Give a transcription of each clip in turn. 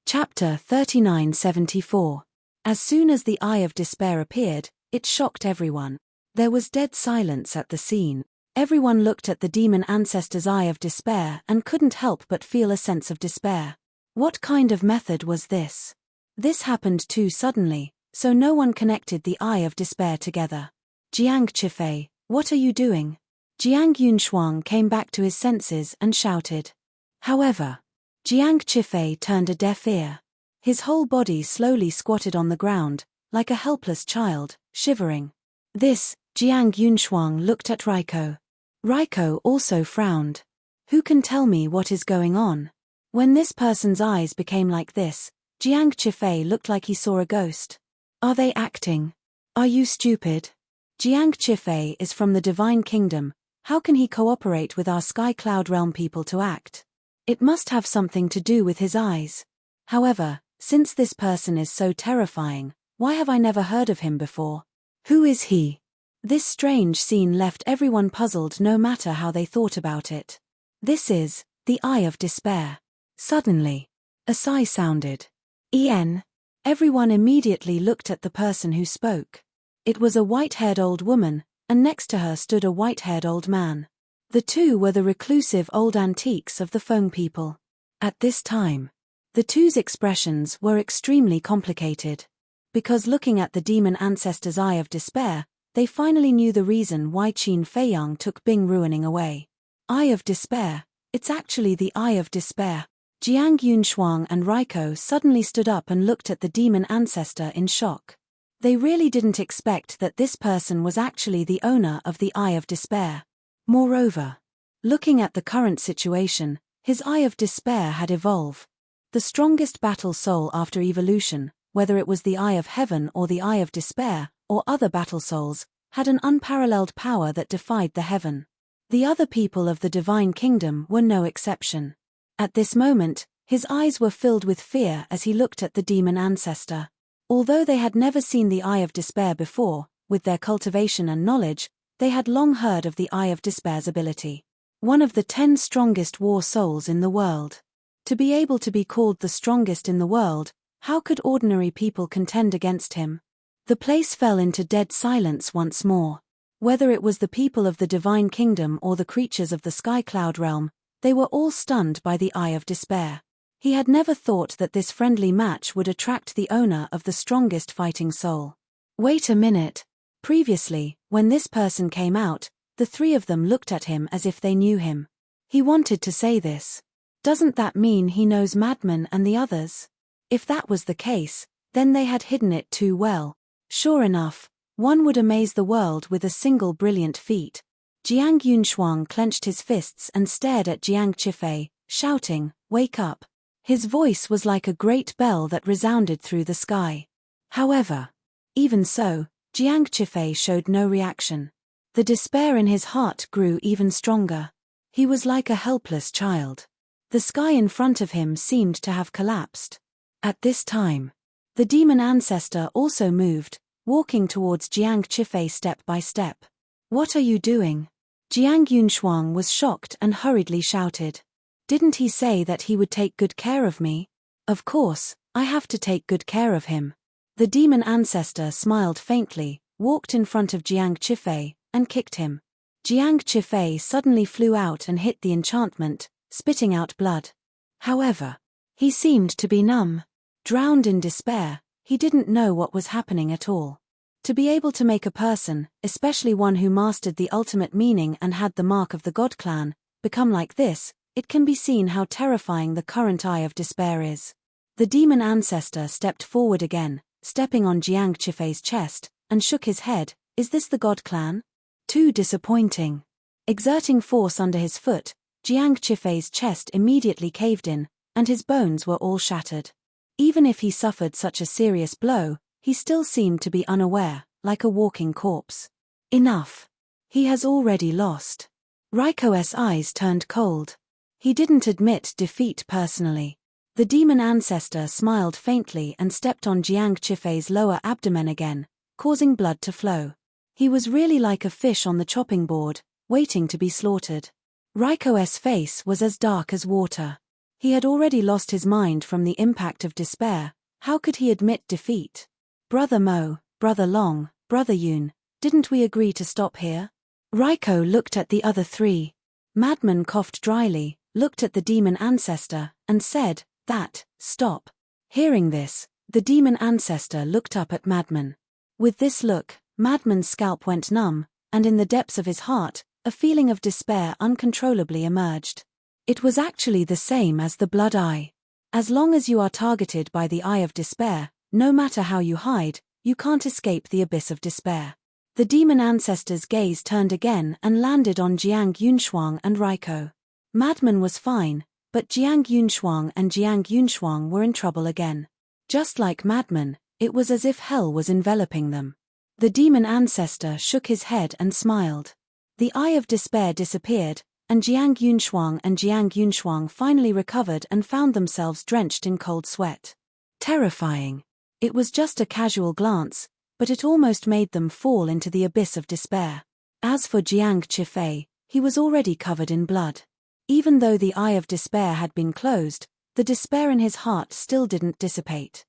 Chapter 3974. As soon as the Eye of Despair appeared, it shocked everyone. There was dead silence at the scene. Everyone looked at the demon ancestor's Eye of Despair and couldn't help but feel a sense of despair. What kind of method was this? This happened too suddenly, so no one connected the Eye of Despair together. Jiang Qifei, what are you doing? Jiang Yunshuang came back to his senses and shouted. However, Jiang Qifei turned a deaf ear. His whole body slowly squatted on the ground, like a helpless child, shivering. This, Jiang Yunshuang looked at Raiko. Raiko also frowned. Who can tell me what is going on? When this person's eyes became like this, Jiang Qifei looked like he saw a ghost. Are they acting? Are you stupid? Jiang Qifei is from the Divine Kingdom. How can he cooperate with our Sky Cloud Realm people to act? It must have something to do with his eyes. However, since this person is so terrifying, why have I never heard of him before? Who is he? This strange scene left everyone puzzled no matter how they thought about it. This is the Eye of Despair. Suddenly, a sigh sounded. Everyone immediately looked at the person who spoke. It was a white-haired old woman, and next to her stood a white-haired old man. The two were the reclusive old antiques of the Feng people. At this time, the two's expressions were extremely complicated. Because looking at the demon ancestor's Eye of Despair, they finally knew the reason why Qin Feiyang took Bing ruining away. Eye of Despair, it's actually the Eye of Despair. Jiang Yunshuang and Raiko suddenly stood up and looked at the demon ancestor in shock. They really didn't expect that this person was actually the owner of the Eye of Despair. Moreover, looking at the current situation, his Eye of Despair had evolved. The strongest battle soul after evolution, whether it was the Eye of Heaven or the Eye of Despair, or other battle souls, had an unparalleled power that defied the heaven. The other people of the Divine Kingdom were no exception. At this moment, his eyes were filled with fear as he looked at the demon ancestor. Although they had never seen the Eye of Despair before, with their cultivation and knowledge, they had long heard of the Eye of Despair's ability. One of the 10 strongest war souls in the world. To be able to be called the strongest in the world, how could ordinary people contend against him? The place fell into dead silence once more. Whether it was the people of the Divine Kingdom or the creatures of the Sky Cloud Realm, they were all stunned by the Eye of Despair. He had never thought that this friendly match would attract the owner of the strongest fighting soul. Wait a minute. Previously, when this person came out, the three of them looked at him as if they knew him. He wanted to say this. Doesn't that mean he knows Madman and the others? If that was the case, then they had hidden it too well. Sure enough, one would amaze the world with a single brilliant feat. Jiang Yunshuang clenched his fists and stared at Jiang Qifei, shouting, "Wake up." His voice was like a great bell that resounded through the sky. However, even so, Jiang Qifei showed no reaction. The despair in his heart grew even stronger. He was like a helpless child. The sky in front of him seemed to have collapsed. At this time, the demon ancestor also moved, walking towards Jiang Qifei step by step. What are you doing? Jiang Yunshuang was shocked and hurriedly shouted. Didn't he say that he would take good care of me? Of course, I have to take good care of him. The demon ancestor smiled faintly, walked in front of Jiang Qifei, and kicked him. Jiang Qifei suddenly flew out and hit the enchantment, spitting out blood. However, he seemed to be numb. Drowned in despair, he didn't know what was happening at all. To be able to make a person, especially one who mastered the ultimate meaning and had the mark of the God Clan, become like this, it can be seen how terrifying the current Eye of Despair is. The demon ancestor stepped forward again, stepping on Jiang Qifei's chest, and shook his head. Is this the God Clan? Too disappointing. Exerting force under his foot, Jiang Qifei's chest immediately caved in, and his bones were all shattered. Even if he suffered such a serious blow, he still seemed to be unaware, like a walking corpse. Enough. He has already lost. Raiko's eyes turned cold. He didn't admit defeat personally. The demon ancestor smiled faintly and stepped on Jiang Qifei's lower abdomen again, causing blood to flow. He was really like a fish on the chopping board, waiting to be slaughtered. Raiko's face was as dark as water. He had already lost his mind from the impact of despair. How could he admit defeat? Brother Mo, Brother Long, Brother Yun, didn't we agree to stop here? Raiko looked at the other three. Madman coughed dryly, looked at the demon ancestor, and said, stop. Hearing this, the demon ancestor looked up at Madman. With this look, Madman's scalp went numb, and in the depths of his heart, a feeling of despair uncontrollably emerged. It was actually the same as the blood eye. As long as you are targeted by the eye of despair, no matter how you hide, you can't escape the abyss of despair. The demon ancestor's gaze turned again and landed on Jiang Yunshuang and Raiko. Madman was fine, but Jiang Yunshuang and Jiang Yunshuang were in trouble again. Just like Madman, it was as if hell was enveloping them. The demon ancestor shook his head and smiled. The eye of despair disappeared, and Jiang Yunshuang finally recovered and found themselves drenched in cold sweat. Terrifying. It was just a casual glance, but it almost made them fall into the abyss of despair. As for Jiang Qifei, he was already covered in blood. Even though the eye of despair had been closed, the despair in his heart still didn't dissipate.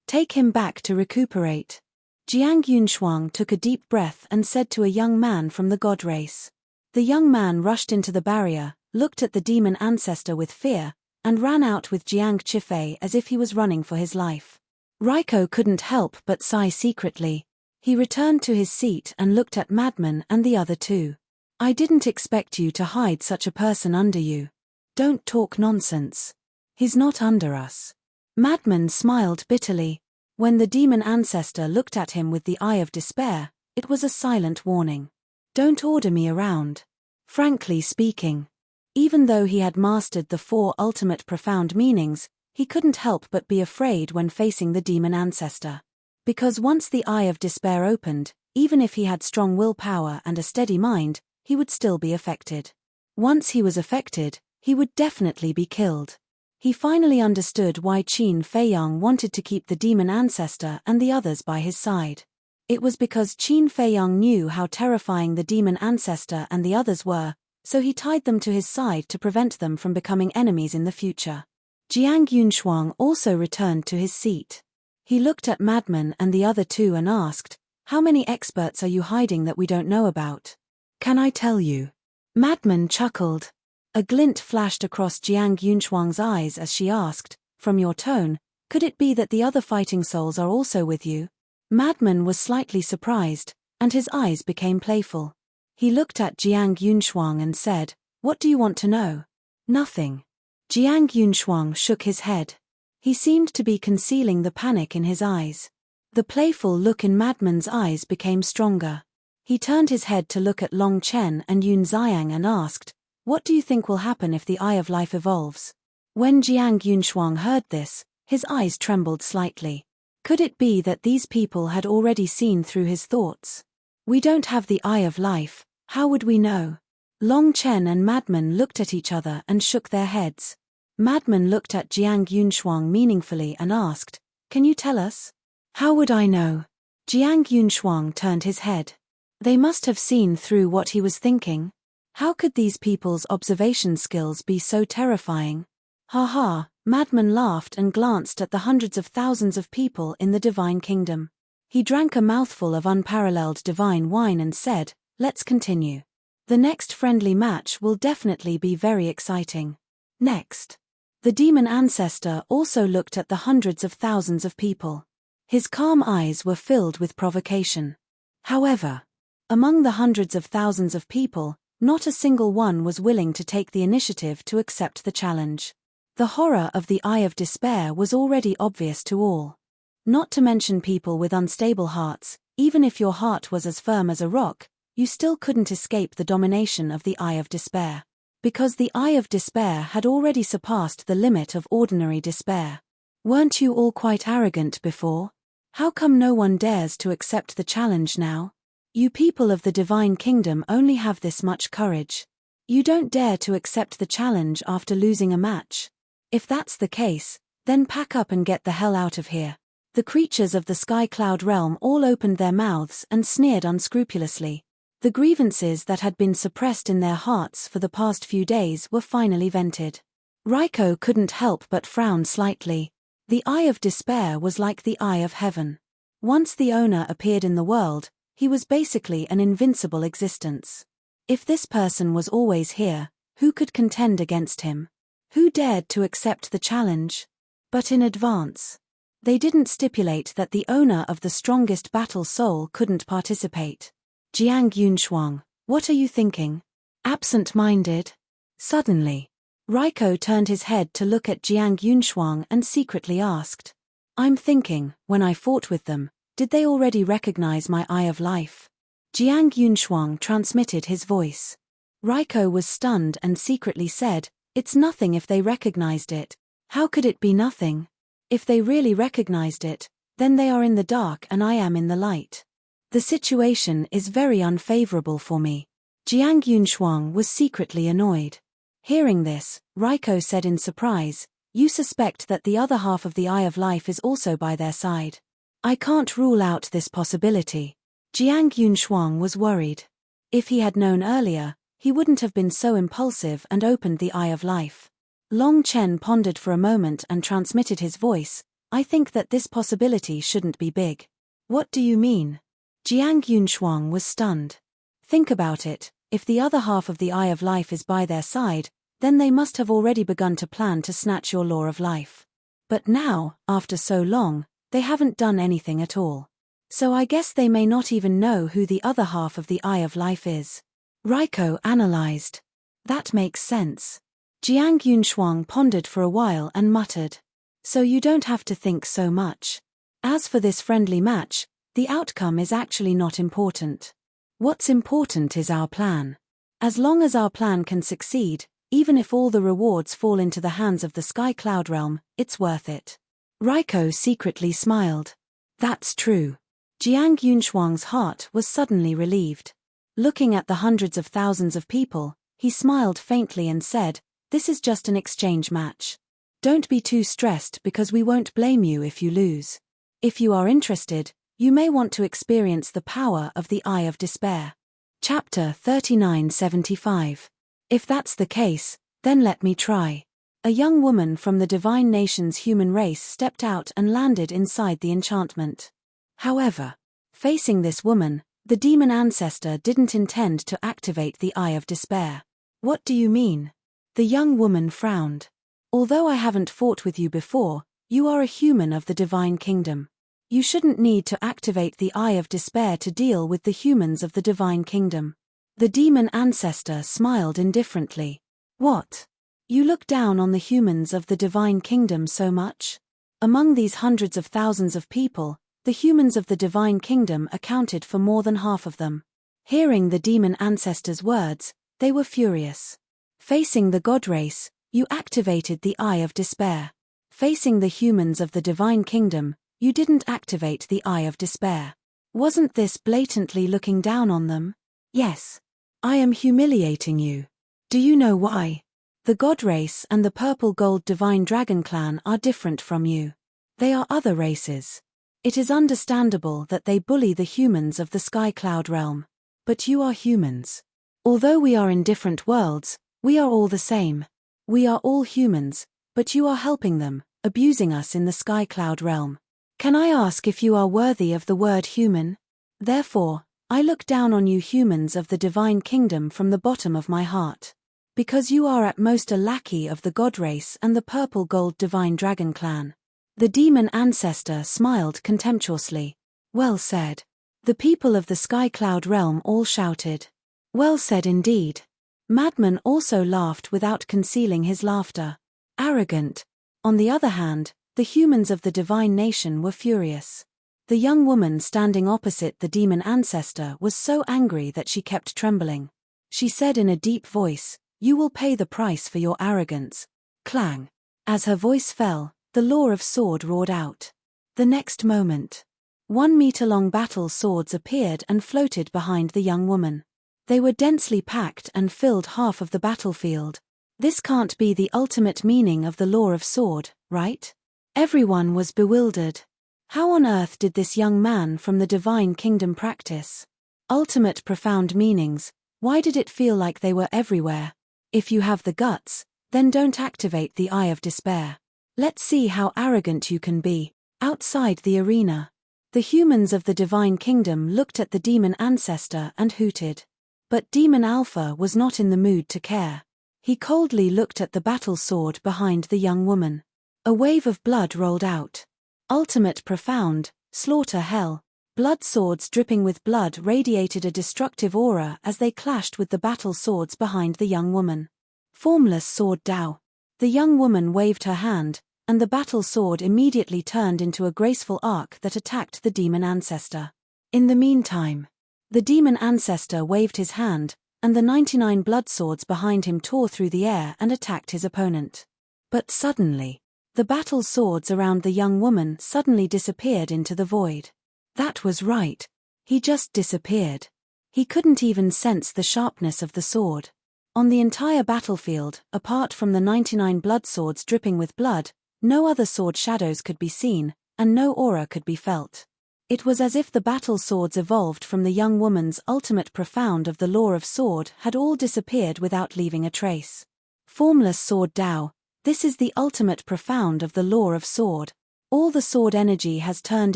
Take him back to recuperate. Jiang Yunshuang took a deep breath and said to a young man from the god race. The young man rushed into the barrier, looked at the demon ancestor with fear, and ran out with Jiang Qifei as if he was running for his life. Raiko couldn't help but sigh secretly. He returned to his seat and looked at Madman and the other two. I didn't expect you to hide such a person under you. Don't talk nonsense. He's not under us. Madman smiled bitterly. When the demon ancestor looked at him with the eye of despair, it was a silent warning. Don't order me around. Frankly speaking. Even though he had mastered the 4 ultimate profound meanings, he couldn't help but be afraid when facing the demon ancestor. Because once the eye of despair opened, even if he had strong willpower and a steady mind, he would still be affected. Once he was affected, he would definitely be killed. He finally understood why Qin Feiyang wanted to keep the demon ancestor and the others by his side. It was because Qin Feiyang knew how terrifying the demon ancestor and the others were, so he tied them to his side to prevent them from becoming enemies in the future. Jiang Yunshuang also returned to his seat. He looked at Madman and the other two and asked, how many experts are you hiding that we don't know about? Can I tell you? Madman chuckled. A glint flashed across Jiang Yunshuang's eyes as she asked, from your tone, could it be that the other fighting souls are also with you? Madman was slightly surprised, and his eyes became playful. He looked at Jiang Yunshuang and said, what do you want to know? Nothing. Jiang Yunshuang shook his head. He seemed to be concealing the panic in his eyes. The playful look in Madman's eyes became stronger. He turned his head to look at Long Chen and Yun Xiang and asked, what do you think will happen if the Eye of Life evolves? When Jiang Yunshuang heard this, his eyes trembled slightly. Could it be that these people had already seen through his thoughts? We don't have the Eye of Life, how would we know? Long Chen and Madman looked at each other and shook their heads. Madman looked at Jiang Yunshuang meaningfully and asked, can you tell us? How would I know? Jiang Yunshuang turned his head. They must have seen through what he was thinking. How could these people's observation skills be so terrifying? Ha ha, Madman laughed and glanced at the hundreds of thousands of people in the divine kingdom. He drank a mouthful of unparalleled divine wine and said, let's continue. The next friendly match will definitely be very exciting. Next. The demon ancestor also looked at the hundreds of thousands of people. His calm eyes were filled with provocation. However, among the hundreds of thousands of people, not a single one was willing to take the initiative to accept the challenge. The horror of the Eye of Despair was already obvious to all. Not to mention people with unstable hearts, even if your heart was as firm as a rock, you still couldn't escape the domination of the Eye of Despair. Because the Eye of Despair had already surpassed the limit of ordinary despair. Weren't you all quite arrogant before? How come no one dares to accept the challenge now? You people of the Divine Kingdom only have this much courage. You don't dare to accept the challenge after losing a match. If that's the case, then pack up and get the hell out of here. The creatures of the Sky Cloud realm all opened their mouths and sneered unscrupulously. The grievances that had been suppressed in their hearts for the past few days were finally vented. Raiko couldn't help but frown slightly. The Eye of Despair was like the Eye of Heaven. Once the owner appeared in the world, he was basically an invincible existence. If this person was always here, who could contend against him? Who dared to accept the challenge? But in advance, they didn't stipulate that the owner of the strongest battle soul couldn't participate. Jiang Yunshuang, what are you thinking? Absent-minded? Suddenly, Raiko turned his head to look at Jiang Yunshuang and secretly asked, I'm thinking, when I fought with them, did they already recognize my Eye of Life? Jiang Yunshuang transmitted his voice. Raiko was stunned and secretly said, it's nothing if they recognized it. How could it be nothing? If they really recognized it, then they are in the dark and I am in the light. The situation is very unfavorable for me. Jiang Yunshuang was secretly annoyed. Hearing this, Raiko said in surprise, you suspect that the other half of the Eye of Life is also by their side. I can't rule out this possibility. Jiang Yunshuang was worried. If he had known earlier, he wouldn't have been so impulsive and opened the Eye of Life. Long Chen pondered for a moment and transmitted his voice, I think that this possibility shouldn't be big. What do you mean? Jiang Yunshuang was stunned. Think about it, if the other half of the Eye of Life is by their side, then they must have already begun to plan to snatch your Law of Life. But now, after so long, they haven't done anything at all. So I guess they may not even know who the other half of the Eye of Life is. Raiko analyzed. That makes sense. Jiang Yunshuang pondered for a while and muttered. So you don't have to think so much. As for this friendly match, the outcome is actually not important. What's important is our plan. As long as our plan can succeed, even if all the rewards fall into the hands of the Sky Cloud Realm, it's worth it. Raiko secretly smiled. That's true. Jiang Yunshuang's heart was suddenly relieved. Looking at the hundreds of thousands of people, he smiled faintly and said, this is just an exchange match. Don't be too stressed because we won't blame you if you lose. If you are interested, you may want to experience the power of the Eye of Despair. Chapter 3975. If that's the case, then let me try. A young woman from the Divine Nation's human race stepped out and landed inside the enchantment. However, facing this woman, the demon ancestor didn't intend to activate the Eye of Despair. What do you mean? The young woman frowned. Although I haven't fought with you before, you are a human of the Divine Kingdom. You shouldn't need to activate the Eye of Despair to deal with the humans of the Divine Kingdom. The demon ancestor smiled indifferently. What? You look down on the humans of the Divine Kingdom so much? Among these hundreds of thousands of people, the humans of the Divine Kingdom accounted for more than half of them. Hearing the demon ancestor's words, they were furious. Facing the god race, you activated the Eye of Despair. Facing the humans of the Divine Kingdom, you didn't activate the Eye of Despair. Wasn't this blatantly looking down on them? Yes. I am humiliating you. Do you know why? The god race and the purple gold divine dragon clan are different from you. They are other races. It is understandable that they bully the humans of the Sky Cloud realm. But you are humans. Although we are in different worlds, we are all the same. We are all humans, but you are helping them, abusing us in the Sky Cloud realm. Can I ask if you are worthy of the word human? Therefore, I look down on you humans of the Divine Kingdom from the bottom of my heart. Because you are at most a lackey of the god race and the purple gold divine dragon clan. The demon ancestor smiled contemptuously. Well said. The people of the Sky Cloud realm all shouted. Well said indeed. Madman also laughed without concealing his laughter. Arrogant. On the other hand, the humans of the Divine Nation were furious. The young woman standing opposite the demon ancestor was so angry that she kept trembling. She said in a deep voice, "You will pay the price for your arrogance." Clang. As her voice fell, the Law of Sword roared out. The next moment, 1-meter-long battle swords appeared and floated behind the young woman. They were densely packed and filled half of the battlefield. This can't be the ultimate meaning of the Law of Sword, right? Everyone was bewildered. How on earth did this young man from the Divine Kingdom practice? Ultimate profound meanings, why did it feel like they were everywhere? If you have the guts, Then don't activate the Eye of Despair. Let's see how arrogant you can be. Outside the arena, the humans of the Divine Kingdom looked at the demon ancestor and hooted. But Demon Alpha was not in the mood to care. He coldly looked at the battle sword behind the young woman. A wave of blood rolled out. Ultimate profound, slaughter hell. Blood swords dripping with blood radiated a destructive aura as they clashed with the battle swords behind the young woman. Formless sword Dao. The young woman waved her hand, and the battle sword immediately turned into a graceful arc that attacked the demon ancestor. In the meantime, the demon ancestor waved his hand, and the 99 blood swords behind him tore through the air and attacked his opponent. But suddenly, the battle swords around the young woman suddenly disappeared into the void. That was right. He just disappeared. He couldn't even sense the sharpness of the sword. On the entire battlefield, apart from the 99 blood swords dripping with blood, no other sword shadows could be seen, and no aura could be felt. It was as if the battle swords evolved from the young woman's ultimate profound of the lore of sword had all disappeared without leaving a trace. Formless sword Dao. This is the ultimate profound of the lore of sword. All the sword energy has turned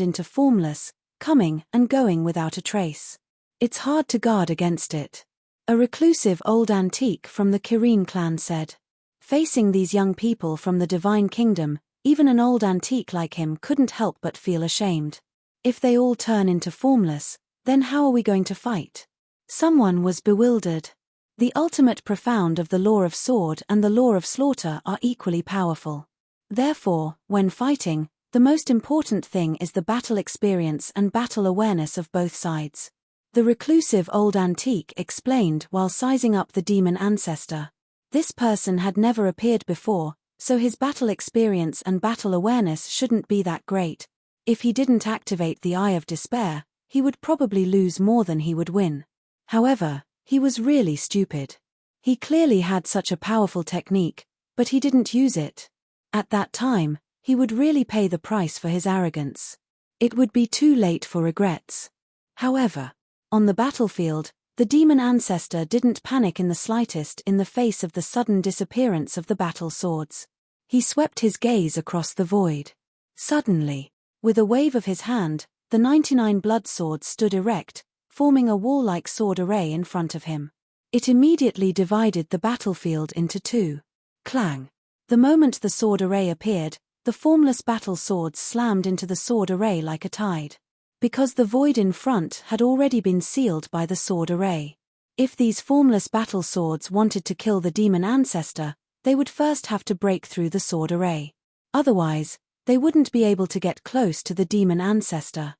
into formless, coming and going without a trace. It's hard to guard against it. A reclusive old antique from the Kirin clan said. Facing these young people from the Divine Kingdom, even an old antique like him couldn't help but feel ashamed. If they all turn into formless, then how are we going to fight? Someone was bewildered. The ultimate profound of the lore of sword and the lore of slaughter are equally powerful. Therefore, when fighting, the most important thing is the battle experience and battle awareness of both sides. The reclusive old antique explained while sizing up the demon ancestor. This person had never appeared before, so his battle experience and battle awareness shouldn't be that great. If he didn't activate the Eye of Despair, he would probably lose more than he would win. However, he was really stupid. He clearly had such a powerful technique, but he didn't use it. At that time, he would really pay the price for his arrogance. It would be too late for regrets. However, on the battlefield, the demon ancestor didn't panic in the slightest in the face of the sudden disappearance of the battle swords. He swept his gaze across the void. Suddenly, with a wave of his hand, the 99 blood swords stood erect, forming a wall-like sword array in front of him. It immediately divided the battlefield into two. Clang! The moment the sword array appeared, the formless battle swords slammed into the sword array like a tide. Because the void in front had already been sealed by the sword array. If these formless battle swords wanted to kill the demon ancestor, they would first have to break through the sword array. Otherwise, they wouldn't be able to get close to the demon ancestor.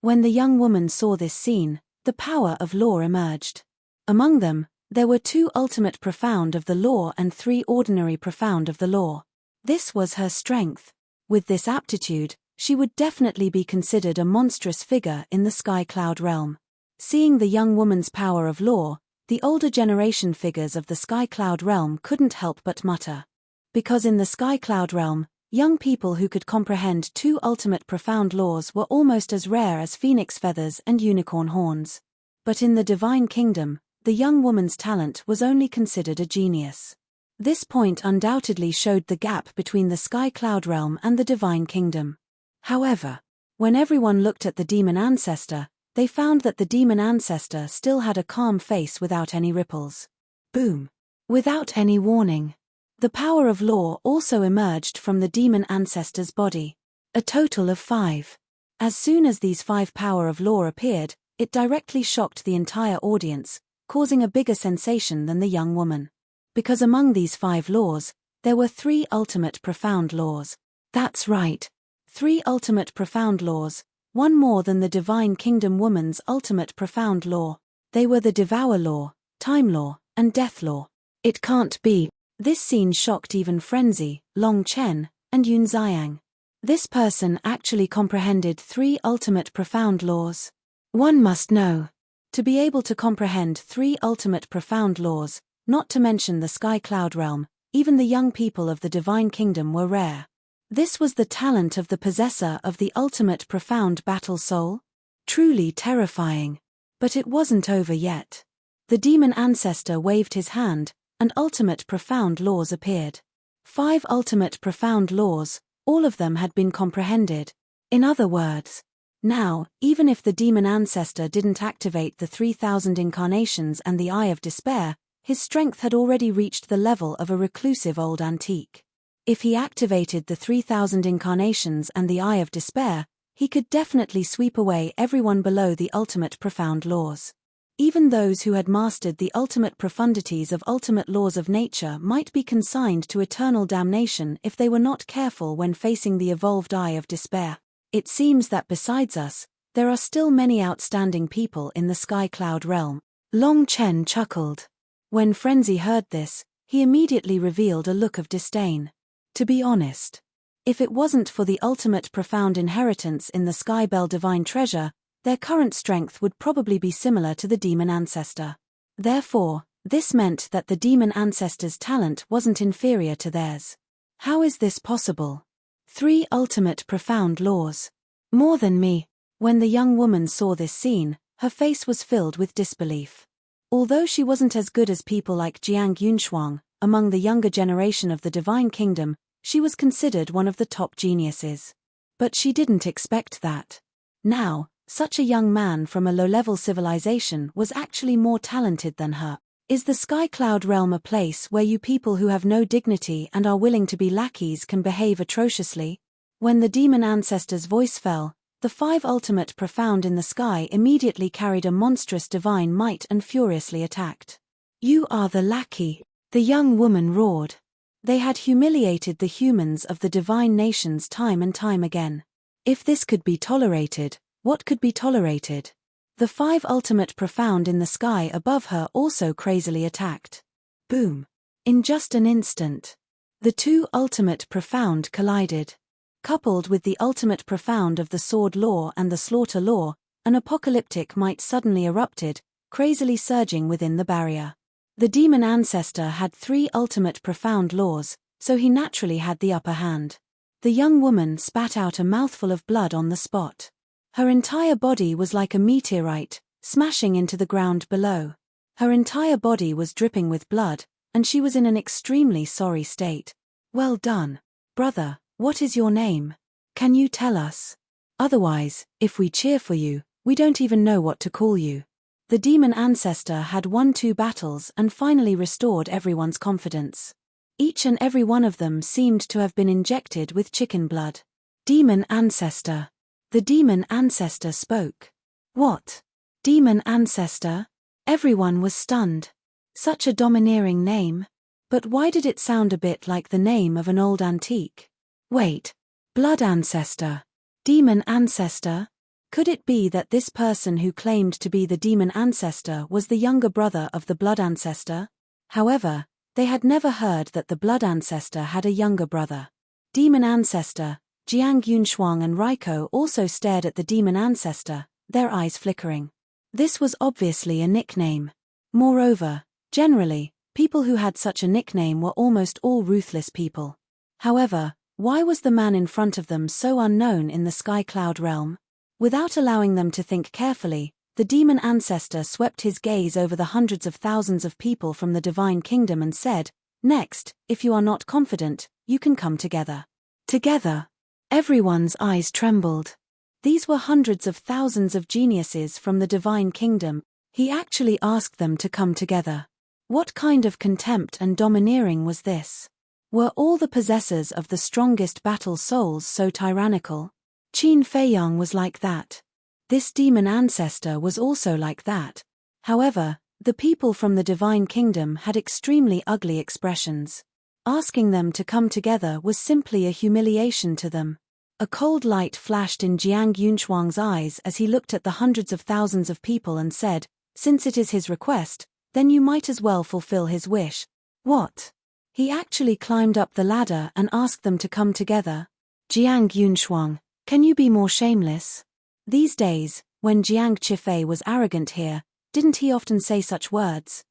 When the young woman saw this scene, the power of lore emerged. Among them, there were 2 ultimate profound of the lore and 3 ordinary profound of the lore. This was her strength. With this aptitude, she would definitely be considered a monstrous figure in the Sky Cloud realm. Seeing the young woman's power of lore, the older generation figures of the Sky Cloud realm couldn't help but mutter. Because in the Sky Cloud realm, young people who could comprehend 2 ultimate profound laws were almost as rare as phoenix feathers and unicorn horns. But in the Divine Kingdom, the young woman's talent was only considered a genius. This point undoubtedly showed the gap between the Sky Cloud realm and the Divine Kingdom. However, when everyone looked at the demon ancestor, they found that the demon ancestor still had a calm face without any ripples. Boom! Without any warning, the power of lore also emerged from the demon ancestor's body. A total of 5. As soon as these 5 power of lore appeared, it directly shocked the entire audience, causing a bigger sensation than the young woman. Because among these 5 laws, there were 3 ultimate profound laws. That's right. 3 ultimate profound laws, one more than the Divine Kingdom woman's ultimate profound law. They were the Devour law, Time law, and Death law. It can't be. This scene shocked even Frenzy, Long Chen, and Yun Xiang. This person actually comprehended 3 ultimate profound laws. One must know. To be able to comprehend 3 ultimate profound laws, not to mention the Sky Cloud realm, even the young people of the Divine Kingdom were rare. This was the talent of the possessor of the ultimate profound battle soul? Truly terrifying. But it wasn't over yet. The demon ancestor waved his hand, and ultimate profound laws appeared. 5 ultimate profound laws, all of them had been comprehended. In other words, now, even if the demon ancestor didn't activate the 3,000 incarnations and the Eye of Despair, his strength had already reached the level of a reclusive old antique. If he activated the 3,000 incarnations and the Eye of Despair, he could definitely sweep away everyone below the ultimate profound laws. Even those who had mastered the ultimate profundities of ultimate laws of nature might be consigned to eternal damnation if they were not careful when facing the evolved Eye of Despair. It seems that besides us, there are still many outstanding people in the Sky Cloud realm. Long Chen chuckled. When Frenzy heard this, he immediately revealed a look of disdain. To be honest, if it wasn't for the ultimate profound inheritance in the Sky Bell divine treasure, their current strength would probably be similar to the demon ancestor. Therefore, this meant that the demon ancestor's talent wasn't inferior to theirs. How is this possible? 3 ultimate profound laws. More than me. When the young woman saw this scene, her face was filled with disbelief. Although she wasn't as good as people like Jiang Yunshuang, among the younger generation of the Divine Kingdom, she was considered one of the top geniuses. But she didn't expect that. Now, such a young man from a low-level civilization was actually more talented than her. Is the Sky Cloud realm a place where you people who have no dignity and are willing to be lackeys can behave atrociously? When the demon ancestor's voice fell, the 5 ultimate profound in the sky immediately carried a monstrous divine might and furiously attacked. You are the lackey, the young woman roared. They had humiliated the humans of the divine nations time and time again. If this could be tolerated, what could be tolerated? The 5 ultimate profound in the sky above her also crazily attacked. Boom! In just an instant, the 2 ultimate profound collided. Coupled with the ultimate profound of the sword law and the slaughter law, an apocalyptic might suddenly erupted, crazily surging within the barrier. The demon ancestor had 3 ultimate profound laws, so he naturally had the upper hand. The young woman spat out a mouthful of blood on the spot. Her entire body was like a meteorite, smashing into the ground below. Her entire body was dripping with blood, and she was in an extremely sorry state. Well done, brother, what is your name? Can you tell us? Otherwise, if we cheer for you, we don't even know what to call you. The demon ancestor had won 2 battles and finally restored everyone's confidence. Each and every one of them seemed to have been injected with chicken blood. Demon ancestor. The demon ancestor spoke. What? Demon ancestor? Everyone was stunned. Such a domineering name. But why did it sound a bit like the name of an old antique? Wait. Blood ancestor. Demon ancestor? Could it be that this person who claimed to be the demon ancestor was the younger brother of the blood ancestor? However, they had never heard that the blood ancestor had a younger brother. Demon ancestor, Jiang Yunshuang and Raiko also stared at the demon ancestor, their eyes flickering. This was obviously a nickname. Moreover, generally, people who had such a nickname were almost all ruthless people. However, why was the man in front of them so unknown in the Sky Cloud realm? Without allowing them to think carefully, the demon ancestor swept his gaze over the hundreds of thousands of people from the Divine Kingdom and said, "Next, if you are not confident, you can come together." Together. Everyone's eyes trembled. These were hundreds of thousands of geniuses from the Divine Kingdom. He actually asked them to come together. What kind of contempt and domineering was this? Were all the possessors of the strongest battle souls so tyrannical? Qin Feiyang was like that. This demon ancestor was also like that. However, the people from the Divine Kingdom had extremely ugly expressions. Asking them to come together was simply a humiliation to them. A cold light flashed in Jiang Yunshuang's eyes as he looked at the hundreds of thousands of people and said, "Since it is his request, then you might as well fulfill his wish." What? He actually climbed up the ladder and asked them to come together. Jiang Yunshuang, can you be more shameless? These days, when Jiang Qifei was arrogant here, didn't he often say such words?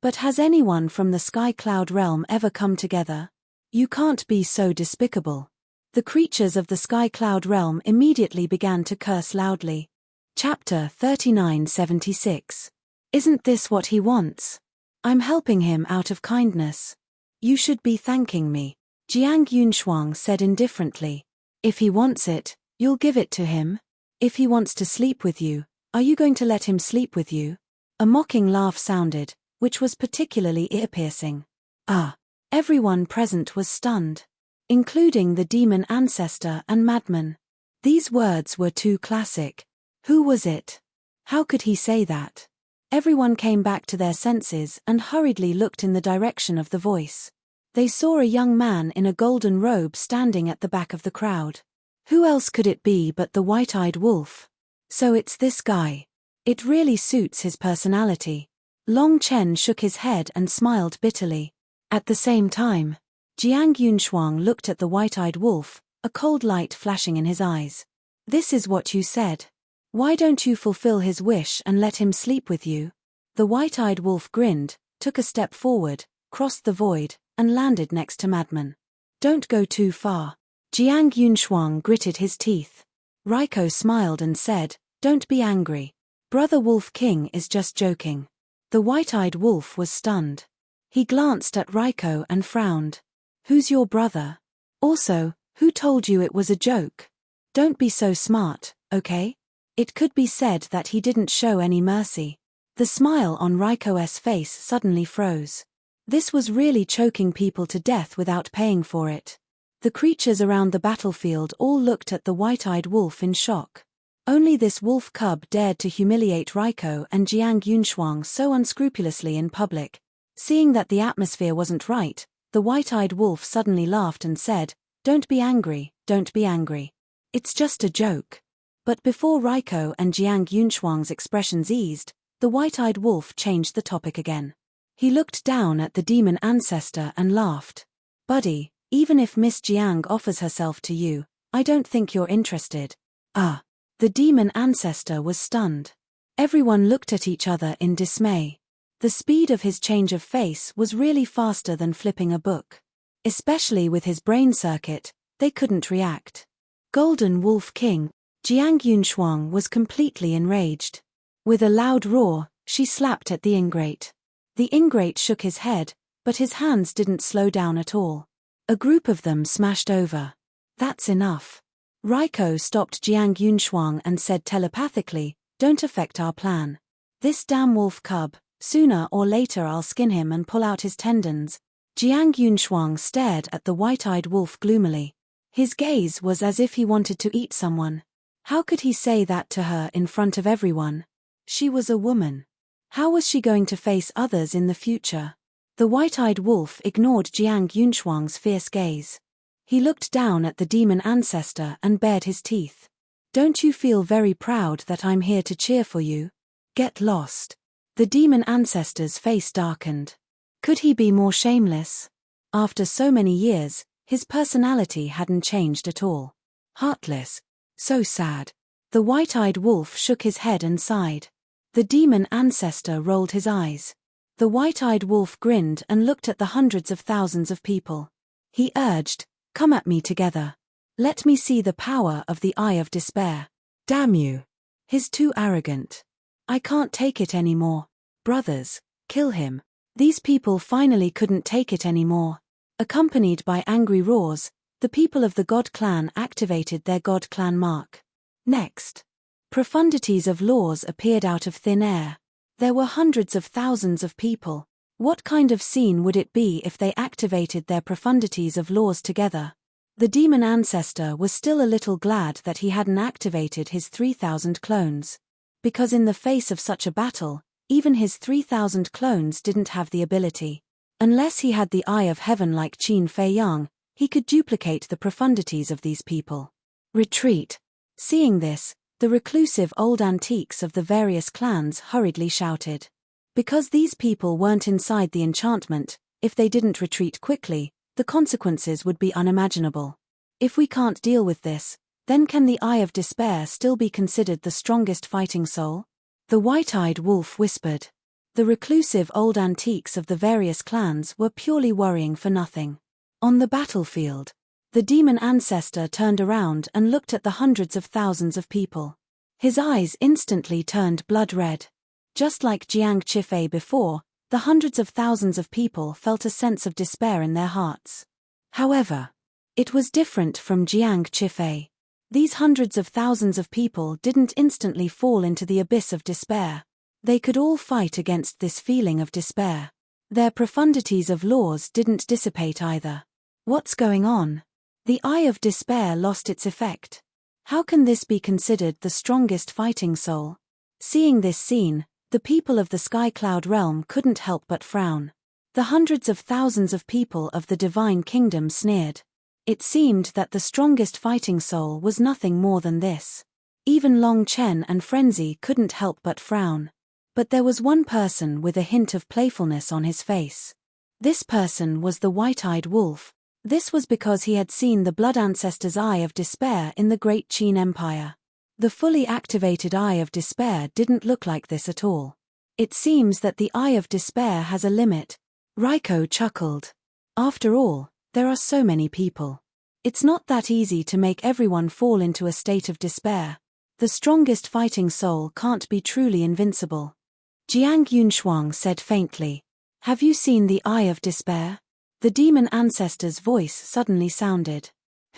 But has anyone from the Sky Cloud realm ever come together? You can't be so despicable. The creatures of the Sky Cloud realm immediately began to curse loudly. Chapter 3976. Isn't this what he wants? I'm helping him out of kindness. You should be thanking me, Jiang Yunshuang said indifferently. If he wants it, you'll give it to him? If he wants to sleep with you, are you going to let him sleep with you? A mocking laugh sounded, which was particularly ear-piercing. Ah! Everyone present was stunned, including the demon ancestor and madman. These words were too classic. Who was it? How could he say that? Everyone came back to their senses and hurriedly looked in the direction of the voice. They saw a young man in a golden robe standing at the back of the crowd. Who else could it be but the white-eyed wolf? So it's this guy. It really suits his personality. Long Chen shook his head and smiled bitterly. At the same time, Jiang Yunshuang looked at the white-eyed wolf, a cold light flashing in his eyes. This is what you said. Why don't you fulfill his wish and let him sleep with you? The white-eyed wolf grinned, took a step forward, crossed the void, and landed next to Madman. Don't go too far. Jiang Yunshuang gritted his teeth. Raiko smiled and said, don't be angry. Brother Wolf King is just joking. The white-eyed wolf was stunned. He glanced at Raiko and frowned. Who's your brother? Also, who told you it was a joke? Don't be so smart, okay? It could be said that he didn't show any mercy. The smile on Raiko's face suddenly froze. This was really choking people to death without paying for it. The creatures around the battlefield all looked at the white-eyed wolf in shock. Only this wolf cub dared to humiliate Raiko and Jiang Yunshuang so unscrupulously in public. Seeing that the atmosphere wasn't right, the white-eyed wolf suddenly laughed and said, don't be angry, don't be angry. It's just a joke. But before Raiko and Jiang Yunshuang's expressions eased, the white-eyed wolf changed the topic again. He looked down at the demon ancestor and laughed. Buddy, even if Miss Jiang offers herself to you, I don't think you're interested. Ah. The demon ancestor was stunned. Everyone looked at each other in dismay. The speed of his change of face was really faster than flipping a book. Especially with his brain circuit, they couldn't react. Golden Wolf King, Jiang Yunshuang was completely enraged. With a loud roar, she slapped at the ingrate. The ingrate shook his head, but his hands didn't slow down at all. A group of them smashed over. That's enough. Raiko stopped Jiang Yunshuang and said telepathically, don't affect our plan. This damn wolf cub, sooner or later I'll skin him and pull out his tendons. Jiang Yunshuang stared at the white-eyed wolf gloomily. His gaze was as if he wanted to eat someone. How could he say that to her in front of everyone? She was a woman. How was she going to face others in the future? The white-eyed wolf ignored Jiang Yunshuang's fierce gaze. He looked down at the demon ancestor and bared his teeth. Don't you feel very proud that I'm here to cheer for you? Get lost. The demon ancestor's face darkened. Could he be more shameless? After so many years, his personality hadn't changed at all. Heartless. So sad. The white-eyed wolf shook his head and sighed. The demon ancestor rolled his eyes. The white-eyed wolf grinned and looked at the hundreds of thousands of people. He urged, come at me together. Let me see the power of the Eye of Despair. Damn you. He's too arrogant. I can't take it anymore. Brothers, kill him. These people finally couldn't take it anymore. Accompanied by angry roars, the people of the God Clan activated their God Clan mark. Next. Profundities of laws appeared out of thin air. There were hundreds of thousands of people. What kind of scene would it be if they activated their profundities of laws together? The demon ancestor was still a little glad that he hadn't activated his 3,000 clones. Because in the face of such a battle, even his 3,000 clones didn't have the ability. Unless he had the Eye of Heaven like Qin Fei Yang, he could duplicate the profundities of these people. Retreat. Seeing this, the reclusive old antiques of the various clans hurriedly shouted. Because these people weren't inside the enchantment, if they didn't retreat quickly, the consequences would be unimaginable. If we can't deal with this, then can the Eye of Despair still be considered the strongest fighting soul? The white-eyed wolf whispered. The reclusive old antiques of the various clans were purely worrying for nothing. On the battlefield, the demon ancestor turned around and looked at the hundreds of thousands of people. His eyes instantly turned blood red. Just like Jiang Qifei before, The hundreds of thousands of people felt a sense of despair in their hearts. However, it was different from Jiang Qifei. These hundreds of thousands of people didn't instantly fall into the abyss of despair. They could all fight against this feeling of despair. Their profundities of laws didn't dissipate either. What's going on? The eye of despair lost its effect. How can this be considered the strongest fighting soul? Seeing this scene, the people of the Sky Cloud realm couldn't help but frown. The hundreds of thousands of people of the Divine Kingdom sneered. It seemed that the strongest fighting soul was nothing more than this. Even Long Chen and Frenzy couldn't help but frown. But there was one person with a hint of playfulness on his face. This person was the White-Eyed Wolf. This was because he had seen the Blood Ancestor's Eye of Despair in the Great Qin Empire. The fully activated Eye of Despair didn't look like this at all. It seems that the Eye of Despair has a limit. Raiko chuckled. After all, there are so many people. It's not that easy to make everyone fall into a state of despair. The strongest fighting soul can't be truly invincible. Jiang Yunshuang said faintly. Have you seen the Eye of Despair? The demon ancestor's voice suddenly sounded.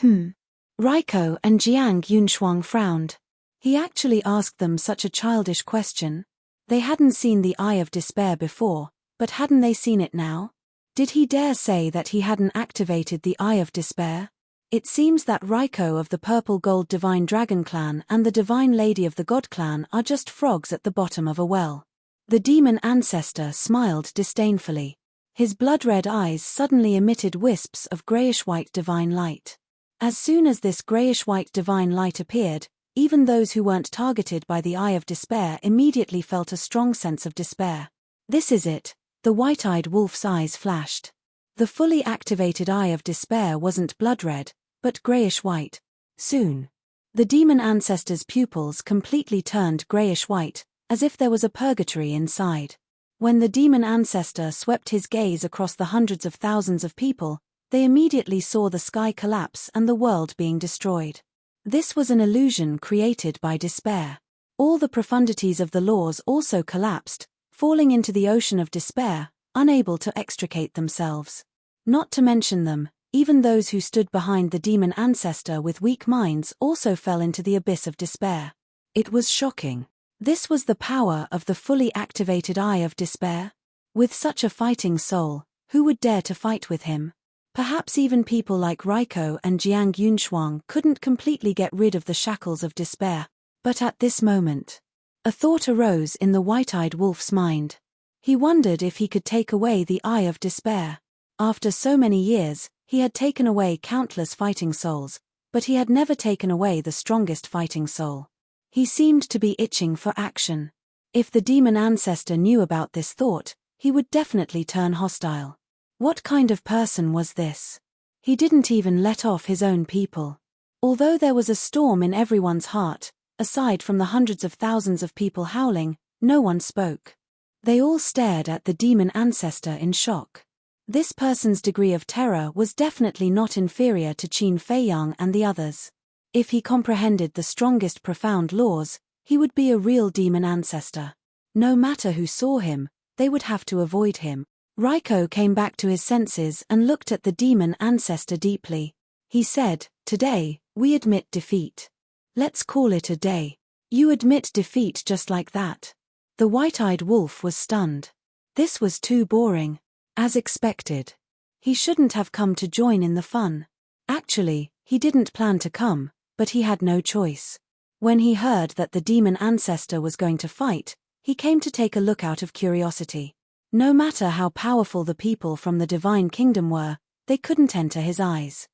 Raiko and Jiang Yunshuang frowned. He actually asked them such a childish question. They hadn't seen the Eye of Despair before, but hadn't they seen it now? Did he dare say that he hadn't activated the Eye of Despair? It seems that Raiko of the Purple Gold Divine Dragon Clan and the Divine Lady of the God Clan are just frogs at the bottom of a well. The demon ancestor smiled disdainfully. His blood-red eyes suddenly emitted wisps of grayish-white divine light. As soon as this grayish-white divine light appeared, even those who weren't targeted by the Eye of Despair immediately felt a strong sense of despair. This is it, the white-eyed wolf's eyes flashed. The fully activated Eye of Despair wasn't blood-red, but grayish-white. Soon, the demon ancestor's pupils completely turned grayish-white, as if there was a purgatory inside. When the demon ancestor swept his gaze across the hundreds of thousands of people, they immediately saw the sky collapse and the world being destroyed. This was an illusion created by despair. All the profundities of the laws also collapsed, falling into the ocean of despair, unable to extricate themselves. Not to mention them, even those who stood behind the demon ancestor with weak minds also fell into the abyss of despair. It was shocking. This was the power of the fully activated Eye of Despair. With such a fighting soul, who would dare to fight with him? Perhaps even people like Raiko and Jiang Yunshuang couldn't completely get rid of the shackles of despair. But at this moment, a thought arose in the white-eyed wolf's mind. He wondered if he could take away the Eye of Despair. After so many years, he had taken away countless fighting souls, but he had never taken away the strongest fighting soul. He seemed to be itching for action. If the demon ancestor knew about this thought, he would definitely turn hostile. What kind of person was this? He didn't even let off his own people. Although there was a storm in everyone's heart, aside from the hundreds of thousands of people howling, no one spoke. They all stared at the demon ancestor in shock. This person's degree of terror was definitely not inferior to Qin Feiyang and the others. If he comprehended the strongest profound laws, he would be a real demon ancestor. No matter who saw him, they would have to avoid him. Raiko came back to his senses and looked at the demon ancestor deeply. He said, "Today, we admit defeat. Let's call it a day." "You admit defeat just like that?" The white-eyed wolf was stunned. This was too boring. As expected. He shouldn't have come to join in the fun. Actually, he didn't plan to come, but he had no choice. When he heard that the demon ancestor was going to fight, he came to take a look out of curiosity. No matter how powerful the people from the Divine Kingdom were, they couldn't enter his eyes.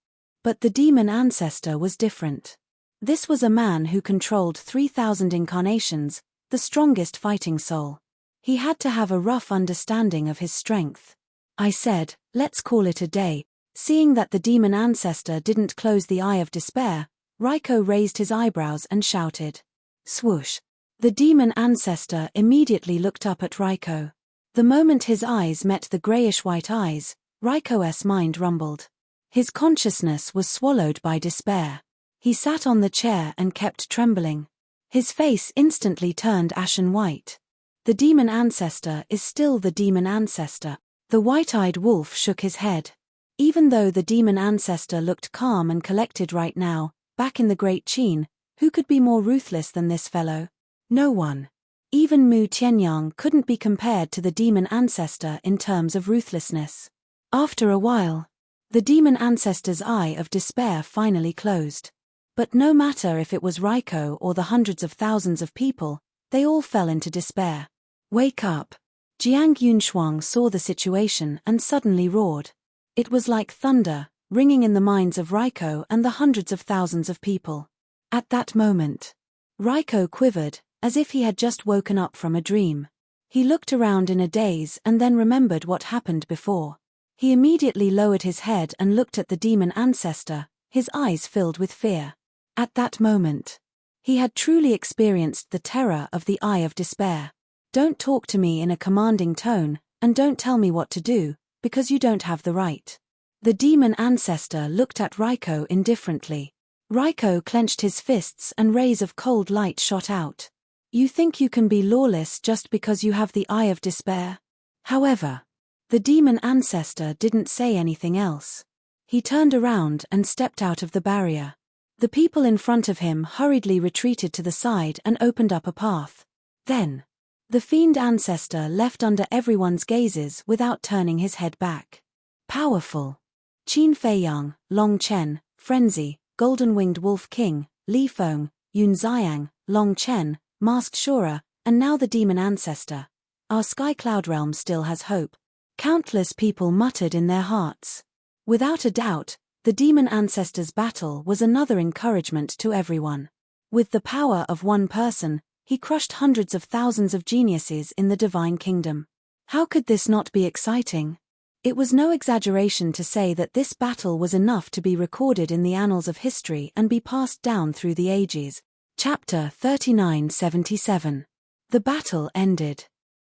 But the demon ancestor was different. This was a man who controlled 3,000 incarnations, the strongest fighting soul. He had to have a rough understanding of his strength. I said, "Let's call it a day." Seeing that the demon ancestor didn't close the Eye of Despair, Raiko raised his eyebrows and shouted. Swoosh. The demon ancestor immediately looked up at Raiko. The moment his eyes met the grayish-white eyes, Raiko's mind rumbled. His consciousness was swallowed by despair. He sat on the chair and kept trembling. His face instantly turned ashen white. The demon ancestor is still the demon ancestor. The white-eyed wolf shook his head. Even though the demon ancestor looked calm and collected right now, back in the Great Qin, who could be more ruthless than this fellow? No one. Even Mu Tianyang couldn't be compared to the demon ancestor in terms of ruthlessness. After a while, the demon ancestor's eye of despair finally closed. But no matter if it was Raiko or the hundreds of thousands of people, they all fell into despair. Wake up! Jiang Yunshuang saw the situation and suddenly roared. It was like thunder, ringing in the minds of Raiko and the hundreds of thousands of people. At that moment, Raiko quivered, as if he had just woken up from a dream. He looked around in a daze and then remembered what happened before. He immediately lowered his head and looked at the demon ancestor, his eyes filled with fear. At that moment, he had truly experienced the terror of the eye of despair. Don't talk to me in a commanding tone, and don't tell me what to do, because you don't have the right. The demon ancestor looked at Raiko indifferently. Raiko clenched his fists and rays of cold light shot out. You think you can be lawless just because you have the eye of despair? However, the demon ancestor didn't say anything else. He turned around and stepped out of the barrier. The people in front of him hurriedly retreated to the side and opened up a path. Then, the fiend ancestor left under everyone's gazes without turning his head back. Powerful. Qin Feiyang, Long Chen, Frenzy, Golden-Winged Wolf King, Li Feng, Yun Xiang, Long Chen, Masked Shura, and now the demon ancestor. Our Sky Cloud realm still has hope. Countless people muttered in their hearts. Without a doubt, the demon ancestor's battle was another encouragement to everyone. With the power of one person, he crushed hundreds of thousands of geniuses in the divine kingdom. How could this not be exciting? It was no exaggeration to say that this battle was enough to be recorded in the annals of history and be passed down through the ages. Chapter 3977. The battle ended.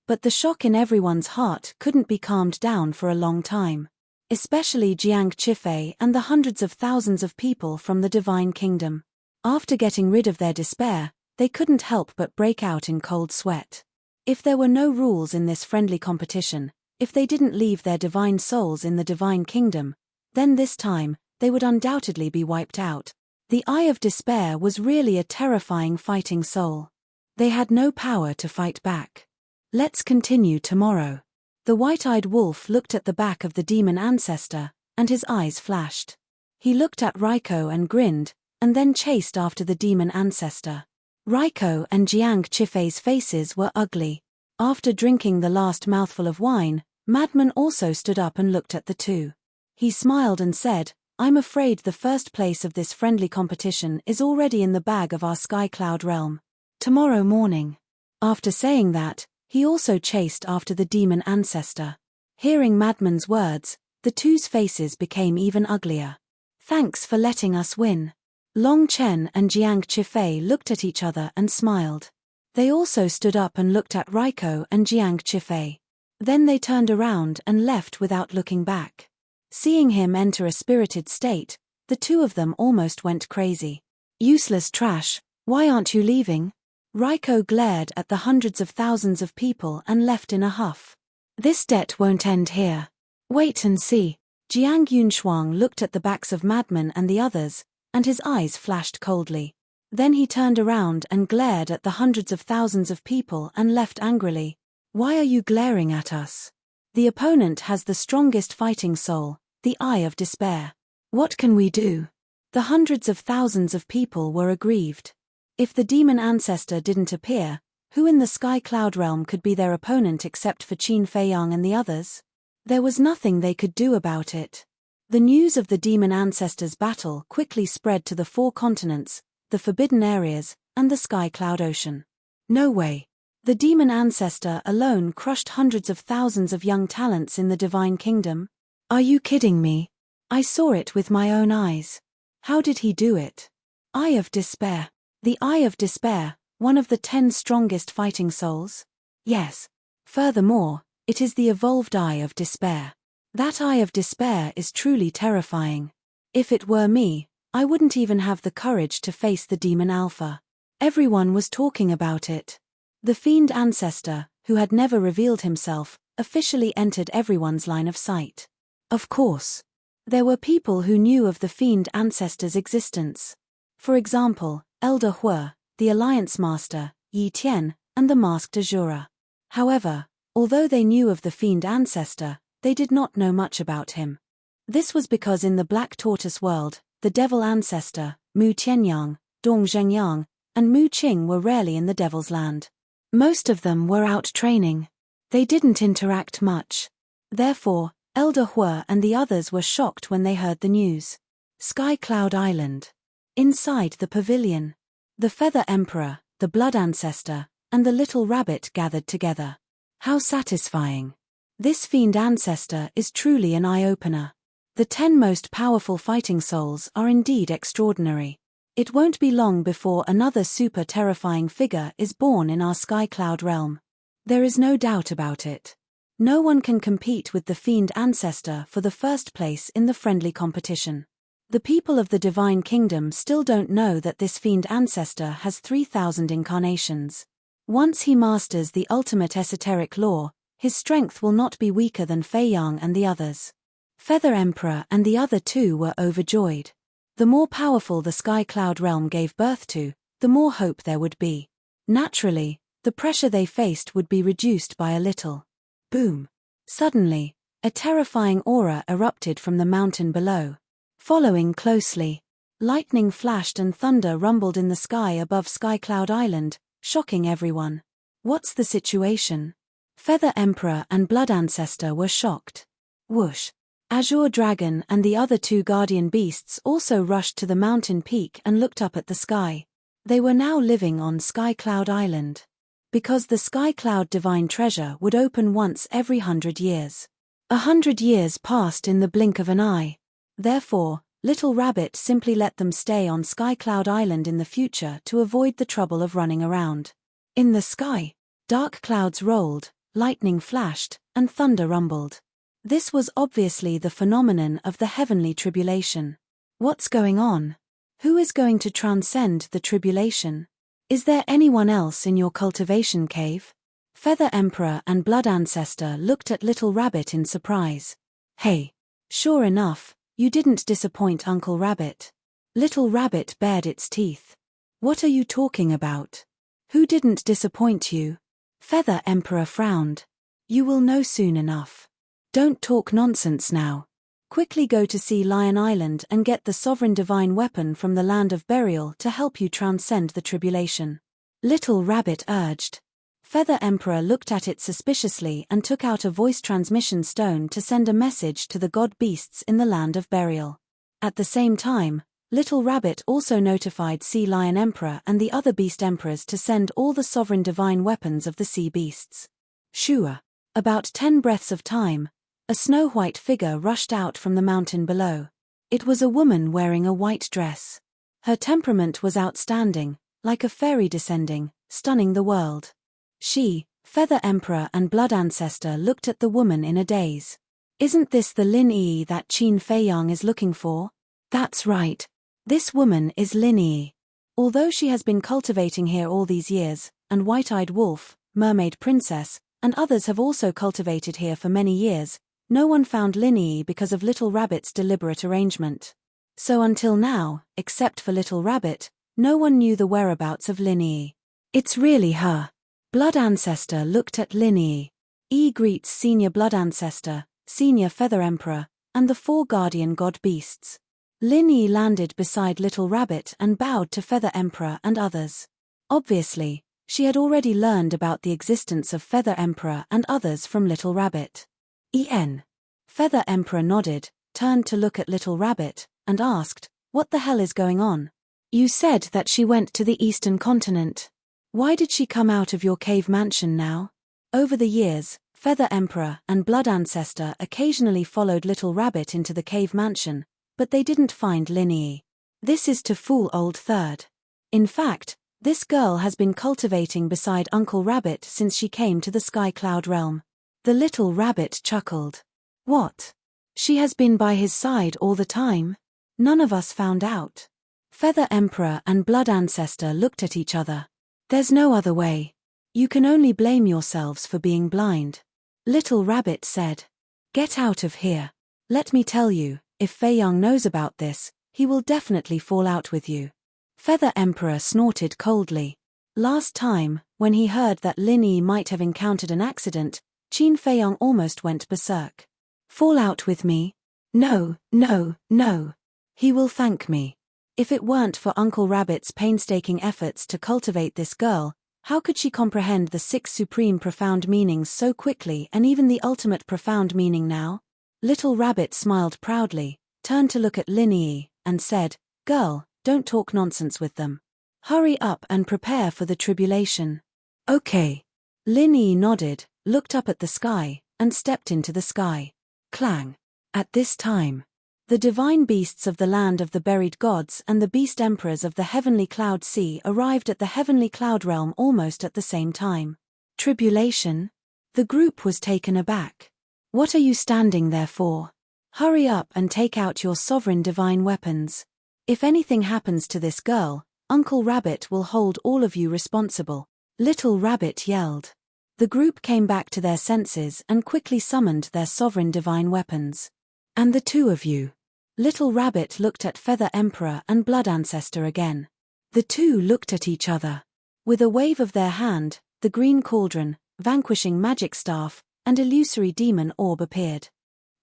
But the shock in everyone's heart couldn't be calmed down for a long time. Especially Jiang Qifei and the hundreds of thousands of people from the divine kingdom. After getting rid of their despair, they couldn't help but break out in cold sweat. If there were no rules in this friendly competition, if they didn't leave their divine souls in the divine kingdom, then this time, they would undoubtedly be wiped out. The Eye of Despair was really a terrifying fighting soul. They had no power to fight back. Let's continue tomorrow. The white-eyed wolf looked at the back of the demon ancestor, and his eyes flashed. He looked at Raiko and grinned, and then chased after the demon ancestor. Raiko and Jiang Qifei's faces were ugly. After drinking the last mouthful of wine, Madman also stood up and looked at the two. He smiled and said, I'm afraid the first place of this friendly competition is already in the bag of our Sky Cloud realm. Tomorrow morning. After saying that, he also chased after the demon ancestor. Hearing Madman's words, the two's faces became even uglier. Thanks for letting us win. Long Chen and Jiang Qifei looked at each other and smiled. They also stood up and looked at Raiko and Jiang Qifei. Then they turned around and left without looking back. Seeing him enter a spirited state, the two of them almost went crazy. Useless trash, why aren't you leaving? Raiko glared at the hundreds of thousands of people and left in a huff. This debt won't end here. Wait and see. Jiang Yunshuang looked at the backs of Madman and the others, and his eyes flashed coldly. Then he turned around and glared at the hundreds of thousands of people and left angrily. Why are you glaring at us? The opponent has the strongest fighting soul, the Eye of Despair. What can we do? The hundreds of thousands of people were aggrieved. If the demon ancestor didn't appear, who in the Sky Cloud realm could be their opponent except for Qin Feiyang and the others? There was nothing they could do about it. The news of the demon ancestor's battle quickly spread to the 4 continents, the Forbidden Areas, and the Sky Cloud Ocean. No way. The demon ancestor alone crushed hundreds of thousands of young talents in the divine kingdom. Are you kidding me? I saw it with my own eyes. How did he do it? Eye of Despair. The Eye of Despair, one of the 10 strongest fighting souls? Yes. Furthermore, it is the evolved Eye of Despair. That Eye of Despair is truly terrifying. If it were me, I wouldn't even have the courage to face the demon alpha. Everyone was talking about it. The fiend ancestor, who had never revealed himself, officially entered everyone's line of sight. Of course, there were people who knew of the fiend ancestor's existence. For example, Elder Hue, the Alliance Master, Yi Tian, and the Masked Azura. However, although they knew of the fiend ancestor, they did not know much about him. This was because in the Black Tortoise world, the devil ancestor, Mu Tianyang, Dong Zhengyang, and Mu Qing were rarely in the devil's land. Most of them were out training. They didn't interact much. Therefore, Elder Hue and the others were shocked when they heard the news. Sky Cloud Island. Inside the pavilion, the Feather Emperor, the Blood Ancestor, and the Little Rabbit gathered together. How satisfying. This fiend ancestor is truly an eye-opener. The 10 most powerful fighting souls are indeed extraordinary. It won't be long before another super terrifying figure is born in our Sky Cloud realm. There is no doubt about it. No one can compete with the fiend ancestor for the first place in the friendly competition. The people of the Divine Kingdom still don't know that this fiend ancestor has 3,000 incarnations. Once he masters the ultimate esoteric law, his strength will not be weaker than Fei Yang and the others. Feather Emperor and the other two were overjoyed. The more powerful the Sky Cloud realm gave birth to, the more hope there would be. Naturally, the pressure they faced would be reduced by a little. Boom! Suddenly, a terrifying aura erupted from the mountain below. Following closely, lightning flashed and thunder rumbled in the sky above Sky Cloud Island, shocking everyone. What's the situation? Feather Emperor and Blood Ancestor were shocked. Whoosh! Azure Dragon and the other 2 guardian beasts also rushed to the mountain peak and looked up at the sky. They were now living on Sky Cloud Island. Because the Sky Cloud Divine Treasure would open once every 100 years. 100 years passed in the blink of an eye. Therefore, Little Rabbit simply let them stay on Sky Cloud Island in the future to avoid the trouble of running around. In the sky, dark clouds rolled, lightning flashed, and thunder rumbled. This was obviously the phenomenon of the heavenly tribulation. What's going on? Who is going to transcend the tribulation? Is there anyone else in your cultivation cave? Feather Emperor and Blood Ancestor looked at Little Rabbit in surprise. Hey! Sure enough, you didn't disappoint Uncle Rabbit. Little Rabbit bared its teeth. What are you talking about? Who didn't disappoint you? Feather Emperor frowned. You will know soon enough. Don't talk nonsense now. Quickly go to Sea Lion Island and get the sovereign divine weapon from the land of burial to help you transcend the tribulation. Little Rabbit urged. Feather Emperor looked at it suspiciously and took out a voice transmission stone to send a message to the god beasts in the land of burial. At the same time, Little Rabbit also notified Sea Lion Emperor and the other beast emperors to send all the sovereign divine weapons of the sea beasts. Shua. About 10 breaths of time, a snow-white figure rushed out from the mountain below. It was a woman wearing a white dress. Her temperament was outstanding, like a fairy descending, stunning the world. She, Feather Emperor and Blood Ancestor looked at the woman in a daze. Isn't this the Lin Yi that Qin Fei Yang is looking for? That's right. This woman is Lin Yi. Although she has been cultivating here all these years, and White-Eyed Wolf, Mermaid Princess, and others have also cultivated here for many years, no one found Lin Yi because of Little Rabbit's deliberate arrangement. So until now, except for Little Rabbit, no one knew the whereabouts of Lin Yi. It's really her. Blood Ancestor looked at Lin Yi. Yi greets Senior Blood Ancestor, Senior Feather Emperor, and the 4 guardian god beasts. Lin Yi landed beside Little Rabbit and bowed to Feather Emperor and others. Obviously, she had already learned about the existence of Feather Emperor and others from Little Rabbit. En. Feather Emperor nodded, turned to look at Little Rabbit, and asked, "What the hell is going on? You said that she went to the Eastern continent. Why did she come out of your cave mansion now?" Over the years, Feather Emperor and Blood Ancestor occasionally followed Little Rabbit into the cave mansion, but they didn't find Lin Yi. This is to fool Old Third. In fact, this girl has been cultivating beside Uncle Rabbit since she came to the Sky Cloud realm. The Little Rabbit chuckled. What? She has been by his side all the time? None of us found out. Feather Emperor and Blood Ancestor looked at each other. There's no other way. You can only blame yourselves for being blind. Little Rabbit said. Get out of here. Let me tell you, if Fei Yang knows about this, he will definitely fall out with you. Feather Emperor snorted coldly. Last time, when he heard that Lin Yi might have encountered an accident, Qin Fei Yang almost went berserk. Fall out with me? No, no, no. He will thank me. If it weren't for Uncle Rabbit's painstaking efforts to cultivate this girl, how could she comprehend the 6 supreme profound meanings so quickly, and even the ultimate profound meaning now? Little Rabbit smiled proudly, turned to look at Lin Yi, and said, Girl, don't talk nonsense with them. Hurry up and prepare for the tribulation. Okay. Lin Yi nodded, looked up at the sky, and stepped into the sky. Clang. At this time, the divine beasts of the land of the buried gods and the beast emperors of the heavenly cloud sea arrived at the heavenly cloud realm almost at the same time. Tribulation? The group was taken aback. What are you standing there for? Hurry up and take out your sovereign divine weapons. If anything happens to this girl, Uncle Rabbit will hold all of you responsible. Little Rabbit yelled. The group came back to their senses and quickly summoned their sovereign divine weapons. And the 2 of you. Little Rabbit looked at Feather Emperor and Blood Ancestor again. The 2 looked at each other. With a wave of their hand, the green cauldron, vanquishing magic staff, and illusory demon orb appeared.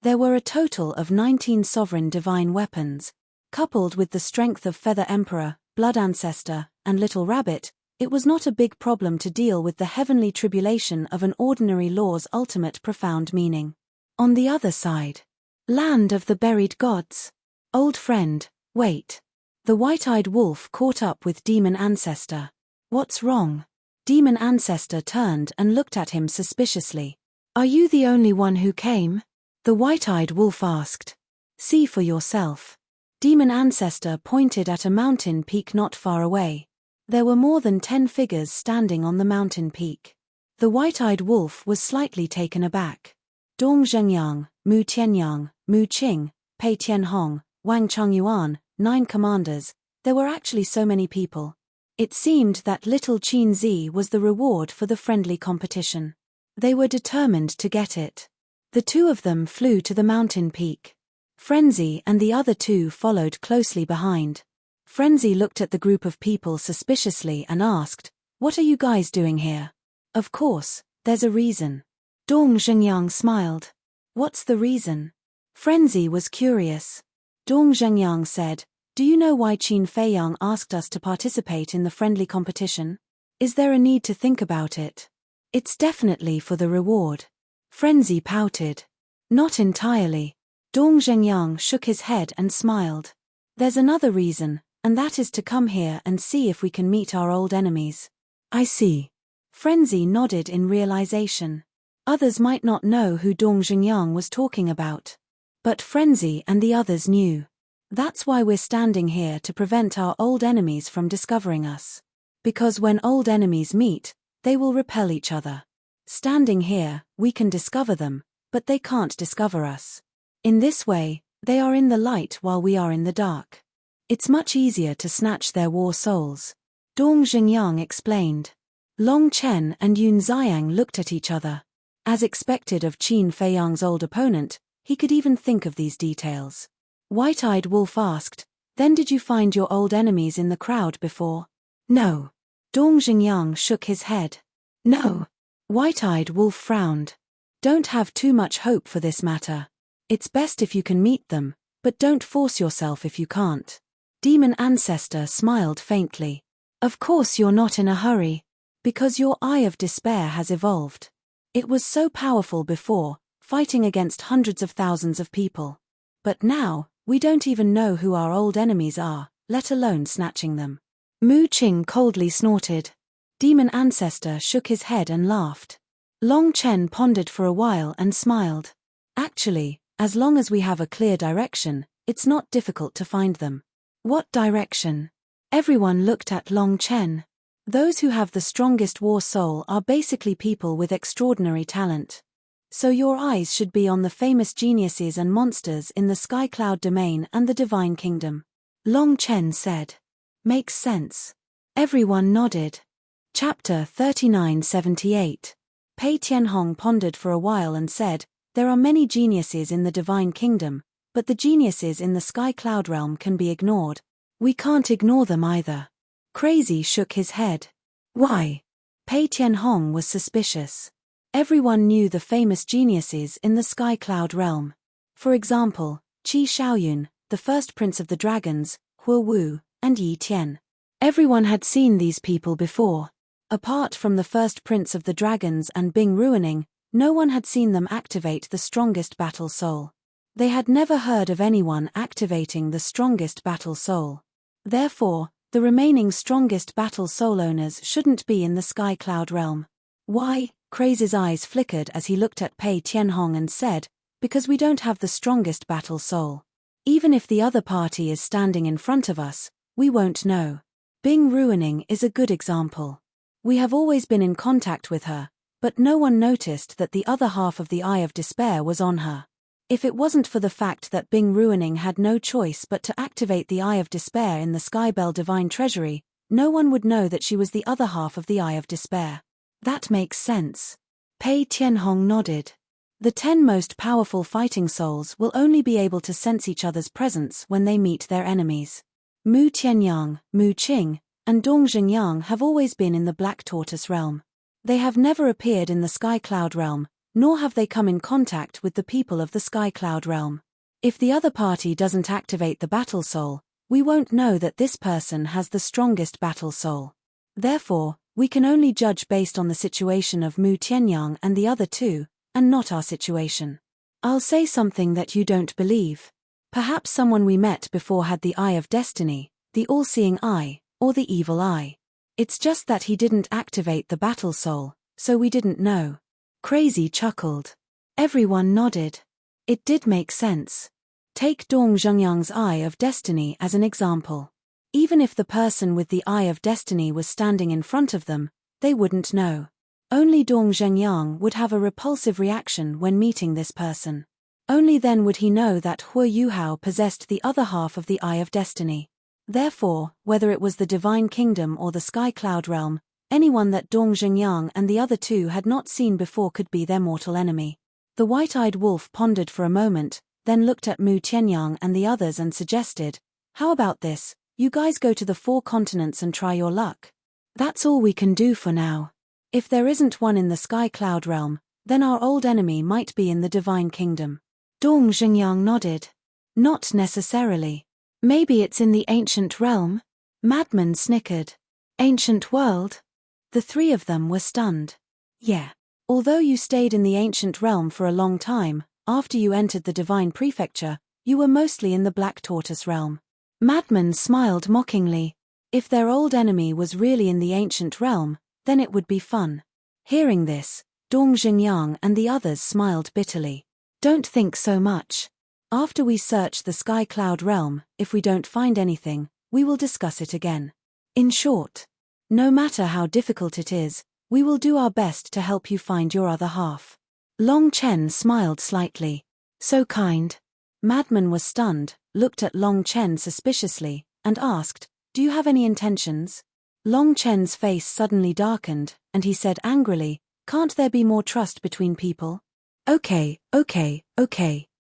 There were a total of 19 sovereign divine weapons. Coupled with the strength of Feather Emperor, Blood Ancestor, and Little Rabbit, it was not a big problem to deal with the heavenly tribulation of an ordinary law's ultimate profound meaning. On the other side, Land of the Buried Gods. Old friend, wait. The white-eyed wolf caught up with Demon Ancestor. What's wrong? Demon Ancestor turned and looked at him suspiciously. Are you the only one who came? The white-eyed wolf asked. See for yourself. Demon Ancestor pointed at a mountain peak not far away. There were more than 10 figures standing on the mountain peak. The white-eyed wolf was slightly taken aback. Dong Zhengyang, Mu Tianyang, Mu Qing, Pei Tianhong, Wang Changyuan, 9 commanders. There were actually so many people. It seemed that little Qin Zi was the reward for the friendly competition. They were determined to get it. The 2 of them flew to the mountain peak. Frenzy and the other 2 followed closely behind. Frenzy looked at the group of people suspiciously and asked, What are you guys doing here? Of course, there's a reason. Dong Zhengyang smiled. What's the reason? Frenzy was curious. Dong Zhengyang said, Do you know why Qin Fei Yang asked us to participate in the friendly competition? Is there a need to think about it? It's definitely for the reward. Frenzy pouted. Not entirely. Dong Zhengyang shook his head and smiled. There's another reason, and that is to come here and see if we can meet our old enemies. I see. Frenzy nodded in realization. Others might not know who Dong Zhengyang was talking about. But Frenzy and the others knew. That's why we're standing here, to prevent our old enemies from discovering us. Because when old enemies meet, they will repel each other. Standing here, we can discover them, but they can't discover us. In this way, they are in the light while we are in the dark. It's much easier to snatch their war souls. Dong Zhengyang explained. Long Chen and Yun Xiang looked at each other. As expected of Qin Fei Yang's old opponent, he could even think of these details. White-eyed Wolf asked, Then did you find your old enemies in the crowd before? No. Dong Zhengyang shook his head. No. White-eyed Wolf frowned. Don't have too much hope for this matter. It's best if you can meet them, but don't force yourself if you can't. Demon Ancestor smiled faintly. Of course you're not in a hurry. Because your Eye of Despair has evolved. It was so powerful before, fighting against hundreds of thousands of people. But now, we don't even know who our old enemies are, let alone snatching them. Mu Qing coldly snorted. Demon Ancestor shook his head and laughed. Long Chen pondered for a while and smiled. Actually, as long as we have a clear direction, it's not difficult to find them. What direction? Everyone looked at Long Chen. Those who have the strongest war soul are basically people with extraordinary talent. So your eyes should be on the famous geniuses and monsters in the Sky Cloud domain and the Divine Kingdom. Long Chen said. Makes sense. Everyone nodded. Chapter 3978. Pei Tianhong pondered for a while and said, "There are many geniuses in the divine kingdom, but the geniuses in the sky cloud realm can be ignored. We can't ignore them either." Crazy shook his head. Why? Pei Tianhong was suspicious. Everyone knew the famous geniuses in the sky cloud realm. For example, Qi Shaoyun, the first prince of the dragons, Hua Wu, and Yi Tian. Everyone had seen these people before. Apart from the first prince of the dragons and Bing Ruining, no one had seen them activate the strongest battle soul. They had never heard of anyone activating the strongest battle soul. Therefore, the remaining strongest battle soul owners shouldn't be in the sky cloud realm. Why? Crazy's eyes flickered as he looked at Pei Tianhong and said, "Because we don't have the strongest battle soul. Even if the other party is standing in front of us, we won't know." Bing Ruining is a good example. We have always been in contact with her, but no one noticed that the other half of the Eye of Despair was on her. If it wasn't for the fact that Bing Ruining had no choice but to activate the Eye of Despair in the Skybell Divine Treasury, no one would know that she was the other half of the Eye of Despair. That makes sense. Pei Tianhong nodded. The 10 most powerful fighting souls will only be able to sense each other's presence when they meet their enemies. Mu Tianyang, Mu Qing, and Dong Zhengyang have always been in the Black Tortoise realm. They have never appeared in the Sky Cloud realm, nor have they come in contact with the people of the Sky Cloud realm. If the other party doesn't activate the battle soul, we won't know that this person has the strongest battle soul. Therefore, we can only judge based on the situation of Mu Tianyang and the other two, and not our situation. I'll say something that you don't believe. Perhaps someone we met before had the Eye of Destiny, the all-seeing eye, or the evil eye. It's just that he didn't activate the battle soul, so we didn't know. Crazy chuckled. Everyone nodded. It did make sense. Take Dong Zhengyang's Eye of Destiny as an example. Even if the person with the Eye of Destiny was standing in front of them, they wouldn't know. Only Dong Zhengyang would have a repulsive reaction when meeting this person. Only then would he know that Hua Yuhao possessed the other half of the Eye of Destiny. Therefore, whether it was the Divine Kingdom or the Sky Cloud Realm, anyone that Dong Zhengyang and the other two had not seen before could be their mortal enemy. The white-eyed wolf pondered for a moment, then looked at Mu Tianyang and the others and suggested, "How about this? You guys go to the 4 continents and try your luck. That's all we can do for now. If there isn't one in the Sky Cloud Realm, then our old enemy might be in the Divine Kingdom." Dong Zhengyang nodded. "Not necessarily. Maybe it's in the Ancient Realm?" Madman snickered. "Ancient World?" The 3 of them were stunned. "Yeah. Although you stayed in the Ancient Realm for a long time, after you entered the Divine Prefecture, you were mostly in the Black Tortoise Realm." Madman smiled mockingly. If their old enemy was really in the Ancient Realm, then it would be fun. Hearing this, Dong Zhengyang and the others smiled bitterly. "Don't think so much. After we search the Sky Cloud Realm, if we don't find anything, we will discuss it again. In short, no matter how difficult it is, we will do our best to help you find your other half." Long Chen smiled slightly. "So kind." Madman was stunned, looked at Long Chen suspiciously, and asked, "Do you have any intentions?" Long Chen's face suddenly darkened, and he said angrily, "Can't there be more trust between people?" Okay.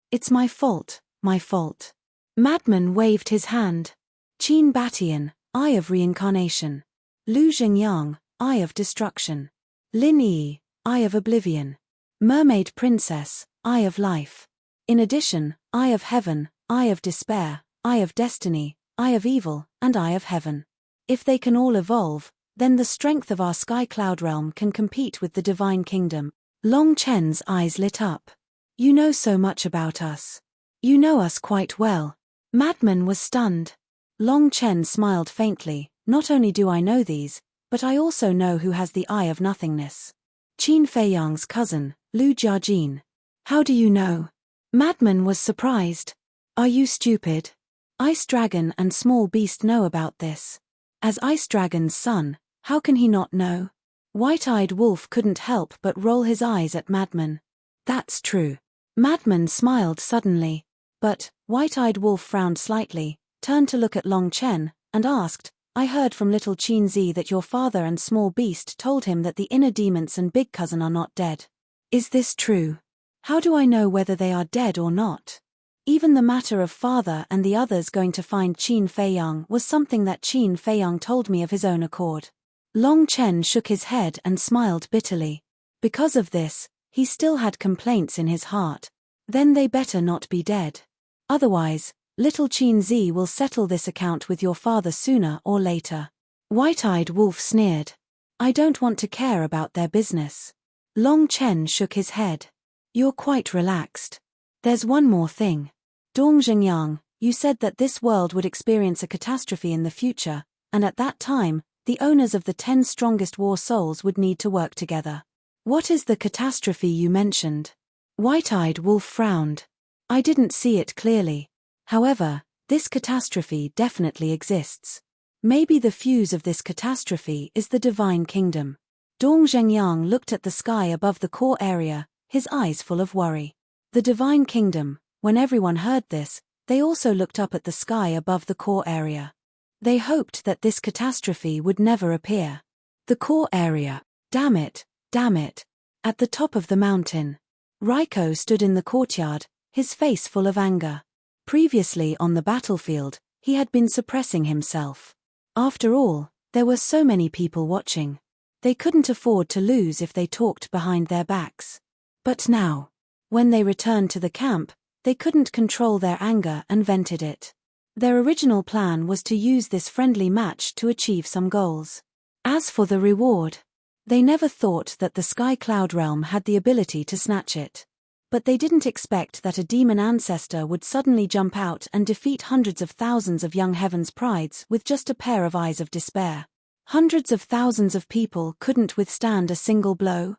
It's my fault, my fault." Madman waved his hand. Qin Batian, Eye of Reincarnation. Lu Zhengyang, Eye of Destruction. Lin Yi, Eye of Oblivion. Mermaid Princess, Eye of Life. In addition, Eye of Heaven, Eye of Despair, Eye of Destiny, Eye of Evil, and Eye of Heaven. If they can all evolve, then the strength of our Sky Cloud Realm can compete with the Divine Kingdom. Long Chen's eyes lit up. "You know so much about us. You know us quite well." Madman was stunned. Long Chen smiled faintly. "Not only do I know these, but I also know who has the Eye of Nothingness. Qin Feiyang's cousin, Lu Jiajin." "How do you know?" Madman was surprised. "Are you stupid? Ice Dragon and Small Beast know about this. As Ice Dragon's son, how can he not know?" White-eyed Wolf couldn't help but roll his eyes at Madman. "That's true." Madman smiled suddenly. But White-eyed Wolf frowned slightly, turned to look at Long Chen, and asked, I heard from little Qinzi that your father and small beast told him that the inner demons and big cousin are not dead. Is this true? How do I know whether they are dead or not? Even the matter of father and the others going to find Qin Feiyang was something that Qin Feiyang told me of his own accord. Long Chen shook his head and smiled bitterly. Because of this, he still had complaints in his heart. Then they better not be dead. Otherwise, little Qinzi will settle this account with your father sooner or later. White-eyed Wolf sneered. I don't want to care about their business. Long Chen shook his head. You're quite relaxed. There's one more thing. Dong Zhengyang, you said that this world would experience a catastrophe in the future, and at that time, the owners of the 10 strongest war souls would need to work together. What is the catastrophe you mentioned? White-eyed Wolf frowned. I didn't see it clearly. However, this catastrophe definitely exists. Maybe the fuse of this catastrophe is the Divine Kingdom. Dong Zhengyang looked at the sky above the core area, his eyes full of worry. The Divine Kingdom. When everyone heard this, they also looked up at the sky above the core area. They hoped that this catastrophe would never appear. The core area. Damn it, damn it. At the top of the mountain. Raiko stood in the courtyard, his face full of anger. Previously on the battlefield, he had been suppressing himself. After all, there were so many people watching. They couldn't afford to lose if they talked behind their backs. But now, when they returned to the camp, they couldn't control their anger and vented it. Their original plan was to use this friendly match to achieve some goals. As for the reward, they never thought that the Sky Cloud Realm had the ability to snatch it. But they didn't expect that a demon ancestor would suddenly jump out and defeat hundreds of thousands of young Heaven's Prides with just a pair of eyes of despair. Hundreds of thousands of people couldn't withstand a single blow.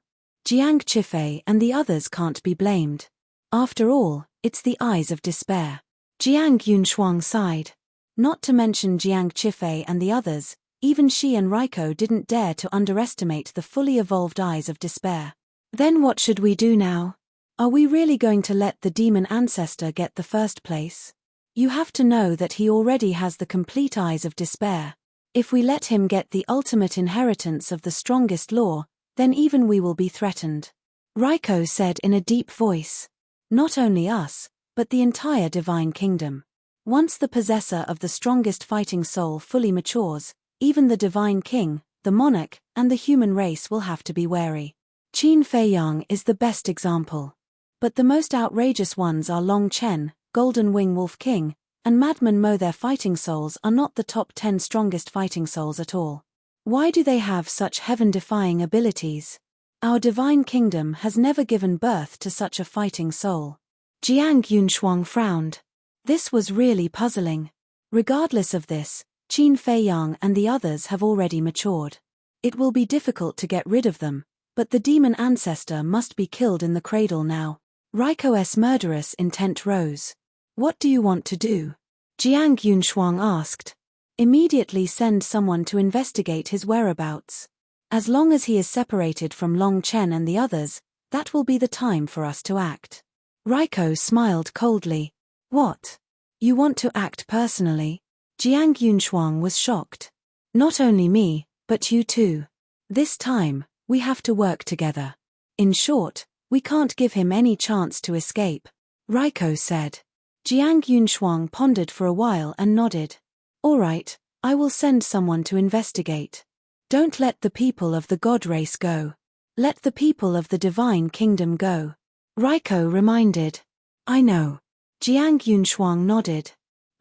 Jiang Qifei and the others can't be blamed. After all, it's the eyes of despair. Jiang Yunshuang sighed. Not to mention Jiang Qifei and the others, even she and Raiko didn't dare to underestimate the fully evolved eyes of despair. Then what should we do now? Are we really going to let the demon ancestor get the first place? You have to know that he already has the complete eyes of despair. If we let him get the ultimate inheritance of the strongest law, then even we will be threatened. Raiko said in a deep voice. Not only us, but the entire Divine Kingdom. Once the possessor of the strongest fighting soul fully matures, even the Divine King, the monarch, and the human race will have to be wary. Qin Feiyang is the best example. But the most outrageous ones are Long Chen, Golden Wing Wolf King, and Madman Mo. Their fighting souls are not the top 10 strongest fighting souls at all. Why do they have such heaven-defying abilities? Our Divine Kingdom has never given birth to such a fighting soul. Jiang Yunshuang frowned. This was really puzzling. Regardless of this, Qin Feiyang and the others have already matured. It will be difficult to get rid of them, but the demon ancestor must be killed in the cradle now. Raiko's murderous intent rose. What do you want to do? Jiang Yunshuang asked. Immediately send someone to investigate his whereabouts. As long as he is separated from Long Chen and the others, that will be the time for us to act. Raiko smiled coldly. What? You want to act personally? Jiang Yunshuang was shocked. Not only me, but you too. This time, we have to work together. In short, we can't give him any chance to escape, Raiko said. Jiang Yunshuang pondered for a while and nodded. All right, I will send someone to investigate. Don't let the people of the God race go. Let the people of the Divine Kingdom go. Raiko reminded. I know. Jiang Yunshuang nodded.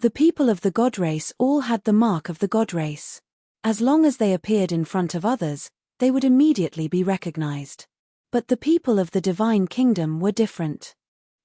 The people of the God race all had the mark of the God race. As long as they appeared in front of others, they would immediately be recognized. But the people of the Divine Kingdom were different.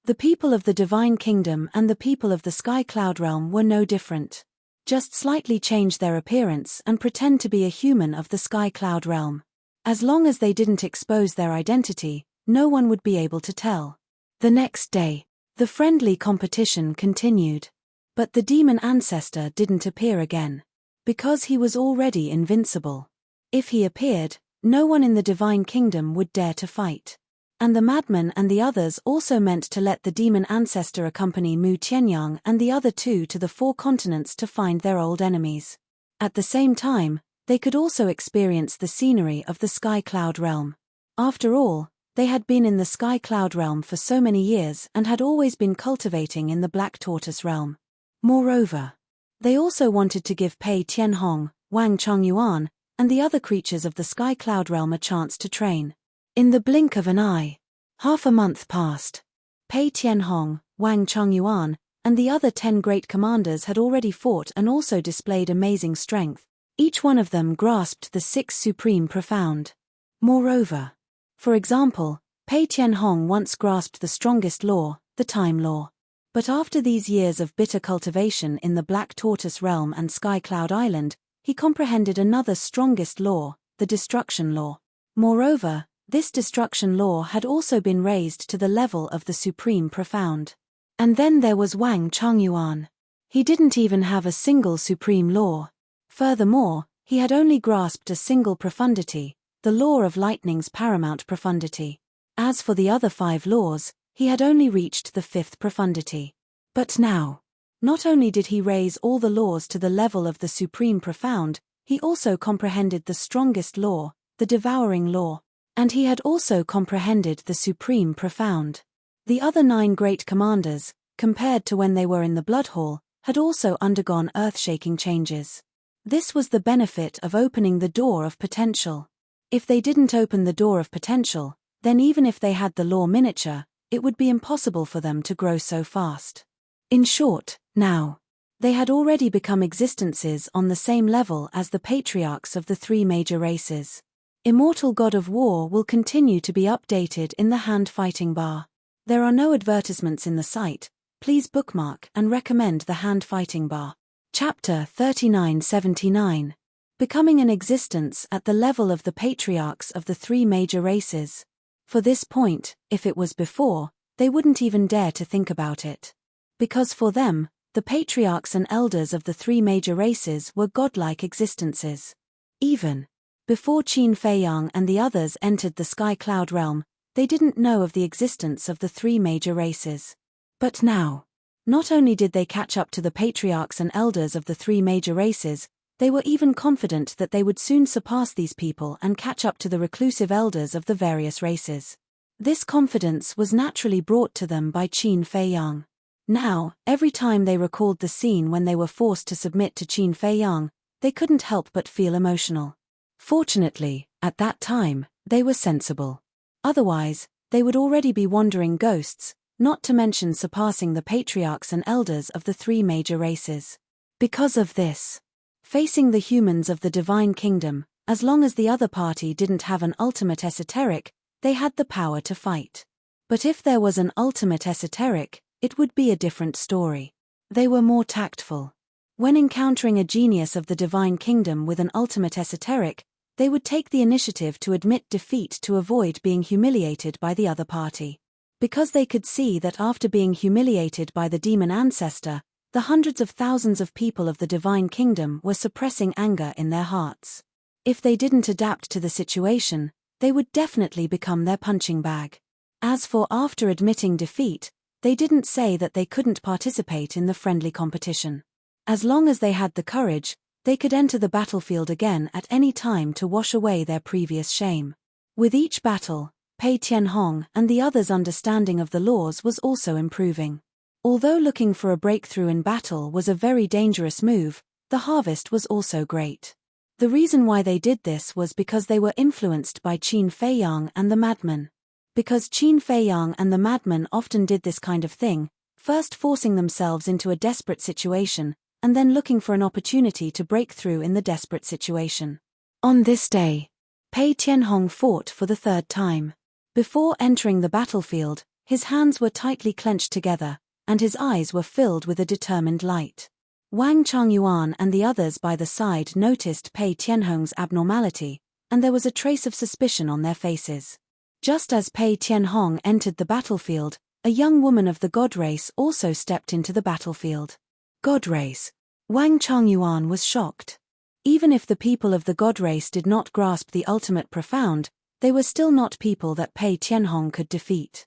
The people of the Divine Kingdom and the people of the Sky Cloud Realm were no different. Just slightly change their appearance and pretend to be a human of the Sky Cloud Realm. As long as they didn't expose their identity, no one would be able to tell. The next day, the friendly competition continued. But the demon ancestor didn't appear again. Because he was already invincible. If he appeared, no one in the Divine Kingdom would dare to fight. And the madman and the others also meant to let the demon ancestor accompany Mu Tianyang and the other two to the 4 continents to find their old enemies. At the same time, they could also experience the scenery of the Sky Cloud realm. After all, they had been in the Sky Cloud realm for so many years and had always been cultivating in the Black Tortoise realm. Moreover, they also wanted to give Pei Tianhong, Wang Chongyuan, and the other creatures of the Sky Cloud realm a chance to train. In the blink of an eye, half a month passed. Pei Tianhong, Wang Chongyuan, and the other 10 great commanders had already fought and also displayed amazing strength. Each one of them grasped the 6 supreme profound. Moreover, for example, Pei Tianhong once grasped the strongest law, the time law. But after these years of bitter cultivation in the Black Tortoise realm and Sky Cloud Island, he comprehended another strongest law, the destruction law. Moreover, this destruction law had also been raised to the level of the supreme profound. And then there was Wang Chongyuan. He didn't even have a single supreme law. Furthermore, he had only grasped a single profundity, the law of lightning's paramount profundity. As for the other 5 laws, he had only reached the 5th profundity. But now, not only did he raise all the laws to the level of the supreme profound, he also comprehended the strongest law, the devouring law, and he had also comprehended the supreme profound. The other 9 great commanders, compared to when they were in the Blood Hall, had also undergone earth-shaking changes. This was the benefit of opening the door of potential. If they didn't open the door of potential, then even if they had the law miniature, it would be impossible for them to grow so fast. In short, now, they had already become existences on the same level as the patriarchs of the 3 major races. Immortal God of War will continue to be updated in the hand fighting bar. There are no advertisements in the site. Please bookmark and recommend the hand fighting bar. Chapter 3979. Becoming an existence at the level of the patriarchs of the 3 major races. For this point, if it was before, they wouldn't even dare to think about it. Because for them, the patriarchs and elders of the 3 major races were godlike existences. Even before Qin Feiyang and the others entered the Sky Cloud realm, they didn't know of the existence of the 3 major races. But now, not only did they catch up to the patriarchs and elders of the 3 major races, they were even confident that they would soon surpass these people and catch up to the reclusive elders of the various races. This confidence was naturally brought to them by Qin Feiyang. Now, every time they recalled the scene when they were forced to submit to Qin Feiyang, they couldn't help but feel emotional. Fortunately, at that time, they were sensible. Otherwise, they would already be wandering ghosts, not to mention surpassing the patriarchs and elders of the 3 major races. Because of this, facing the humans of the Divine Kingdom, as long as the other party didn't have an ultimate esoteric, they had the power to fight. But if there was an ultimate esoteric, it would be a different story. They were more tactful. When encountering a genius of the Divine Kingdom with an ultimate esoteric, they would take the initiative to admit defeat to avoid being humiliated by the other party. Because they could see that after being humiliated by the demon ancestor, the hundreds of thousands of people of the Divine Kingdom were suppressing anger in their hearts. If they didn't adapt to the situation, they would definitely become their punching bag. As for after admitting defeat, they didn't say that they couldn't participate in the friendly competition. As long as they had the courage, they could enter the battlefield again at any time to wash away their previous shame. With each battle, Pei Tianhong and the others' understanding of the laws was also improving. Although looking for a breakthrough in battle was a very dangerous move, the harvest was also great. The reason why they did this was because they were influenced by Qin Feiyang and the madmen. Because Qin Feiyang and the madmen often did this kind of thing, first forcing themselves into a desperate situation, and then looking for an opportunity to break through in the desperate situation. On this day, Pei Tianhong fought for the 3rd time. Before entering the battlefield, his hands were tightly clenched together, and his eyes were filled with a determined light. Wang Chongyuan and the others by the side noticed Pei Tianhong's abnormality, and there was a trace of suspicion on their faces. Just as Pei Tianhong entered the battlefield, a young woman of the god race also stepped into the battlefield. God race. Wang Chongyuan was shocked. Even if the people of the god race did not grasp the ultimate profound, they were still not people that Pei Tianhong could defeat.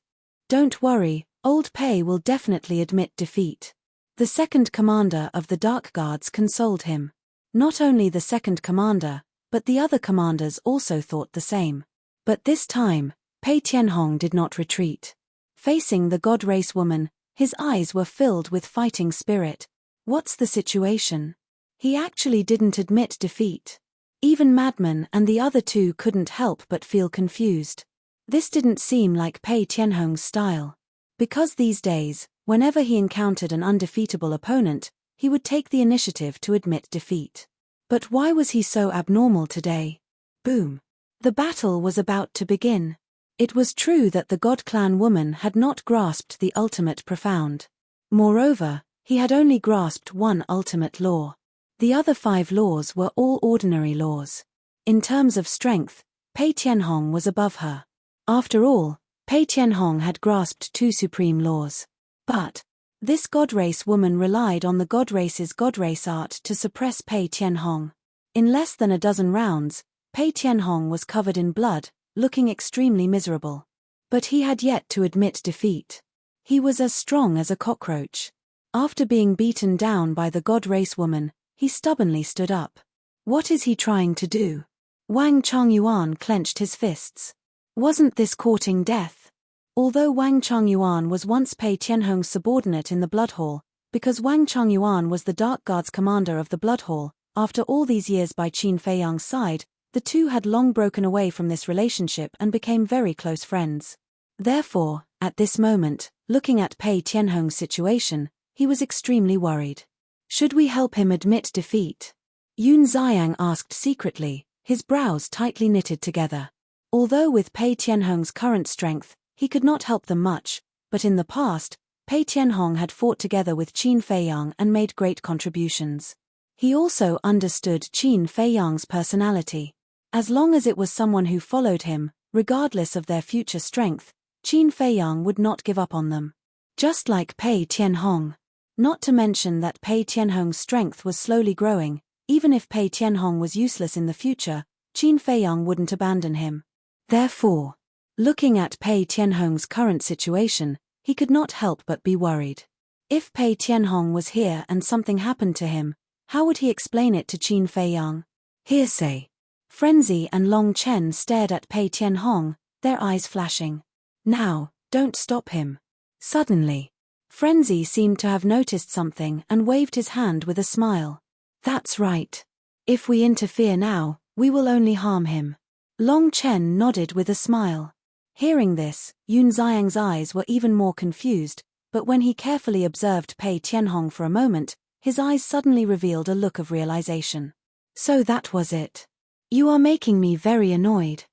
Don't worry, old Pei will definitely admit defeat. The 2nd commander of the Dark Guards consoled him. Not only the second commander, but the other commanders also thought the same. But this time, Pei Tianhong did not retreat. Facing the god race woman, his eyes were filled with fighting spirit. What's the situation? He actually didn't admit defeat. Even Madman and the other two couldn't help but feel confused. This didn't seem like Pei Tianhong's style. Because these days, whenever he encountered an undefeatable opponent, he would take the initiative to admit defeat. But why was he so abnormal today? Boom. The battle was about to begin. It was true that the God Clan woman had not grasped the ultimate profound. Moreover, he had only grasped one ultimate law. The other 5 laws were all ordinary laws. In terms of strength, Pei Tianhong was above her. After all, Pei Tianhong had grasped 2 supreme laws. But this god race woman relied on the god race's god race art to suppress Pei Tianhong. In less than a dozen rounds, Pei Tianhong was covered in blood, looking extremely miserable. But he had yet to admit defeat. He was as strong as a cockroach. After being beaten down by the god race woman, he stubbornly stood up. What is he trying to do? Wang Changyuan clenched his fists. Wasn't this courting death? Although Wang Changyuan was once Pei Tianhong's subordinate in the Blood Hall, because Wang Changyuan was the Dark Guard's commander of the Blood Hall, after all these years by Qin Feiyang's side, the two had long broken away from this relationship and became very close friends. Therefore, at this moment, looking at Pei Tianhong's situation, he was extremely worried. Should we help him admit defeat? Yun Xiang asked secretly, his brows tightly knitted together. Although with Pei Tianhong's current strength, he could not help them much, but in the past, Pei Tianhong had fought together with Qin Feiyang and made great contributions. He also understood Qin Feiyang's personality. As long as it was someone who followed him, regardless of their future strength, Qin Feiyang would not give up on them. Just like Pei Tianhong. Not to mention that Pei Tianhong's strength was slowly growing. Even if Pei Tianhong was useless in the future, Qin Feiyang wouldn't abandon him. Therefore, looking at Pei Tianhong's current situation, he could not help but be worried. If Pei Tianhong was here and something happened to him, how would he explain it to Qin Feiyang? Hearsay. Frenzy and Long Chen stared at Pei Tianhong, their eyes flashing. Now, don't stop him. Suddenly, Frenzy seemed to have noticed something and waved his hand with a smile. That's right. If we interfere now, we will only harm him. Long Chen nodded with a smile. Hearing this, Yun Xiang's eyes were even more confused, but when he carefully observed Pei Tianhong for a moment, his eyes suddenly revealed a look of realization. So that was it. You are making me very annoyed.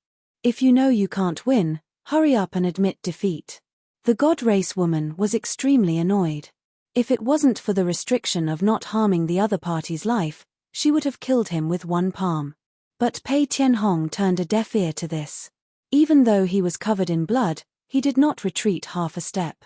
If you know you can't win, hurry up and admit defeat. The god race woman was extremely annoyed. If it wasn't for the restriction of not harming the other party's life, she would have killed him with one palm. But Pei Tianhong turned a deaf ear to this. Even though he was covered in blood, he did not retreat half a step.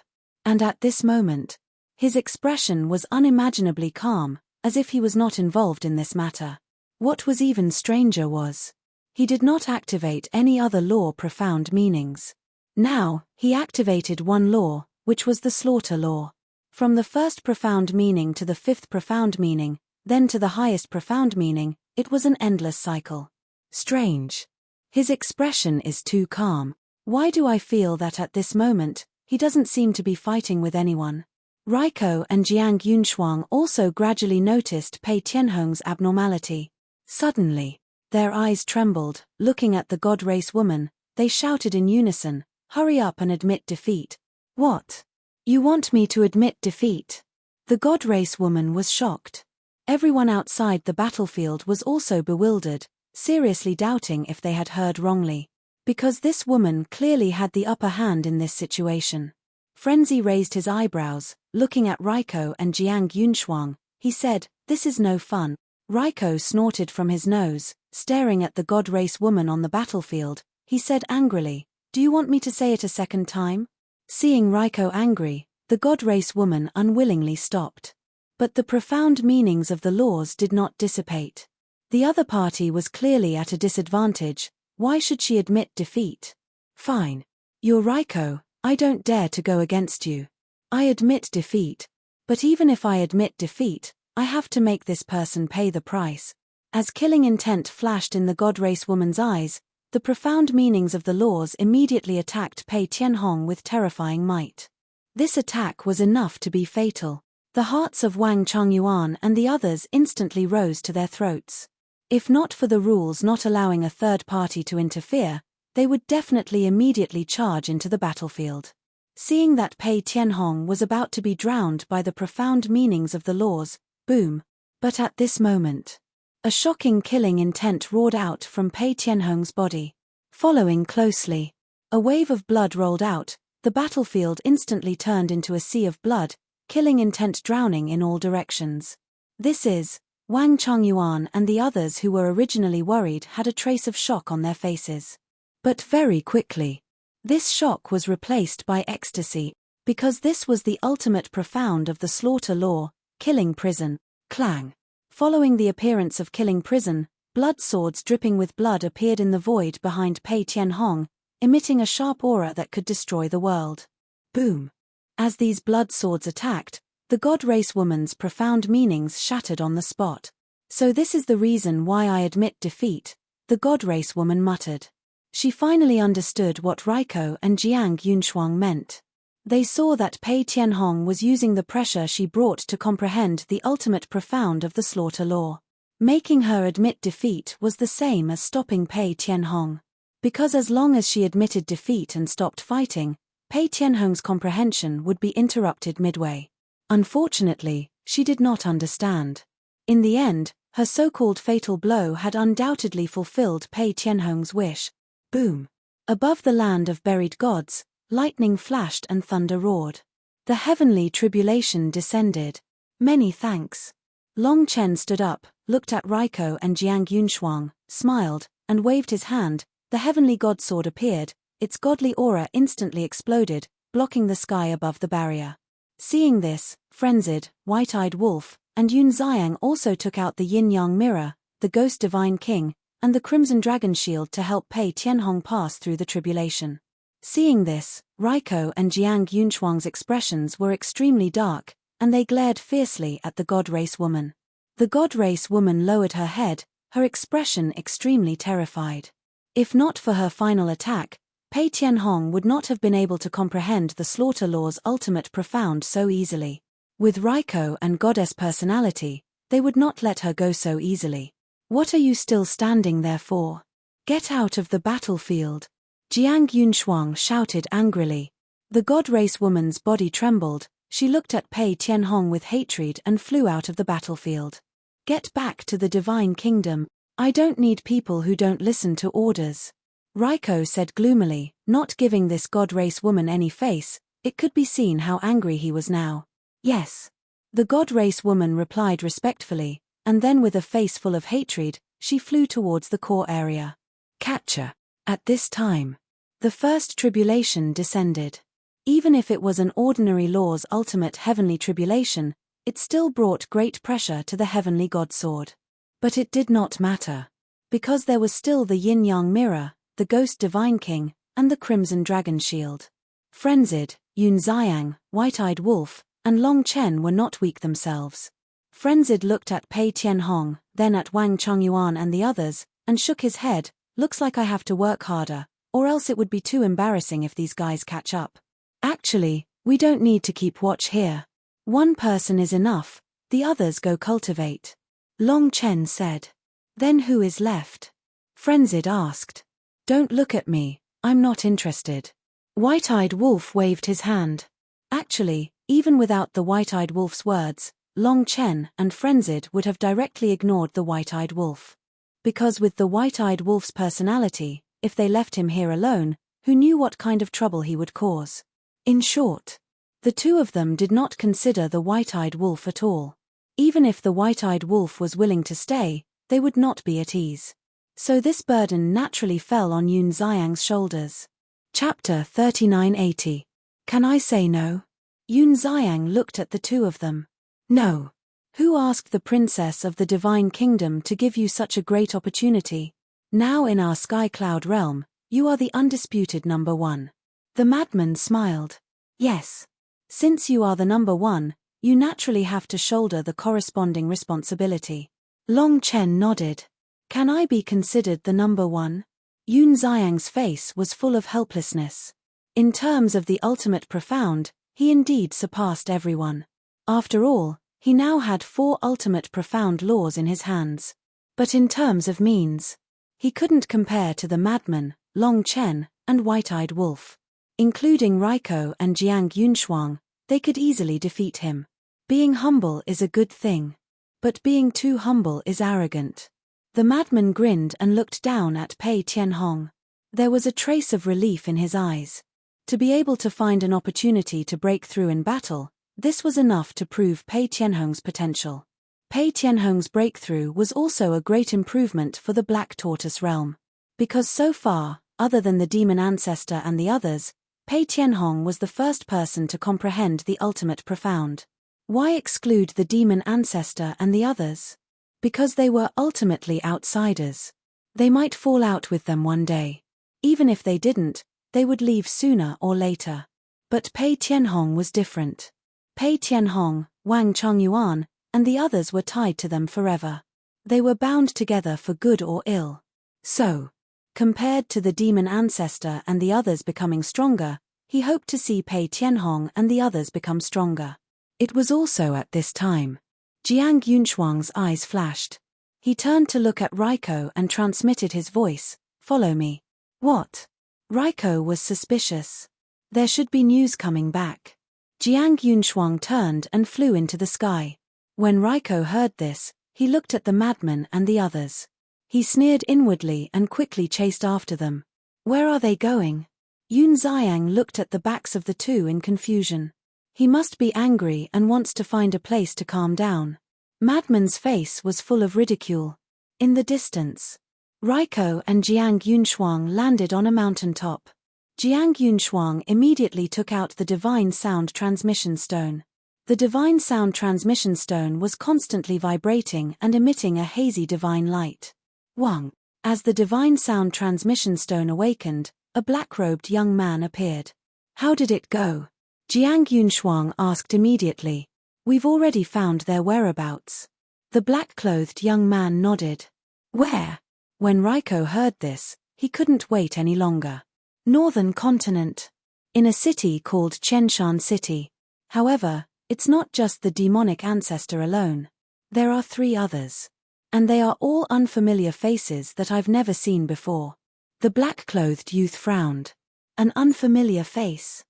And at this moment, his expression was unimaginably calm, as if he was not involved in this matter. What was even stranger was, he did not activate any other law profound meanings. Now, he activated one law, which was the slaughter law. From the first profound meaning to the 5th profound meaning, then to the highest profound meaning, it was an endless cycle. Strange. His expression is too calm. Why do I feel that at this moment, he doesn't seem to be fighting with anyone? Raiko and Jiang Yunshuang also gradually noticed Pei Tianhong's abnormality. Suddenly, their eyes trembled, looking at the god race woman, they shouted in unison, "Hurry up and admit defeat." What? You want me to admit defeat? The god race woman was shocked. Everyone outside the battlefield was also bewildered, seriously doubting if they had heard wrongly. Because this woman clearly had the upper hand in this situation. Frenzy raised his eyebrows, looking at Raiko and Jiang Yunshuang. He said, "This is no fun." Raiko snorted from his nose, staring at the god race woman on the battlefield. He said angrily, "Do you want me to say it a second time?" Seeing Raiko angry, the god race woman unwillingly stopped. But the profound meanings of the laws did not dissipate. The other party was clearly at a disadvantage. Why should she admit defeat? Fine. You're Raiko, I don't dare to go against you. I admit defeat. But even if I admit defeat, I have to make this person pay the price. As killing intent flashed in the god race woman's eyes, the profound meanings of the laws immediately attacked Pei Tianhong with terrifying might. This attack was enough to be fatal. The hearts of Wang Chongyuan and the others instantly rose to their throats. If not for the rules not allowing a third party to interfere, they would definitely immediately charge into the battlefield. Seeing that Pei Tianhong was about to be drowned by the profound meanings of the laws, boom. But at this moment, a shocking killing intent roared out from Pei Tianhong's body. Following closely, a wave of blood rolled out, the battlefield instantly turned into a sea of blood, killing intent drowning in all directions. This is, Wang Chongyuan and the others who were originally worried had a trace of shock on their faces. But very quickly, this shock was replaced by ecstasy, because this was the ultimate profound of the slaughter law, killing prison. Clang. Following the appearance of killing prison, blood swords dripping with blood appeared in the void behind Pei Tianhong, emitting a sharp aura that could destroy the world. Boom. As these blood swords attacked, the god race woman's profound meanings shattered on the spot. So this is the reason why I admit defeat, the god race woman muttered. She finally understood what Raiko and Jiang Yunshuang meant. They saw that Pei Tianhong was using the pressure she brought to comprehend the ultimate profound of the slaughter law. Making her admit defeat was the same as stopping Pei Tianhong. Because as long as she admitted defeat and stopped fighting, Pei Tianhong's comprehension would be interrupted midway. Unfortunately, she did not understand. In the end, her so-called fatal blow had undoubtedly fulfilled Pei Tianhong's wish. Boom. Above the land of buried gods, lightning flashed and thunder roared. The heavenly tribulation descended. Many thanks. Long Chen stood up, looked at Raiko and Jiang Yunshuang, smiled, and waved his hand. The heavenly god sword appeared, its godly aura instantly exploded, blocking the sky above the barrier. Seeing this, frenzied, white-eyed wolf, and Yun Xiang also took out the yin-yang mirror, the ghost divine king, and the crimson dragon shield to help Pei Tianhong pass through the tribulation. Seeing this, Raiko and Jiang Yunshuang's expressions were extremely dark, and they glared fiercely at the god race woman. The god race woman lowered her head, her expression extremely terrified. If not for her final attack, Pei Tianhong would not have been able to comprehend the slaughter law's ultimate profound so easily. With Raiko and goddess personality, they would not let her go so easily. What are you still standing there for? Get out of the battlefield! Jiang Yunshuang shouted angrily. The god race woman's body trembled, she looked at Pei Tianhong with hatred and flew out of the battlefield. Get back to the divine kingdom, I don't need people who don't listen to orders. Raiko said gloomily, not giving this god race woman any face. It could be seen how angry he was now. Yes. The god race woman replied respectfully, and then with a face full of hatred, she flew towards the core area. Catcher. At this time, the first tribulation descended. Even if it was an ordinary law's ultimate heavenly tribulation, it still brought great pressure to the heavenly god sword. But it did not matter. Because there was still the yin-yang mirror, the ghost divine king, and the crimson dragon shield. Frenzied, Yun Xiang, white-eyed wolf, and Long Chen were not weak themselves. Frenzied looked at Pei Tianhong, then at Wang Chongyuan and the others, and shook his head. Looks like I have to work harder, or else it would be too embarrassing if these guys catch up. Actually, we don't need to keep watch here. One person is enough, the others go cultivate. Long Chen said. Then who is left? Frenzied asked. Don't look at me, I'm not interested. White-eyed wolf waved his hand. Actually, even without the white-eyed wolf's words, Long Chen and Frenzied would have directly ignored the white-eyed wolf. Because with the white-eyed wolf's personality, if they left him here alone, who knew what kind of trouble he would cause? In short, the two of them did not consider the white-eyed wolf at all. Even if the white-eyed wolf was willing to stay, they would not be at ease. So this burden naturally fell on Yun Xiang's shoulders. Chapter 3980. Can I say no? Yun Xiang looked at the two of them. No. Who asked the princess of the divine kingdom to give you such a great opportunity? Now in our sky cloud realm, you are the undisputed number one. The madman smiled. Yes. Since you are the number one, you naturally have to shoulder the corresponding responsibility. Long Chen nodded. Can I be considered the number one? Yun Xiang's face was full of helplessness. In terms of the ultimate profound, he indeed surpassed everyone. After all, he now had 4 ultimate profound laws in his hands. But in terms of means, he couldn't compare to the madman, Long Chen, and White-Eyed Wolf. Including Raiko and Jiang Yunshuang, they could easily defeat him. Being humble is a good thing. But being too humble is arrogant. The madman grinned and looked down at Pei Tianhong. There was a trace of relief in his eyes. To be able to find an opportunity to break through in battle, this was enough to prove Pei Tianhong's potential. Pei Tianhong's breakthrough was also a great improvement for the Black Tortoise realm. Because so far, other than the demon ancestor and the others, Pei Tianhong was the first person to comprehend the ultimate profound. Why exclude the demon ancestor and the others? Because they were ultimately outsiders. They might fall out with them one day. Even if they didn't, they would leave sooner or later. But Pei Tianhong was different. Pei Tianhong, Wang Chongyuan, and the others were tied to them forever. They were bound together for good or ill. So, compared to the demon ancestor and the others becoming stronger, he hoped to see Pei Tianhong and the others become stronger. It was also at this time. Jiang Yunshuang's eyes flashed. He turned to look at Raiko and transmitted his voice, "Follow me." What? Raiko was suspicious. There should be news coming back. Jiang Yunshuang turned and flew into the sky. When Raiko heard this, he looked at the madman and the others. He sneered inwardly and quickly chased after them. Where are they going? Yun Xiang looked at the backs of the two in confusion. He must be angry and wants to find a place to calm down. Madman's face was full of ridicule. In the distance, Raiko and Jiang Yunshuang landed on a mountaintop. Jiang Yunshuang immediately took out the Divine Sound Transmission Stone. The Divine Sound Transmission Stone was constantly vibrating and emitting a hazy divine light. Wang. As the Divine Sound Transmission Stone awakened, a black-robed young man appeared. How did it go? Jiang Yunshuang asked immediately. We've already found their whereabouts. The black-clothed young man nodded. Where? When Raiko heard this, he couldn't wait any longer. Northern continent. In a city called Chenshan City. However, it's not just the demonic ancestor alone. There are 3 others. And they are all unfamiliar faces that I've never seen before. The black-clothed youth frowned. An unfamiliar face.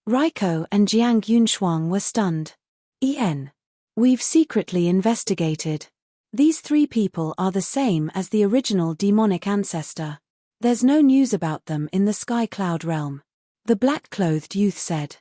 Raiko and Jiang Yunshuang were stunned. We've secretly investigated. These 3 people are the same as the original demonic ancestor. There's no news about them in the Sky Cloud realm. The black-clothed youth said.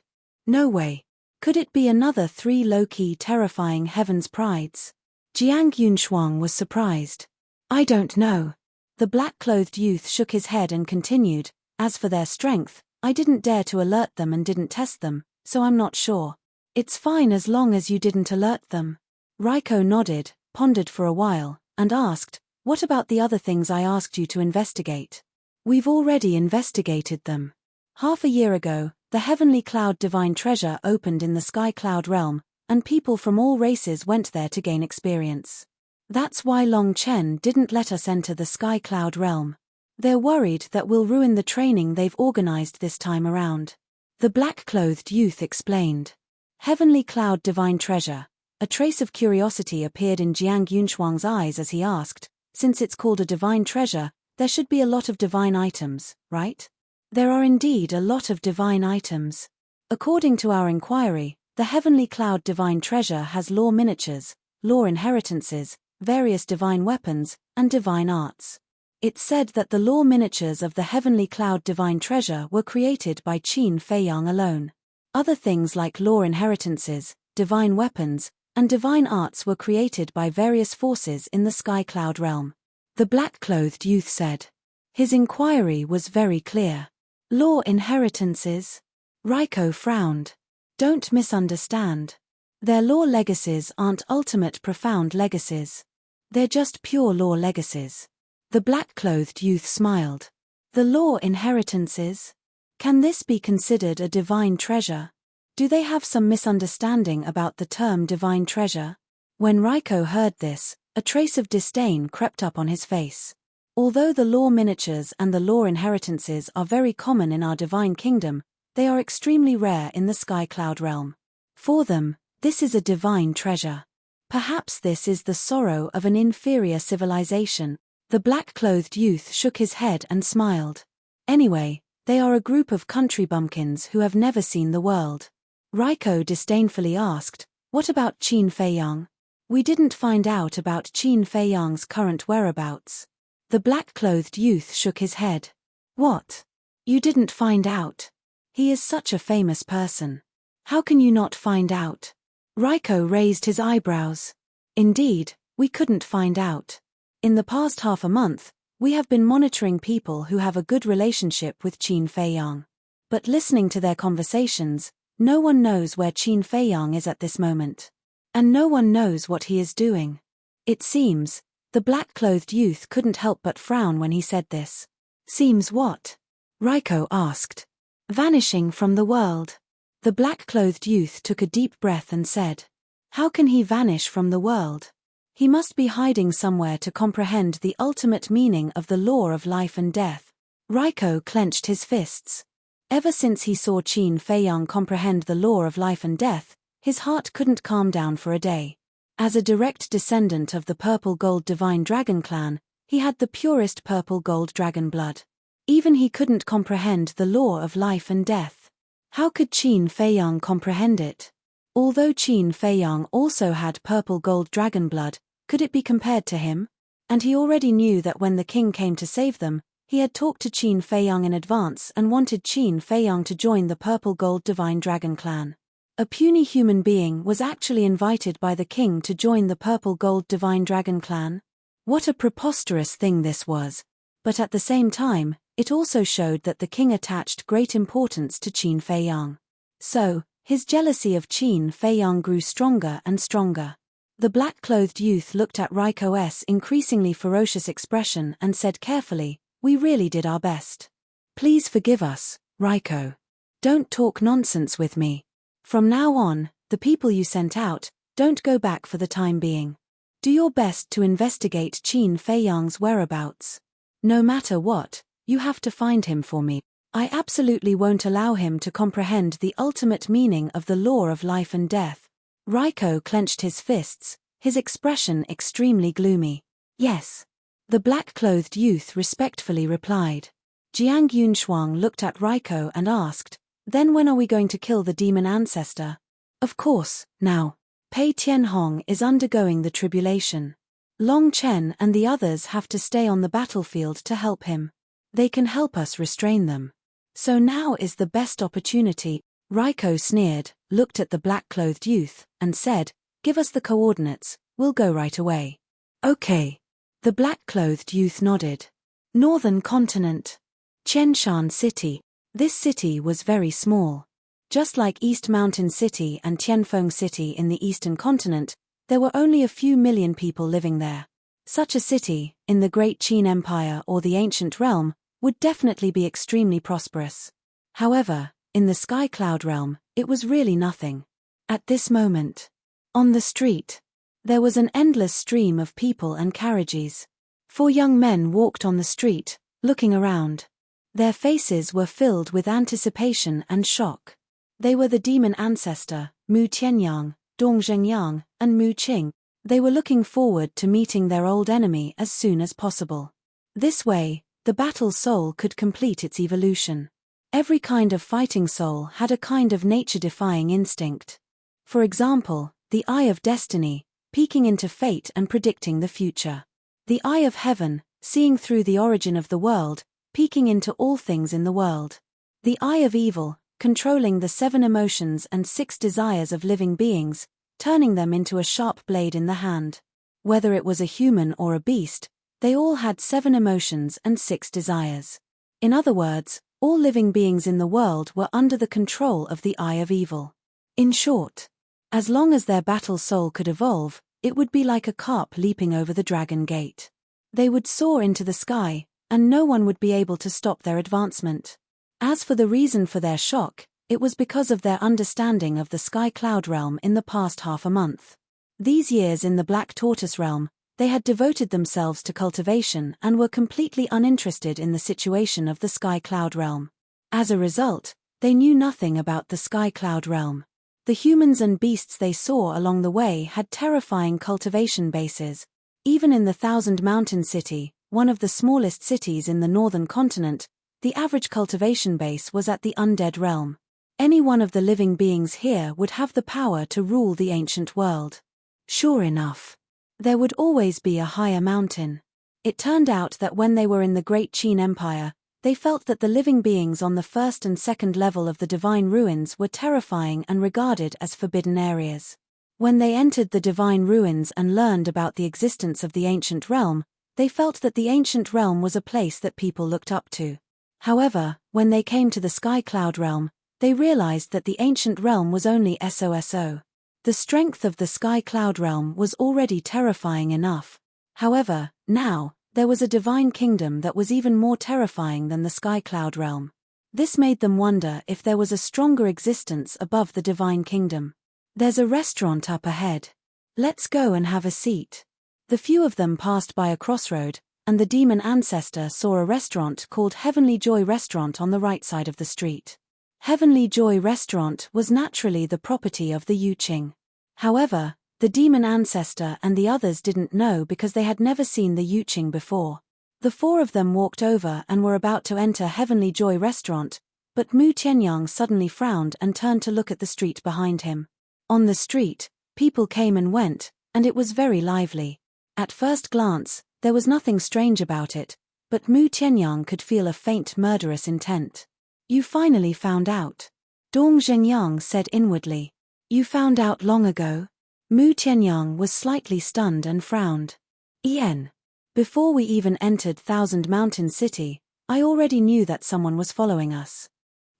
No way. Could it be another 3 low-key terrifying heaven's prides? Jiang Yunshuang was surprised. I don't know. The black-clothed youth shook his head and continued, as for their strength, I didn't dare to alert them and didn't test them, so I'm not sure. It's fine as long as you didn't alert them. Raiko nodded, pondered for a while, and asked, what about the other things I asked you to investigate? We've already investigated them. Half a year ago, the Heavenly Cloud Divine Treasure opened in the Sky Cloud realm, and people from all races went there to gain experience. That's why Long Chen didn't let us enter the Sky Cloud realm. They're worried that we'll ruin the training they've organized this time around. The black-clothed youth explained. Heavenly Cloud Divine Treasure. A trace of curiosity appeared in Jiang Yunshuang's eyes as he asked, since it's called a divine treasure, there should be a lot of divine items, right? There are indeed a lot of divine items. According to our inquiry, the Heavenly Cloud Divine Treasure has lore miniatures, lore inheritances, various divine weapons, and divine arts. It's said that the lore miniatures of the Heavenly Cloud Divine Treasure were created by Qin Feiyang alone. Other things like lore inheritances, divine weapons, and divine arts were created by various forces in the Sky Cloud realm. The black-clothed youth said. His inquiry was very clear. Lore inheritances? Raiko frowned. Don't misunderstand. Their lore legacies aren't ultimate profound legacies. They're just pure lore legacies. The black-clothed youth smiled. The lore inheritances? Can this be considered a divine treasure? Do they have some misunderstanding about the term divine treasure? When Raiko heard this, A trace of disdain crept up on his face. Although the law miniatures and the law inheritances are very common in our divine kingdom, they are extremely rare in the sky cloud realm. For them, this is a divine treasure. Perhaps this is the sorrow of an inferior civilization. The black-clothed youth shook his head and smiled. Anyway, they are a group of country bumpkins who have never seen the world. Raiko disdainfully asked, "What about Qin Feiyang?" "We didn't find out about Qin Feiyang's current whereabouts." The black-clothed youth shook his head. "What? You didn't find out? He is such a famous person. How can you not find out?" Raiko raised his eyebrows. "Indeed, we couldn't find out. In the past half a month, we have been monitoring people who have a good relationship with Qin Feiyang. But listening to their conversations, no one knows where Qin Feiyang is at this moment. And no one knows what he is doing." It seems, the black-clothed youth couldn't help but frown when he said this. "Seems what?" Raiko asked. "Vanishing from the world." The black-clothed youth took a deep breath and said, "How can he vanish from the world? He must be hiding somewhere to comprehend the ultimate meaning of the law of life and death." Raiko clenched his fists. Ever since he saw Qin Feiyang comprehend the law of life and death, his heart couldn't calm down for a day. As a direct descendant of the Purple Gold Divine Dragon clan, he had the purest purple gold dragon blood. Even he couldn't comprehend the law of life and death. How could Qin Feiyang comprehend it? Although Qin Feiyang also had purple gold dragon blood, could it be compared to him? And he already knew that when the king came to save them, he had talked to Qin Feiyang in advance and wanted Qin Feiyang to join the Purple Gold Divine Dragon clan. A puny human being was actually invited by the king to join the Purple Gold Divine Dragon clan? What a preposterous thing this was. But at the same time, it also showed that the king attached great importance to Qin Feiyang. So, his jealousy of Qin Feiyang grew stronger and stronger. The black-clothed youth looked at Raiko's increasingly ferocious expression and said carefully, "We really did our best. Please forgive us, Raiko. Don't talk nonsense with me. From now on, the people you sent out, don't go back for the time being. Do your best to investigate Qin Feiyang's whereabouts. No matter what, you have to find him for me. I absolutely won't allow him to comprehend the ultimate meaning of the law of life and death." Raiko clenched his fists, his expression extremely gloomy. "Yes." The black-clothed youth respectfully replied. Jiang Yunshuang looked at Raiko and asked, "Then when are we going to kill the demon ancestor?" "Of course, now. Pei Tianhong is undergoing the tribulation. Long Chen and the others have to stay on the battlefield to help him. They can help us restrain them. So now is the best opportunity." Raiko sneered, looked at the black-clothed youth, and said, "Give us the coordinates, we'll go right away." "Okay." The black-clothed youth nodded. Northern continent. Qianshan City. This city was very small. Just like East Mountain City and Tianfeng City in the eastern continent, there were only a few million people living there. Such a city, in the Great Qin Empire or the Ancient Realm, would definitely be extremely prosperous. However, in the Sky Cloud Realm, it was really nothing. At this moment, on the street, there was an endless stream of people and carriages. 4 young men walked on the street, looking around. Their faces were filled with anticipation and shock. They were the demon ancestor, Mu Tianyang, Dong Zhengyang, and Mu Qing. They were looking forward to meeting their old enemy as soon as possible. This way, the battle soul could complete its evolution. Every kind of fighting soul had a kind of nature-defying instinct. For example, the Eye of Destiny, peeking into fate and predicting the future. The Eye of Heaven, seeing through the origin of the world, peeking into all things in the world. The Eye of Evil, controlling the 7 emotions and 6 desires of living beings, turning them into a sharp blade in the hand. Whether it was a human or a beast, they all had 7 emotions and 6 desires. In other words, all living beings in the world were under the control of the Eye of Evil. In short, as long as their battle soul could evolve, it would be like a carp leaping over the dragon gate. They would soar into the sky, and no one would be able to stop their advancement. As for the reason for their shock, it was because of their understanding of the Sky Cloud Realm in the past half a month. These years in the Black Tortoise Realm, They had devoted themselves to cultivation and were completely uninterested in the situation of the Sky Cloud realm. As a result, they knew nothing about the Sky Cloud realm. The humans and beasts they saw along the way had terrifying cultivation bases. Even in the Thousand Mountain City, one of the smallest cities in the northern continent, the average cultivation base was at the undead realm. Any one of the living beings here would have the power to rule the ancient world. Sure enough, there would always be a higher mountain. It turned out that when they were in the Great Qin Empire, they felt that the living beings on the first and second level of the divine ruins were terrifying and regarded as forbidden areas. When they entered the divine ruins and learned about the existence of the ancient realm, they felt that the ancient realm was a place that people looked up to. However, when they came to the Sky Cloud realm, they realized that the ancient realm was only SOSO. The strength of the Sky Cloud realm was already terrifying enough. However, now, there was a divine kingdom that was even more terrifying than the Sky Cloud realm. This made them wonder if there was a stronger existence above the divine kingdom. There's a restaurant up ahead. Let's go and have a seat. The few of them passed by a crossroad, and the demon ancestor saw a restaurant called Heavenly Joy Restaurant on the right side of the street. Heavenly Joy Restaurant was naturally the property of the Yuqing. However, the demon ancestor and the others didn't know because they had never seen the Yuqing before. The four of them walked over and were about to enter Heavenly Joy Restaurant, but Mu Tianyang suddenly frowned and turned to look at the street behind him. On the street, people came and went, and it was very lively. At first glance, there was nothing strange about it, but Mu Tianyang could feel a faint murderous intent. You finally found out. Dong Zhengyang said inwardly. You found out long ago? Mu Tianyang was slightly stunned and frowned. Yen. Before we even entered Thousand Mountain City, I already knew that someone was following us.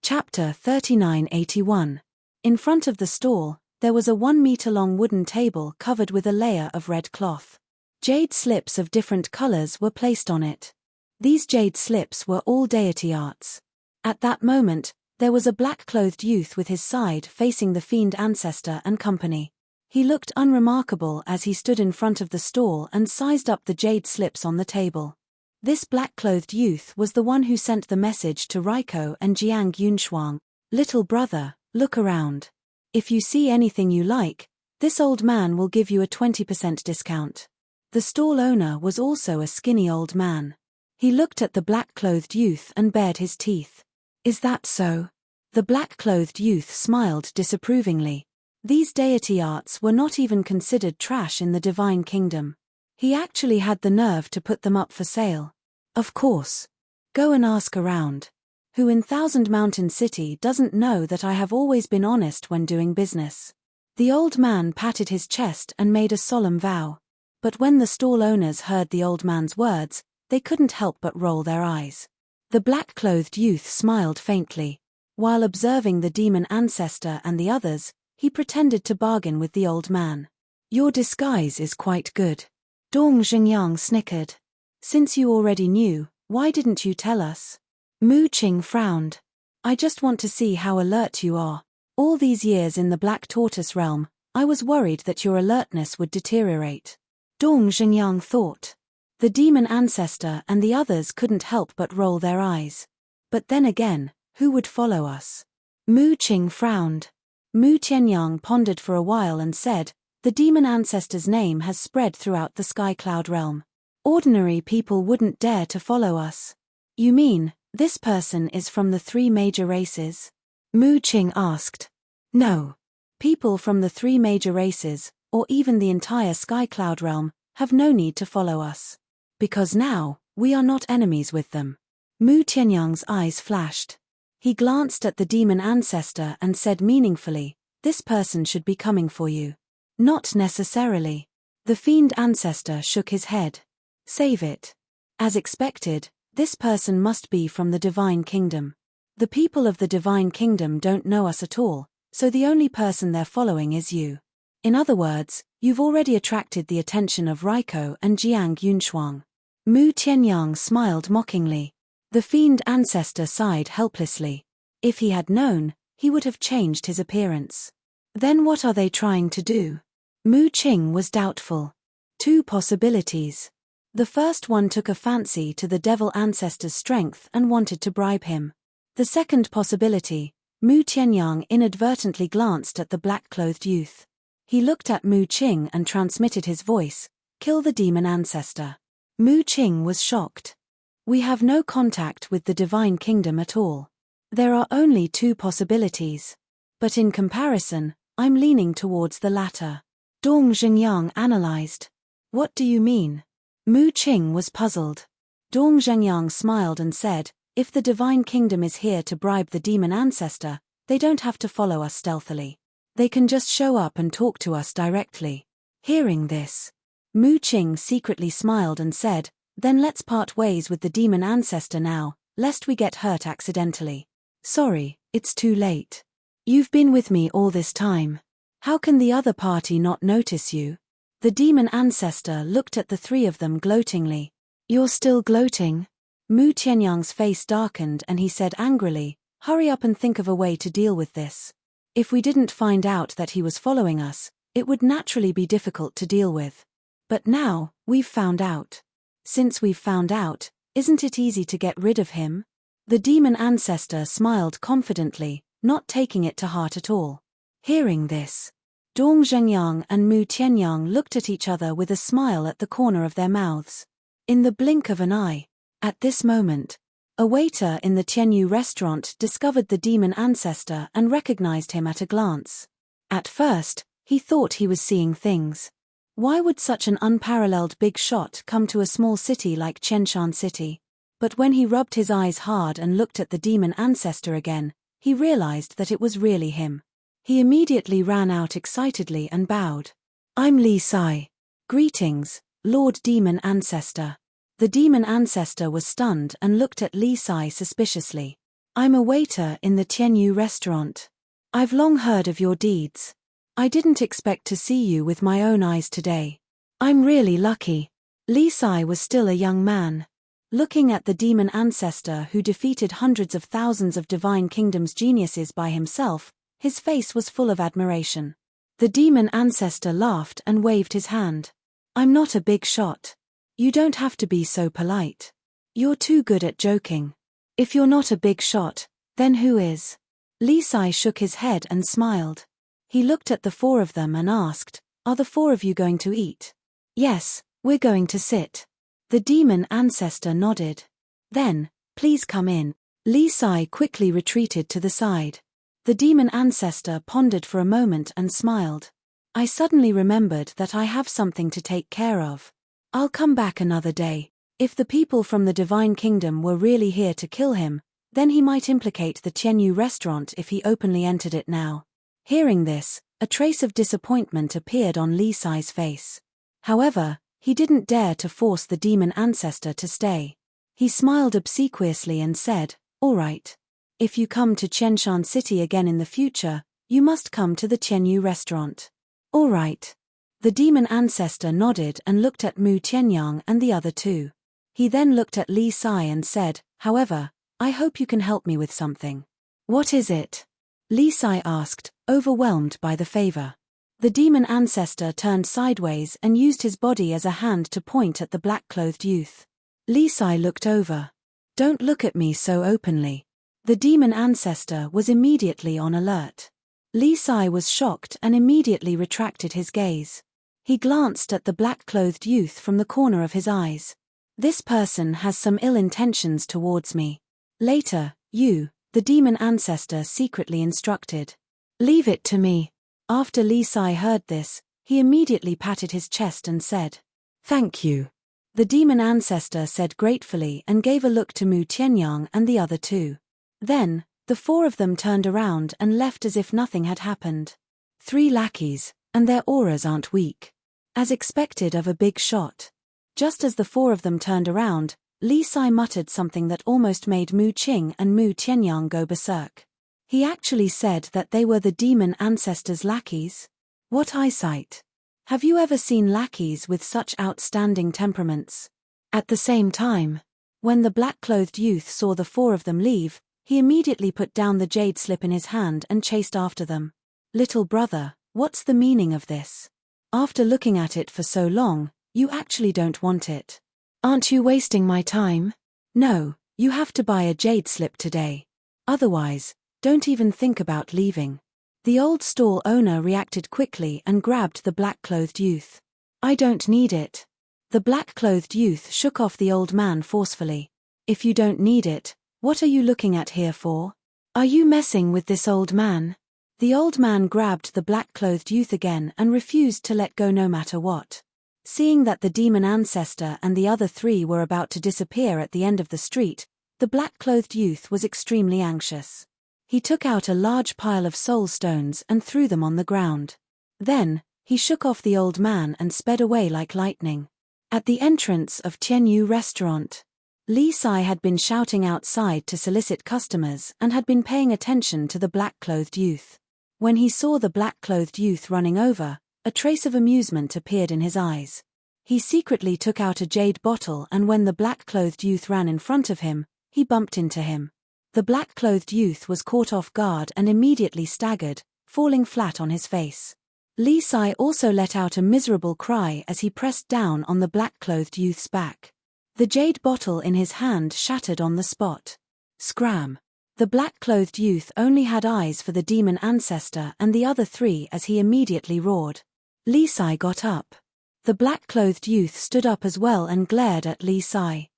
Chapter 3981. In front of the stall, there was a 1-meter-long wooden table covered with a layer of red cloth. Jade slips of different colors were placed on it. These jade slips were all deity arts. At that moment, there was a black-clothed youth with his side facing the fiend ancestor and company. He looked unremarkable as he stood in front of the stall and sized up the jade slips on the table. This black-clothed youth was the one who sent the message to Raiko and Jiang Yunshuang. Little brother, look around. If you see anything you like, this old man will give you a 20% discount. The stall owner was also a skinny old man. He looked at the black-clothed youth and bared his teeth. Is that so? The black-clothed youth smiled disapprovingly. These deity arts were not even considered trash in the divine kingdom. He actually had the nerve to put them up for sale. Of course. Go and ask around. Who in Thousand Mountain City doesn't know that I have always been honest when doing business? The old man patted his chest and made a solemn vow. But when the stall owners heard the old man's words, they couldn't help but roll their eyes. The black-clothed youth smiled faintly. While observing the demon ancestor and the others, he pretended to bargain with the old man. Your disguise is quite good. Dong Zhengyang snickered. Since you already knew, why didn't you tell us? Mu Qing frowned. I just want to see how alert you are. All these years in the Black Tortoise realm, I was worried that your alertness would deteriorate. Dong Zhengyang thought. The demon ancestor and the others couldn't help but roll their eyes. But then again, who would follow us? Mu Qing frowned. Mu Tianyang pondered for a while and said, the demon ancestor's name has spread throughout the Sky Cloud realm. Ordinary people wouldn't dare to follow us. You mean, this person is from the 3 major races? Mu Qing asked. No. People from the 3 major races, or even the entire Sky Cloud realm, have no need to follow us. Because now, we are not enemies with them. Mu Tianyang's eyes flashed. He glanced at the demon ancestor and said meaningfully, this person should be coming for you. Not necessarily. The fiend ancestor shook his head. Save it. As expected, this person must be from the divine kingdom. The people of the divine kingdom don't know us at all, so the only person they're following is you. In other words, you've already attracted the attention of Raiko and Jiang Yunshuang. Mu Tianyang smiled mockingly. The fiend ancestor sighed helplessly. If he had known, he would have changed his appearance. Then what are they trying to do? Mu Qing was doubtful. Two possibilities. The first one took a fancy to the devil ancestor's strength and wanted to bribe him. The second possibility, Mu Tianyang inadvertently glanced at the black-clothed youth. He looked at Mu Qing and transmitted his voice, "Kill the demon ancestor." Mu Qing was shocked. "We have no contact with the divine kingdom at all. There are only two possibilities. But in comparison, I'm leaning towards the latter." Dong Zhengyang analyzed. "What do you mean?" Mu Qing was puzzled. Dong Zhengyang smiled and said, "If the divine kingdom is here to bribe the demon ancestor, they don't have to follow us stealthily. They can just show up and talk to us directly." Hearing this, Mu Qing secretly smiled and said, "Then let's part ways with the demon ancestor now, lest we get hurt accidentally." "Sorry, it's too late. You've been with me all this time. How can the other party not notice you?" The demon ancestor looked at the three of them gloatingly. "You're still gloating?" Mu Tianyang's face darkened and he said angrily, "Hurry up and think of a way to deal with this. If we didn't find out that he was following us, it would naturally be difficult to deal with. But now, we've found out. Since we've found out, isn't it easy to get rid of him?" The demon ancestor smiled confidently, not taking it to heart at all. Hearing this, Dong Zhengyang and Mu Tianyang looked at each other with a smile at the corner of their mouths. In the blink of an eye, at this moment, a waiter in the Tianyu restaurant discovered the demon ancestor and recognized him at a glance. At first, he thought he was seeing things. Why would such an unparalleled big shot come to a small city like Chenshan City? But when he rubbed his eyes hard and looked at the demon ancestor again, he realized that it was really him. He immediately ran out excitedly and bowed. "I'm Li Sai. Greetings, Lord Demon Ancestor." The demon ancestor was stunned and looked at Li Sai suspiciously. "I'm a waiter in the Tianyu restaurant. I've long heard of your deeds. I didn't expect to see you with my own eyes today. I'm really lucky." Li Sai was still a young man. Looking at the demon ancestor who defeated hundreds of thousands of Divine Kingdom's geniuses by himself, his face was full of admiration. The demon ancestor laughed and waved his hand. "I'm not a big shot. You don't have to be so polite. You're too good at joking. If you're not a big shot, then who is?" Li Sai shook his head and smiled. He looked at the four of them and asked, "Are the four of you going to eat?" "Yes, we're going to sit." The demon ancestor nodded. "Then, please come in." Li Sai quickly retreated to the side. The demon ancestor pondered for a moment and smiled. "I suddenly remembered that I have something to take care of. I'll come back another day. If the people from the Divine Kingdom were really here to kill him, then he might implicate the Tianyu restaurant if he openly entered it now." Hearing this, a trace of disappointment appeared on Li Sai's face. However, he didn't dare to force the demon ancestor to stay. He smiled obsequiously and said, "All right. If you come to Chenshan City again in the future, you must come to the Tianyu restaurant." "All right." The demon ancestor nodded and looked at Mu Tianyang and the other two. He then looked at Li Sai and said, "However, I hope you can help me with something." "What is it?" Li Sai asked, overwhelmed by the favor. The demon ancestor turned sideways and used his body as a hand to point at the black-clothed youth. Li Sai looked over. "Don't look at me so openly." The demon ancestor was immediately on alert. Li Sai was shocked and immediately retracted his gaze. He glanced at the black-clothed youth from the corner of his eyes. "This person has some ill intentions towards me. Later, you," the demon ancestor secretly instructed. "Leave it to me." After Li Sai heard this, he immediately patted his chest and said, "Thank you." The demon ancestor said gratefully and gave a look to Mu Tianyang and the other two. Then, the four of them turned around and left as if nothing had happened. 3 lackeys, and their auras aren't weak. As expected of a big shot. Just as the four of them turned around, Li Sai muttered something that almost made Mu Qing and Mu Tianyang go berserk. He actually said that they were the demon ancestor's lackeys. What eyesight! Have you ever seen lackeys with such outstanding temperaments? At the same time, when the black-clothed youth saw the four of them leave, he immediately put down the jade slip in his hand and chased after them. "Little brother, what's the meaning of this? After looking at it for so long, You actually don't want it. Aren't you wasting my time? No, you have to buy a jade slip today. Otherwise, don't even think about leaving. The old stall owner reacted quickly and grabbed the black-clothed youth. I don't need it. The black-clothed youth shook off the old man forcefully. If you don't need it, what are you looking at here for? Are you messing with this old man? The old man grabbed the black-clothed youth again and refused to let go no matter what. Seeing that the demon ancestor and the other three were about to disappear at the end of the street, the black-clothed youth was extremely anxious. He took out a large pile of soul stones and threw them on the ground. Then, he shook off the old man and sped away like lightning. At the entrance of Tianyu restaurant, Li Sai had been shouting outside to solicit customers and had been paying attention to the black-clothed youth. When he saw the black-clothed youth running over, a trace of amusement appeared in his eyes. He secretly took out a jade bottle, and when the black-clothed youth ran in front of him, he bumped into him. The black-clothed youth was caught off guard and immediately staggered, falling flat on his face. Li Sai also let out a miserable cry as he pressed down on the black-clothed youth's back. The jade bottle in his hand shattered on the spot. Scram! The black-clothed youth only had eyes for the demon ancestor and the other three as he immediately roared. Li Sai got up. The black-clothed youth stood up as well and glared at Li Sai.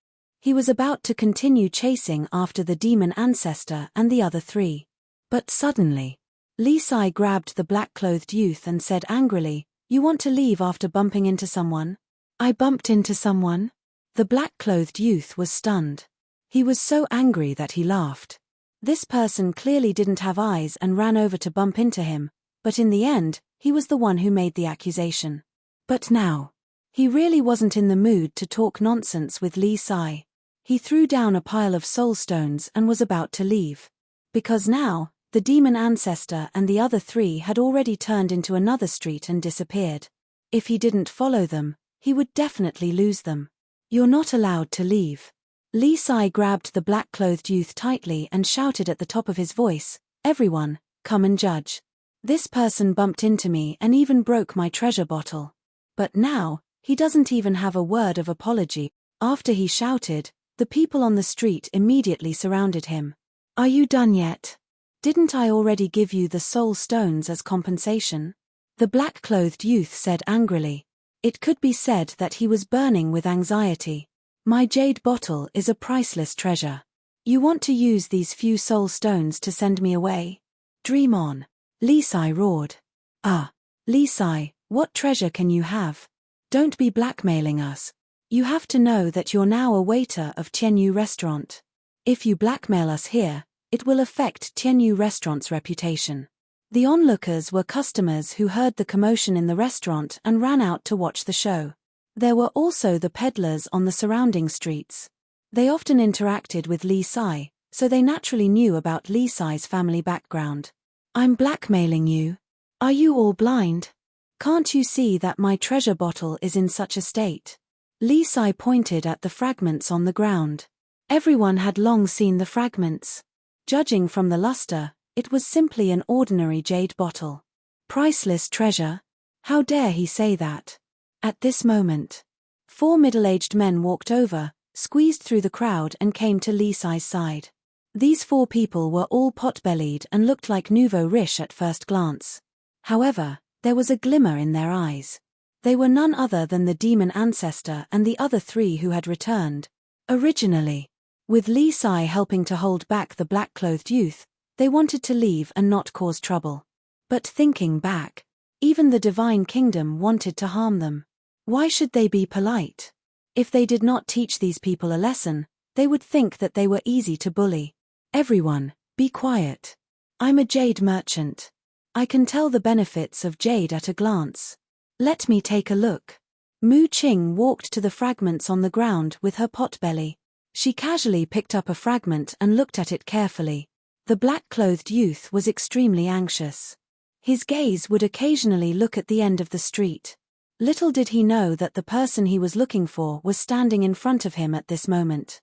He was about to continue chasing after the demon ancestor and the other three. But suddenly, Li Sai grabbed the black-clothed youth and said angrily, "You want to leave after bumping into someone?" "I bumped into someone?" The black-clothed youth was stunned. He was so angry that he laughed. This person clearly didn't have eyes and ran over to bump into him, but in the end, he was the one who made the accusation. But now, he really wasn't in the mood to talk nonsense with Li Sai. He threw down a pile of soul stones and was about to leave. Because now, the demon ancestor and the other three had already turned into another street and disappeared. If he didn't follow them, he would definitely lose them. "You're not allowed to leave." Li Sai grabbed the black-clothed youth tightly and shouted at the top of his voice, "Everyone, come and judge. This person bumped into me and even broke my treasure bottle. But now, he doesn't even have a word of apology." After he shouted, the people on the street immediately surrounded him. "Are you done yet? Didn't I already give you the soul stones as compensation?" The black-clothed youth said angrily. It could be said that he was burning with anxiety. "My jade bottle is a priceless treasure. You want to use these few soul stones to send me away? Dream on." Li Sai roared. "Ah, Li Sai, what treasure can you have? Don't be blackmailing us. You have to know that you're now a waiter of Tianyu restaurant. If you blackmail us here, it will affect Tianyu restaurant's reputation." The onlookers were customers who heard the commotion in the restaurant and ran out to watch the show. There were also the peddlers on the surrounding streets. They often interacted with Li Sai, so they naturally knew about Li Sai's family background. "I'm blackmailing you. Are you all blind? Can't you see that my treasure bottle is in such a state?" Li Sai pointed at the fragments on the ground. Everyone had long seen the fragments. Judging from the luster, it was simply an ordinary jade bottle. Priceless treasure? How dare he say that? At this moment, 4 middle-aged men walked over, squeezed through the crowd and came to Li Sai's side. These 4 people were all pot-bellied and looked like nouveau riche at first glance. However, there was a glimmer in their eyes. They were none other than the demon ancestor and the other 3 who had returned. Originally, with Li Sai helping to hold back the black-clothed youth, they wanted to leave and not cause trouble. But thinking back, even the divine kingdom wanted to harm them. Why should they be polite? If they did not teach these people a lesson, they would think that they were easy to bully. "Everyone, be quiet. I'm a jade merchant. I can tell the benefits of jade at a glance. Let me take a look." Mu Qing walked to the fragments on the ground with her potbelly. She casually picked up a fragment and looked at it carefully. The black-clothed youth was extremely anxious. His gaze would occasionally look at the end of the street. Little did he know that the person he was looking for was standing in front of him at this moment.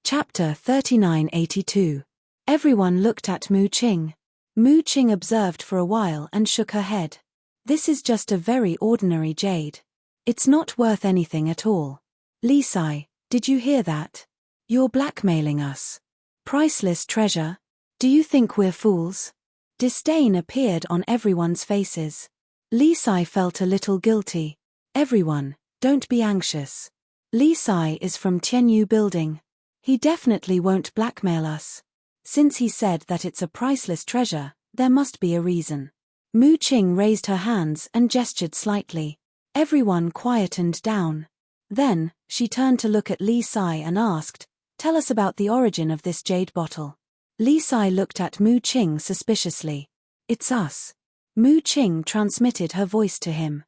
Chapter 3982. Everyone looked at Mu Qing. Mu Qing observed for a while and shook her head. "This is just a very ordinary jade. It's not worth anything at all. Li Sai, did you hear that? You're blackmailing us. Priceless treasure? Do you think we're fools? Disdain appeared on everyone's faces. Li Sai felt a little guilty. Everyone, don't be anxious. Li Sai is from Tianyu Building. He definitely won't blackmail us. Since he said that it's a priceless treasure, there must be a reason. Mu Qing raised her hands and gestured slightly. Everyone quietened down. Then, she turned to look at Li Sai and asked, "Tell us about the origin of this jade bottle." Li Sai looked at Mu Qing suspiciously. "It's us." Mu Qing transmitted her voice to him.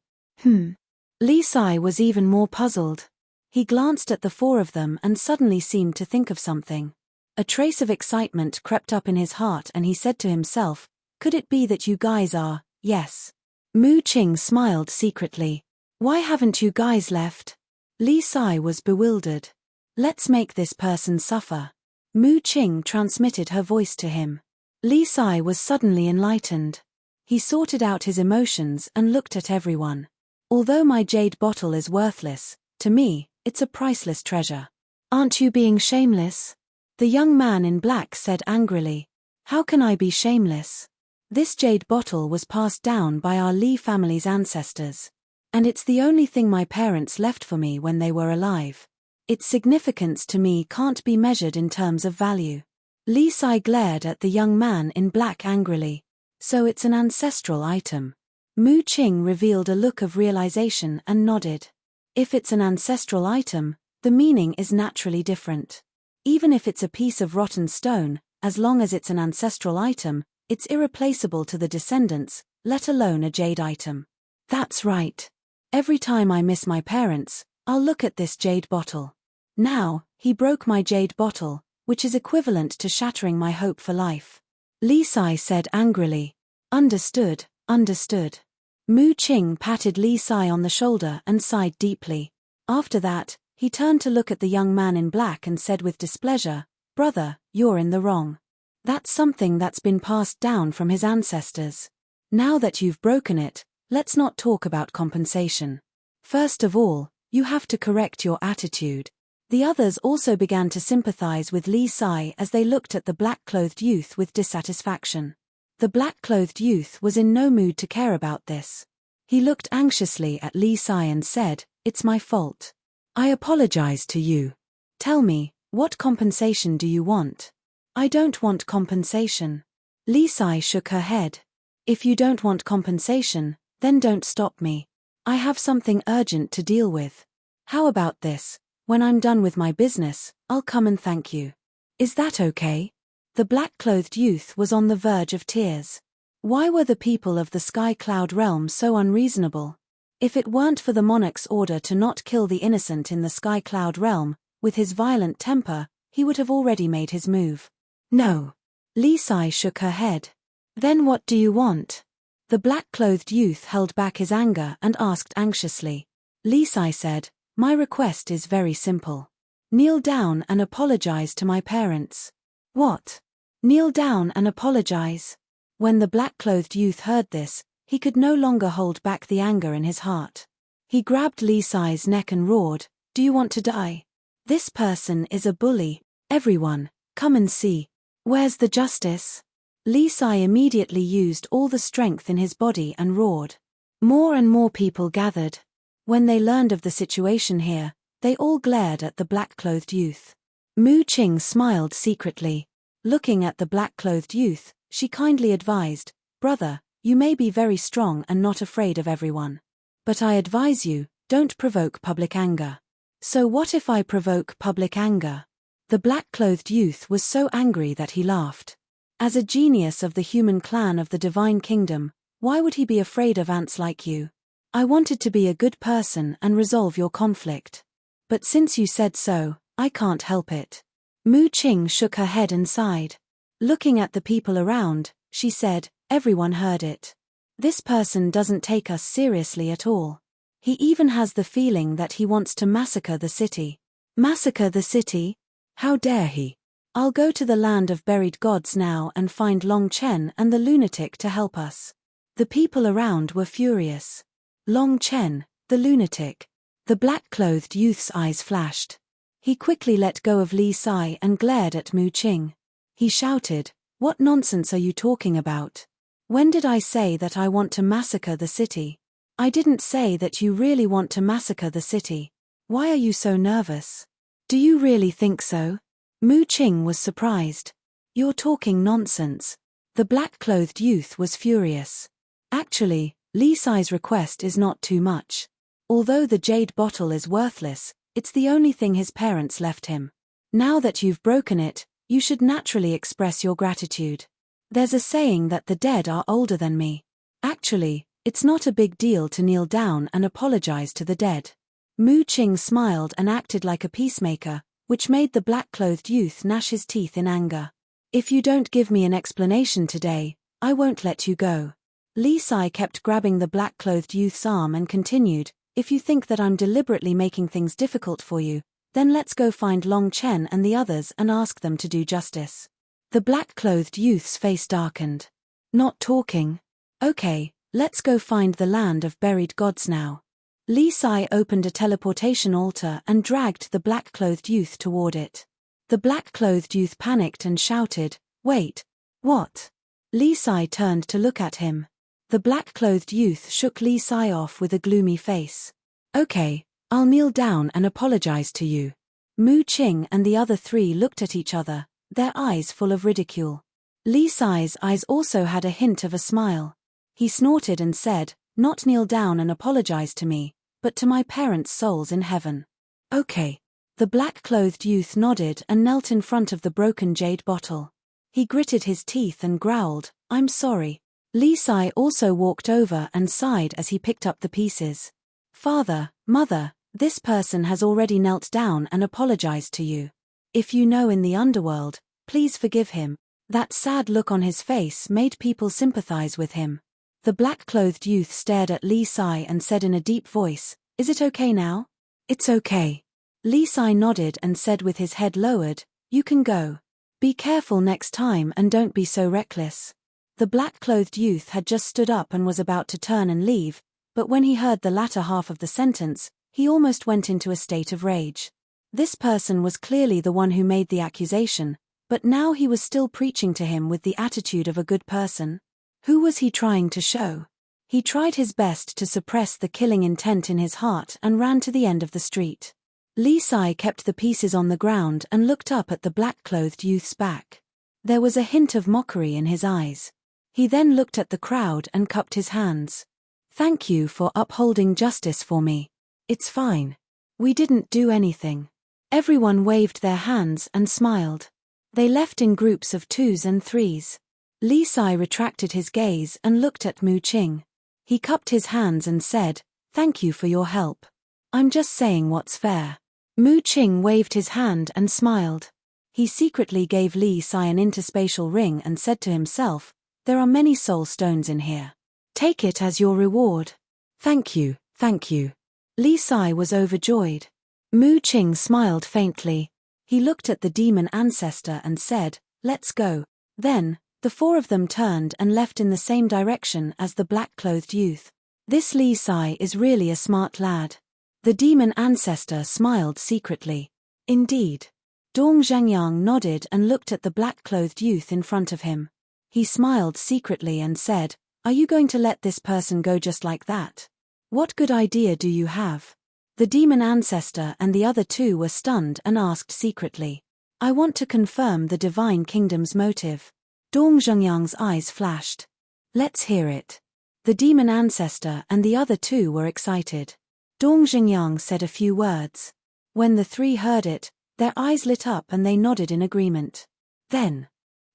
Li Sai was even more puzzled. He glanced at the four of them and suddenly seemed to think of something. A trace of excitement crept up in his heart and he said to himself, "Could it be that you guys are, yes?" Mu Qing smiled secretly. "Why haven't you guys left?" Li Sai was bewildered. "Let's make this person suffer." Mu Qing transmitted her voice to him. Li Sai was suddenly enlightened. He sorted out his emotions and looked at everyone. "Although my jade bottle is worthless, to me, it's a priceless treasure. Aren't you being shameless?" The young man in black said angrily. "How can I be shameless? This jade bottle was passed down by our Li family's ancestors. And it's the only thing my parents left for me when they were alive. Its significance to me can't be measured in terms of value." Li Sai glared at the young man in black angrily. "So it's an ancestral item." Mu Qing revealed a look of realization and nodded. If it's an ancestral item, the meaning is naturally different. Even if it's a piece of rotten stone, as long as it's an ancestral item, it's irreplaceable to the descendants, let alone a jade item. That's right. Every time I miss my parents, I'll look at this jade bottle. Now, he broke my jade bottle, which is equivalent to shattering my hope for life. Li Sai said angrily. Understood, understood. Mu Qing patted Li Sai on the shoulder and sighed deeply. After that, he turned to look at the young man in black and said with displeasure, "Brother, you're in the wrong. That's something that's been passed down from his ancestors. Now that you've broken it, let's not talk about compensation. First of all, you have to correct your attitude." The others also began to sympathize with Li Sai as they looked at the black-clothed youth with dissatisfaction. The black-clothed youth was in no mood to care about this. He looked anxiously at Li Sai and said, "It's my fault. I apologize to you. Tell me, what compensation do you want?" "I don't want compensation." Li Sai shook her head. "If you don't want compensation, then don't stop me. I have something urgent to deal with. How about this? When I'm done with my business, I'll come and thank you. Is that okay?" The black-clothed youth was on the verge of tears. Why were the people of the Sky Cloud realm so unreasonable? If it weren't for the monarch's order to not kill the innocent in the Sky Cloud realm, with his violent temper, he would have already made his move. "No." Li Sai shook her head. "Then what do you want?" The black-clothed youth held back his anger and asked anxiously. Li Sai said, "My request is very simple. Kneel down and apologize to my parents." "What? Kneel down and apologize?" When the black-clothed youth heard this, he could no longer hold back the anger in his heart. He grabbed Li Sai's neck and roared, "Do you want to die? This person is a bully. Everyone, come and see. Where's the justice?" Li Sai immediately used all the strength in his body and roared. More and more people gathered. When they learned of the situation here, they all glared at the black-clothed youth. Mu Qing smiled secretly. Looking at the black-clothed youth, she kindly advised, "Brother, you may be very strong and not afraid of everyone. But I advise you, don't provoke public anger." "So what if I provoke public anger?" The black-clothed youth was so angry that he laughed. As a genius of the human clan of the Divine Kingdom, why would he be afraid of ants like you? I wanted to be a good person and resolve your conflict. But since you said so, I can't help it." Mu Qing shook her head and sighed. Looking at the people around, she said, "Everyone heard it. This person doesn't take us seriously at all. He even has the feeling that he wants to massacre the city." "Massacre the city? How dare he? I'll go to the land of buried gods now and find Long Chen and the lunatic to help us." The people around were furious. Long Chen, The lunatic. The black-clothed youth's eyes flashed. He quickly let go of Li Sai and glared at Mu Qing. He shouted, "What nonsense are you talking about? When did I say that I want to massacre the city? I didn't say that you really want to massacre the city. Why are you so nervous? Do you really think so?" Mu Qing was surprised. "You're talking nonsense." The black-clothed youth was furious. "Actually, Li Sai's request is not too much. Although the jade bottle is worthless, it's the only thing his parents left him. Now that you've broken it, you should naturally express your gratitude. There's a saying that the dead are older than me. Actually, it's not a big deal to kneel down and apologize to the dead." Mu Qing smiled and acted like a peacemaker, which made the black-clothed youth gnash his teeth in anger. "If you don't give me an explanation today, I won't let you go." Li Sai kept grabbing the black-clothed youth's arm and continued, "If you think that I'm deliberately making things difficult for you, then let's go find Long Chen and the others and ask them to do justice." The black-clothed youth's face darkened. "Not talking? Okay, let's go find the land of buried gods now." Li Sai opened a teleportation altar and dragged the black-clothed youth toward it. The black-clothed youth panicked and shouted, "Wait, what?" Li Sai turned to look at him. The black-clothed youth shook Li Sai off with a gloomy face. "Okay, I'll kneel down and apologize to you." Mu Qing and the other three looked at each other, their eyes full of ridicule. Li Sai's eyes also had a hint of a smile. He snorted and said, "Not kneel down and apologize to me, but to my parents' souls in heaven." "Okay." The black-clothed youth nodded and knelt in front of the broken jade bottle. He gritted his teeth and growled, "I'm sorry." Li Sai also walked over and sighed as he picked up the pieces. "Father, Mother, this person has already knelt down and apologized to you. If you know in the underworld, please forgive him." That sad look on his face made people sympathize with him. The black-clothed youth stared at Li Sai and said in a deep voice, "Is it okay now?" "It's okay." Li Sai nodded and said with his head lowered, "You can go. Be careful next time and don't be so reckless." The black-clothed youth had just stood up and was about to turn and leave, but when he heard the latter half of the sentence, he almost went into a state of rage. This person was clearly the one who made the accusation, but now he was still preaching to him with the attitude of a good person. Who was he trying to show? He tried his best to suppress the killing intent in his heart and ran to the end of the street. Li Sai kept the pieces on the ground and looked up at the black-clothed youth's back. There was a hint of mockery in his eyes. He then looked at the crowd and cupped his hands. "Thank you for upholding justice for me. It's fine. We didn't do anything." Everyone waved their hands and smiled. They left in groups of 2s and 3s. Li Sai retracted his gaze and looked at Mu Qing. He cupped his hands and said, "Thank you for your help. I'm just saying what's fair." Mu Qing waved his hand and smiled. He secretly gave Li Sai an interspatial ring and said to himself, "There are many soul stones in here. Take it as your reward." Thank you." Li Sai was overjoyed. Mu Qing smiled faintly. He looked at the demon ancestor and said, "Let's go." Then, the four of them turned and left in the same direction as the black-clothed youth. "This Li Sai is really a smart lad." The demon ancestor smiled secretly. "Indeed." Dong Zhengyang nodded and looked at the black-clothed youth in front of him. He smiled secretly and said, "Are you going to let this person go just like that? What good idea do you have?" The demon ancestor and the other two were stunned and asked secretly, "I want to confirm the divine kingdom's motive." Dong Zhengyang's eyes flashed. "Let's hear it." The demon ancestor and the other two were excited. Dong Zhengyang said a few words. When the three heard it, their eyes lit up and they nodded in agreement. Then,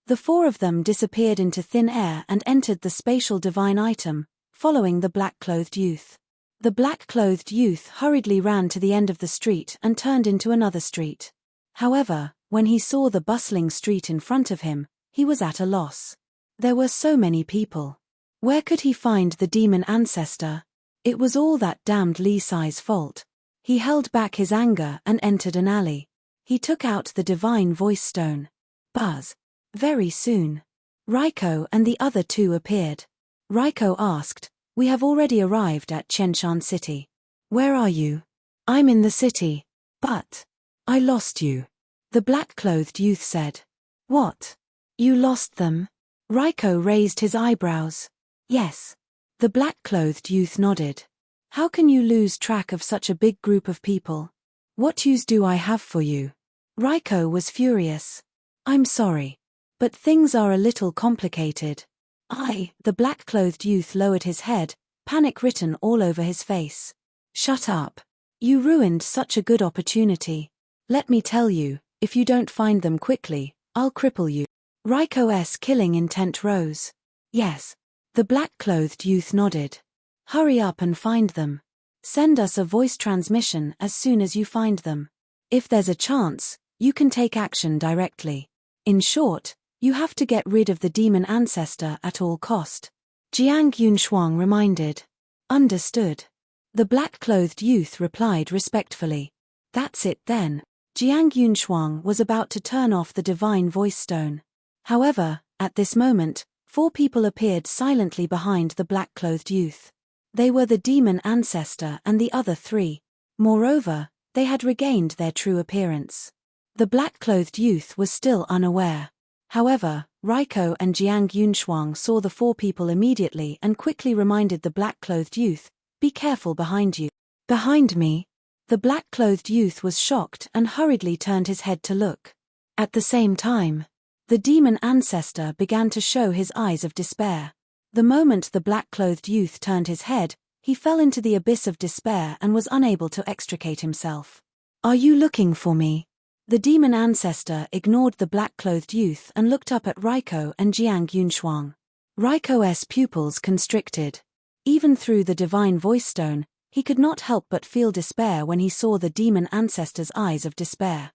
the four of them disappeared into thin air and entered the spatial divine item, following the black-clothed youth. The black-clothed youth hurriedly ran to the end of the street and turned into another street. However, when he saw the bustling street in front of him, he was at a loss. There were so many people. Where could he find the demon ancestor? It was all that damned Li Sai's fault. He held back his anger and entered an alley. He took out the divine voice stone. Buzz. Very soon, Raiko and the other two appeared. Raiko asked, "We have already arrived at Chenshan City. Where are you? I'm in the city. But I lost you. The black-clothed youth said. What? You lost them? Raiko raised his eyebrows. Yes. The black-clothed youth nodded. How can you lose track of such a big group of people? What use do I have for you? Raiko was furious. I'm sorry. But things are a little complicated. The black-clothed youth lowered his head, panic written all over his face. Shut up. You ruined such a good opportunity. Let me tell you, if you don't find them quickly, I'll cripple you. Raiko's killing intent rose. Yes. The black-clothed youth nodded. Hurry up and find them. Send us a voice transmission as soon as you find them. If there's a chance, you can take action directly. In short, you have to get rid of the demon ancestor at all cost. Jiang Yunshuang reminded. Understood. The black-clothed youth replied respectfully. That's it then. Jiang Yunshuang was about to turn off the divine voice stone. However, at this moment, 4 people appeared silently behind the black-clothed youth. They were the demon ancestor and the other 3. Moreover, they had regained their true appearance. The black-clothed youth was still unaware. However, Raiko and Jiang Yunshuang saw the 4 people immediately and quickly reminded the black-clothed youth, be careful behind you. Behind me? The black-clothed youth was shocked and hurriedly turned his head to look. At the same time, the demon ancestor began to show his eyes of despair. The moment the black-clothed youth turned his head, he fell into the abyss of despair and was unable to extricate himself. Are you looking for me? The demon ancestor ignored the black-clothed youth and looked up at Raiko and Jiang Yunshuang. Raiko's pupils constricted. Even through the divine voice stone, he could not help but feel despair when he saw the demon ancestor's eyes of despair.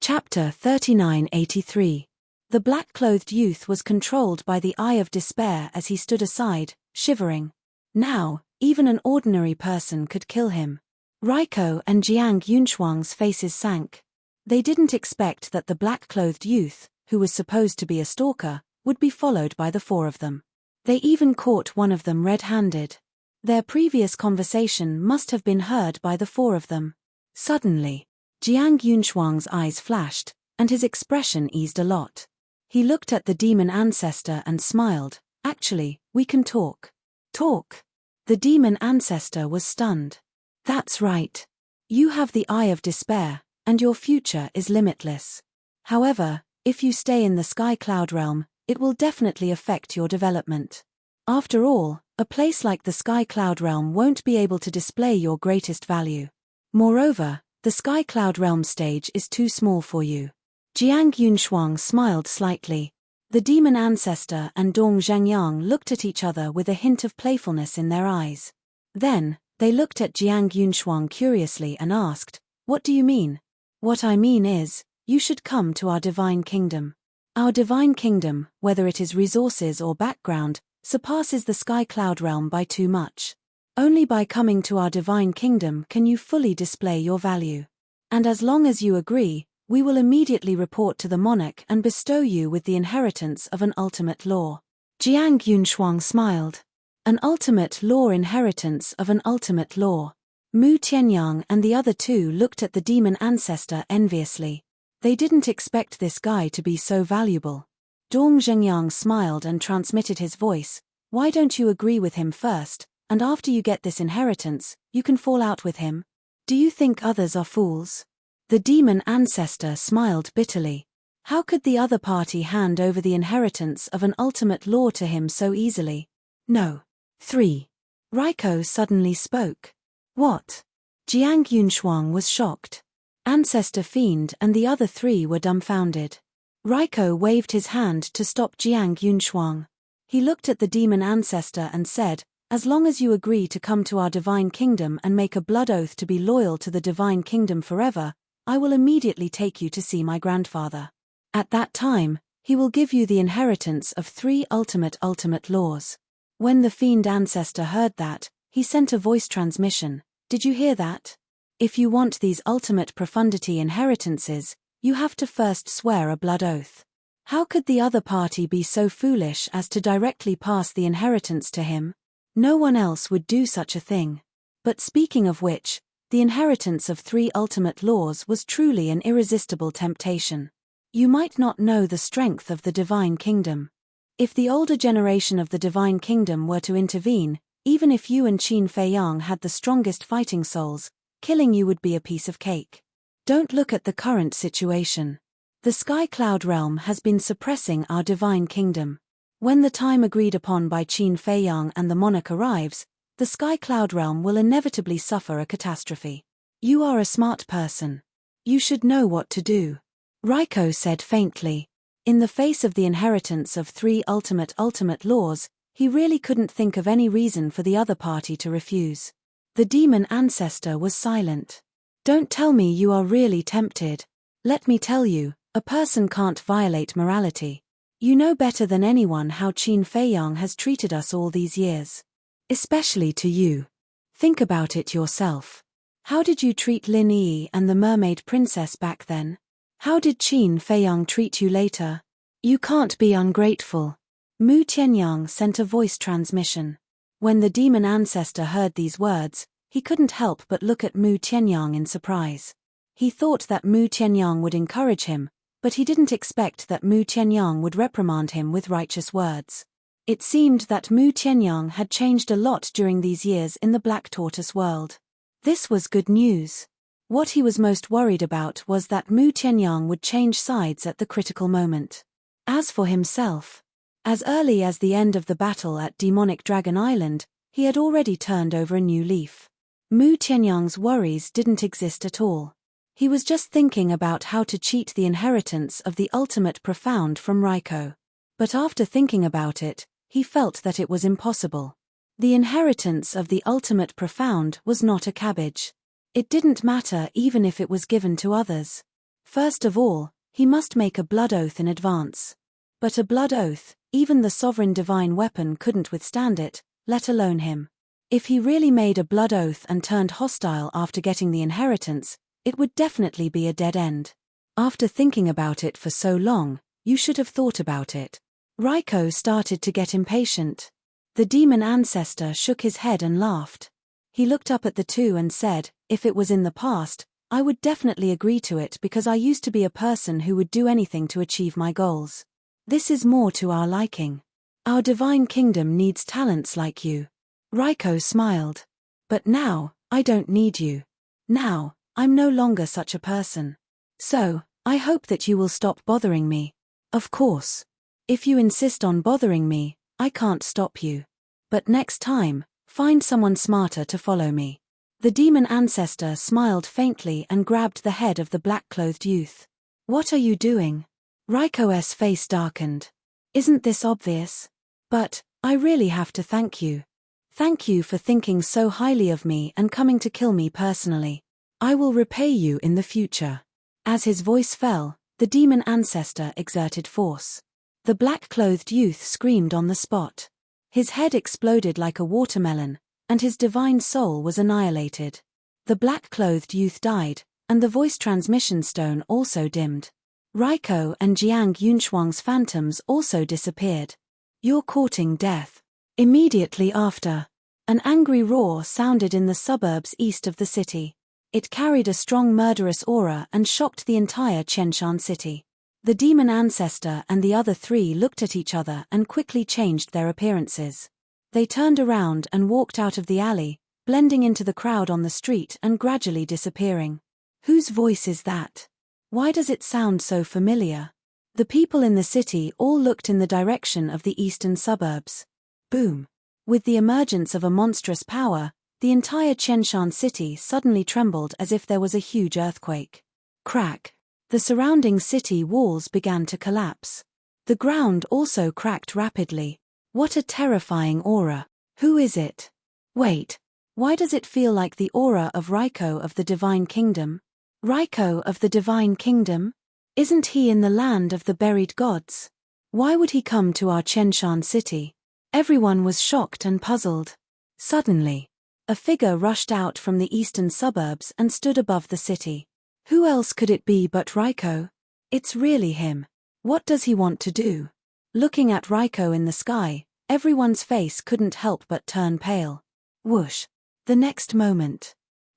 Chapter 3983. The black-clothed youth was controlled by the eye of despair as he stood aside, shivering. Now, even an ordinary person could kill him. Raiko and Jiang Yunshuang's faces sank. They didn't expect that the black-clothed youth, who was supposed to be a stalker, would be followed by the 4 of them. They even caught one of them red-handed. Their previous conversation must have been heard by the 4 of them. Suddenly, Jiang Yunshuang's eyes flashed, and his expression eased a lot. He looked at the demon ancestor and smiled. Actually, we can talk. Talk? The demon ancestor was stunned. That's right. You have the eye of despair, and your future is limitless. However, if you stay in the sky cloud realm, it will definitely affect your development. After all, a place like the sky cloud realm won't be able to display your greatest value. Moreover, the sky cloud realm stage is too small for you. Jiang Yunshuang smiled slightly. The demon ancestor and Dong Zhangyang looked at each other with a hint of playfulness in their eyes. Then, they looked at Jiang Yunshuang curiously and asked, What do you mean? What I mean is, you should come to our divine kingdom. Our divine kingdom, whether it is resources or background, surpasses the sky cloud realm by too much. Only by coming to our divine kingdom can you fully display your value. And as long as you agree, we will immediately report to the monarch and bestow you with the inheritance of an ultimate law. Jiang Yunshuang smiled. An ultimate law inheritance of an ultimate law. Mu Tianyang and the other 2 looked at the demon ancestor enviously. They didn't expect this guy to be so valuable. Dong Zhengyang smiled and transmitted his voice. Why don't you agree with him first, and after you get this inheritance, you can fall out with him? Do you think others are fools? The demon ancestor smiled bitterly. How could the other party hand over the inheritance of an ultimate law to him so easily? No. 3. Raiko suddenly spoke. What? Jiang Yunshuang was shocked. Ancestor Fiend and the other 3 were dumbfounded. Raiko waved his hand to stop Jiang Yunshuang. He looked at the demon ancestor and said, As long as you agree to come to our divine kingdom and make a blood oath to be loyal to the divine kingdom forever, I will immediately take you to see my grandfather. At that time, he will give you the inheritance of 3 ultimate laws. When the fiend ancestor heard that, he sent a voice transmission. Did you hear that? If you want these ultimate profundity inheritances, you have to first swear a blood oath. How could the other party be so foolish as to directly pass the inheritance to him? No one else would do such a thing. But speaking of which, the inheritance of 3 ultimate laws was truly an irresistible temptation. You might not know the strength of the Divine Kingdom. If the older generation of the Divine Kingdom were to intervene, even if you and Qin Feiyang had the strongest fighting souls, killing you would be a piece of cake. Don't look at the current situation. The Sky Cloud Realm has been suppressing our Divine Kingdom. When the time agreed upon by Qin Feiyang and the monarch arrives, the Sky Cloud Realm will inevitably suffer a catastrophe. You are a smart person. You should know what to do. Raiko said faintly. In the face of the inheritance of 3 ultimate laws, he really couldn't think of any reason for the other party to refuse. The demon ancestor was silent. Don't tell me you are really tempted. Let me tell you, a person can't violate morality. You know better than anyone how Qin Feiyang has treated us all these years. Especially to you. Think about it yourself. How did you treat Lin Yi and the mermaid princess back then? How did Qin Feiyang treat you later? You can't be ungrateful. Mu Tianyang sent a voice transmission. When the demon ancestor heard these words, he couldn't help but look at Mu Tianyang in surprise. He thought that Mu Tianyang would encourage him, but he didn't expect that Mu Tianyang would reprimand him with righteous words. It seemed that Mu Tianyang had changed a lot during these years in the Black Tortoise world. This was good news. What he was most worried about was that Mu Tianyang would change sides at the critical moment. As for himself, as early as the end of the battle at Demonic Dragon Island, he had already turned over a new leaf. Mu Tianyang's worries didn't exist at all. He was just thinking about how to cheat the inheritance of the ultimate profound from Raiko. But after thinking about it, he felt that it was impossible. The inheritance of the ultimate profound was not a cabbage. It didn't matter even if it was given to others. First of all, he must make a blood oath in advance. But a blood oath, even the sovereign divine weapon couldn't withstand it, let alone him. If he really made a blood oath and turned hostile after getting the inheritance, it would definitely be a dead end. After thinking about it for so long, you should have thought about it. Raiko started to get impatient. The demon ancestor shook his head and laughed. He looked up at the two and said, "If it was in the past, I would definitely agree to it because I used to be a person who would do anything to achieve my goals. This is more to our liking. Our divine kingdom needs talents like you." Raiko smiled. "But now, I don't need you. Now, I'm no longer such a person. So, I hope that you will stop bothering me. Of course. If you insist on bothering me, I can't stop you. But next time, find someone smarter to follow me." The demon ancestor smiled faintly and grabbed the head of the black-clothed youth. "What are you doing?" Raiko's face darkened. "Isn't this obvious? But, I really have to thank you. Thank you for thinking so highly of me and coming to kill me personally. I will repay you in the future." As his voice fell, the demon ancestor exerted force. The black-clothed youth screamed on the spot. His head exploded like a watermelon, and his divine soul was annihilated. The black-clothed youth died, and the voice transmission stone also dimmed. Raiko and Jiang Yunshuang's phantoms also disappeared. "You're courting death." Immediately after, an angry roar sounded in the suburbs east of the city. It carried a strong murderous aura and shocked the entire Qianshan city. The demon ancestor and the other 3 looked at each other and quickly changed their appearances. They turned around and walked out of the alley, blending into the crowd on the street and gradually disappearing. Whose voice is that? Why does it sound so familiar? The people in the city all looked in the direction of the eastern suburbs. Boom! With the emergence of a monstrous power, the entire Qianshan city suddenly trembled as if there was a huge earthquake. Crack! The surrounding city walls began to collapse. The ground also cracked rapidly. What a terrifying aura. Who is it? Wait, why does it feel like the aura of Raiko of the Divine Kingdom? Raiko of the Divine Kingdom? Isn't he in the land of the buried gods? Why would he come to our Qianshan city? Everyone was shocked and puzzled. Suddenly, a figure rushed out from the eastern suburbs and stood above the city. Who else could it be but Raiko? It's really him. What does he want to do? Looking at Raiko in the sky, everyone's face couldn't help but turn pale. Whoosh! The next moment,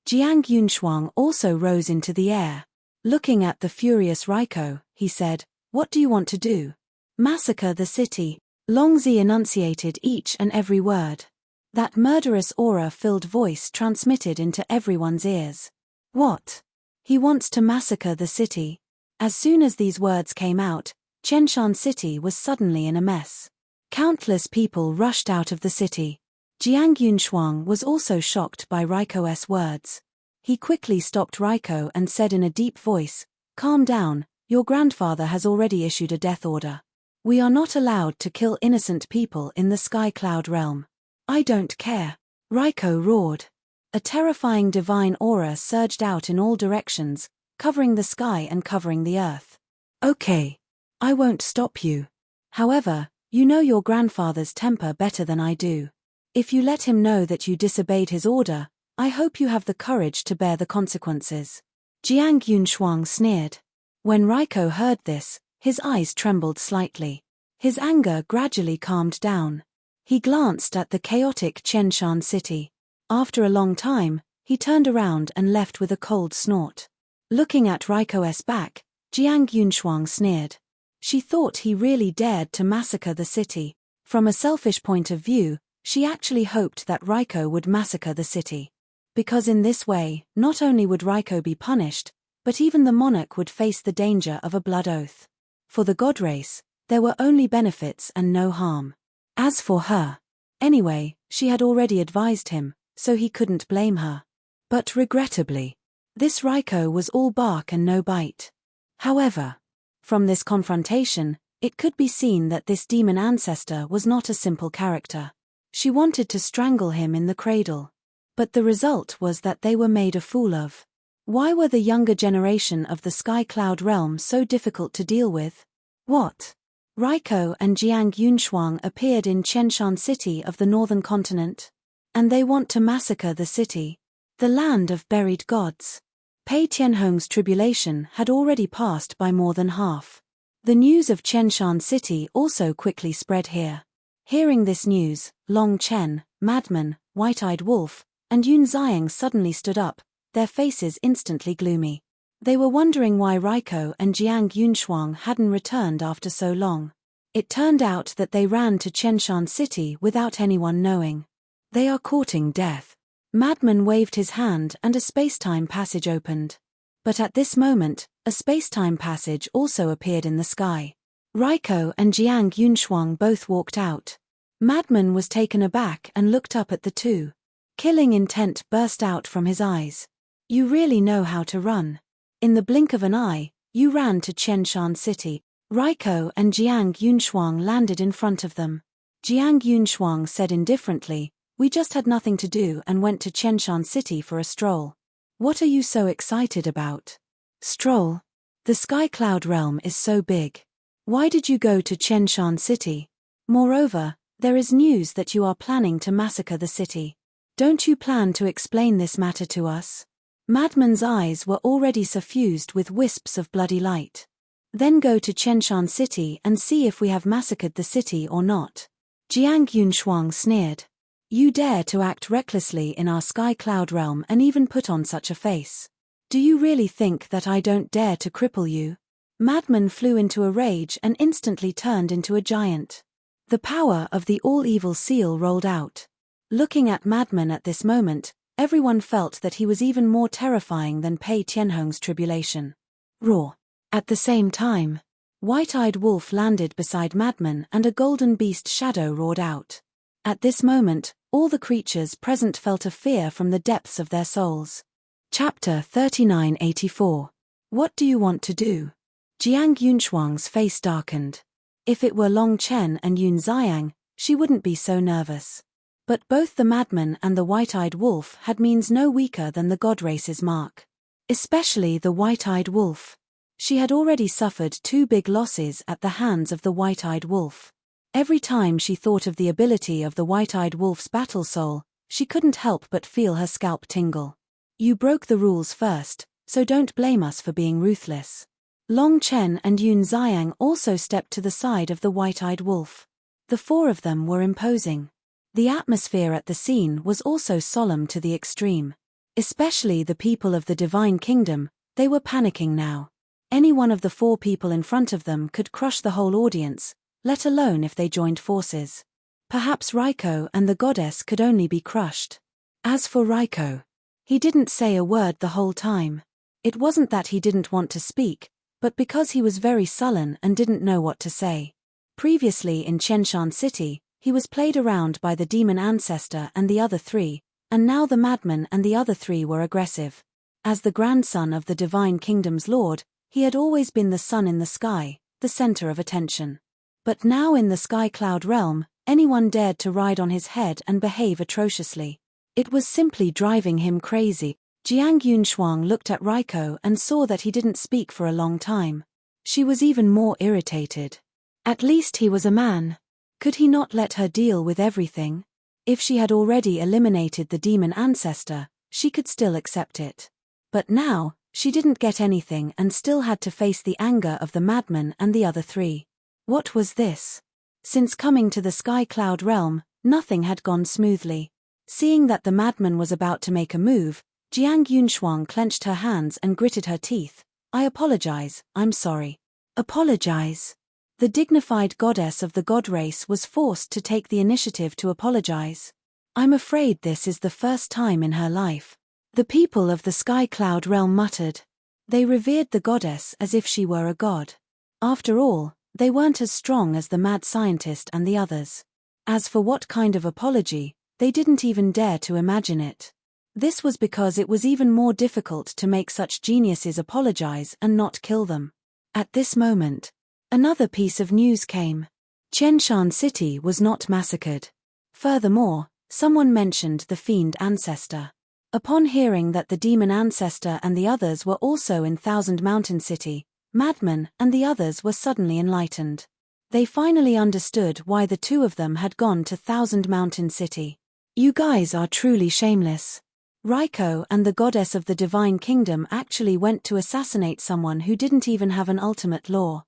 Jiang Yunshuang also rose into the air. Looking at the furious Raiko, he said, "What do you want to do? Massacre the city." Longzi enunciated each and every word. That murderous aura-filled voice transmitted into everyone's ears. What? He wants to massacre the city. As soon as these words came out, Chenshan City was suddenly in a mess. Countless people rushed out of the city. Jiang Yunshuang was also shocked by Raiko's words. He quickly stopped Raiko and said in a deep voice, "Calm down, your grandfather has already issued a death order. We are not allowed to kill innocent people in the Sky Cloud realm." "I don't care," Raiko roared. A terrifying divine aura surged out in all directions, covering the sky and covering the earth. "Okay. I won't stop you. However, you know your grandfather's temper better than I do. If you let him know that you disobeyed his order, I hope you have the courage to bear the consequences." Jiang Yunshuang sneered. When Raiko heard this, his eyes trembled slightly. His anger gradually calmed down. He glanced at the chaotic Chenshan city. After a long time, he turned around and left with a cold snort. Looking at Raiko's back, Jiang Yunshuang sneered. She thought he really dared to massacre the city. From a selfish point of view, she actually hoped that Raiko would massacre the city. Because in this way, not only would Raiko be punished, but even the monarch would face the danger of a blood oath. For the god race, there were only benefits and no harm. As for her, anyway, she had already advised him, so he couldn't blame her. But regrettably, this Raiko was all bark and no bite. However, from this confrontation, it could be seen that this demon ancestor was not a simple character. She wanted to strangle him in the cradle. But the result was that they were made a fool of. Why were the younger generation of the Sky Cloud realm so difficult to deal with? What? Raiko and Jiang Yunshuang appeared in Chenshan City of the northern continent. And they want to massacre the city. The land of buried gods. Pei Tianhong's tribulation had already passed by more than half. The news of Chenshan City also quickly spread here. Hearing this news, Long Chen, Madman, White-Eyed Wolf, and Yun Xiang suddenly stood up, their faces instantly gloomy. They were wondering why Raiko and Jiang Yunshuang hadn't returned after so long. It turned out that they ran to Chenshan City without anyone knowing. They are courting death. Madman waved his hand and a space-time passage opened. But at this moment, a space-time passage also appeared in the sky. Raiko and Jiang Yunshuang both walked out. Madman was taken aback and looked up at the two. Killing intent burst out from his eyes. "You really know how to run. In the blink of an eye, you ran to Chenshan City." Raiko and Jiang Yunshuang landed in front of them. Jiang Yunshuang said indifferently, "We just had nothing to do and went to Chenshan City for a stroll." "What are you so excited about?" "Stroll? The Sky Cloud realm is so big. Why did you go to Chenshan City? Moreover, there is news that you are planning to massacre the city. Don't you plan to explain this matter to us?" Madman's eyes were already suffused with wisps of bloody light. "Then go to Chenshan City and see if we have massacred the city or not." Jiang Yunshuang sneered. "You dare to act recklessly in our Sky Cloud realm and even put on such a face. Do you really think that I don't dare to cripple you?" Madman flew into a rage and instantly turned into a giant. The power of the all-evil seal rolled out. Looking at Madman at this moment, everyone felt that he was even more terrifying than Pei Tianhong's tribulation. Roar. At the same time, White-Eyed Wolf landed beside Madman and a golden beast shadow roared out. At this moment, all the creatures present felt a fear from the depths of their souls. Chapter 3984. What do you want to do? Jiang Yunshuang's face darkened. If it were Long Chen and Yun Xiang, she wouldn't be so nervous. But both the Madman and the White-Eyed Wolf had means no weaker than the God Race's mark. Especially the White-Eyed Wolf. She had already suffered 2 big losses at the hands of the White-Eyed Wolf. Every time she thought of the ability of the White-Eyed Wolf's battle soul, she couldn't help but feel her scalp tingle. "You broke the rules first, so don't blame us for being ruthless." Long Chen and Yun Xiang also stepped to the side of the White-Eyed Wolf. The 4 of them were imposing. The atmosphere at the scene was also solemn to the extreme. Especially the people of the Divine Kingdom, they were panicking now. Any one of the 4 people in front of them could crush the whole audience, let alone if they joined forces. Perhaps Raiko and the goddess could only be crushed. As for Raiko, he didn't say a word the whole time. It wasn't that he didn't want to speak, but because he was very sullen and didn't know what to say. Previously in Chenshan City, he was played around by the demon ancestor and the other 3, and now the madman and the other 3 were aggressive. As the grandson of the Divine Kingdom's lord, he had always been the sun in the sky, the center of attention. But now in the sky cloud realm, anyone dared to ride on his head and behave atrociously. It was simply driving him crazy. Jiang Yunshuang looked at Raiko and saw that he didn't speak for a long time. She was even more irritated. At least he was a man. Could he not let her deal with everything? If she had already eliminated the demon ancestor, she could still accept it. But now, she didn't get anything and still had to face the anger of the madman and the other 3. What was this? Since coming to the sky cloud realm, nothing had gone smoothly. Seeing that the madman was about to make a move, Jiang Yunshuang clenched her hands and gritted her teeth. I apologize, I'm sorry. Apologize? The dignified goddess of the god race was forced to take the initiative to apologize. I'm afraid this is the first time in her life. The people of the sky cloud realm muttered. They revered the goddess as if she were a god. After all, they weren't as strong as the mad scientist and the others. As for what kind of apology, they didn't even dare to imagine it. This was because it was even more difficult to make such geniuses apologize and not kill them. At this moment, another piece of news came. Chenshan City was not massacred. Furthermore, someone mentioned the fiend ancestor. Upon hearing that the demon ancestor and the others were also in Thousand Mountain City, Madman and the others were suddenly enlightened. They finally understood why the 2 of them had gone to Thousand Mountain City. You guys are truly shameless. Raiko and the goddess of the Divine Kingdom actually went to assassinate someone who didn't even have an ultimate law.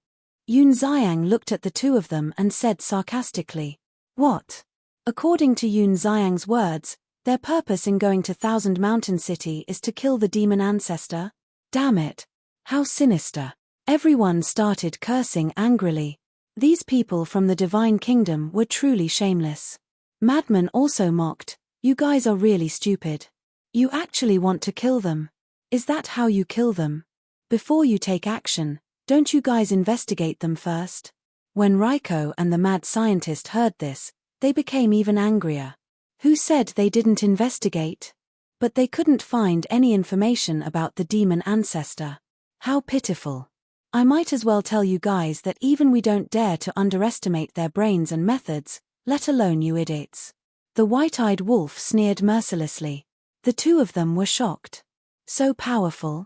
Yun Xiang looked at the 2 of them and said sarcastically, "What?" According to Yun Xiang's words, their purpose in going to Thousand Mountain City is to kill the demon ancestor? Damn it. How sinister. Everyone started cursing angrily. These people from the Divine Kingdom were truly shameless. Madman also mocked, "You guys are really stupid. You actually want to kill them? Is that how you kill them? Before you take action, don't you guys investigate them first?" When Raiko and the mad scientist heard this, they became even angrier. Who said they didn't investigate? But they couldn't find any information about the demon ancestor. How pitiful. I might as well tell you guys that even we don't dare to underestimate their brains and methods, let alone you idiots. The white-eyed wolf sneered mercilessly. The 2 of them were shocked. So powerful.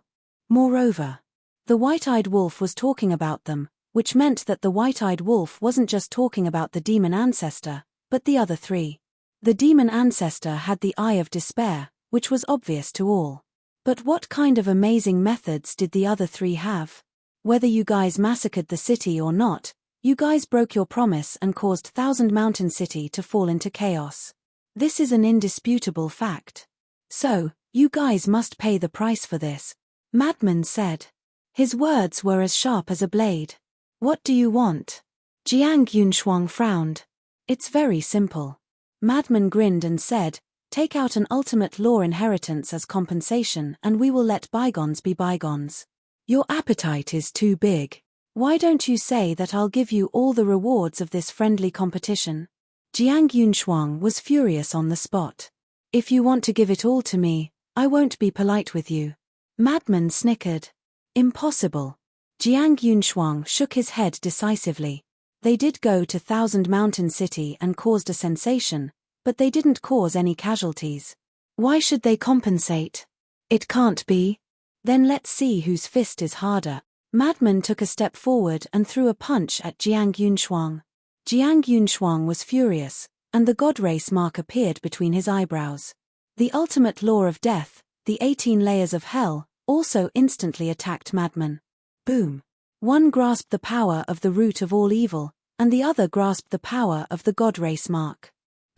Moreover, the white-eyed wolf was talking about them, which meant that the white-eyed wolf wasn't just talking about the demon ancestor, but the other 3. The demon ancestor had the Eye of Despair, which was obvious to all. But what kind of amazing methods did the other 3 have? Whether you guys massacred the city or not, you guys broke your promise and caused Thousand Mountain City to fall into chaos. This is an indisputable fact. So, you guys must pay the price for this, Madman said. His words were as sharp as a blade. What do you want? Jiang Yunshuang frowned. It's very simple. Madman grinned and said, take out an ultimate law inheritance as compensation and we will let bygones be bygones. Your appetite is too big. Why don't you say that I'll give you all the rewards of this friendly competition? Jiang Yunshuang was furious on the spot. If you want to give it all to me, I won't be polite with you. Madman snickered. Impossible. Jiang Yunshuang shook his head decisively. They did go to Thousand Mountain City and caused a sensation, but they didn't cause any casualties. Why should they compensate? It can't be. Then let's see whose fist is harder. Madman took a step forward and threw a punch at Jiang Yunshuang. Jiang Yunshuang was furious, and the god race mark appeared between his eyebrows. The ultimate law of death, the 18 layers of hell, also instantly attacked Madman. Boom. One grasped the power of the root of all evil, and the other grasped the power of the god race mark.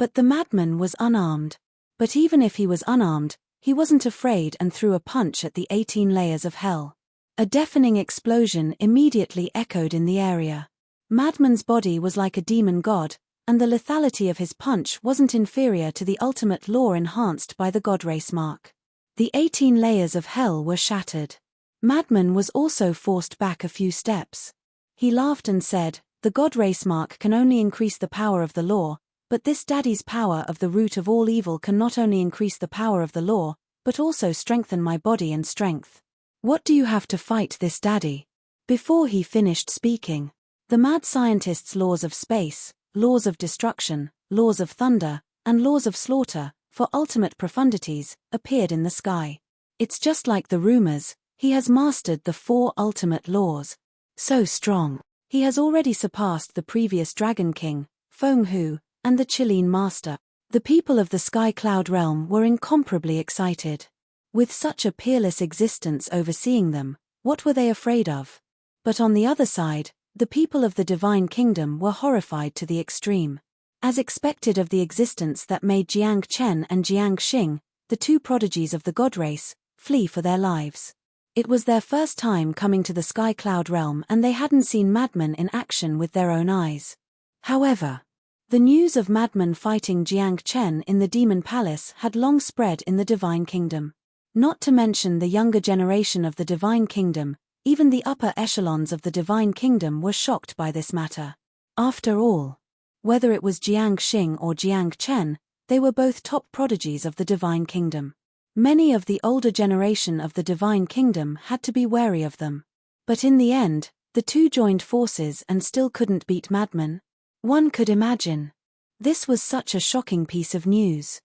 But the madman was unarmed. But even if he was unarmed, he wasn't afraid and threw a punch at the 18 layers of hell. A deafening explosion immediately echoed in the area. Madman's body was like a demon god, and the lethality of his punch wasn't inferior to the ultimate law enhanced by the god race mark. The 18 layers of hell were shattered. Madman was also forced back a few steps. He laughed and said, "The god race mark can only increase the power of the law, but this daddy's power of the root of all evil can not only increase the power of the law, but also strengthen my body and strength. What do you have to fight this daddy?" Before he finished speaking, the mad scientist's laws of space, laws of destruction, laws of thunder, and laws of slaughter, for ultimate profundities, appeared in the sky. It's just like the rumors, he has mastered the 4 ultimate laws. So strong. He has already surpassed the previous Dragon King, Feng Hu, and the Chilean Master. The people of the Sky Cloud realm were incomparably excited. With such a peerless existence overseeing them, what were they afraid of? But on the other side, the people of the Divine Kingdom were horrified to the extreme. As expected of the existence that made Jiang Chen and Jiang Xing, the 2 prodigies of the god race, flee for their lives. It was their first time coming to the Sky Cloud realm and they hadn't seen Madman in action with their own eyes. However, the news of Madman fighting Jiang Chen in the Demon Palace had long spread in the Divine Kingdom. Not to mention the younger generation of the Divine Kingdom, even the upper echelons of the Divine Kingdom were shocked by this matter. After all, whether it was Jiang Xing or Jiang Chen, they were both top prodigies of the Divine Kingdom. Many of the older generation of the Divine Kingdom had to be wary of them. But in the end, the 2 joined forces and still couldn't beat Madman. One could imagine. This was such a shocking piece of news.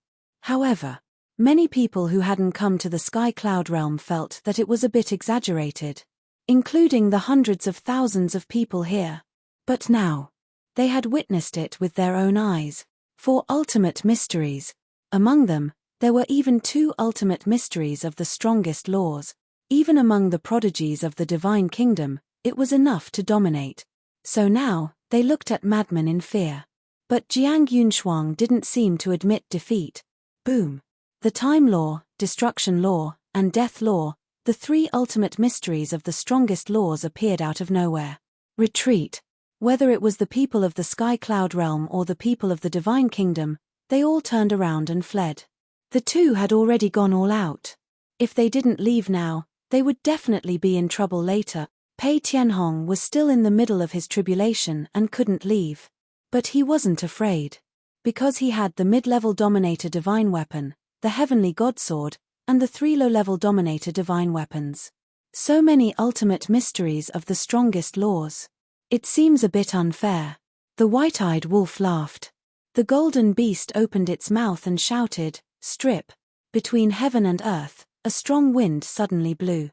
However, many people who hadn't come to the Sky Cloud realm felt that it was a bit exaggerated, including the hundreds of thousands of people here. But now, they had witnessed it with their own eyes. 4 ultimate mysteries. Among them, there were even 2 ultimate mysteries of the strongest laws. Even among the prodigies of the Divine Kingdom, it was enough to dominate. So now, they looked at Madman in fear. But Jiang Yunshuang didn't seem to admit defeat. Boom. The Time Law, Destruction Law, and Death Law, the 3 ultimate mysteries of the strongest laws appeared out of nowhere. Retreat. Whether it was the people of the Sky Cloud realm or the people of the Divine Kingdom, they all turned around and fled. The 2 had already gone all out. If they didn't leave now, they would definitely be in trouble later. Pei Tianhong was still in the middle of his tribulation and couldn't leave. But he wasn't afraid. Because he had the mid-level Dominator Divine Weapon, the Heavenly God Sword, and the 3 low-level Dominator Divine Weapons. So many ultimate mysteries of the strongest laws. It seems a bit unfair. The white-eyed wolf laughed. The golden beast opened its mouth and shouted, "Strip." Between heaven and earth, a strong wind suddenly blew.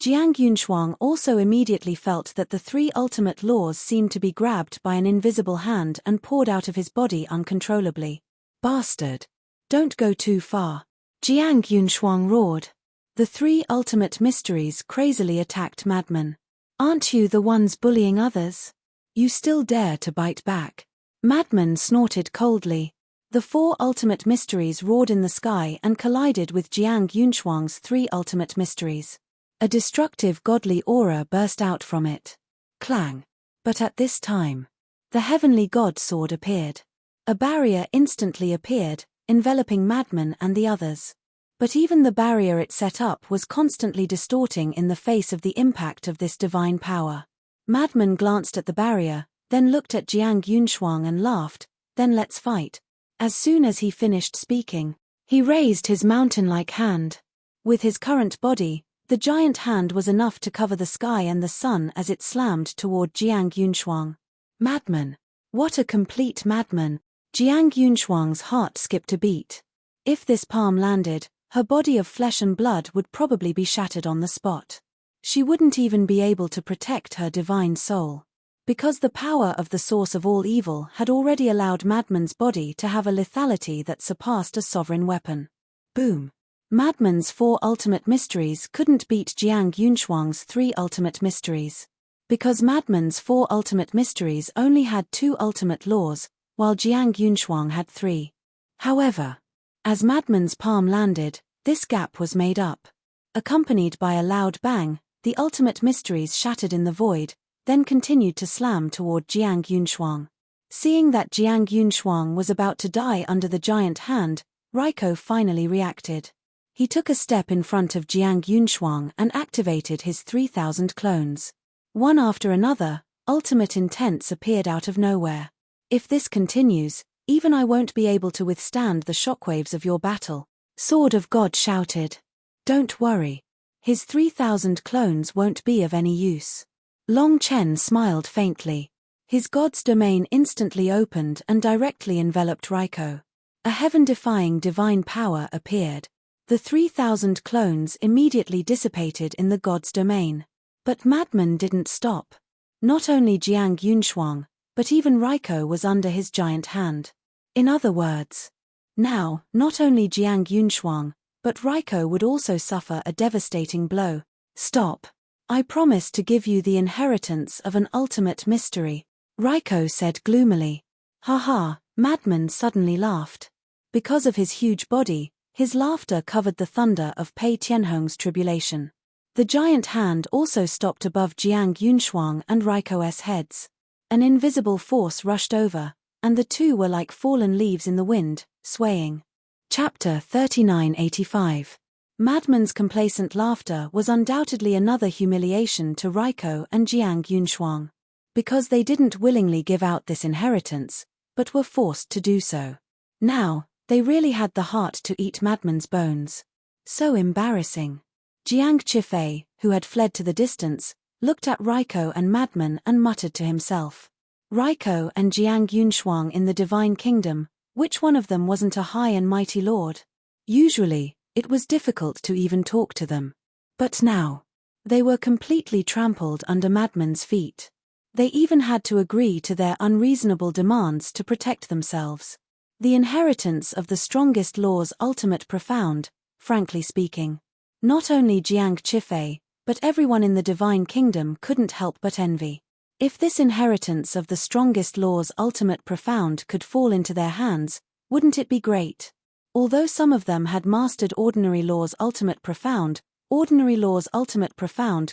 Jiang Yunshuang also immediately felt that the 3 ultimate laws seemed to be grabbed by an invisible hand and poured out of his body uncontrollably. "Bastard! Don't go too far." Jiang Yunshuang roared. The 3 ultimate mysteries crazily attacked Madman. "Aren't you the ones bullying others? You still dare to bite back?" Madman snorted coldly. The 4 ultimate mysteries roared in the sky and collided with Jiang Yunshuang's 3 ultimate mysteries. A destructive godly aura burst out from it. Clang. But at this time, the Heavenly God Sword appeared. A barrier instantly appeared, enveloping Madman and the others. But even the barrier it set up was constantly distorting in the face of the impact of this divine power. Madman glanced at the barrier, then looked at Jiang Yunshuang and laughed, "Then let's fight." As soon as he finished speaking, he raised his mountain-like hand. With his current body, the giant hand was enough to cover the sky and the sun as it slammed toward Jiang Yunshuang. Madman. What a complete madman. Jiang Yunshuang's heart skipped a beat. If this palm landed, her body of flesh and blood would probably be shattered on the spot. She wouldn't even be able to protect her divine soul. Because the power of the source of all evil had already allowed Madman's body to have a lethality that surpassed a sovereign weapon. Boom. Madman's 4 ultimate mysteries couldn't beat Jiang Yunshuang's 3 ultimate mysteries. Because Madman's 4 ultimate mysteries only had 2 ultimate laws, while Jiang Yunshuang had 3. However, as Madman's palm landed, this gap was made up. Accompanied by a loud bang, the ultimate mysteries shattered in the void, then continued to slam toward Jiang Yunshuang. Seeing that Jiang Yunshuang was about to die under the giant hand, Raiko finally reacted. He took a step in front of Jiang Yunshuang and activated his 3,000 clones. One after another, ultimate intents appeared out of nowhere. If this continues, even I won't be able to withstand the shockwaves of your battle, Sword of God shouted. Don't worry. His 3,000 clones won't be of any use. Long Chen smiled faintly. His god's domain instantly opened and directly enveloped Raiko. A heaven-defying divine power appeared. The 3,000 clones immediately dissipated in the god's domain. But Madman didn't stop. Not only Jiang Yunshuang, but even Raiko was under his giant hand. In other words, now, not only Jiang Yunshuang, but Raiko would also suffer a devastating blow. Stop. I promise to give you the inheritance of an ultimate mystery, Raiko said gloomily. Haha, Madman suddenly laughed. Because of his huge body, his laughter covered the thunder of Pei Tianhong's tribulation. The giant hand also stopped above Jiang Yunshuang and Raiko's heads. An invisible force rushed over, and the two were like fallen leaves in the wind, swaying. Chapter 3985. Madman's complacent laughter was undoubtedly another humiliation to Raiko and Jiang Yunshuang. Because they didn't willingly give out this inheritance, but were forced to do so. Now, they really had the heart to eat Madman's bones. So embarrassing. Jiang Qifei, who had fled to the distance, looked at Raiko and Madman and muttered to himself. Raiko and Jiang Yunshuang in the Divine Kingdom, which one of them wasn't a high and mighty lord? Usually, it was difficult to even talk to them. But now, they were completely trampled under Madman's feet. They even had to agree to their unreasonable demands to protect themselves. The inheritance of the strongest law's ultimate profound, frankly speaking. Not only Jiang Qifei, but everyone in the Divine Kingdom couldn't help but envy. If this inheritance of the strongest law's ultimate profound could fall into their hands, wouldn't it be great? Although some of them had mastered ordinary law's ultimate profound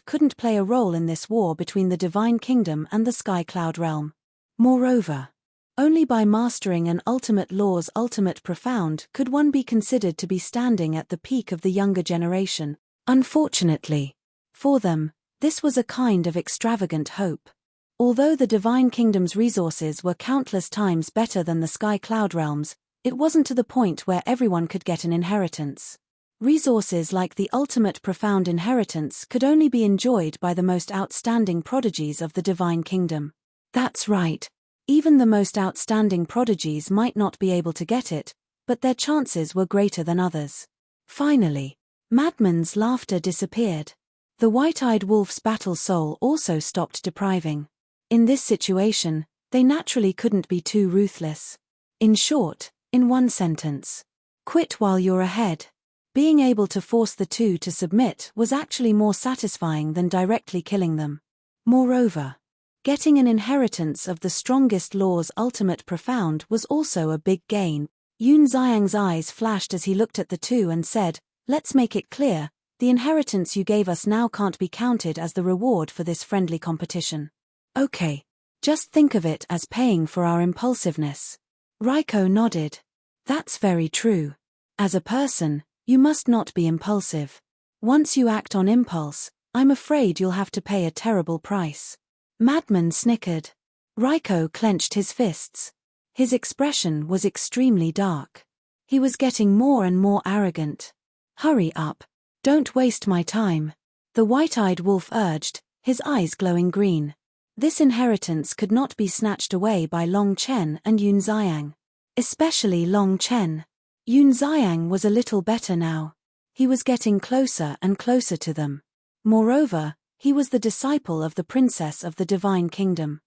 couldn't play a role in this war between the Divine Kingdom and the Sky Cloud realm. Moreover, only by mastering an ultimate law's ultimate profound could one be considered to be standing at the peak of the younger generation. Unfortunately, for them, this was a kind of extravagant hope. Although the Divine Kingdom's resources were countless times better than the Sky Cloud realms, it wasn't to the point where everyone could get an inheritance. Resources like the ultimate profound inheritance could only be enjoyed by the most outstanding prodigies of the Divine Kingdom. That's right. Even the most outstanding prodigies might not be able to get it, but their chances were greater than others. Finally, Madman's laughter disappeared. The white-eyed wolf's battle soul also stopped depriving. In this situation, they naturally couldn't be too ruthless. In short, in one sentence, quit while you're ahead. Being able to force the two to submit was actually more satisfying than directly killing them. Moreover, getting an inheritance of the strongest law's ultimate profound was also a big gain. Yun Xiang's eyes flashed as he looked at the two and said, "Let's make it clear, the inheritance you gave us now can't be counted as the reward for this friendly competition. Okay. Just think of it as paying for our impulsiveness." Raiko nodded. That's very true. As a person, you must not be impulsive. Once you act on impulse, I'm afraid you'll have to pay a terrible price. Madman snickered. Raiko clenched his fists. His expression was extremely dark. He was getting more and more arrogant. Hurry up. Don't waste my time. The white-eyed wolf urged, his eyes glowing green. This inheritance could not be snatched away by Long Chen and Yun Xiang. Especially Long Chen. Yun Xiang was a little better now. He was getting closer and closer to them. Moreover, he was the disciple of the princess of the Divine Kingdom.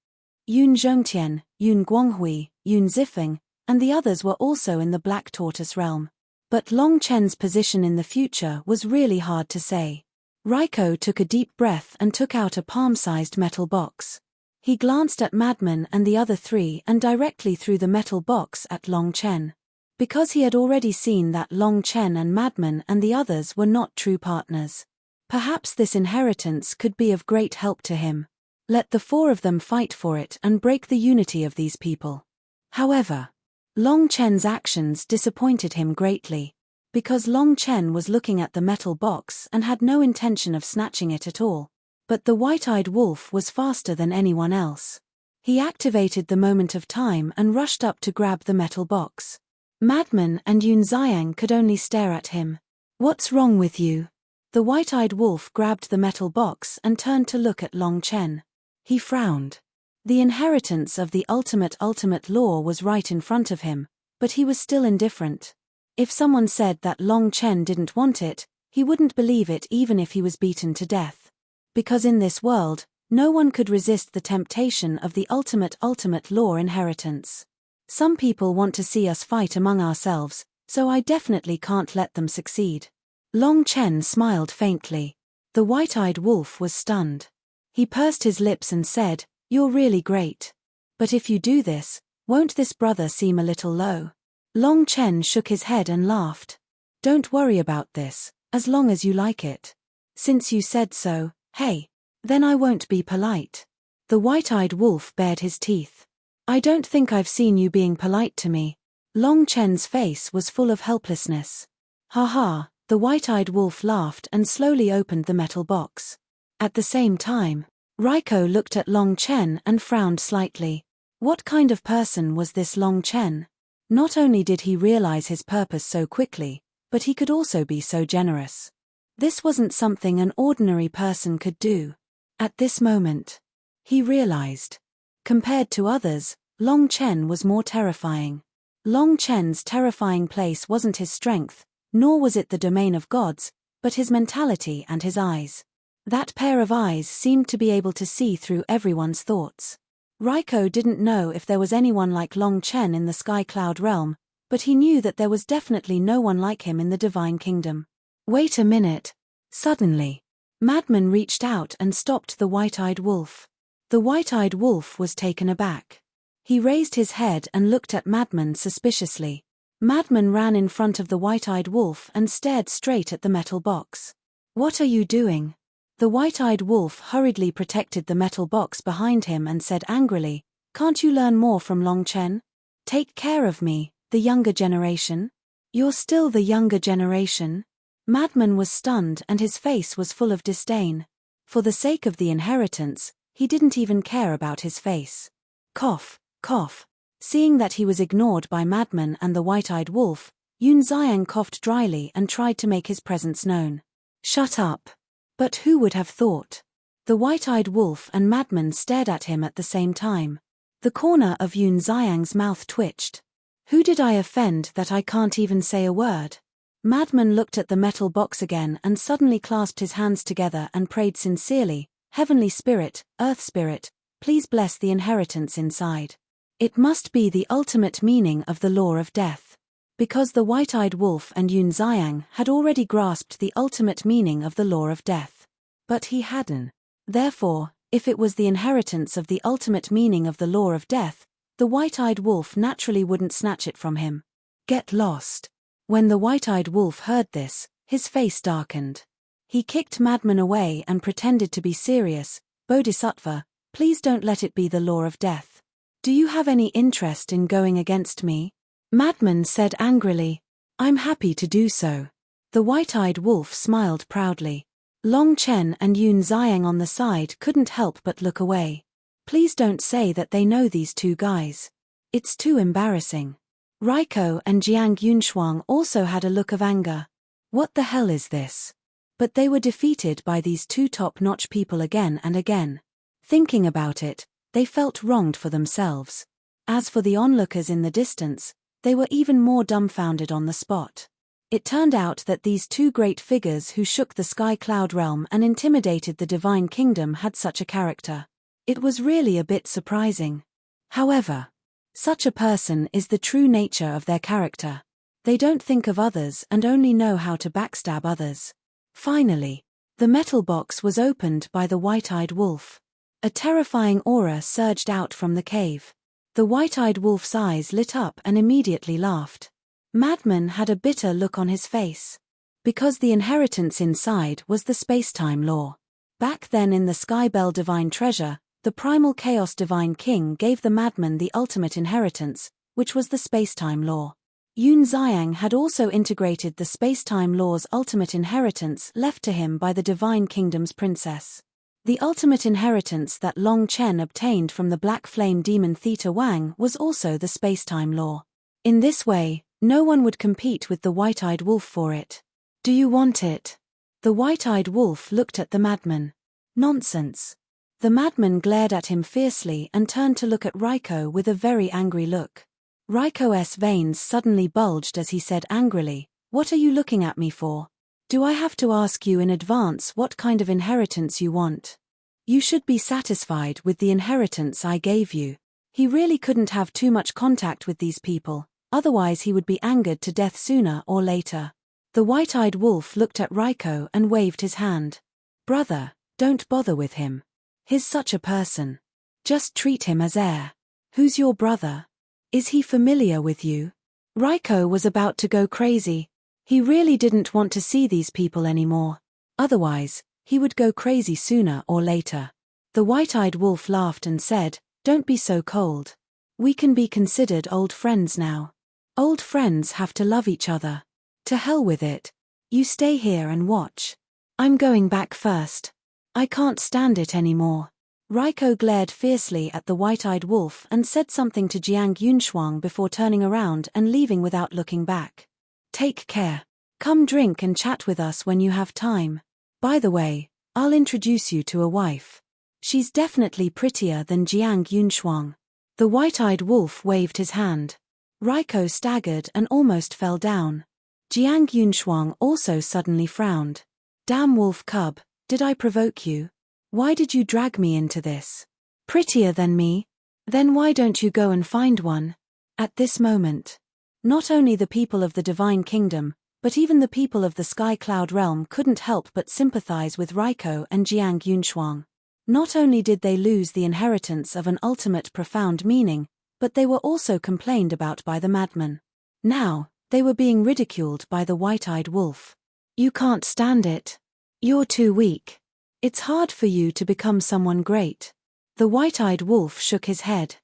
Yun Zhongtian, Yun Guanghui, Yun Zifeng, and the others were also in the Black Tortoise realm. But Long Chen's position in the future was really hard to say. Raiko took a deep breath and took out a palm-sized metal box. He glanced at Madman and the other three and directly threw the metal box at Long Chen. because he had already seen that Long Chen and Madman and the others were not true partners. Perhaps this inheritance could be of great help to him. Let the four of them fight for it and break the unity of these people. However, Long Chen's actions disappointed him greatly, because Long Chen was looking at the metal box and had no intention of snatching it at all. But the white-eyed wolf was faster than anyone else. He activated the moment of time and rushed up to grab the metal box. Madman and Yun Xiang could only stare at him. "What's wrong with you?" The white-eyed wolf grabbed the metal box and turned to look at Long Chen. He frowned. The inheritance of the ultimate law was right in front of him, but he was still indifferent. If someone said that Long Chen didn't want it, he wouldn't believe it even if he was beaten to death. Because in this world, no one could resist the temptation of the ultimate law inheritance. Some people want to see us fight among ourselves, so I definitely can't let them succeed. Long Chen smiled faintly. The white-eyed wolf was stunned. He pursed his lips and said, "You're really great. But if you do this, won't this brother seem a little low?" Long Chen shook his head and laughed. "Don't worry about this, as long as you like it. Since you said so, hey, then I won't be polite." The white-eyed wolf bared his teeth. "I don't think I've seen you being polite to me." Long Chen's face was full of helplessness. "Ha ha," the white-eyed wolf laughed and slowly opened the metal box. At the same time, Raiko looked at Long Chen and frowned slightly. What kind of person was this Long Chen? Not only did he realize his purpose so quickly, but he could also be so generous. This wasn't something an ordinary person could do. At this moment, he realized. Compared to others, Long Chen was more terrifying. Long Chen's terrifying place wasn't his strength, nor was it the domain of gods, but his mentality and his eyes. That pair of eyes seemed to be able to see through everyone's thoughts. Raiko didn't know if there was anyone like Long Chen in the Sky Cloud realm, but he knew that there was definitely no one like him in the Divine Kingdom. Wait a minute. Suddenly, Madman reached out and stopped the white-eyed wolf. The white-eyed wolf was taken aback. He raised his head and looked at Madman suspiciously. Madman ran in front of the white-eyed wolf and stared straight at the metal box. "What are you doing?" The white-eyed wolf hurriedly protected the metal box behind him and said angrily, "Can't you learn more from Long Chen? Take care of me, the younger generation." "You're still the younger generation?" Madman was stunned and his face was full of disdain. For the sake of the inheritance, he didn't even care about his face. Cough, cough. Seeing that he was ignored by Madman and the white-eyed wolf, Yun Xiang coughed dryly and tried to make his presence known. "Shut up." But who would have thought? The white-eyed wolf and Madman stared at him at the same time. The corner of Yun Xiang's mouth twitched. "Who did I offend that I can't even say a word?" Madman looked at the metal box again and suddenly clasped his hands together and prayed sincerely, "Heavenly Spirit, Earth Spirit, please bless the inheritance inside. It must be the ultimate meaning of the law of death." Because the white-eyed wolf and Yun Xiang had already grasped the ultimate meaning of the law of death. But he hadn't. Therefore, if it was the inheritance of the ultimate meaning of the law of death, the white-eyed wolf naturally wouldn't snatch it from him. Get lost. When the white-eyed wolf heard this, his face darkened. He kicked Madman away and pretended to be serious. "Bodhisattva, please don't let it be the law of death. Do you have any interest in going against me?" Madman said angrily. "I'm happy to do so." The white-eyed wolf smiled proudly. Long Chen and Yun Xiang on the side couldn't help but look away. Please don't say that they know these two guys. It's too embarrassing. Raiko and Jiang Yunshuang also had a look of anger. What the hell is this? But they were defeated by these two top-notch people again and again. Thinking about it, they felt wronged for themselves. As for the onlookers in the distance, they were even more dumbfounded on the spot. It turned out that these two great figures who shook the Sky Cloud realm and intimidated the Divine Kingdom had such a character. It was really a bit surprising. However, such a person is the true nature of their character. They don't think of others and only know how to backstab others. Finally, the metal box was opened by the white-eyed wolf. A terrifying aura surged out from the cave. The white-eyed wolf's eyes lit up and immediately laughed. Madman had a bitter look on his face. Because the inheritance inside was the space-time law. Back then in the Skybell Divine Treasure, the primal chaos divine king gave the madman the ultimate inheritance, which was the space-time law. Yun Xiang had also integrated the space-time law's ultimate inheritance left to him by the Divine Kingdom's princess. The ultimate inheritance that Long Chen obtained from the Black Flame demon Theta Wang was also the space-time law. In this way, no one would compete with the white-eyed wolf for it. Do you want it? The white-eyed wolf looked at the madman. Nonsense. The madman glared at him fiercely and turned to look at Raiko with a very angry look. Raiko's veins suddenly bulged as he said angrily, "What are you looking at me for? Do I have to ask you in advance what kind of inheritance you want? You should be satisfied with the inheritance I gave you." He really couldn't have too much contact with these people, otherwise he would be angered to death sooner or later. The white-eyed wolf looked at Raiko and waved his hand. "Brother, don't bother with him. He's such a person. Just treat him as heir. Who's your brother? Is he familiar with you?" Raiko was about to go crazy. He really didn't want to see these people anymore. Otherwise, he would go crazy sooner or later. The white-eyed wolf laughed and said, "Don't be so cold. We can be considered old friends now. Old friends have to love each other. To hell with it. You stay here and watch. I'm going back first. I can't stand it anymore." Raiko glared fiercely at the white-eyed wolf and said something to Jiang Yunshuang before turning around and leaving without looking back. "Take care. Come drink and chat with us when you have time. By the way, I'll introduce you to a wife. She's definitely prettier than Jiang Yunshuang." The white-eyed wolf waved his hand. Raiko staggered and almost fell down. Jiang Yunshuang also suddenly frowned. "Damn wolf cub, did I provoke you? Why did you drag me into this? Prettier than me? Then why don't you go and find one?" At this moment, not only the people of the Divine Kingdom, but even the people of the Sky Cloud Realm couldn't help but sympathize with Raiko and Jiang Yunshuang. Not only did they lose the inheritance of an ultimate profound meaning, but they were also complained about by the madman. Now, they were being ridiculed by the white-eyed wolf. "You can't stand it. You're too weak. It's hard for you to become someone great." The white-eyed wolf shook his head.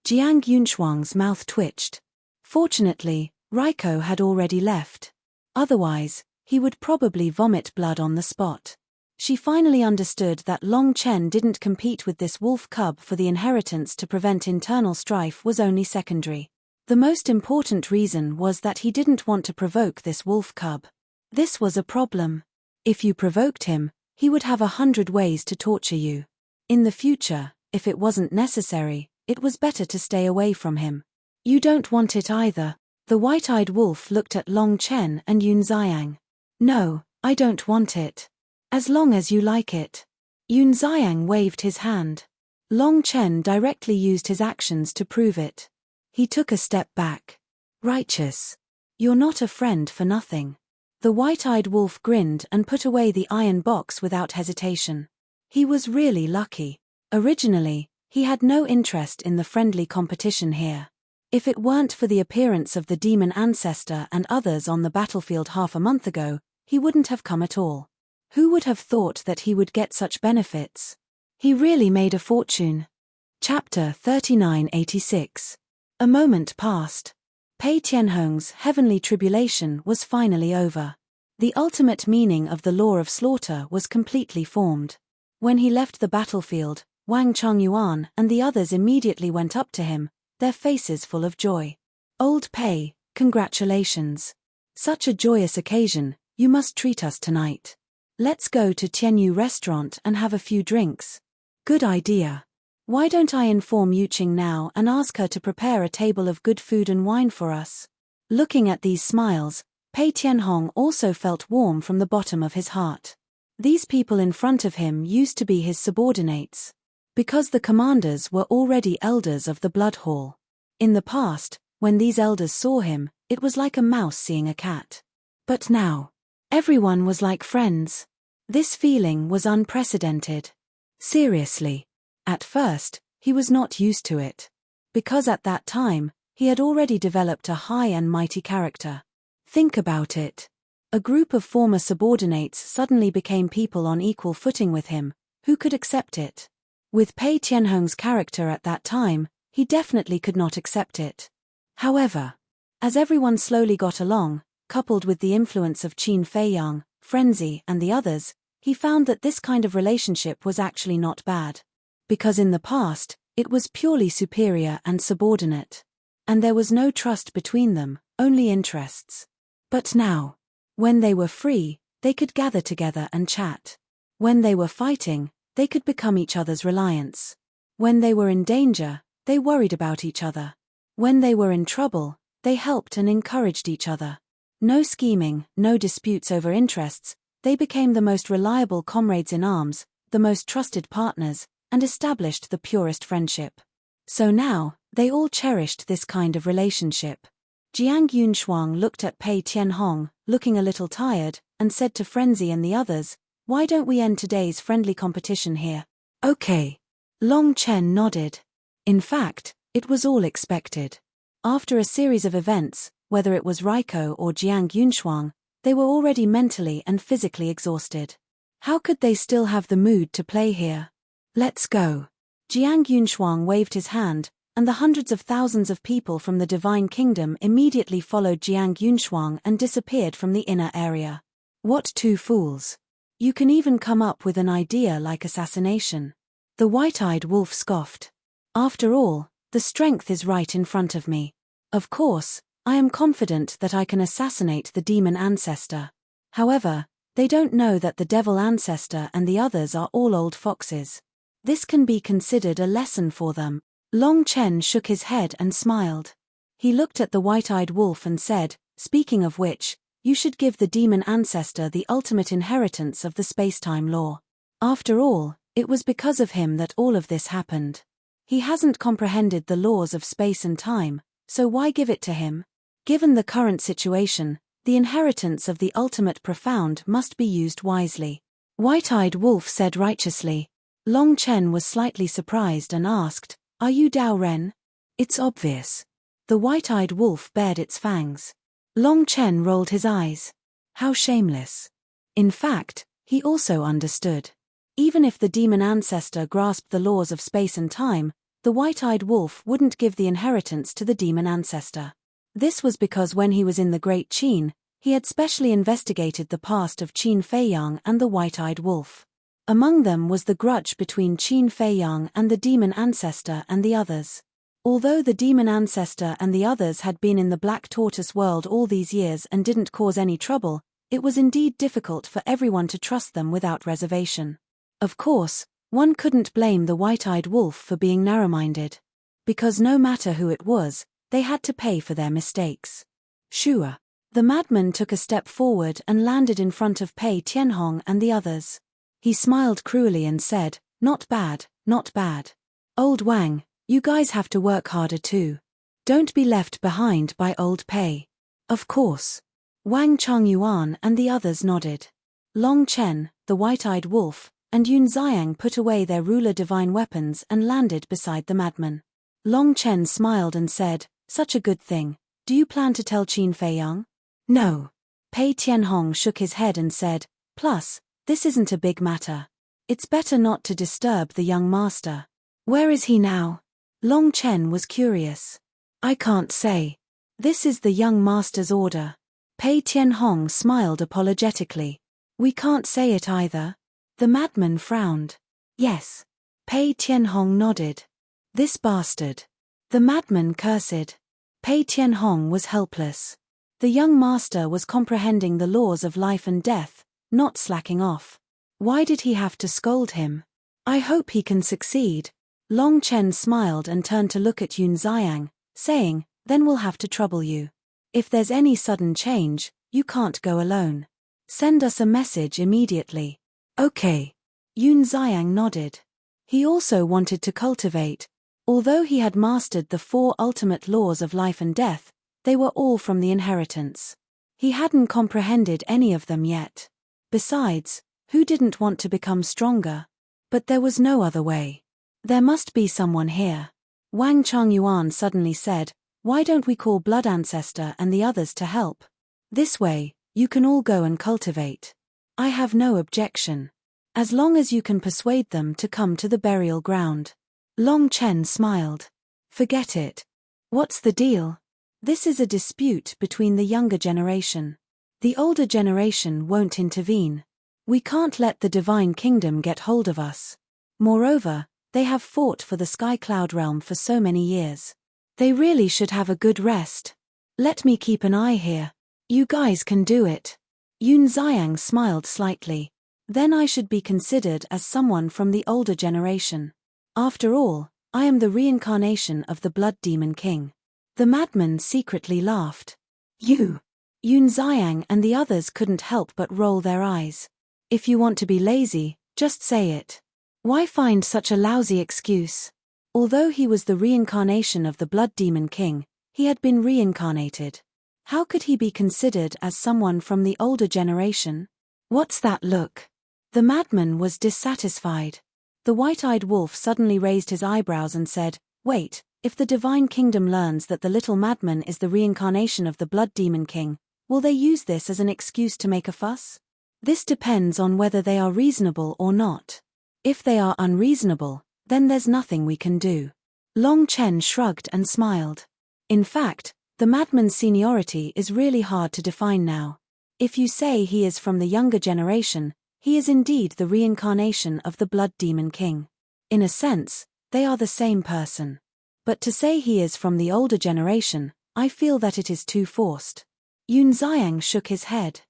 Jiang Yunshuang's mouth twitched. Fortunately, Raiko had already left. Otherwise, he would probably vomit blood on the spot. She finally understood that Long Chen didn't compete with this wolf cub for the inheritance to prevent internal strife was only secondary. The most important reason was that he didn't want to provoke this wolf cub. This was a problem. If you provoked him, he would have 100 ways to torture you. In the future, if it wasn't necessary, it was better to stay away from him. "You don't want it either." The white-eyed wolf looked at Long Chen and Yun Xiang. "No, I don't want it. As long as you like it." Yun Xiang waved his hand. Long Chen directly used his actions to prove it. He took a step back. "Righteous. You're not a friend for nothing." The white-eyed wolf grinned and put away the iron box without hesitation. He was really lucky. Originally, he had no interest in the friendly competition here. If it weren't for the appearance of the demon ancestor and others on the battlefield half a month ago, he wouldn't have come at all. Who would have thought that he would get such benefits? He really made a fortune. Chapter 3986. A moment passed. Pei Tianhong's heavenly tribulation was finally over. The ultimate meaning of the law of slaughter was completely formed. When he left the battlefield, Wang Chongyuan and the others immediately went up to him, their faces full of joy. "Old Pei, congratulations. Such a joyous occasion, you must treat us tonight. Let's go to Tianyu restaurant and have a few drinks." "Good idea. Why don't I inform Yuqing now and ask her to prepare a table of good food and wine for us?" Looking at these smiles, Pei Tianhong also felt warm from the bottom of his heart. These people in front of him used to be his subordinates. Because the commanders were already elders of the Blood Hall. In the past, when these elders saw him, it was like a mouse seeing a cat. But now, everyone was like friends. This feeling was unprecedented. Seriously. At first, he was not used to it. Because at that time, he had already developed a high and mighty character. Think about it. A group of former subordinates suddenly became people on equal footing with him. Who could accept it? With Pei Tianhong's character at that time, he definitely could not accept it. However, as everyone slowly got along, coupled with the influence of Qin Feiyang, Frenzy, and the others, he found that this kind of relationship was actually not bad. Because in the past, it was purely superior and subordinate. And there was no trust between them, only interests. But now, when they were free, they could gather together and chat. When they were fighting, they could become each other's reliance. When they were in danger, they worried about each other. When they were in trouble, they helped and encouraged each other. No scheming, no disputes over interests, they became the most reliable comrades in arms, the most trusted partners, and established the purest friendship. So now, they all cherished this kind of relationship. Jiang Yunshuang looked at Pei Tianhong, looking a little tired, and said to Frenzy and the others, "Why don't we end today's friendly competition here?" "Okay." Long Chen nodded. In fact, it was all expected. After a series of events, whether it was Raiko or Jiang Yunshuang, they were already mentally and physically exhausted. How could they still have the mood to play here? "Let's go." Jiang Yunshuang waved his hand, and the hundreds of thousands of people from the Divine Kingdom immediately followed Jiang Yunshuang and disappeared from the inner area. What two fools! You can even come up with an idea like assassination. The white-eyed wolf scoffed. After all, the strength is right in front of me. Of course, I am confident that I can assassinate the demon ancestor. However, they don't know that the devil ancestor and the others are all old foxes. This can be considered a lesson for them. Long Chen shook his head and smiled. He looked at the white-eyed wolf and said, "Speaking of which, you should give the demon ancestor the ultimate inheritance of the space-time law. After all, it was because of him that all of this happened. He hasn't comprehended the laws of space and time, so why give it to him? Given the current situation, the inheritance of the ultimate profound must be used wisely." White-eyed wolf said righteously. Long Chen was slightly surprised and asked, "Are you Dao Ren?" "It's obvious." The white-eyed wolf bared its fangs. Long Chen rolled his eyes. How shameless. In fact, he also understood. Even if the demon ancestor grasped the laws of space and time, the white-eyed wolf wouldn't give the inheritance to the demon ancestor. This was because when he was in the Great Qin, he had specially investigated the past of Qin Feiyang and the white-eyed wolf. Among them was the grudge between Qin Feiyang and the demon ancestor and the others. Although the demon ancestor and the others had been in the Black Tortoise world all these years and didn't cause any trouble, it was indeed difficult for everyone to trust them without reservation. Of course, one couldn't blame the white-eyed wolf for being narrow-minded. Because no matter who it was, they had to pay for their mistakes. Shua. The madman took a step forward and landed in front of Pei Tianhong and the others. He smiled cruelly and said, "Not bad, not bad. Old Wang, you guys have to work harder too. Don't be left behind by old Pei." "Of course." Wang Chongyuan and the others nodded. Long Chen, the white-eyed wolf, and Yun Xiang put away their ruler divine weapons and landed beside the madman. Long Chen smiled and said, "Such a good thing. Do you plan to tell Qin Feiyang?" "No." Pei Tianhong shook his head and said, "Plus, this isn't a big matter. It's better not to disturb the young master." "Where is he now?" Long Chen was curious. "I can't say. This is the young master's order." Pei Tianhong smiled apologetically. "We can't say it either." The madman frowned. "Yes." Pei Tianhong nodded. "This bastard." The madman cursed. Pei Tianhong was helpless. The young master was comprehending the laws of life and death, not slacking off. Why did he have to scold him? "I hope he can succeed." Long Chen smiled and turned to look at Yun Xiang, saying, "Then we'll have to trouble you. If there's any sudden change, you can't go alone. Send us a message immediately." "Okay." Yun Xiang nodded. He also wanted to cultivate. Although he had mastered the 4 ultimate laws of life and death, they were all from the inheritance. He hadn't comprehended any of them yet. Besides, who didn't want to become stronger? But there was no other way. "There must be someone here." Wang Chongyuan suddenly said, Why don't we call Blood Ancestor and the others to help? This way, you can all go and cultivate. I have no objection. As long as you can persuade them to come to the burial ground. Long Chen smiled. Forget it. What's the deal? This is a dispute between the younger generation. The older generation won't intervene. We can't let the Divine Kingdom get hold of us. Moreover, they have fought for the Sky Cloud Realm for so many years. They really should have a good rest. Let me keep an eye here. You guys can do it. Yun Xiang smiled slightly. Then I should be considered as someone from the older generation. After all, I am the reincarnation of the Blood Demon King. The madman secretly laughed. You! Yun Xiang and the others couldn't help but roll their eyes. If you want to be lazy, just say it. Why find such a lousy excuse? Although he was the reincarnation of the Blood Demon King, he had been reincarnated. How could he be considered as someone from the older generation? What's that look? The madman was dissatisfied. The white-eyed wolf suddenly raised his eyebrows and said, "Wait, if the Divine Kingdom learns that the little madman is the reincarnation of the Blood Demon King, will they use this as an excuse to make a fuss? This depends on whether they are reasonable or not. If they are unreasonable, then there's nothing we can do." Long Chen shrugged and smiled. In fact, the madman's seniority is really hard to define now. If you say he is from the younger generation, he is indeed the reincarnation of the Blood Demon King. In a sense, they are the same person. But to say he is from the older generation, I feel that it is too forced. Yun Xiang shook his head.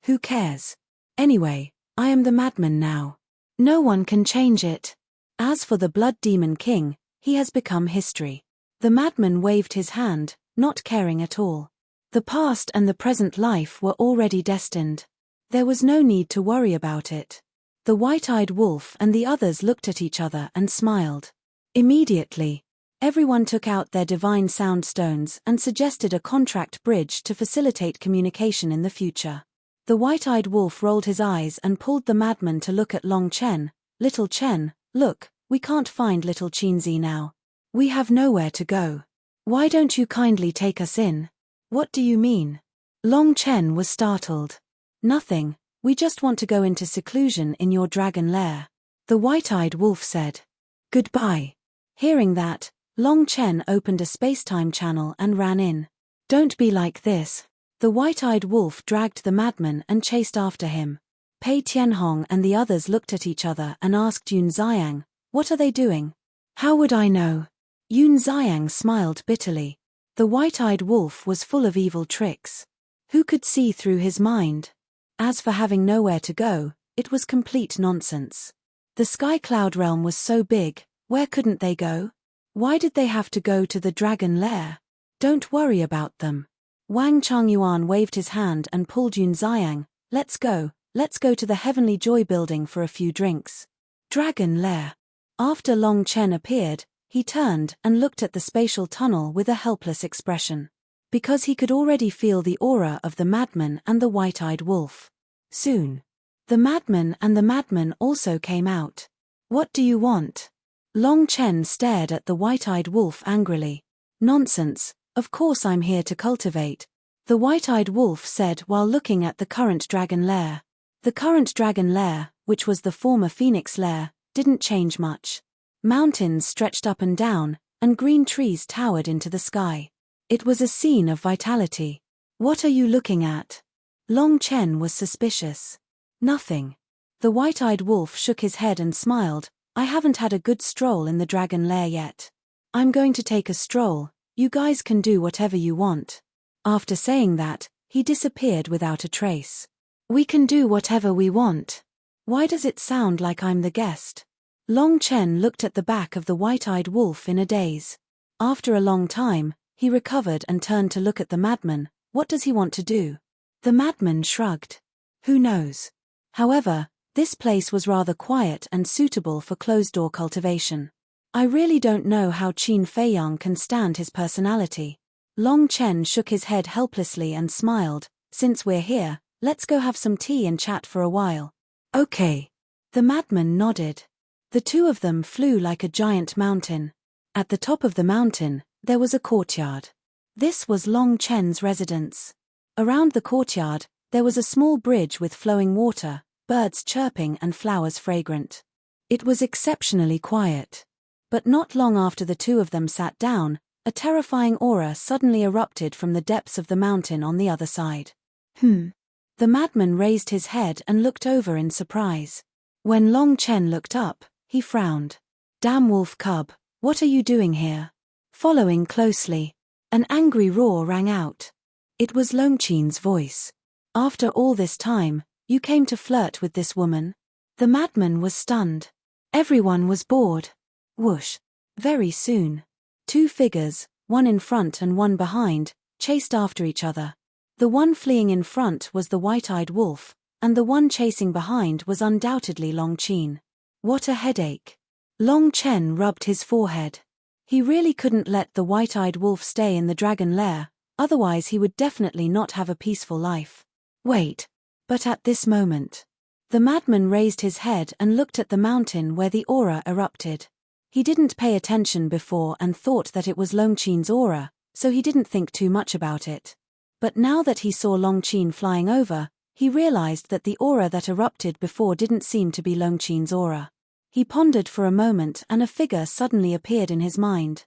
Who cares? Anyway, I am the madman now. No one can change it. As for the Blood Demon King, he has become history. The madman waved his hand, not caring at all. The past and the present life were already destined. There was no need to worry about it. The white-eyed wolf and the others looked at each other and smiled. Immediately, everyone took out their divine sound stones and suggested a contract bridge to facilitate communication in the future. The white-eyed wolf rolled his eyes and pulled the madman to look at Long Chen. "Little Chen, look, we can't find little Qinzi now. We have nowhere to go. Why don't you kindly take us in?" "What do you mean?" Long Chen was startled. "Nothing, we just want to go into seclusion in your dragon lair," the white-eyed wolf said. "Goodbye." Hearing that, Long Chen opened a space-time channel and ran in. "Don't be like this." The white-eyed wolf dragged the madman and chased after him. Pei Tianhong and the others looked at each other and asked Yun Xiang, "What are they doing?" "How would I know?" Yun Xiang smiled bitterly. The white-eyed wolf was full of evil tricks. Who could see through his mind? As for having nowhere to go, it was complete nonsense. The Sky Cloud Realm was so big, where couldn't they go? Why did they have to go to the dragon lair? Don't worry about them. Wang Changyuan waved his hand and pulled Yun Xiang. Let's go to the Heavenly Joy building for a few drinks." Dragon lair. After Long Chen appeared, he turned and looked at the spatial tunnel with a helpless expression. Because he could already feel the aura of the madman and the white-eyed wolf. Soon, the madman and the madman also came out. "What do you want?" Long Chen stared at the white-eyed wolf angrily. "Nonsense, of course I'm here to cultivate," the white-eyed wolf said while looking at the current dragon lair. The current dragon lair, which was the former phoenix lair, didn't change much. Mountains stretched up and down, and green trees towered into the sky. It was a scene of vitality. "What are you looking at?" Long Chen was suspicious. "Nothing." The white-eyed wolf shook his head and smiled. "I haven't had a good stroll in the dragon lair yet. I'm going to take a stroll, you guys can do whatever you want." After saying that, he disappeared without a trace. "We can do whatever we want. Why does it sound like I'm the guest?" Long Chen looked at the back of the white-eyed wolf in a daze. After a long time, he recovered and turned to look at the madman. "What does he want to do?" The madman shrugged. "Who knows? However, this place was rather quiet and suitable for closed-door cultivation. I really don't know how Qin Feiyang can stand his personality." Long Chen shook his head helplessly and smiled. "Since we're here, let's go have some tea and chat for a while." "Okay." The madman nodded. The two of them flew like a giant mountain. At the top of the mountain, there was a courtyard. This was Long Chen's residence. Around the courtyard, there was a small bridge with flowing water, birds chirping and flowers fragrant. It was exceptionally quiet. But not long after the two of them sat down, a terrifying aura suddenly erupted from the depths of the mountain on the other side. The madman raised his head and looked over in surprise. When Long Chen looked up, he frowned. "Damn wolf cub, what are you doing here?" Following closely, an angry roar rang out. It was Long Chen's voice. "After all this time, you came to flirt with this woman?" The madman was stunned. Everyone was bored. Whoosh. Very soon. Two figures, one in front and one behind, chased after each other. The one fleeing in front was the white-eyed wolf, and the one chasing behind was undoubtedly Long Chen. What a headache. Long Chen rubbed his forehead. He really couldn't let the white-eyed wolf stay in the dragon lair, otherwise he would definitely not have a peaceful life. Wait. But at this moment, the madman raised his head and looked at the mountain where the aura erupted. He didn't pay attention before and thought that it was Long Chen's aura, so he didn't think too much about it. But now that he saw Long Chen flying over, he realized that the aura that erupted before didn't seem to be Long Chen's aura. He pondered for a moment and a figure suddenly appeared in his mind.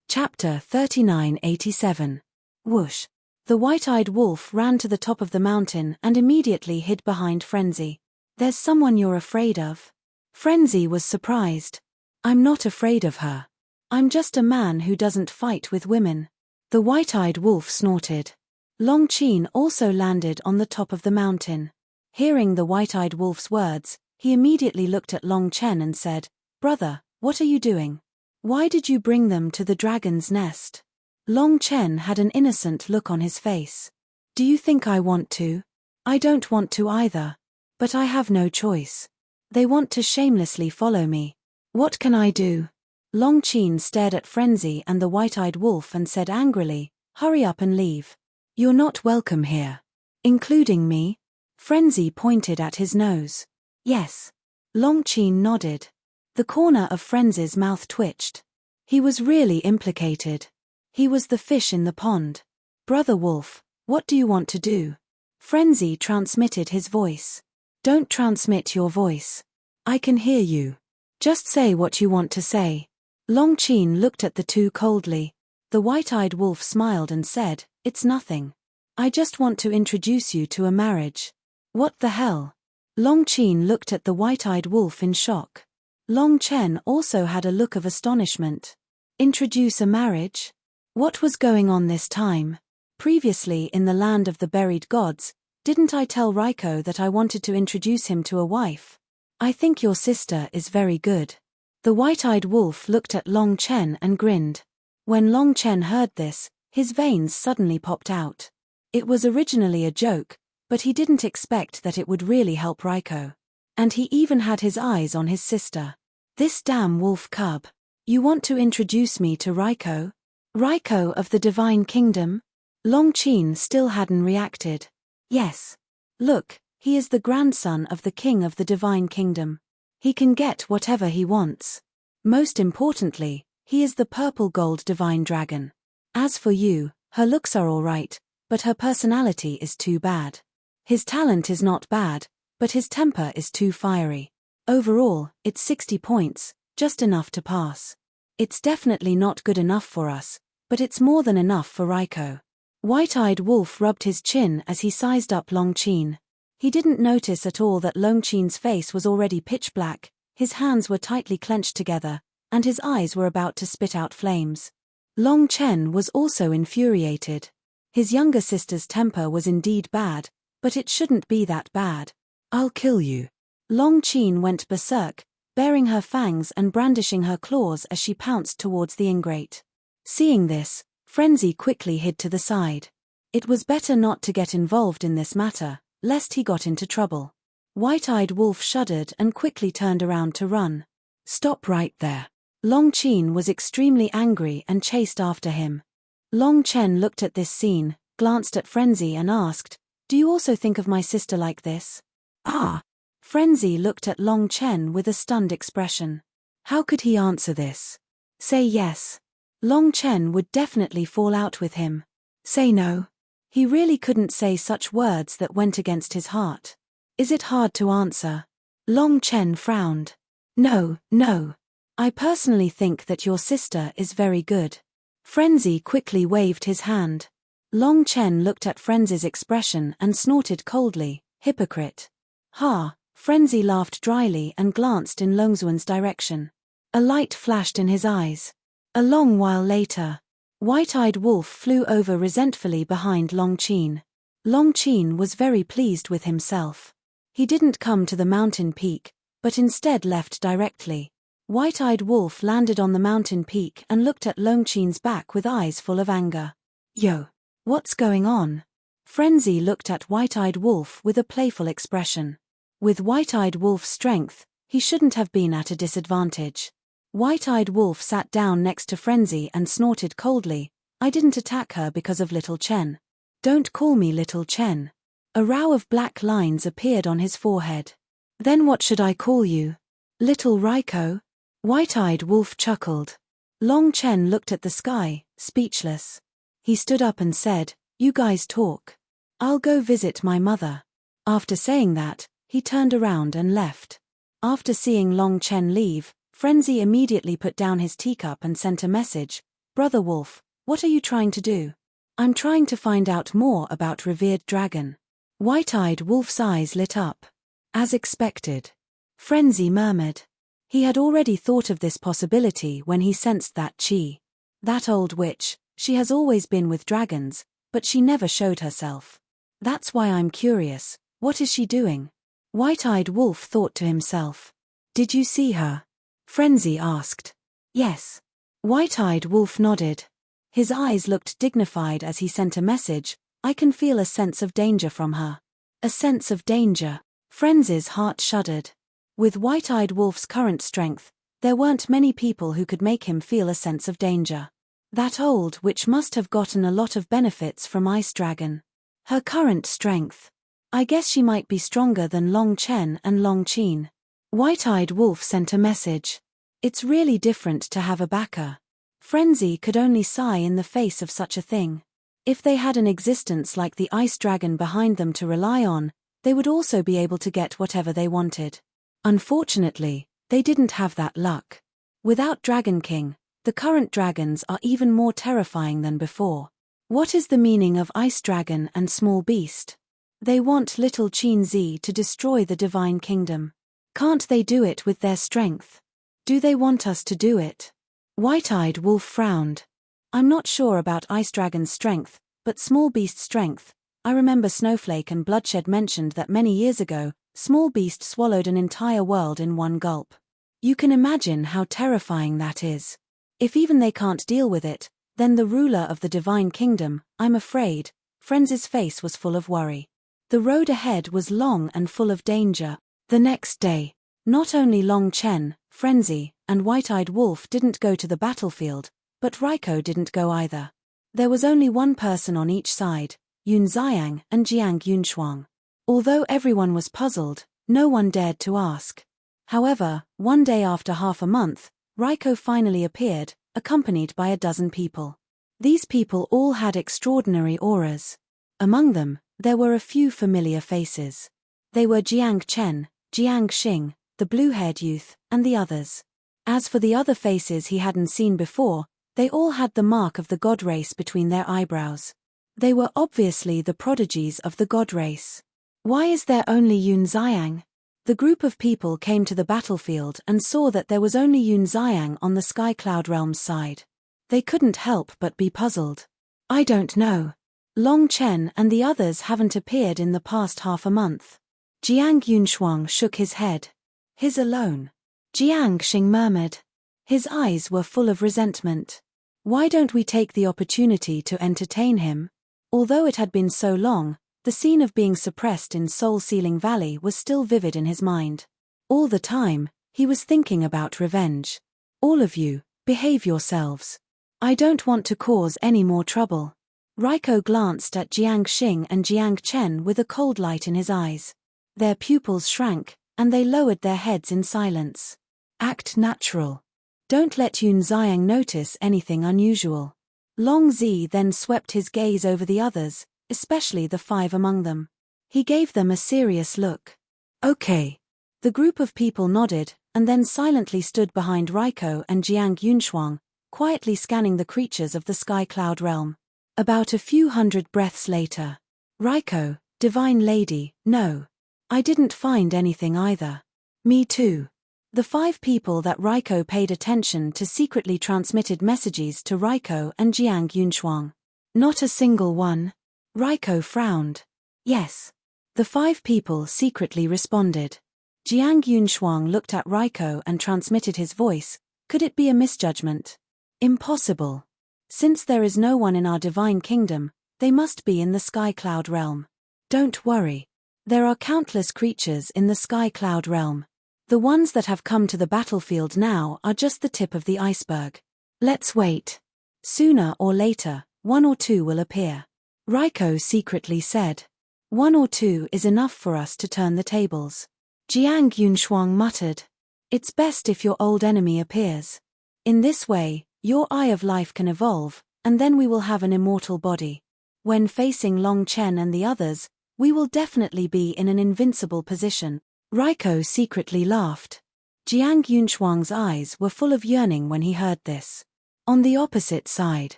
Chapter 3987. Whoosh. The white-eyed wolf ran to the top of the mountain and immediately hid behind Frenzy. "There's someone you're afraid of?" Frenzy was surprised. "I'm not afraid of her. I'm just a man who doesn't fight with women." The white-eyed wolf snorted. Long Chen also landed on the top of the mountain. Hearing the white-eyed wolf's words, he immediately looked at Long Chen and said, "Brother, what are you doing? Why did you bring them to the dragon's nest?" Long Chen had an innocent look on his face. "Do you think I want to? I don't want to either. But I have no choice. They want to shamelessly follow me. What can I do?" Long Chen stared at Frenzy and the white-eyed wolf and said angrily, "Hurry up and leave. You're not welcome here." "Including me?" Frenzy pointed at his nose. "Yes." Long Chen nodded. The corner of Frenzy's mouth twitched. He was really implicated. He was the fish in the pond. "Brother Wolf, what do you want to do?" Frenzy transmitted his voice. "Don't transmit your voice. I can hear you. Just say what you want to say." Long Chen looked at the two coldly. The white-eyed wolf smiled and said, "It's nothing. I just want to introduce you to a marriage." "What the hell?" Long Chen looked at the white-eyed wolf in shock. Long Chen also had a look of astonishment. Introduce a marriage? What was going on this time? Previously in the land of the buried gods, didn't I tell Raiko that I wanted to introduce him to a wife? "I think your sister is very good." The white-eyed wolf looked at Long Chen and grinned. When Long Chen heard this, his veins suddenly popped out. It was originally a joke, but he didn't expect that it would really help Raiko. And he even had his eyes on his sister. "This damn wolf cub. You want to introduce me to Raiko? Raiko of the Divine Kingdom?" Long Chen still hadn't reacted. "Yes. Look, he is the grandson of the king of the Divine Kingdom. He can get whatever he wants. Most importantly, he is the purple gold divine dragon. As for you, her looks are all right, but her personality is too bad. His talent is not bad, but his temper is too fiery. Overall, it's 60 points, just enough to pass. It's definitely not good enough for us, but it's more than enough for Raiko." White-eyed wolf rubbed his chin as he sized up Long Chen. He didn't notice at all that Long Chen's face was already pitch black, his hands were tightly clenched together, and his eyes were about to spit out flames. Long Chen was also infuriated. His younger sister's temper was indeed bad, but it shouldn't be that bad. "I'll kill you." Long Chen went berserk, baring her fangs and brandishing her claws as she pounced towards the ingrate. Seeing this, Frenzy quickly hid to the side. It was better not to get involved in this matter, lest he got into trouble. White-eyed wolf shuddered and quickly turned around to run. "Stop right there." Long Chen was extremely angry and chased after him. Long Chen looked at this scene, glanced at Frenzy and asked, "Do you also think of my sister like this?" "Ah." Frenzy looked at Long Chen with a stunned expression. How could he answer this? Say yes. Long Chen would definitely fall out with him. Say no. He really couldn't say such words that went against his heart. Is it hard to answer? Long Chen frowned. No, no. I personally think that your sister is very good. Frenzy quickly waved his hand. Long Chen looked at Frenzy's expression and snorted coldly. Hypocrite. Ha! Frenzy laughed dryly and glanced in Longzuan's direction. A light flashed in his eyes. A long while later, White-Eyed Wolf flew over resentfully behind Long Qin. Long Qin was very pleased with himself. He didn't come to the mountain peak, but instead left directly. White-Eyed Wolf landed on the mountain peak and looked at Long Qin's back with eyes full of anger. Yo! What's going on? Frenzy looked at White-Eyed Wolf with a playful expression. With White-Eyed Wolf's strength, he shouldn't have been at a disadvantage. White-Eyed Wolf sat down next to Frenzy and snorted coldly. I didn't attack her because of Little Chen. Don't call me Little Chen. A row of black lines appeared on his forehead. Then what should I call you? Little Raiko? White-Eyed Wolf chuckled. Long Chen looked at the sky, speechless. He stood up and said, You guys talk. I'll go visit my mother. After saying that, he turned around and left. After seeing Long Chen leave, Frenzy immediately put down his teacup and sent a message. Brother Wolf, what are you trying to do? I'm trying to find out more about revered dragon. White-Eyed Wolf's eyes lit up. As expected. Frenzy murmured. He had already thought of this possibility when he sensed that Qi. That old witch, she has always been with dragons, but she never showed herself. That's why I'm curious, what is she doing? White-Eyed Wolf thought to himself. Did you see her? Frenzy asked. Yes. White-Eyed Wolf nodded. His eyes looked dignified as he sent a message. I can feel a sense of danger from her. A sense of danger. Frenzy's heart shuddered. With White-Eyed Wolf's current strength, there weren't many people who could make him feel a sense of danger. That old witch must have gotten a lot of benefits from Ice Dragon. Her current strength. I guess she might be stronger than Long Chen and Long Qin. White-Eyed Wolf sent a message. It's really different to have a backer. Frenzy could only sigh in the face of such a thing. If they had an existence like the Ice Dragon behind them to rely on, they would also be able to get whatever they wanted. Unfortunately, they didn't have that luck. Without Dragon King, the current dragons are even more terrifying than before. What is the meaning of Ice Dragon and Small Beast? They want Little Qin Zi to destroy the Divine Kingdom. Can't they do it with their strength? Do they want us to do it? White-Eyed Wolf frowned. I'm not sure about Ice Dragon's strength, but Small Beast's strength. I remember Snowflake and Bloodshed mentioned that many years ago, Small Beast swallowed an entire world in one gulp. You can imagine how terrifying that is. If even they can't deal with it, then the ruler of the Divine Kingdom, I'm afraid. Frenzy's face was full of worry. The road ahead was long and full of danger. The next day, not only Long Chen, Frenzy, and White-Eyed Wolf didn't go to the battlefield, but Raiko didn't go either. There was only one person on each side, Yun Xiang and Jiang Yunshuang. Although everyone was puzzled, no one dared to ask. However, one day after half a month, Raiko finally appeared, accompanied by a dozen people. These people all had extraordinary auras. Among them, there were a few familiar faces. They were Jiang Chen, Jiang Xing, the blue-haired youth, and the others. As for the other faces he hadn't seen before, they all had the mark of the god race between their eyebrows. They were obviously the prodigies of the god race. Why is there only Yun Xiang? The group of people came to the battlefield and saw that there was only Yun Xiang on the Sky Cloud Realm's side. They couldn't help but be puzzled. I don't know. Long Chen and the others haven't appeared in the past half a month. Jiang Yunshuang shook his head. His alone. Jiang Xing murmured. His eyes were full of resentment. Why don't we take the opportunity to entertain him? Although it had been so long, the scene of being suppressed in Soul Sealing Valley was still vivid in his mind. All the time, he was thinking about revenge. All of you, behave yourselves. I don't want to cause any more trouble. Raiko glanced at Jiang Xing and Jiang Chen with a cold light in his eyes. Their pupils shrank, and they lowered their heads in silence. Act natural. Don't let Yun Xiang notice anything unusual. Long Zi then swept his gaze over the others, especially the 5 among them. He gave them a serious look. Okay. The group of people nodded, and then silently stood behind Raiko and Jiang Yunshuang, quietly scanning the creatures of the Sky Cloud realm. About a few hundred breaths later. Raiko, Divine Lady, no. I didn't find anything either. Me too. The 5 people that Raiko paid attention to secretly transmitted messages to Raiko and Jiang Yunshuang. Not a single one. Raiko frowned. Yes. The 5 people secretly responded. Jiang Yunshuang looked at Raiko and transmitted his voice. Could it be a misjudgment? Impossible. Since there is no one in our divine kingdom, they must be in the Sky Cloud realm. Don't worry. There are countless creatures in the Sky Cloud realm. The ones that have come to the battlefield now are just the tip of the iceberg. Let's wait. Sooner or later, 1 or 2 will appear. Raiko secretly said. 1 or 2 is enough for us to turn the tables. Jiang Yunshuang muttered. It's best if your old enemy appears. In this way, your Eye of Life can evolve, and then we will have an immortal body. When facing Long Chen and the others, we will definitely be in an invincible position. Raiko secretly laughed. Jiang Yunshuang's eyes were full of yearning when he heard this. On the opposite side,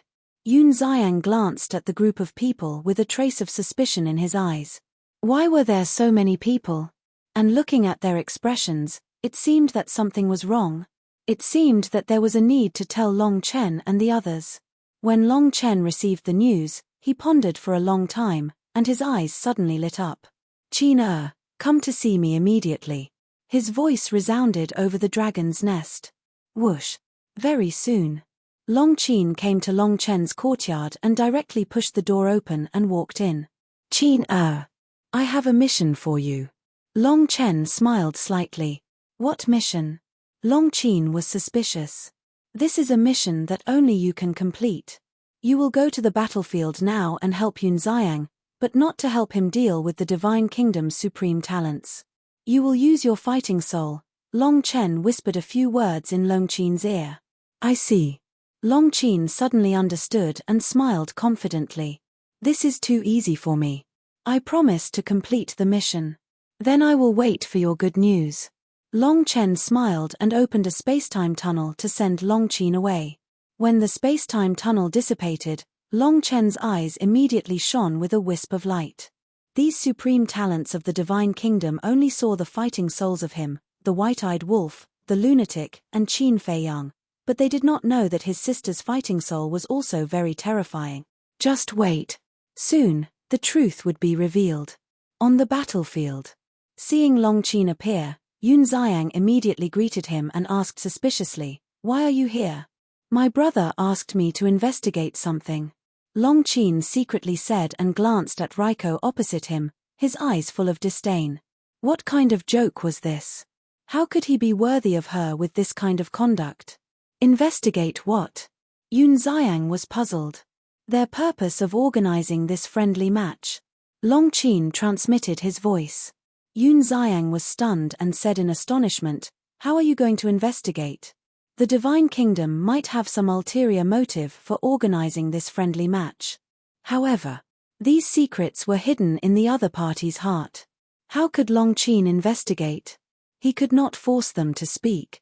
Yun Xiang glanced at the group of people with a trace of suspicion in his eyes. Why were there so many people? And looking at their expressions, it seemed that something was wrong. It seemed that there was a need to tell Long Chen and the others. When Long Chen received the news, he pondered for a long time, and his eyes suddenly lit up. Qin come to see me immediately. His voice resounded over the dragon's nest. Whoosh. Very soon. Long Qin came to Long Chen's courtyard and directly pushed the door open and walked in. Qin I have a mission for you. Long Chen smiled slightly. What mission? Long Qin was suspicious. This is a mission that only you can complete. You will go to the battlefield now and help Yun Xiang, but not to help him deal with the Divine Kingdom's supreme talents. You will use your fighting soul. Long Chen whispered a few words in Long Qin's ear. I see. Long Qin suddenly understood and smiled confidently. This is too easy for me. I promise to complete the mission. Then I will wait for your good news. Long Chen smiled and opened a space-time tunnel to send Long Qin away. When the space-time tunnel dissipated, Long Chen's eyes immediately shone with a wisp of light. These supreme talents of the Divine Kingdom only saw the fighting souls of him, the white-eyed wolf, the lunatic, and Qin Feiyang, but they did not know that his sister's fighting soul was also very terrifying. Just wait. Soon, the truth would be revealed. On the battlefield. Seeing Long Qin appear, Yun Xiang immediately greeted him and asked suspiciously, Why are you here? My brother asked me to investigate something. Long Qin secretly said and glanced at Raiko opposite him, his eyes full of disdain. What kind of joke was this? How could he be worthy of her with this kind of conduct? Investigate what? Yun Xiang was puzzled. Their purpose of organizing this friendly match. Long Qin transmitted his voice. Yun Xiang was stunned and said in astonishment, How are you going to investigate? The Divine Kingdom might have some ulterior motive for organizing this friendly match. However, these secrets were hidden in the other party's heart. How could Long Qin investigate? He could not force them to speak.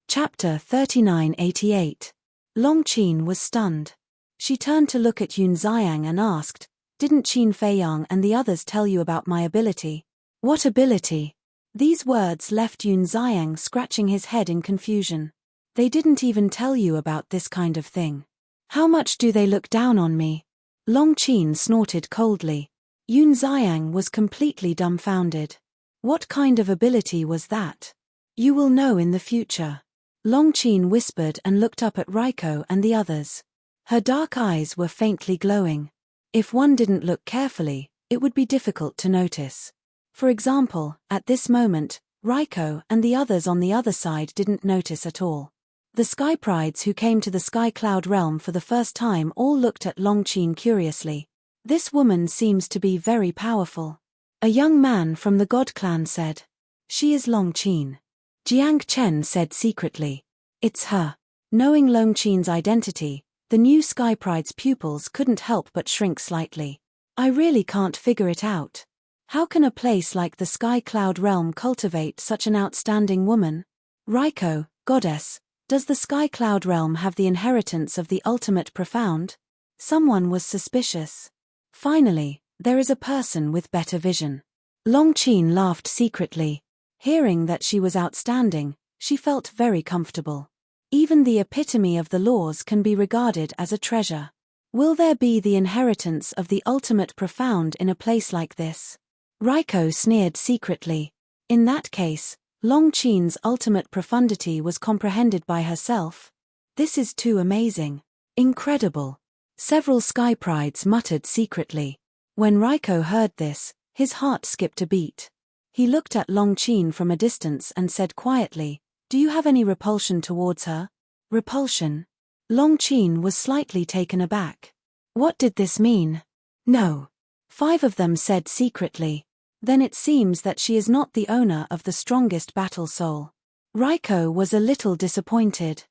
Chapter 3988. Long Qin was stunned. She turned to look at Yun Xiang and asked, Didn't Qin Feiyang and the others tell you about my ability? What ability? These words left Yun Xiang scratching his head in confusion. They didn't even tell you about this kind of thing. How much do they look down on me? Long Qin snorted coldly. Yun Xiang was completely dumbfounded. What kind of ability was that? You will know in the future. Long Qin whispered and looked up at Raiko and the others. Her dark eyes were faintly glowing. If one didn't look carefully, it would be difficult to notice. For example, at this moment, Raiko and the others on the other side didn't notice at all. The Sky Prides who came to the Sky Cloud realm for the first time all looked at Long Qin curiously. This woman seems to be very powerful. A young man from the God clan said. She is Long Qin. Jiang Chen said secretly. It's her. Knowing Long Qin's identity, the The new Sky Pride's pupils couldn't help but shrink slightly. I really can't figure it out. How can a place like the Sky Cloud Realm cultivate such an outstanding woman? Raiko, goddess, does the Sky Cloud Realm have the inheritance of the ultimate profound? Someone was suspicious. Finally, there is a person with better vision. Longqin laughed secretly. Hearing that she was outstanding, she felt very comfortable. Even the epitome of the laws can be regarded as a treasure. Will there be the inheritance of the ultimate profound in a place like this? Raiko sneered secretly. In that case, Longqin's ultimate profundity was comprehended by herself. This is too amazing. Incredible. Several Sky Prides muttered secretly. When Raiko heard this, his heart skipped a beat. He looked at Longqin from a distance and said quietly, "Do you have any repulsion towards her?" Repulsion? Longqin was slightly taken aback. What did this mean? No. 5 of them said secretly. Then it seems that she is not the owner of the strongest battle soul. Raiko was a little disappointed.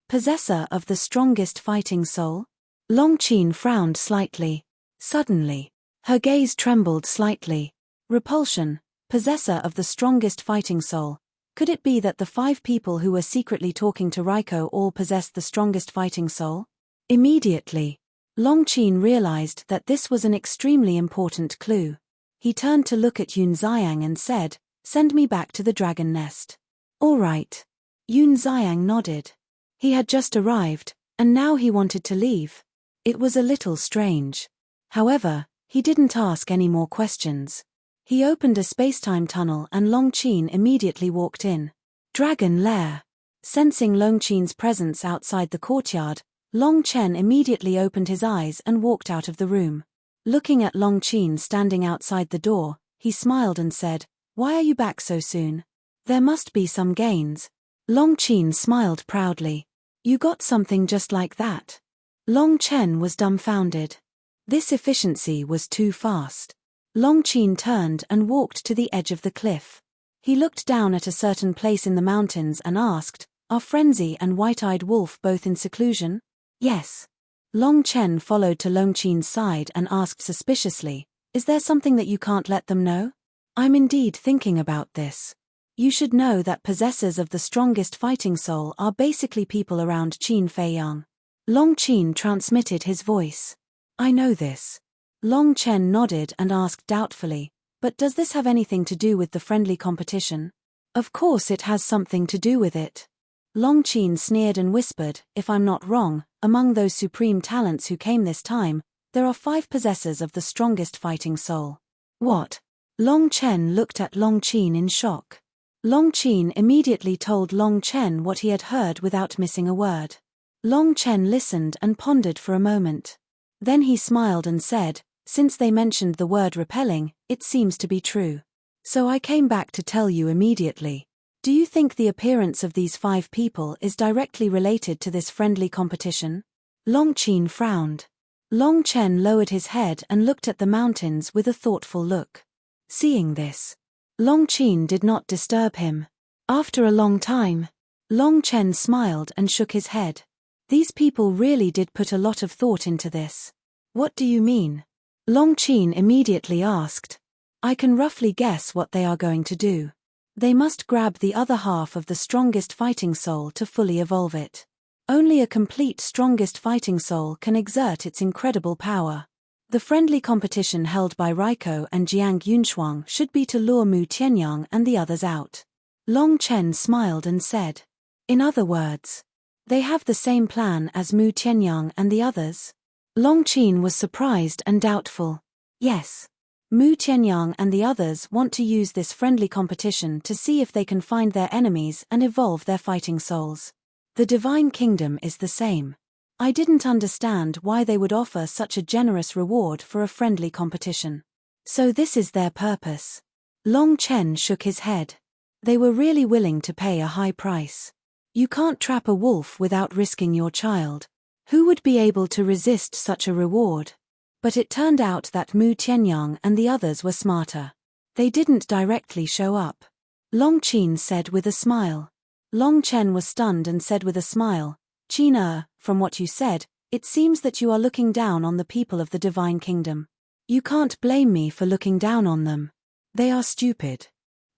Possessor of the strongest fighting soul? Longqin frowned slightly. Suddenly, her gaze trembled slightly. Repulsion, possessor of the strongest fighting soul. Could it be that the 5 people who were secretly talking to Raiko all possessed the strongest fighting soul? Immediately, Longqin realized that this was an extremely important clue. He turned to look at Yun Xiang and said, "Send me back to the dragon nest." "All right." Yun Xiang nodded. He had just arrived, and now he wanted to leave. It was a little strange. However, he didn't ask any more questions. He opened a spacetime tunnel and Longqin immediately walked in. Dragon Lair. Sensing Longqin's presence outside the courtyard, Longchen immediately opened his eyes and walked out of the room. Looking at Longqin standing outside the door, he smiled and said, "Why are you back so soon? There must be some gains." Longqin smiled proudly. "You got something just like that?" Longchen was dumbfounded. This efficiency was too fast. Longqin turned and walked to the edge of the cliff. He looked down at a certain place in the mountains and asked, "Are Frenzy and White-Eyed Wolf both in seclusion?" "Yes." Longchen followed to Longqin's side and asked suspiciously, "Is there something that you can't let them know?" "I'm indeed thinking about this. You should know that possessors of the strongest fighting soul are basically people around Qin Feiyang." Longqin transmitted his voice. "I know this." Longchen nodded and asked doubtfully, "But does this have anything to do with the friendly competition?" "Of course it has something to do with it." Longqin sneered and whispered, "If I'm not wrong, among those supreme talents who came this time, there are 5 possessors of the strongest fighting soul." "What?" Longchen looked at Longqin in shock. Longqin immediately told Longchen what he had heard without missing a word. Longchen listened and pondered for a moment. Then he smiled and said, "Since they mentioned the word repelling, it seems to be true. So I came back to tell you immediately. Do you think the appearance of these 5 people is directly related to this friendly competition?" Longqin frowned. Longchen lowered his head and looked at the mountains with a thoughtful look. Seeing this, Longqin did not disturb him. After a long time, Longchen smiled and shook his head. These people really did put a lot of thought into this. "What do you mean?" Longqin immediately asked. "I can roughly guess what they are going to do. They must grab the other half of the strongest fighting soul to fully evolve it. Only a complete strongest fighting soul can exert its incredible power. The friendly competition held by Raiko and Jiang Yunshuang should be to lure Mu Tianyang and the others out." Longchen smiled and said, "In other words, they have the same plan as Mu Tianyang and the others?" Longqin was surprised and doubtful. "Yes. Mu Tianyang and the others want to use this friendly competition to see if they can find their enemies and evolve their fighting souls. The Divine Kingdom is the same. I didn't understand why they would offer such a generous reward for a friendly competition. So this is their purpose." Longchen shook his head. They were really willing to pay a high price. You can't trap a wolf without risking your child. Who would be able to resist such a reward? But it turned out that Mu Tianyang and the others were smarter. They didn't directly show up. Longqin said with a smile. Longchen was stunned and said with a smile, "Qin, from what you said, It seems that you are looking down on the people of the Divine Kingdom. You can't blame me for looking down on them. They are stupid.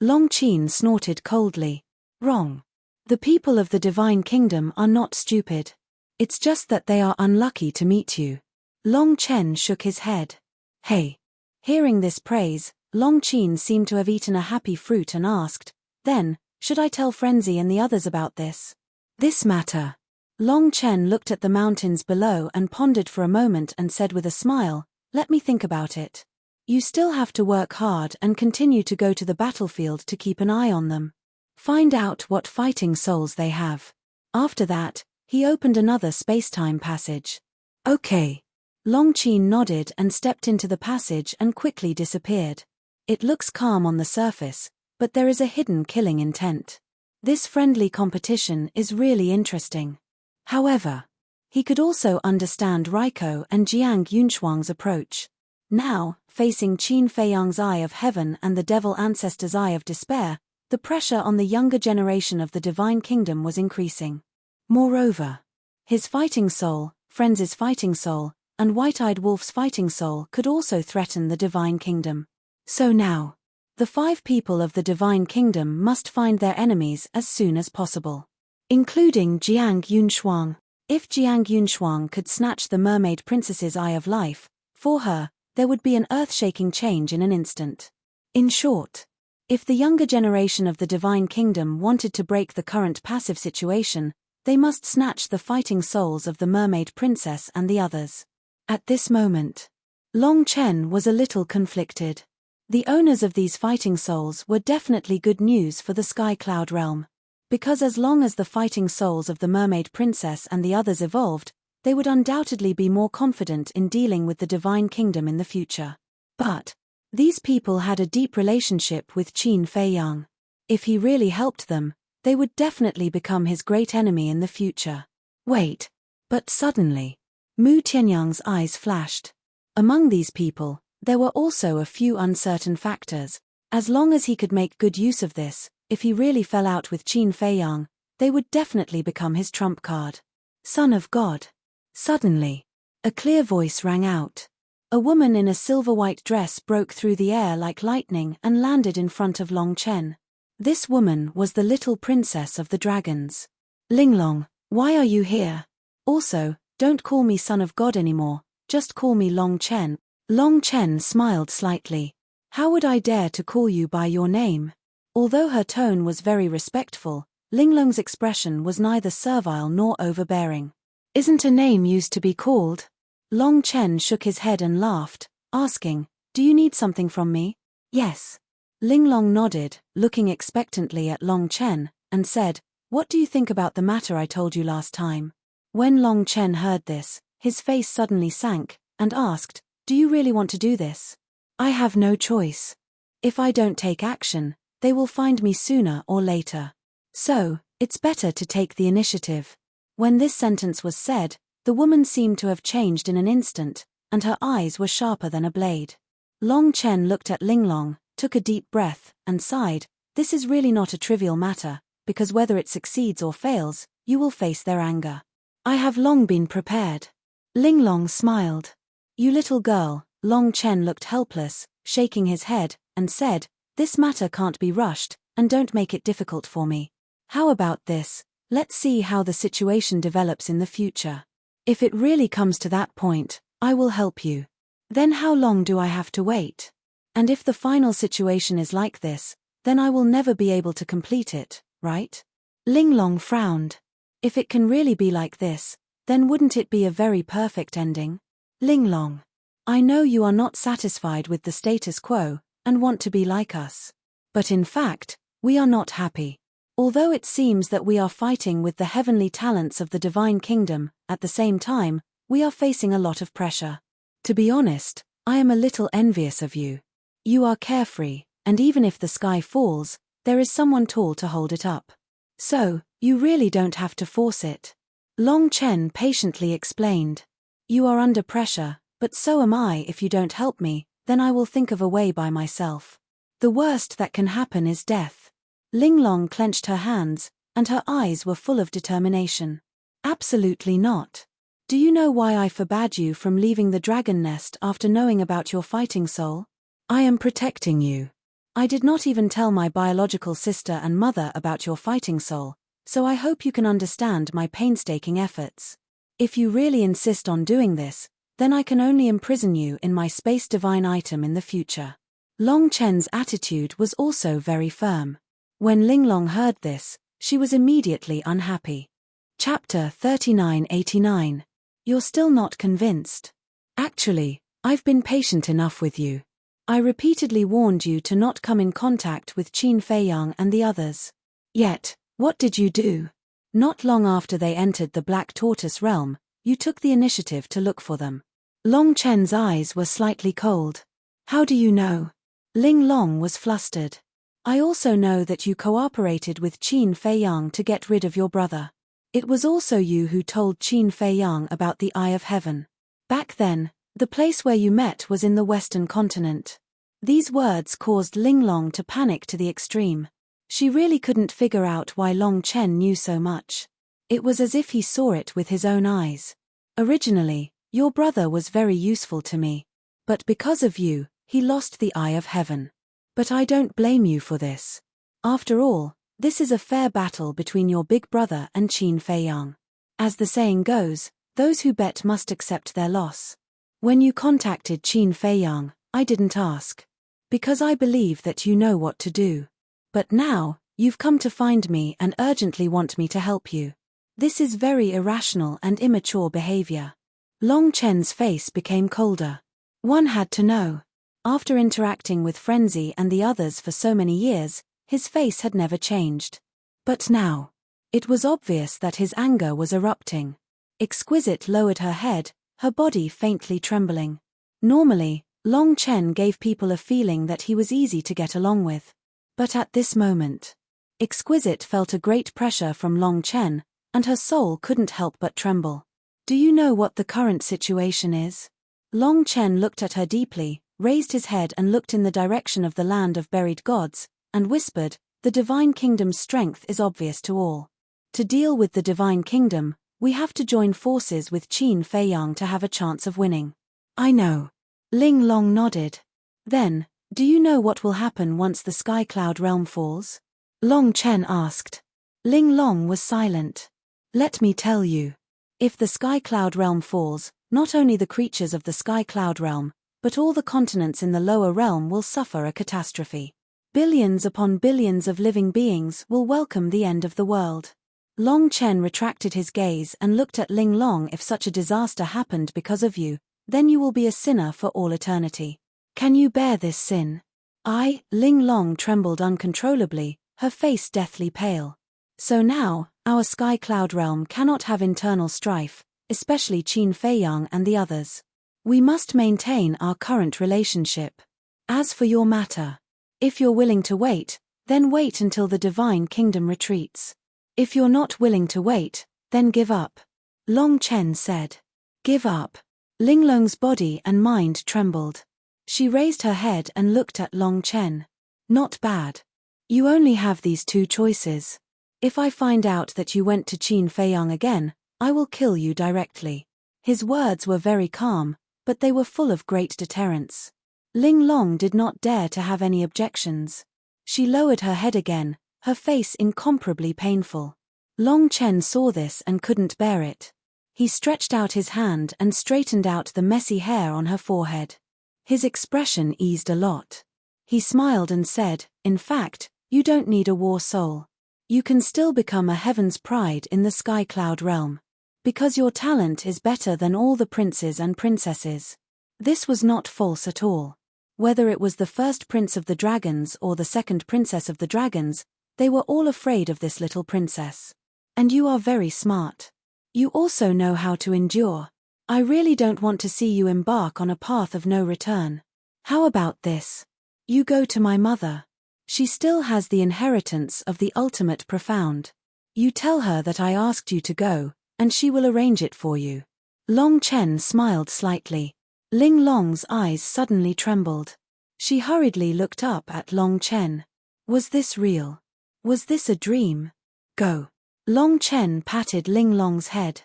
Long Qin snorted coldly. Wrong. The people of the Divine Kingdom are not stupid. It's just that they are unlucky to meet you. Long Chen shook his head. Hey. Hearing this praise, Long Qin seemed to have eaten a happy fruit and asked, then, should I tell Frenzy and the others about this? This matter. Long Chen looked at the mountains below and pondered for a moment and said with a smile, let me think about it. You still have to work hard and continue to go to the battlefield to keep an eye on them. Find out what fighting souls they have. After that, he opened another space-time passage. Okay. Long Qin nodded and stepped into the passage and quickly disappeared. It looks calm on the surface, but there is a hidden killing intent. This friendly competition is really interesting. However, he could also understand Raiko and Jiang Yunshuang's approach. Now, facing Qin Feiyang's Eye of Heaven and the Devil Ancestor's Eye of Despair, the pressure on the younger generation of the Divine Kingdom was increasing. Moreover, his fighting soul, Frenzy's fighting soul, and White-Eyed Wolf's fighting soul could also threaten the Divine Kingdom. So now, the 5 people of the Divine Kingdom must find their enemies as soon as possible. Including Jiang Yunshuang. If Jiang Yunshuang could snatch the Mermaid Princess's Eye of Life, for her, there would be an earth-shaking change in an instant. In short, if the younger generation of the Divine Kingdom wanted to break the current passive situation, they must snatch the fighting souls of the Mermaid Princess and the others. At this moment, Long Chen was a little conflicted. The owners of these fighting souls were definitely good news for the Sky Cloud realm. Because as long as the fighting souls of the Mermaid Princess and the others evolved, they would undoubtedly be more confident in dealing with the Divine Kingdom in the future. But these people had a deep relationship with Qin Feiyang. If he really helped them, they would definitely become his great enemy in the future. Wait. But suddenly, Mu Tianyang's eyes flashed. Among these people, there were also a few uncertain factors. As long as he could make good use of this, if he really fell out with Qin Feiyang, they would definitely become his trump card. Son of God. Suddenly, a clear voice rang out. A woman in a silver-white dress broke through the air like lightning and landed in front of Long Chen. This woman was the little princess of the dragons. Linglong, why are you here? Also, don't call me Son of God anymore, just call me Long Chen. Long Chen smiled slightly. How would I dare to call you by your name? Although her tone was very respectful, Linglong's expression was neither servile nor overbearing. Isn't a name used to be called? Long Chen shook his head and laughed, asking, do you need something from me? Yes. Linglong nodded, looking expectantly at Long Chen, and said, what do you think about the matter I told you last time? When Long Chen heard this, his face suddenly sank, and asked, do you really want to do this? I have no choice. If I don't take action, they will find me sooner or later. So, it's better to take the initiative. When this sentence was said, the woman seemed to have changed in an instant, and her eyes were sharper than a blade. Long Chen looked at Linglong, took a deep breath, and sighed, this is really not a trivial matter, because whether it succeeds or fails, you will face their anger. I have long been prepared. Linglong smiled. You little girl. Long Chen looked helpless, shaking his head, and said, this matter can't be rushed, and don't make it difficult for me. How about this? Let's see how the situation develops in the future. If it really comes to that point, I will help you. Then how long do I have to wait? And if the final situation is like this, then I will never be able to complete it, right? Linglong frowned. If it can really be like this, then wouldn't it be a very perfect ending? Linglong, I know you are not satisfied with the status quo, and want to be like us. But in fact, we are not happy. Although it seems that we are fighting with the heavenly talents of the Divine Kingdom, at the same time, we are facing a lot of pressure. To be honest, I am a little envious of you. You are carefree, and even if the sky falls, there is someone tall to hold it up. So, you really don't have to force it. Long Chen patiently explained. You are under pressure, but so am I. If you don't help me, then I will think of a way by myself. The worst that can happen is death. Linglong clenched her hands, and her eyes were full of determination. Absolutely not. Do you know why I forbade you from leaving the dragon nest after knowing about your fighting soul? I am protecting you. I did not even tell my biological sister and mother about your fighting soul, so I hope you can understand my painstaking efforts. If you really insist on doing this, then I can only imprison you in my space divine item in the future. Long Chen's attitude was also very firm. When Linglong heard this, she was immediately unhappy. Chapter 3989. You're still not convinced. Actually, I've been patient enough with you. I repeatedly warned you to not come in contact with Qin Feiyang and the others. Yet, what did you do? Not long after they entered the Black Tortoise realm, you took the initiative to look for them. Long Chen's eyes were slightly cold. How do you know? Ling Long was flustered. I also know that you cooperated with Qin Feiyang to get rid of your brother. It was also you who told Qin Feiyang about the Eye of Heaven. Back then, the place where you met was in the Western continent. These words caused Linglong to panic to the extreme. She really couldn't figure out why Long Chen knew so much. It was as if he saw it with his own eyes. Originally, your brother was very useful to me. But because of you, he lost the Eye of Heaven. But I don't blame you for this. After all, this is a fair battle between your big brother and Qin Feiyang. As the saying goes, those who bet must accept their loss. When you contacted Qin Feiyang, I didn't ask. Because I believe that you know what to do. But now, you've come to find me and urgently want me to help you. This is very irrational and immature behavior. Long Chen's face became colder. One had to know. After interacting with Frenzy and the others for so many years, his face had never changed. But now, it was obvious that his anger was erupting. Exquisite lowered her head, her body faintly trembling. Normally, Long Chen gave people a feeling that he was easy to get along with. But at this moment, Exquisite felt a great pressure from Long Chen, and her soul couldn't help but tremble. Do you know what the current situation is? Long Chen looked at her deeply, raised his head and looked in the direction of the land of buried gods, and whispered, the Divine Kingdom's strength is obvious to all. To deal with the Divine Kingdom, we have to join forces with Qin Feiyang to have a chance of winning. I know. Ling Long nodded. Then, do you know what will happen once the Sky Cloud realm falls? Long Chen asked. Ling Long was silent. Let me tell you. If the Sky Cloud realm falls, not only the creatures of the Sky Cloud realm, but all the continents in the lower realm will suffer a catastrophe. Billions upon billions of living beings will welcome the end of the world. Long Chen retracted his gaze and looked at Ling Long. If such a disaster happened because of you, then you will be a sinner for all eternity. Can you bear this sin? Ling Long trembled uncontrollably, her face deathly pale. So now, our Sky Cloud realm cannot have internal strife, especially Qin Feiyang and the others. We must maintain our current relationship. As for your matter, if you're willing to wait, then wait until the Divine Kingdom retreats. If you're not willing to wait, then give up. Long Chen said. Give up. Linglong's body and mind trembled. She raised her head and looked at Long Chen. Not bad. You only have these two choices. If I find out that you went to Qin Feiyang again, I will kill you directly. His words were very calm, but they were full of great deterrence. Ling Long did not dare to have any objections. She lowered her head again, her face incomparably painful. Long Chen saw this and couldn't bear it. He stretched out his hand and straightened out the messy hair on her forehead. His expression eased a lot. He smiled and said, in fact, you don't need a war soul. You can still become a heaven's pride in the Sky Cloud realm. Because your talent is better than all the princes and princesses. This was not false at all. Whether it was the first prince of the dragons or the second princess of the dragons, they were all afraid of this little princess. And you are very smart. You also know how to endure. I really don't want to see you embark on a path of no return. How about this? You go to my mother. She still has the inheritance of the ultimate profound. You tell her that I asked you to go, and she will arrange it for you. Long Chen smiled slightly. Ling Long's eyes suddenly trembled. She hurriedly looked up at Long Chen. Was this real? Was this a dream? Go. Long Chen patted Ling Long's head.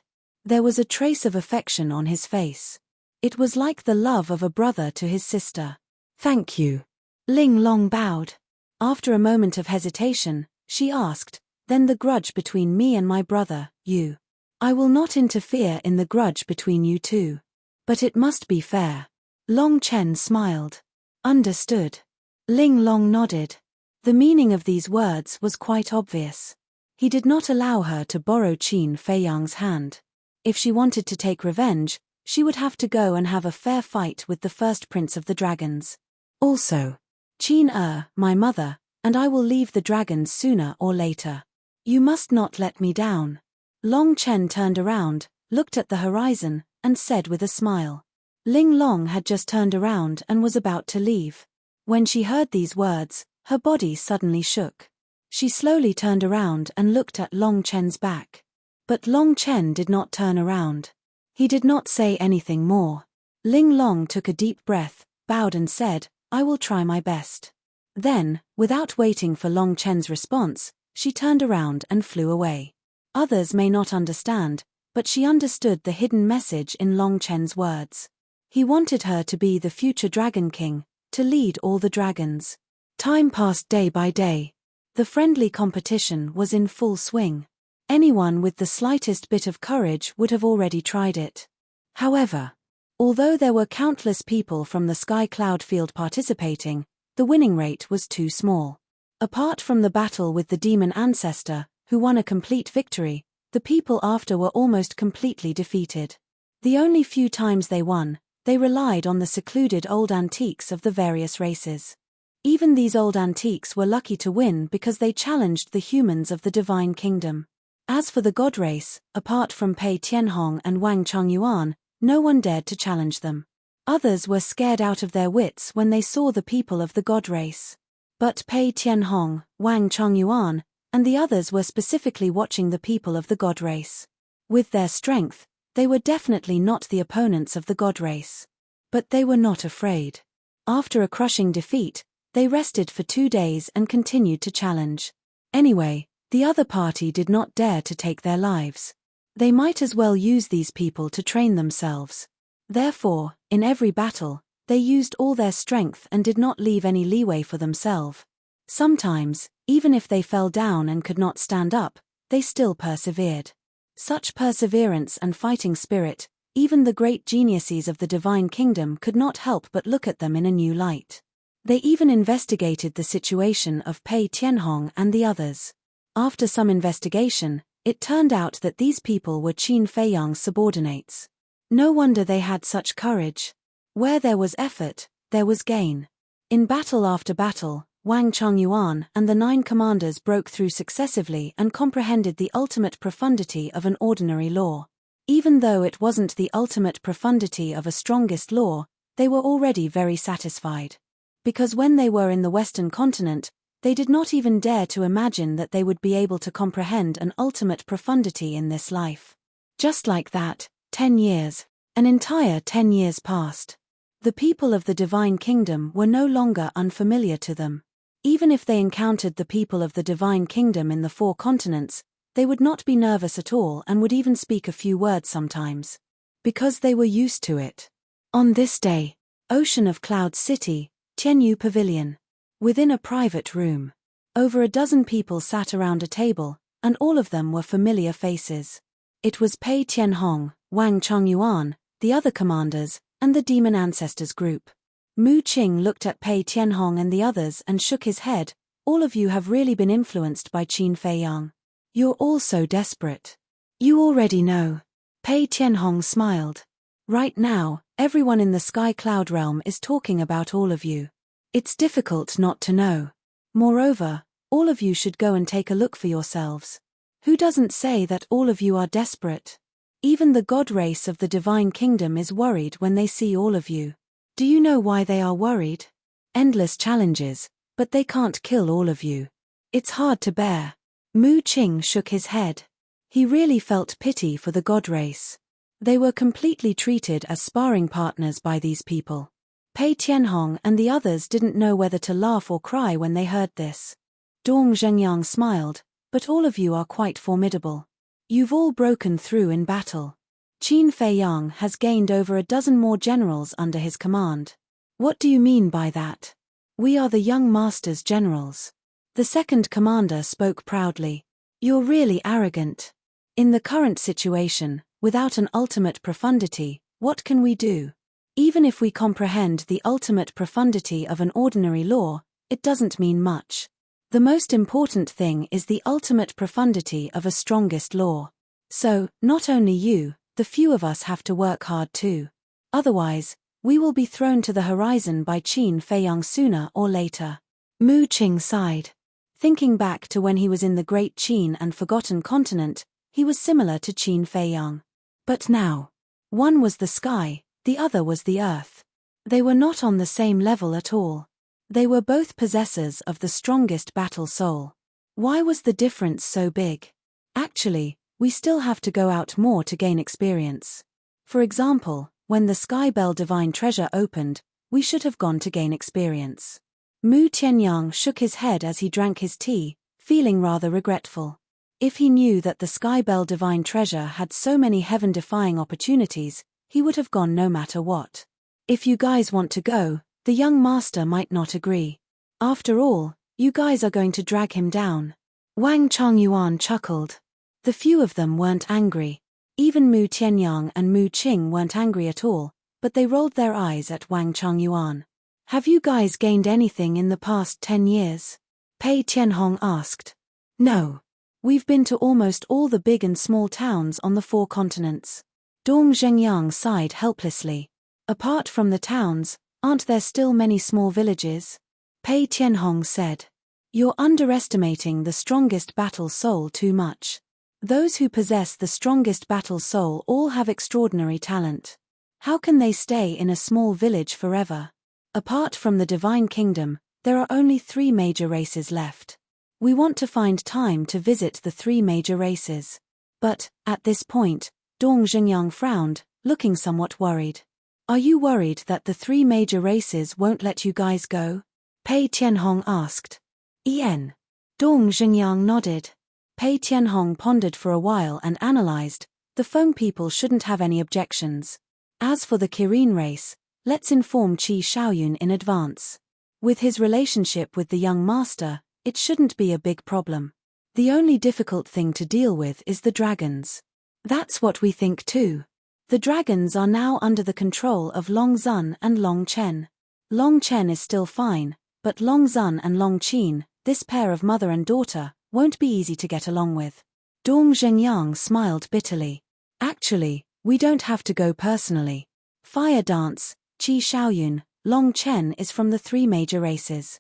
There was a trace of affection on his face. It was like the love of a brother to his sister. "Thank you." Ling Long bowed. After a moment of hesitation, she asked, "Then the grudge between me and my brother, you. I will not interfere in the grudge between you two. But it must be fair." Long Chen smiled. "Understood." Ling Long nodded. The meaning of these words was quite obvious. He did not allow her to borrow Qin Feiyang's hand. If she wanted to take revenge, she would have to go and have a fair fight with the first prince of the dragons. Also, Qin my mother, and I will leave the dragons sooner or later. You must not let me down." Long Chen turned around, looked at the horizon, and said with a smile. Ling Long had just turned around and was about to leave. When she heard these words, her body suddenly shook. She slowly turned around and looked at Long Chen's back. But Long Chen did not turn around. He did not say anything more. Ling Long took a deep breath, bowed and said, "I will try my best." Then, without waiting for Long Chen's response, she turned around and flew away. Others may not understand, but she understood the hidden message in Long Chen's words. He wanted her to be the future Dragon King, to lead all the dragons. Time passed day by day. The friendly competition was in full swing. Anyone with the slightest bit of courage would have already tried it. However, although there were countless people from the Sky Cloud Field participating, the winning rate was too small. Apart from the battle with the demon ancestor, who won a complete victory, the people after were almost completely defeated. The only few times they won, they relied on the secluded old antiques of the various races. Even these old antiques were lucky to win because they challenged the humans of the Divine Kingdom. As for the God race, apart from Pei Tianhong and Wang Chongyuan, no one dared to challenge them. Others were scared out of their wits when they saw the people of the God race. But Pei Tianhong, Wang Chongyuan, and the others were specifically watching the people of the God race. With their strength, they were definitely not the opponents of the God race. But they were not afraid. After a crushing defeat, they rested for 2 days and continued to challenge. Anyway, the other party did not dare to take their lives. They might as well use these people to train themselves. Therefore, in every battle, they used all their strength and did not leave any leeway for themselves. Sometimes, even if they fell down and could not stand up, they still persevered. Such perseverance and fighting spirit, even the great geniuses of the Divine Kingdom could not help but look at them in a new light. They even investigated the situation of Pei Tianhong and the others. After some investigation, it turned out that these people were Qin Feiyang's subordinates. No wonder they had such courage. Where there was effort, there was gain. In battle after battle, Wang Chongyuan and the 9 commanders broke through successively and comprehended the ultimate profundity of an ordinary law. Even though it wasn't the ultimate profundity of a strongest law, they were already very satisfied. Because when they were in the Western continent, they did not even dare to imagine that they would be able to comprehend an ultimate profundity in this life. Just like that, 10 years, an entire 10 years passed. The people of the Divine Kingdom were no longer unfamiliar to them. Even if they encountered the people of the Divine Kingdom in the 4 continents, they would not be nervous at all and would even speak a few words sometimes. Because they were used to it. On this day, Ocean of Clouds City, Tianyu Pavilion. Within a private room, over a dozen people sat around a table, and all of them were familiar faces. It was Pei Tianhong, Wang Chongyuan, the other commanders, and the Demon Ancestors group. Mu Qing looked at Pei Tianhong and the others and shook his head. All of you have really been influenced by Qin Feiyang. You're all so desperate. You already know. Pei Tianhong smiled. Right now, everyone in the Sky Cloud realm is talking about all of you. It's difficult not to know. Moreover, all of you should go and take a look for yourselves. Who doesn't say that all of you are desperate? Even the God race of the Divine Kingdom is worried when they see all of you. Do you know why they are worried? Endless challenges, but they can't kill all of you. It's hard to bear. Mu Qing shook his head. He really felt pity for the God race. They were completely treated as sparring partners by these people. Pei Tianhong and the others didn't know whether to laugh or cry when they heard this. Dong Zhengyang smiled, but all of you are quite formidable. You've all broken through in battle. Qin Feiyang has gained over a dozen more generals under his command. What do you mean by that? We are the young master's generals. The second commander spoke proudly. You're really arrogant. In the current situation, without an ultimate profundity, what can we do? Even if we comprehend the ultimate profundity of an ordinary law, it doesn't mean much. The most important thing is the ultimate profundity of a strongest law. So, not only you, the few of us have to work hard too. Otherwise, we will be thrown to the horizon by Qin Feiyang sooner or later. Mu Qing sighed. Thinking back to when he was in the Great Qin and Forgotten Continent, he was similar to Qin Feiyang. But now, one was the sky, the other was the earth. They were not on the same level at all. They were both possessors of the strongest battle soul. Why was the difference so big? Actually, we still have to go out more to gain experience. For example, when the Sky Bell Divine Treasure opened, we should have gone to gain experience. Mu Tianyang shook his head as he drank his tea, feeling rather regretful. If he knew that the Sky Bell Divine Treasure had so many heaven-defying opportunities, he would have gone no matter what. If you guys want to go, the young master might not agree. After all, you guys are going to drag him down. Wang Chongyuan chuckled. The few of them weren't angry. Even Mu Tianyang and Mu Qing weren't angry at all, but they rolled their eyes at Wang Chongyuan. Have you guys gained anything in the past 10 years? Pei Tianhong asked. No. We've been to almost all the big and small towns on the 4 continents. Dong Zhengyang sighed helplessly. Apart from the towns, aren't there still many small villages? Pei Tianhong said. You're underestimating the strongest battle soul too much. Those who possess the strongest battle soul all have extraordinary talent. How can they stay in a small village forever? Apart from the Divine Kingdom, there are only 3 major races left. We want to find time to visit the 3 major races. But, at this point, Dong Zhengyang frowned, looking somewhat worried. Are you worried that the 3 major races won't let you guys go? Pei Tianhong asked. En. Dong Zhengyang nodded. Pei Tianhong pondered for a while and analyzed. The Feng people shouldn't have any objections. As for the Kirin race, let's inform Qi Shaoyun in advance. With his relationship with the young master, it shouldn't be a big problem. The only difficult thing to deal with is the dragons. That's what we think too. The dragons are now under the control of Long Zun and Long Chen. Long Chen is still fine, but Long Zun and Long Qin, this pair of mother and daughter, won't be easy to get along with. Dong Zhengyang smiled bitterly. Actually, we don't have to go personally. Fire Dance, Qi Shaoyun, Long Chen is from the 3 major races.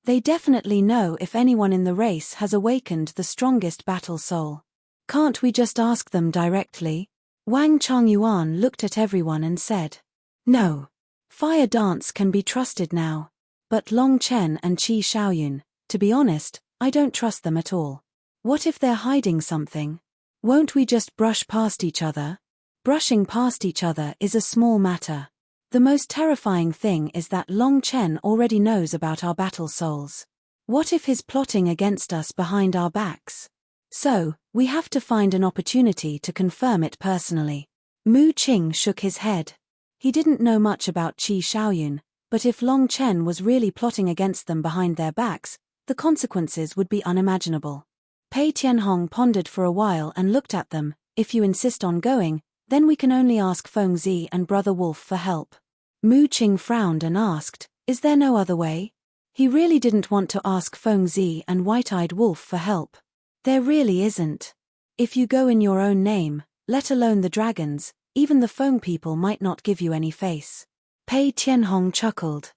They definitely know if anyone in the race has awakened the strongest battle soul. Can't we just ask them directly? Wang Chongyuan looked at everyone and said. No. Fire Dance can be trusted now. But Long Chen and Qi Shaoyun, to be honest, I don't trust them at all. What if they're hiding something? Won't we just brush past each other? Brushing past each other is a small matter. The most terrifying thing is that Long Chen already knows about our battle souls. What if he's plotting against us behind our backs? So, we have to find an opportunity to confirm it personally. Mu Qing shook his head. He didn't know much about Qi Shaoyun, but if Long Chen was really plotting against them behind their backs, the consequences would be unimaginable. Pei Tianhong pondered for a while and looked at them. If you insist on going, then we can only ask Feng Zi and Brother Wolf for help. Mu Qing frowned and asked, is there no other way? He really didn't want to ask Feng Zi and White-Eyed Wolf for help. There really isn't. If you go in your own name, let alone the dragons, even the Feng people might not give you any face. Pei Tianhong chuckled.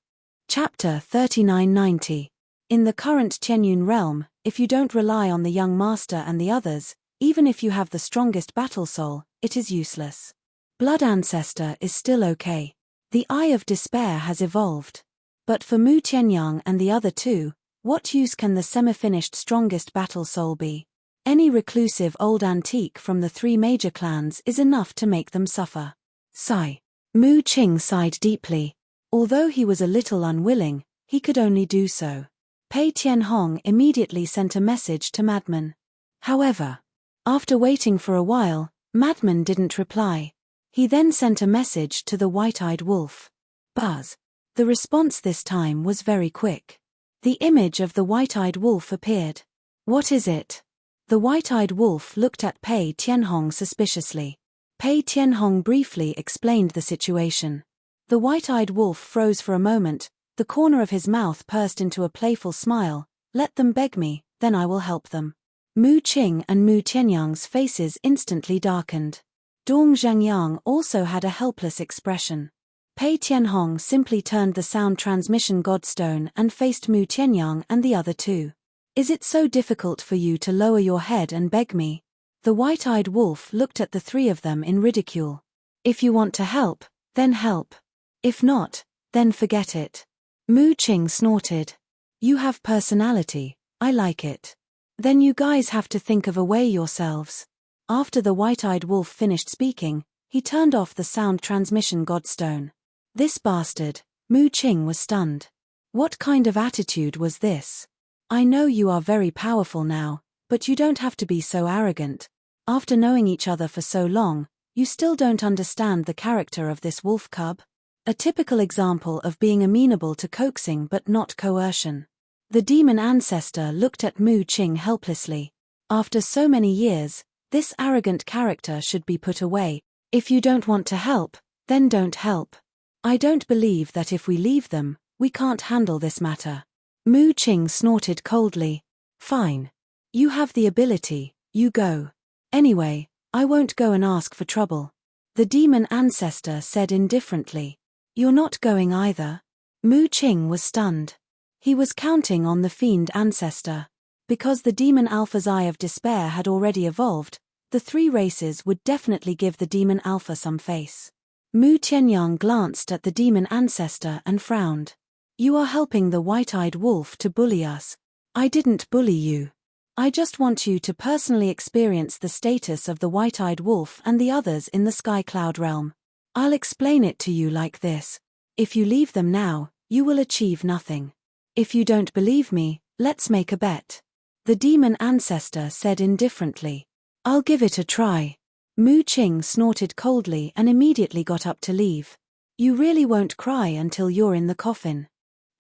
Chapter 3990. In the current Tianyun realm, if you don't rely on the young master and the others, even if you have the strongest battle soul, it is useless. Blood Ancestor is still okay. The Eye of Despair has evolved. But for Mu Tianyang and the other 2, what use can the semi-finished strongest battle soul be? Any reclusive old antique from the 3 major clans is enough to make them suffer. Sigh. Mu Qing sighed deeply. Although he was a little unwilling, he could only do so. Pei Tianhong immediately sent a message to Madman. However, after waiting for a while, Madman didn't reply. He then sent a message to the white-eyed wolf. Buzz. The response this time was very quick. The image of the white-eyed wolf appeared. What is it? The white-eyed wolf looked at Pei Tianhong suspiciously. Pei Tianhong briefly explained the situation. The white-eyed wolf froze for a moment, the corner of his mouth pursed into a playful smile. Let them beg me, then I will help them. Mu Qing and Mu Tianyang's faces instantly darkened. Dong Zhangyang also had a helpless expression. Pei Tianhong simply turned the sound transmission godstone and faced Mu Tianyang and the other two. Is it so difficult for you to lower your head and beg me? The white-eyed wolf looked at the three of them in ridicule. If you want to help, then help. If not, then forget it. Mu Qing snorted. You have personality, I like it. Then you guys have to think of a way yourselves. After the white-eyed wolf finished speaking, he turned off the sound transmission godstone. This bastard, Mu Qing was stunned. What kind of attitude was this? I know you are very powerful now, but you don't have to be so arrogant. After knowing each other for so long, you still don't understand the character of this wolf cub? A typical example of being amenable to coaxing but not coercion. The demon ancestor looked at Mu Qing helplessly. After so many years, this arrogant character should be put away. If you don't want to help, then don't help. I don't believe that if we leave them, we can't handle this matter. Mu Qing snorted coldly. Fine. You have the ability, you go. Anyway, I won't go and ask for trouble. The demon ancestor said indifferently. You're not going either. Mu Qing was stunned. He was counting on the fiend ancestor. Because the demon alpha's eye of despair had already evolved, the three races would definitely give the demon alpha some face. Mu Tianyang glanced at the demon ancestor and frowned. You are helping the white-eyed wolf to bully us. I didn't bully you. I just want you to personally experience the status of the white-eyed wolf and the others in the Sky Cloud realm. I'll explain it to you like this. If you leave them now, you will achieve nothing. If you don't believe me, let's make a bet. The demon ancestor said indifferently. I'll give it a try. Mu Qing snorted coldly and immediately got up to leave. You really won't cry until you're in the coffin.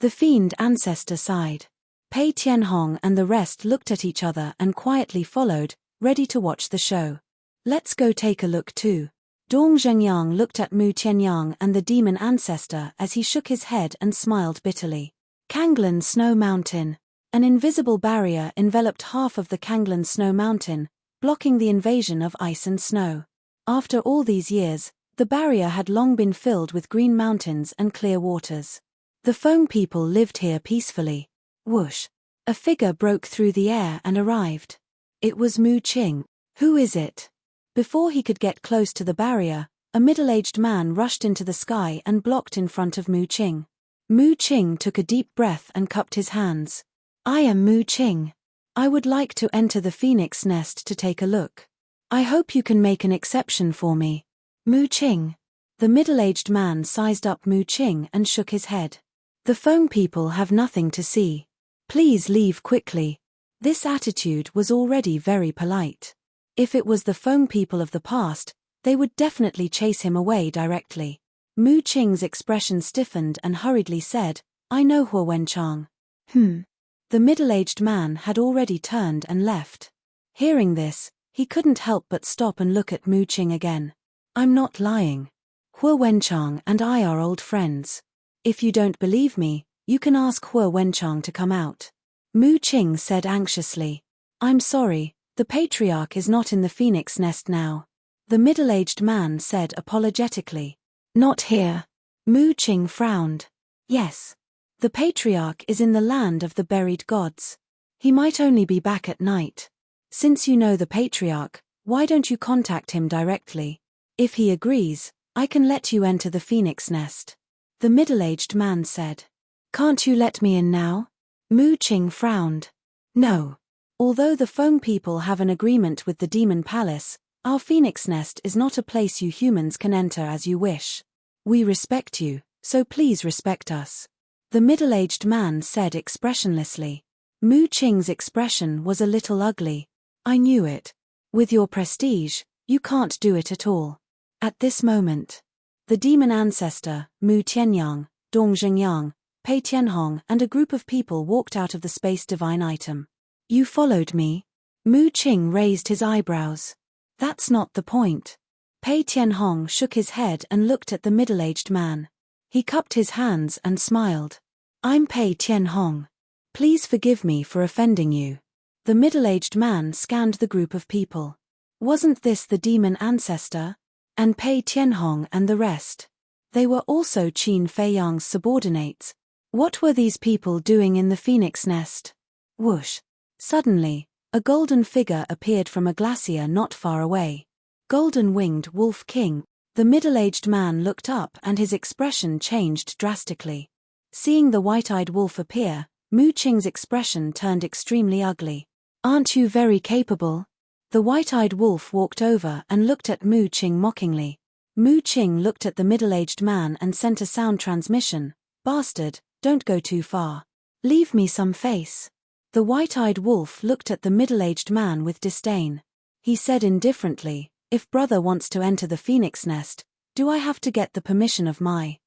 The fiend ancestor sighed. Pei Tianhong and the rest looked at each other and quietly followed, ready to watch the show. Let's go take a look too. Dong Zhengyang looked at Mu Tianyang and the demon ancestor as he shook his head and smiled bitterly. Kanglan Snow Mountain. An invisible barrier enveloped half of the Kanglan Snow Mountain, blocking the invasion of ice and snow. After all these years, the barrier had long been filled with green mountains and clear waters. The Feng people lived here peacefully. Whoosh! A figure broke through the air and arrived. It was Mu Qing. Who is it? Before he could get close to the barrier, a middle-aged man rushed into the sky and blocked in front of Mu Qing. Mu Qing took a deep breath and cupped his hands. I am Mu Qing. I would like to enter the phoenix nest to take a look. I hope you can make an exception for me. Mu Qing. The middle-aged man sized up Mu Qing and shook his head. The Feng people have nothing to see. Please leave quickly. This attitude was already very polite. If it was the Feng people of the past, they would definitely chase him away directly. Mu Qing's expression stiffened and hurriedly said, I know Hua Wenchang. The middle-aged man had already turned and left. Hearing this, he couldn't help but stop and look at Mu Qing again. I'm not lying. Hua Wenchang and I are old friends. If you don't believe me, you can ask Hua Wenchang to come out. Mu Qing said anxiously. I'm sorry, the patriarch is not in the phoenix nest now. The middle-aged man said apologetically. Not here. Mu Qing frowned. Yes. The patriarch is in the land of the buried gods. He might only be back at night. Since you know the patriarch, why don't you contact him directly? If he agrees, I can let you enter the phoenix nest. The middle-aged man said. Can't you let me in now? Mu Qing frowned. No. Although the Feng people have an agreement with the demon palace, our phoenix nest is not a place you humans can enter as you wish. We respect you, so please respect us. The middle-aged man said expressionlessly. Mu Qing's expression was a little ugly. I knew it. With your prestige, you can't do it at all. At this moment, the demon ancestor, Mu Tianyang, Dong Zhengyang, Pei Tianhong and a group of people walked out of the space divine item. You followed me? Mu Qing raised his eyebrows. That's not the point. Pei Tianhong shook his head and looked at the middle-aged man. He cupped his hands and smiled. I'm Pei Tianhong. Please forgive me for offending you. The middle-aged man scanned the group of people. Wasn't this the demon ancestor? And Pei Tianhong and the rest? They were also Qin Feiyang's subordinates. What were these people doing in the phoenix nest? Whoosh! Suddenly, a golden figure appeared from a glacier not far away. Golden-winged Wolf King. The middle-aged man looked up and his expression changed drastically. Seeing the white-eyed wolf appear, Mu Qing's expression turned extremely ugly. Aren't you very capable? The white-eyed wolf walked over and looked at Mu Qing mockingly. Mu Qing looked at the middle-aged man and sent a sound transmission. Bastard, don't go too far. Leave me some face. The white-eyed wolf looked at the middle-aged man with disdain. He said indifferently, if brother wants to enter the phoenix nest, do I have to get the permission of my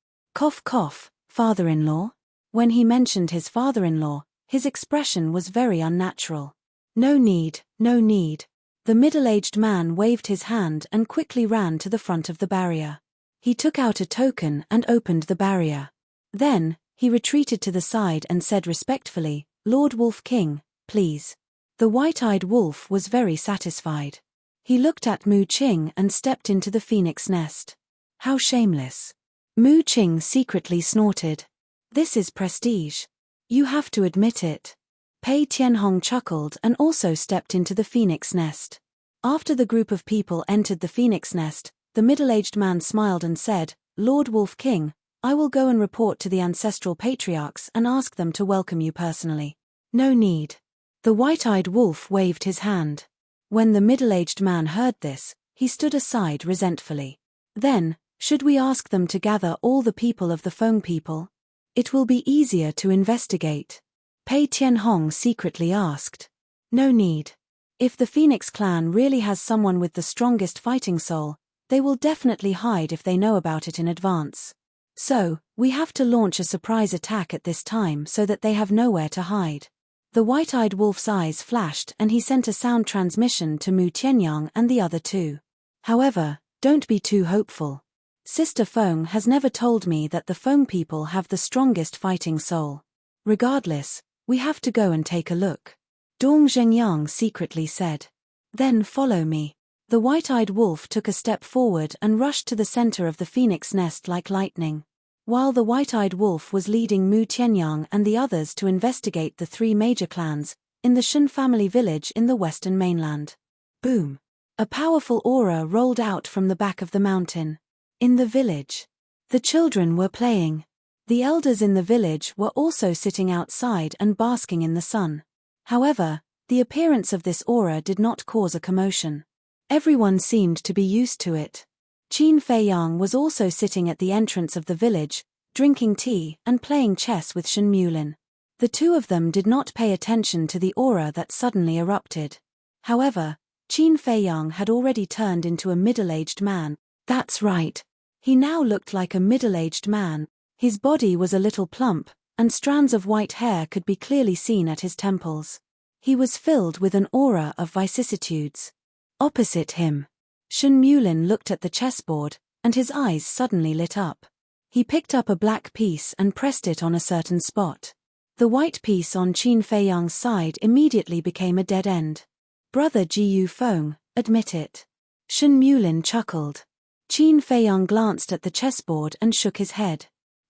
father-in-law? When he mentioned his father-in-law, his expression was very unnatural. No need, no need. The middle-aged man waved his hand and quickly ran to the front of the barrier. He took out a token and opened the barrier. Then, he retreated to the side and said respectfully, Lord Wolf King, please. The white-eyed wolf was very satisfied. He looked at Mu Qing and stepped into the phoenix nest. How shameless. Mu Qing secretly snorted. This is prestige. You have to admit it. Pei Tianhong chuckled and also stepped into the phoenix nest. After the group of people entered the phoenix nest, the middle-aged man smiled and said, Lord Wolf King, I will go and report to the ancestral patriarchs and ask them to welcome you personally. No need. The white-eyed wolf waved his hand. When the middle-aged man heard this, he stood aside resentfully. Then, should we ask them to gather all the people of the Feng people? It will be easier to investigate. Pei Tianhong secretly asked. No need. If the Phoenix clan really has someone with the strongest fighting soul, they will definitely hide if they know about it in advance. So, we have to launch a surprise attack at this time so that they have nowhere to hide. The white-eyed wolf's eyes flashed and he sent a sound transmission to Mu Tianyang and the other two. However, don't be too hopeful. Sister Feng has never told me that the Feng people have the strongest fighting soul. Regardless, we have to go and take a look. Dong Zhengyang secretly said. Then follow me. The white-eyed wolf took a step forward and rushed to the center of the phoenix nest like lightning. While the white-eyed wolf was leading Mu Tianyang and the others to investigate the three major clans, in the Shen family village in the western mainland. Boom! A powerful aura rolled out from the back of the mountain. In the village, the children were playing. The elders in the village were also sitting outside and basking in the sun. However, the appearance of this aura did not cause a commotion. Everyone seemed to be used to it. Qin Feiyang was also sitting at the entrance of the village, drinking tea and playing chess with Shen Mulin. The two of them did not pay attention to the aura that suddenly erupted. However, Qin Feiyang had already turned into a middle-aged man. That's right. He now looked like a middle-aged man. His body was a little plump, and strands of white hair could be clearly seen at his temples. He was filled with an aura of vicissitudes. Opposite him, Shen Mulin looked at the chessboard, and his eyes suddenly lit up. He picked up a black piece and pressed it on a certain spot. The white piece on Qin Feiyang's side immediately became a dead end. Brother Jiyu Feng, admit it. Shen Mulin chuckled. Qin Feiyang glanced at the chessboard and shook his head.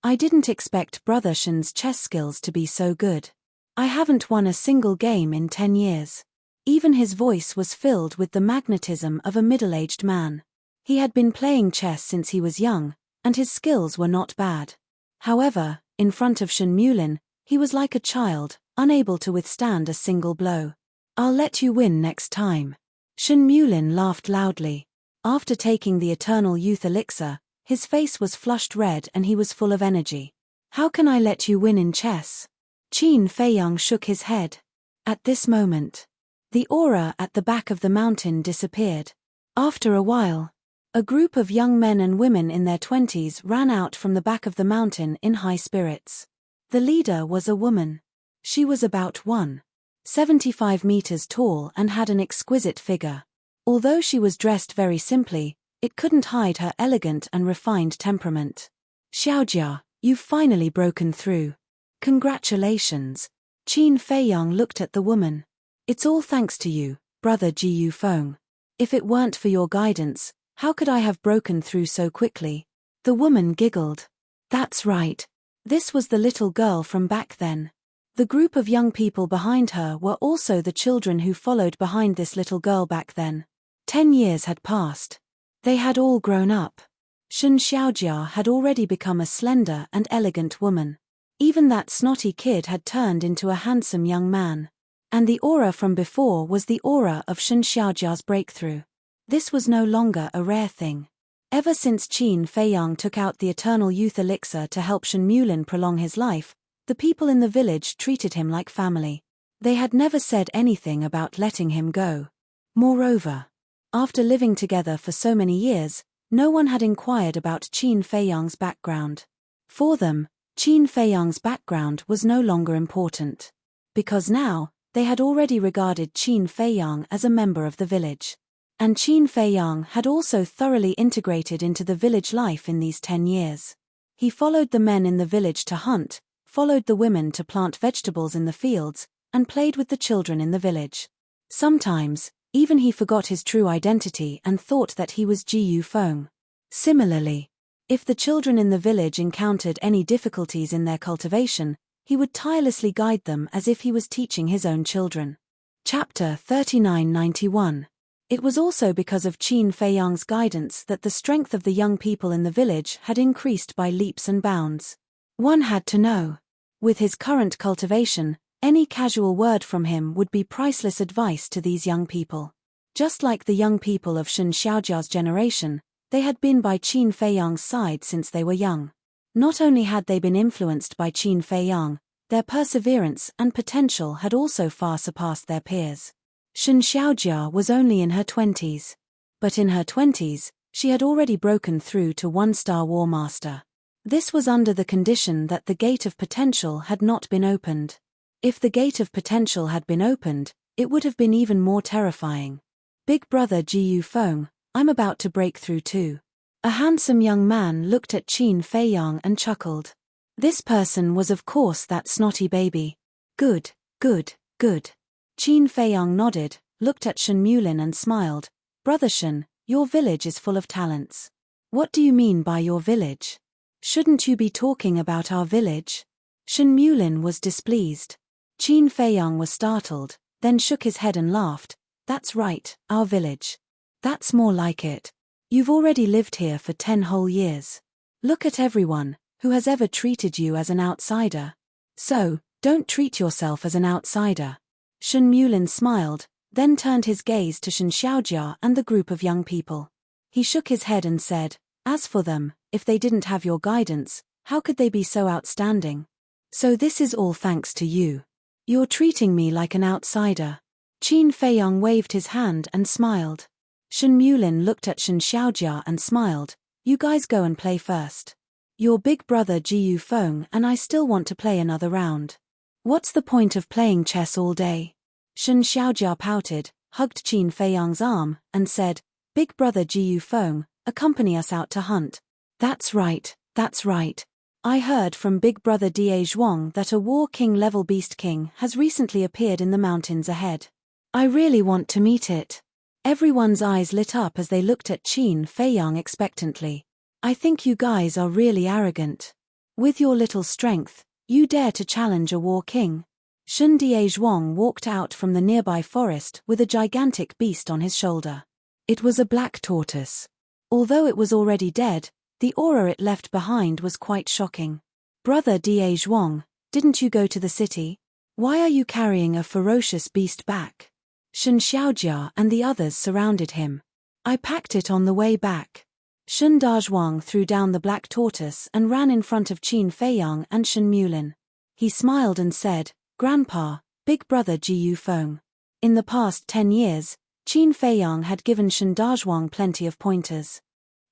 I didn't expect Brother Shen's chess skills to be so good. I haven't won a single game in 10 years. Even his voice was filled with the magnetism of a middle-aged man. He had been playing chess since he was young, and his skills were not bad. However, in front of Shen Mulin, he was like a child, unable to withstand a single blow. I'll let you win next time. Shen Mulin laughed loudly. After taking the eternal youth elixir, his face was flushed red and he was full of energy. How can I let you win in chess? Qin Feiyang shook his head. At this moment, the aura at the back of the mountain disappeared. After a while, A group of young men and women in their 20s ran out from the back of the mountain in high spirits. The leader was a woman. She was about 175 meters tall and had an exquisite figure. Although she was dressed very simply, it couldn't hide her elegant and refined temperament. Xiaojia, you've finally broken through. Congratulations. Qin Feiyang looked at the woman. It's all thanks to you, brother Ji Yufeng. If it weren't for your guidance, how could I have broken through so quickly? The woman giggled. That's right. This was the little girl from back then. The group of young people behind her were also the children who followed behind this little girl back then. 10 years had passed. They had all grown up. Shen Xiaojia had already become a slender and elegant woman. Even that snotty kid had turned into a handsome young man. And the aura from before was the aura of Shen Xiaojia's breakthrough. This was no longer a rare thing. Ever since Qin Feiyang took out the eternal youth elixir to help Shen Mulin prolong his life, the people in the village treated him like family. They had never said anything about letting him go. Moreover, after living together for so many years, no one had inquired about Qin Feiyang's background. For them, Qin Feiyang's background was no longer important. Because now, they had already regarded Qin Feiyang as a member of the village. And Qin Feiyang had also thoroughly integrated into the village life in these 10 years. He followed the men in the village to hunt, followed the women to plant vegetables in the fields, and played with the children in the village. Sometimes, even he forgot his true identity and thought that he was Ji Yufeng. Similarly, if the children in the village encountered any difficulties in their cultivation, he would tirelessly guide them as if he was teaching his own children. Chapter 3991. It was also because of Qin Feiyang's guidance that the strength of the young people in the village had increased by leaps and bounds. One had to know. With his current cultivation, any casual word from him would be priceless advice to these young people. Just like the young people of Shen Xiaojia's generation, they had been by Qin Feiyang's side since they were young. Not only had they been influenced by Qin Feiyang, their perseverance and potential had also far surpassed their peers. Shen Xiaojia was only in her 20s. But in her 20s, she had already broken through to 1-star War Master. This was under the condition that the gate of potential had not been opened. If the gate of potential had been opened, it would have been even more terrifying. Big brother Ji Yufeng, I'm about to break through too. A handsome young man looked at Qin Feiyang and chuckled. This person was of course that snotty baby. Good, good, good. Qin Feiyang nodded, looked at Shen Mulin and smiled. Brother Shen, your village is full of talents. What do you mean by your village? Shouldn't you be talking about our village? Shen Mulin was displeased. Qin Feiyang was startled, then shook his head and laughed. That's right, our village. That's more like it. You've already lived here for 10 whole years. Look at everyone who has ever treated you as an outsider. So, don't treat yourself as an outsider. Shen Mulin smiled, then turned his gaze to Shen Xiaojia and the group of young people. He shook his head and said, as for them, if they didn't have your guidance, how could they be so outstanding? So this is all thanks to you. You're treating me like an outsider. Qin Feiyang waved his hand and smiled. Shen Mulin looked at Shen Xiaojia and smiled. You guys go and play first. Your big brother Ji Yufeng and I still want to play another round. What's the point of playing chess all day? Shen Xiaojia pouted, hugged Qin Feiyang's arm, and said, Big brother Ji Yufeng, accompany us out to hunt. That's right, that's right. I heard from big brother Da Zhuang that a War King level Beast King has recently appeared in the mountains ahead. I really want to meet it. Everyone's eyes lit up as they looked at Qin Feiyang expectantly. I think you guys are really arrogant. With your little strength, you dare to challenge a War King? Shen Da Zhuang walked out from the nearby forest with a gigantic beast on his shoulder. It was a black tortoise. Although it was already dead, the aura it left behind was quite shocking. Brother Da Zhuang, didn't you go to the city? Why are you carrying a ferocious beast back? Shen Xiaojia and the others surrounded him. I packed it on the way back. Shen Dazhuang threw down the black tortoise and ran in front of Qin Feiyang and Shen Mulin. He smiled and said, Grandpa, big brother Ji Yufeng. In the past 10 years, Qin Feiyang had given Shen Dazhuang plenty of pointers.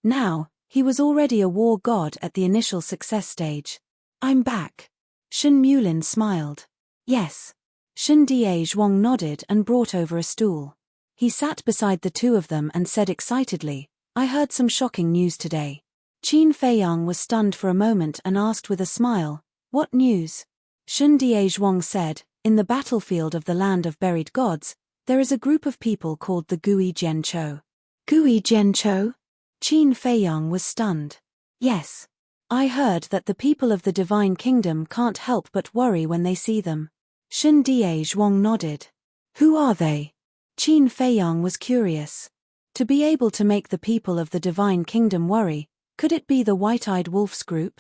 Now, he was already a war god at the initial success stage. I'm back. Shen Mulin smiled. Yes. Shen Zhuang nodded and brought over a stool. He sat beside the two of them and said excitedly, I heard some shocking news today. Qin Feiyang was stunned for a moment and asked with a smile, what news? Shen Zhuang said, in the battlefield of the land of buried gods, there is a group of people called the Gui Zhenchou. Gui Zhenchou? Qin Feiyang was stunned. Yes. I heard that the people of the Divine Kingdom can't help but worry when they see them. Shen Zhuang nodded. Who are they? Qin Feiyang was curious. To be able to make the people of the Divine Kingdom worry, could it be the White-Eyed Wolf's group?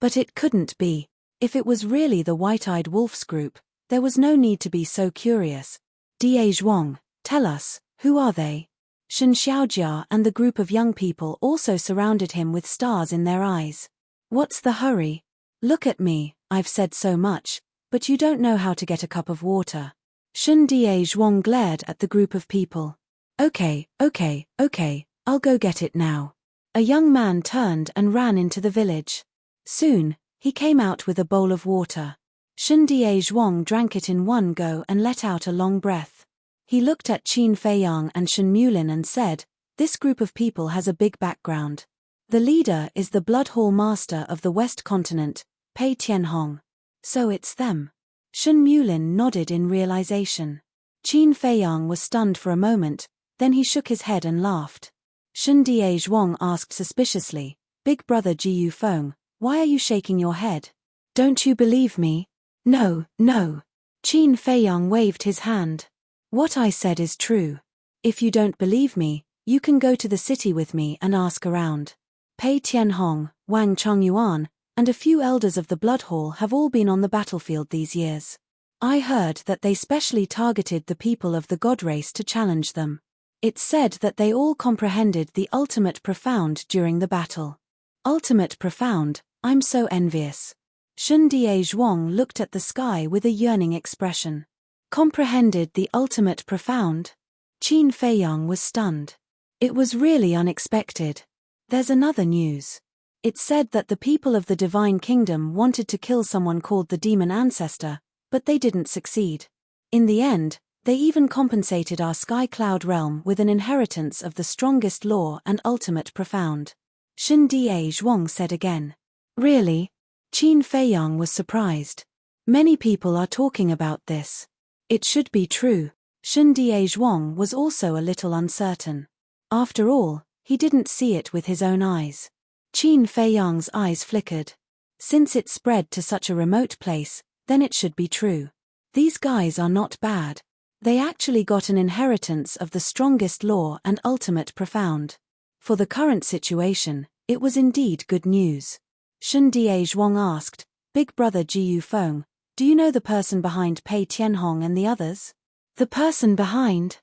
But it couldn't be. If it was really the White-Eyed Wolf's group, there was no need to be so curious. Zhuang, tell us, who are they? Shen Xiaojia and the group of young people also surrounded him with stars in their eyes. What's the hurry? Look at me, I've said so much, but you don't know how to get a cup of water. Shen Zhuang glared at the group of people. Okay, I'll go get it now. A young man turned and ran into the village. Soon, he came out with a bowl of water. Shen Zhuang drank it in one go and let out a long breath. He looked at Qin Feiyang and Shen Mulin and said, this group of people has a big background. The leader is the Blood Hall Master of the West Continent, Pei Tianhong. So it's them. Shen Mulin nodded in realization. Qin Feiyang was stunned for a moment, then he shook his head and laughed. Shen Zhuang asked suspiciously, Big Brother Ji Yufeng, why are you shaking your head? Don't you believe me? No. Qin Feiyang waved his hand. What I said is true. If you don't believe me, you can go to the city with me and ask around. Pei Tianhong, Wang Chongyuan, and a few elders of the Blood Hall have all been on the battlefield these years. I heard that they specially targeted the people of the god race to challenge them. It's said that they all comprehended the ultimate profound during the battle. Ultimate profound, I'm so envious. Shen Zhuang looked at the sky with a yearning expression. Comprehended the ultimate profound? Qin Feiyang was stunned. It was really unexpected. There's another news. It said that the people of the Divine Kingdom wanted to kill someone called the Demon Ancestor, but they didn't succeed. In the end, they even compensated our Sky Cloud realm with an inheritance of the strongest law and ultimate profound. Shen Zhuang said again. Really? Qin Feiyang was surprised. Many people are talking about this. It should be true. Shen Zhuang was also a little uncertain. After all, he didn't see it with his own eyes. Qin Feiyang's eyes flickered. Since it spread to such a remote place, then it should be true. These guys are not bad. They actually got an inheritance of the strongest law and ultimate profound. For the current situation, it was indeed good news. Shen Zhuang asked, Big Brother Ji Yufeng, do you know the person behind Pei Tianhong and the others? The person behind?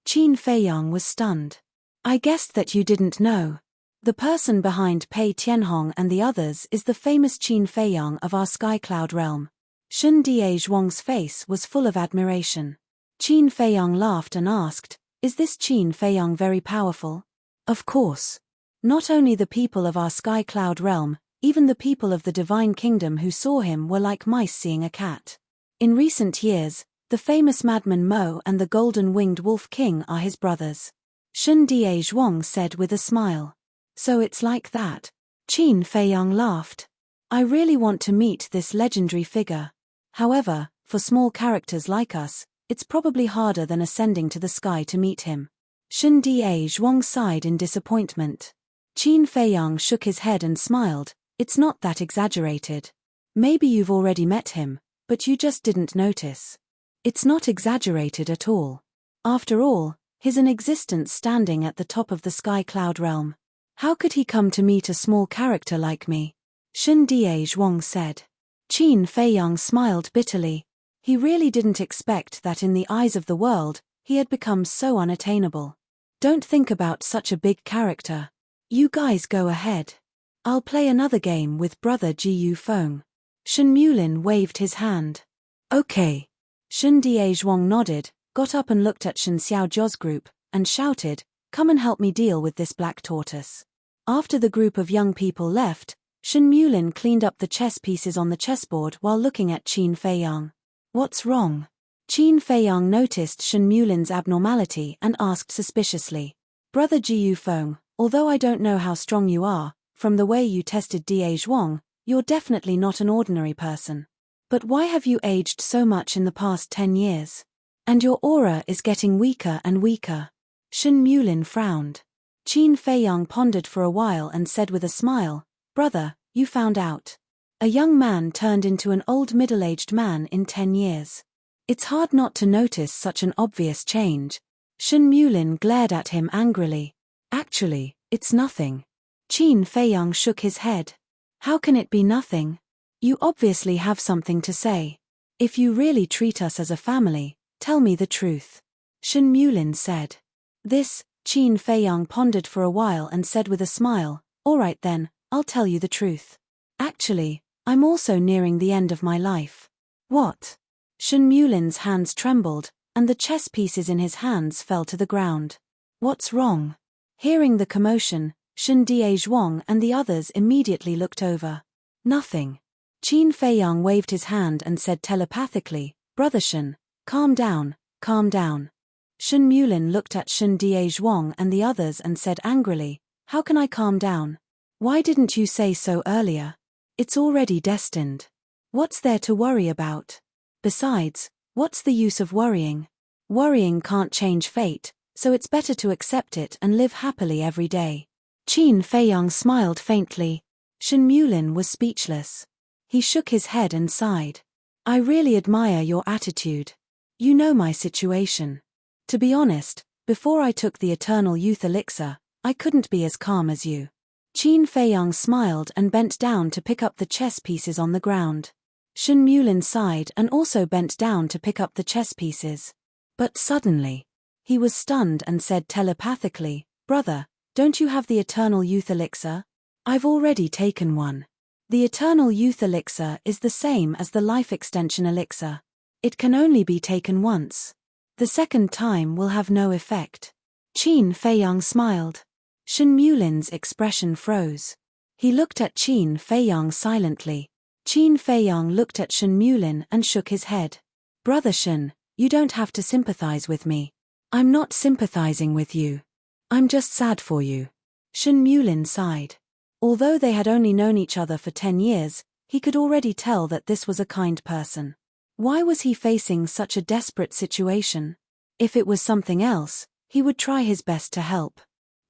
Qin Feiyang was stunned. I guessed that you didn't know. The person behind Pei Tianhong and the others is the famous Qin Feiyang of our Sky Cloud realm. Shen Zhuang's face was full of admiration. Qin Feiyang laughed and asked, is this Qin Feiyang very powerful? Of course. Not only the people of our Sky Cloud realm, even the people of the Divine Kingdom who saw him were like mice seeing a cat. In recent years, the famous madman Mo and the golden-winged wolf king are his brothers. Shen Zhuang said with a smile. So it's like that. Qin Feiyang laughed. I really want to meet this legendary figure. However, for small characters like us, it's probably harder than ascending to the sky to meet him. Shen Zhuang sighed in disappointment. Qin Feiyang shook his head and smiled. It's not that exaggerated. Maybe you've already met him, but you just didn't notice. It's not exaggerated at all. After all, he's an existence standing at the top of the Sky Cloud realm. How could he come to meet a small character like me? Shen Zhuang said. Qin Feiyang smiled bitterly. He really didn't expect that in the eyes of the world, he had become so unattainable. Don't think about such a big character. You guys go ahead. I'll play another game with Brother Ji Yufeng. Shen Mulin waved his hand. Okay. Shen Zhuang nodded, got up and looked at Shen Xiaojio's group, and shouted, come and help me deal with this black tortoise. After the group of young people left, Shen Mulin cleaned up the chess pieces on the chessboard while looking at Qin Feiyang. What's wrong? Qin Feiyang noticed Shen Mulin's abnormality and asked suspiciously. Brother Jiu Feng, although I don't know how strong you are, from the way you tested Da Zhuang, you're definitely not an ordinary person. But why have you aged so much in the past 10 years? And your aura is getting weaker and weaker. Shen Mulin frowned. Qin Feiyang pondered for a while and said with a smile, Brother, you found out. A young man turned into an old middle-aged man in 10 years. It's hard not to notice such an obvious change. Shen Mulin glared at him angrily. Actually, it's nothing. Qin Feiyang shook his head. How can it be nothing? You obviously have something to say. If you really treat us as a family, tell me the truth. Shen Mulin said. This, Qin Feiyang pondered for a while and said with a smile, All right then, I'll tell you the truth. Actually, I'm also nearing the end of my life. What? Shen Mulin's hands trembled, and the chess pieces in his hands fell to the ground. What's wrong? Hearing the commotion, Shen Zhuang and the others immediately looked over. Nothing. Qin Feiyang waved his hand and said telepathically, Brother Shen, calm down, calm down. Shen Mulin looked at Shen Zhuang and the others and said angrily, How can I calm down? Why didn't you say so earlier? It's already destined. What's there to worry about? Besides, what's the use of worrying? Worrying can't change fate, so it's better to accept it and live happily every day. Qin Feiyang smiled faintly. Shen Mulin was speechless. He shook his head and sighed. I really admire your attitude. You know my situation. To be honest, before I took the Eternal Youth Elixir, I couldn't be as calm as you. Qin Feiyang smiled and bent down to pick up the chess pieces on the ground. Shen Mulin sighed and also bent down to pick up the chess pieces. But suddenly, he was stunned and said telepathically, Brother, don't you have the Eternal Youth Elixir? I've already taken one. The Eternal Youth Elixir is the same as the Life Extension Elixir. It can only be taken once. The second time will have no effect. Qin Feiyang smiled. Shen Mulin's expression froze. He looked at Qin Feiyang silently. Qin Feiyang looked at Shen Mulin and shook his head. Brother Shen, you don't have to sympathize with me. I'm not sympathizing with you. I'm just sad for you. Shen Mulin sighed. Although they had only known each other for 10 years, he could already tell that this was a kind person. Why was he facing such a desperate situation? If it was something else, he would try his best to help.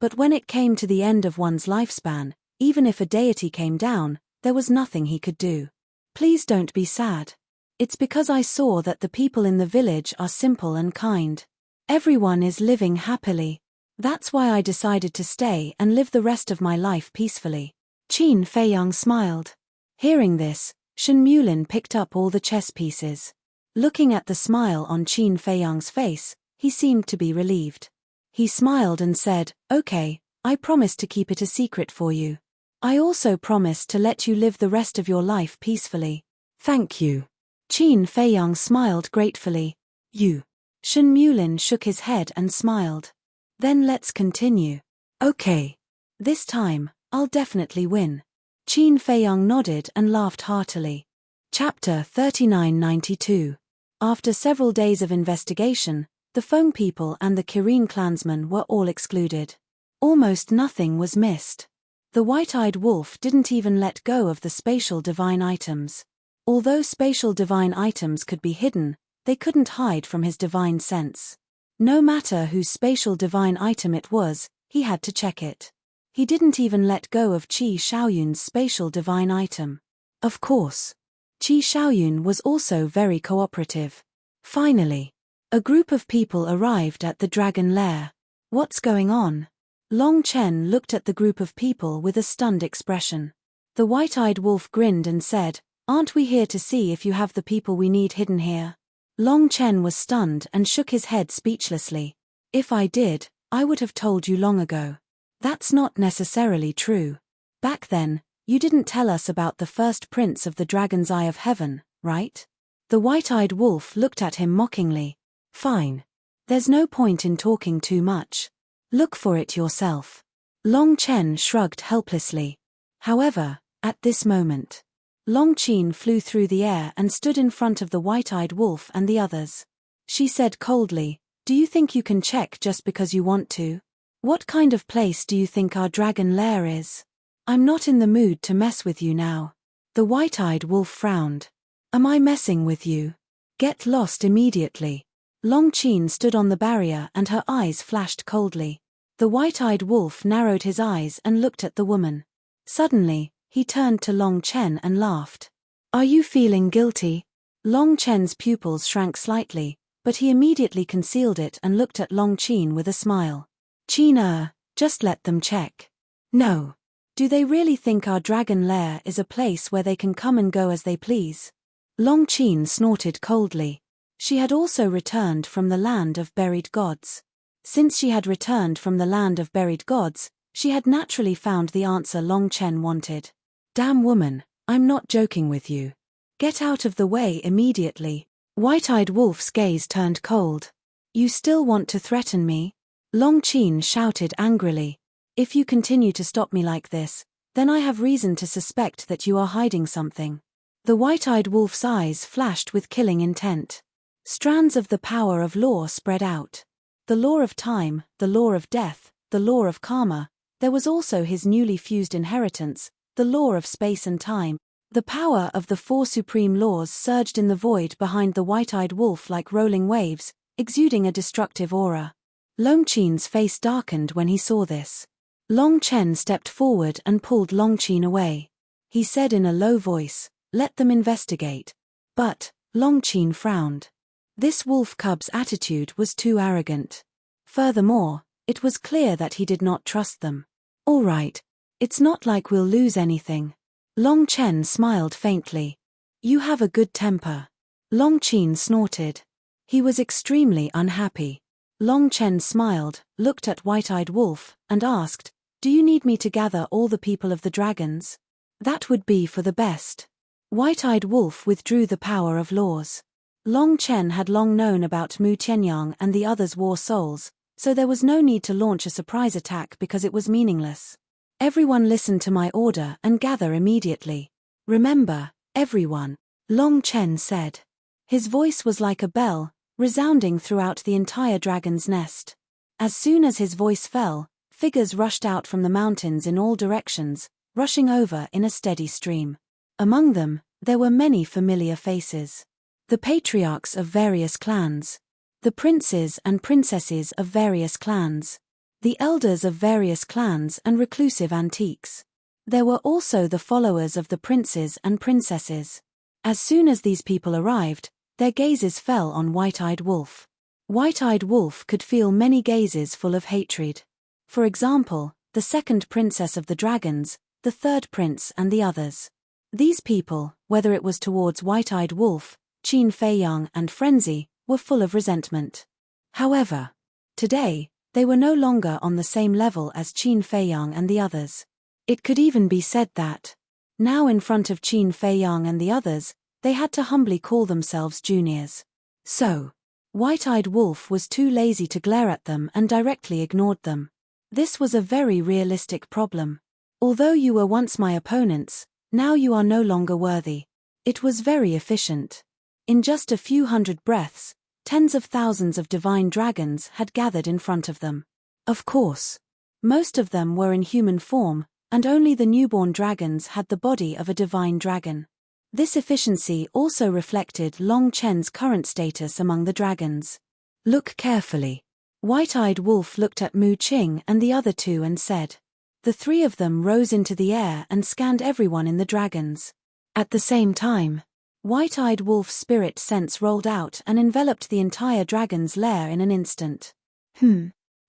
But when it came to the end of one's lifespan, even if a deity came down, there was nothing he could do. Please don't be sad. It's because I saw that the people in the village are simple and kind. Everyone is living happily. That's why I decided to stay and live the rest of my life peacefully. Qin Feiyang smiled. Hearing this, Shen Mulin picked up all the chess pieces. Looking at the smile on Qin Feiyang's face, he seemed to be relieved. He smiled and said, Okay, I promise to keep it a secret for you. I also promise to let you live the rest of your life peacefully. Thank you. Qin Feiyang smiled gratefully. You. Shen Mulin shook his head and smiled. Then let's continue. Okay. This time, I'll definitely win. Qin Feiyang nodded and laughed heartily. Chapter 3992. After several days of investigation, the Feng people and the Kirin clansmen were all excluded. Almost nothing was missed. The white-eyed wolf didn't even let go of the spatial divine items. Although spatial divine items could be hidden, they couldn't hide from his divine sense. No matter whose spatial divine item it was, he had to check it. He didn't even let go of Qi Shaoyun's spatial divine item. Of course. Qi Shaoyun was also very cooperative. Finally, a group of people arrived at the dragon lair. What's going on? Long Chen looked at the group of people with a stunned expression. The white-eyed wolf grinned and said, Aren't we here to see if you have the people we need hidden here? Long Chen was stunned and shook his head speechlessly. If I did, I would have told you long ago. That's not necessarily true. Back then, you didn't tell us about the first prince of the Dragon's Eye of Heaven, right? The white-eyed wolf looked at him mockingly. Fine. There's no point in talking too much. Look for it yourself. Long Chen shrugged helplessly. However, at this moment, Long Chen flew through the air and stood in front of the white-eyed wolf and the others. She said coldly, "Do you think you can check just because you want to? What kind of place do you think our dragon lair is? I'm not in the mood to mess with you now." The white-eyed wolf frowned. "Am I messing with you? Get lost immediately." Long Chen stood on the barrier and her eyes flashed coldly. The white-eyed wolf narrowed his eyes and looked at the woman. Suddenly, he turned to Long Chen and laughed. "Are you feeling guilty?" Long Chen's pupils shrank slightly, but he immediately concealed it and looked at Long Chen with a smile. "Chen, just let them check." "No. Do they really think our dragon lair is a place where they can come and go as they please?" Long Chen snorted coldly. She had also returned from the land of buried gods. Since she had returned from the land of buried gods, she had naturally found the answer Long Chen wanted. "Damn woman, I'm not joking with you. Get out of the way immediately." White-eyed wolf's gaze turned cold. "You still want to threaten me?" Long Chen shouted angrily. "If you continue to stop me like this, then I have reason to suspect that you are hiding something." The white-eyed wolf's eyes flashed with killing intent. Strands of the power of law spread out. The law of time, the law of death, the law of karma. There was also his newly fused inheritance, the law of space and time. The power of the four supreme laws surged in the void behind the white-eyed wolf like rolling waves, exuding a destructive aura. Long Chen's face darkened when he saw this. Long Chen stepped forward and pulled Long Chen away. He said in a low voice, "Let them investigate." But Long Chen frowned. This wolf cub's attitude was too arrogant. Furthermore, it was clear that he did not trust them. "All right. It's not like we'll lose anything." Long Chen smiled faintly. "You have a good temper." Long Chen snorted. He was extremely unhappy. Long Chen smiled, looked at White-Eyed Wolf, and asked, "Do you need me to gather all the people of the dragons?" "That would be for the best." White-Eyed Wolf withdrew the power of laws. Long Chen had long known about Mu Tianyang and the others' war souls, so there was no need to launch a surprise attack because it was meaningless. "Everyone listen to my order and gather immediately. Remember, everyone," Long Chen said. His voice was like a bell, resounding throughout the entire dragon's nest. As soon as his voice fell, figures rushed out from the mountains in all directions, rushing over in a steady stream. Among them, there were many familiar faces. The patriarchs of various clans. The princes and princesses of various clans. The elders of various clans and reclusive antiques. There were also the followers of the princes and princesses. As soon as these people arrived, their gazes fell on White-Eyed Wolf. White-Eyed Wolf could feel many gazes full of hatred. For example, the second princess of the dragons, the third prince and the others. These people, whether it was towards White-Eyed Wolf, Qin Feiyang and Frenzy, were full of resentment. However, today, they were no longer on the same level as Qin Feiyang and the others. It could even be said that, now in front of Qin Feiyang and the others, they had to humbly call themselves juniors. So, White-Eyed Wolf was too lazy to glare at them and directly ignored them. This was a very realistic problem. Although you were once my opponents, now you are no longer worthy. It was very efficient. In just a few hundred breaths, tens of thousands of divine dragons had gathered in front of them. Of course, most of them were in human form, and only the newborn dragons had the body of a divine dragon. This efficiency also reflected Long Chen's current status among the dragons. "Look carefully." White-Eyed Wolf looked at Mu Qing and the other two and said. The three of them rose into the air and scanned everyone in the dragons. At the same time, White-Eyed Wolf's spirit sense rolled out and enveloped the entire dragon's lair in an instant.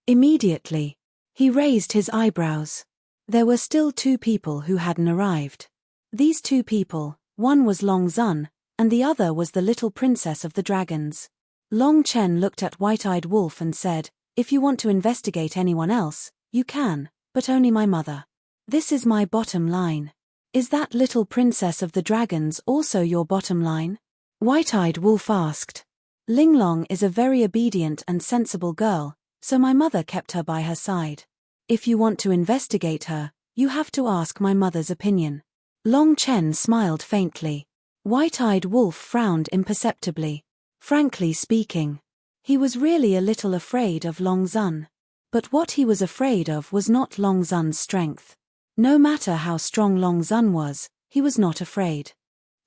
Immediately, he raised his eyebrows. There were still two people who hadn't arrived. These two people, one was Long Zun, and the other was the little princess of the dragons. Long Chen looked at White-Eyed Wolf and said, "If you want to investigate anyone else, you can, but only my mother. This is my bottom line." "Is that little princess of the dragons also your bottom line?" White-Eyed Wolf asked. "Linglong is a very obedient and sensible girl, so my mother kept her by her side." If you want to investigate her, you have to ask my mother's opinion. Long Chen smiled faintly. White-eyed Wolf frowned imperceptibly. Frankly speaking, he was really a little afraid of Long Zun. But what he was afraid of was not Long Zun's strength. No matter how strong Long Zun was, he was not afraid.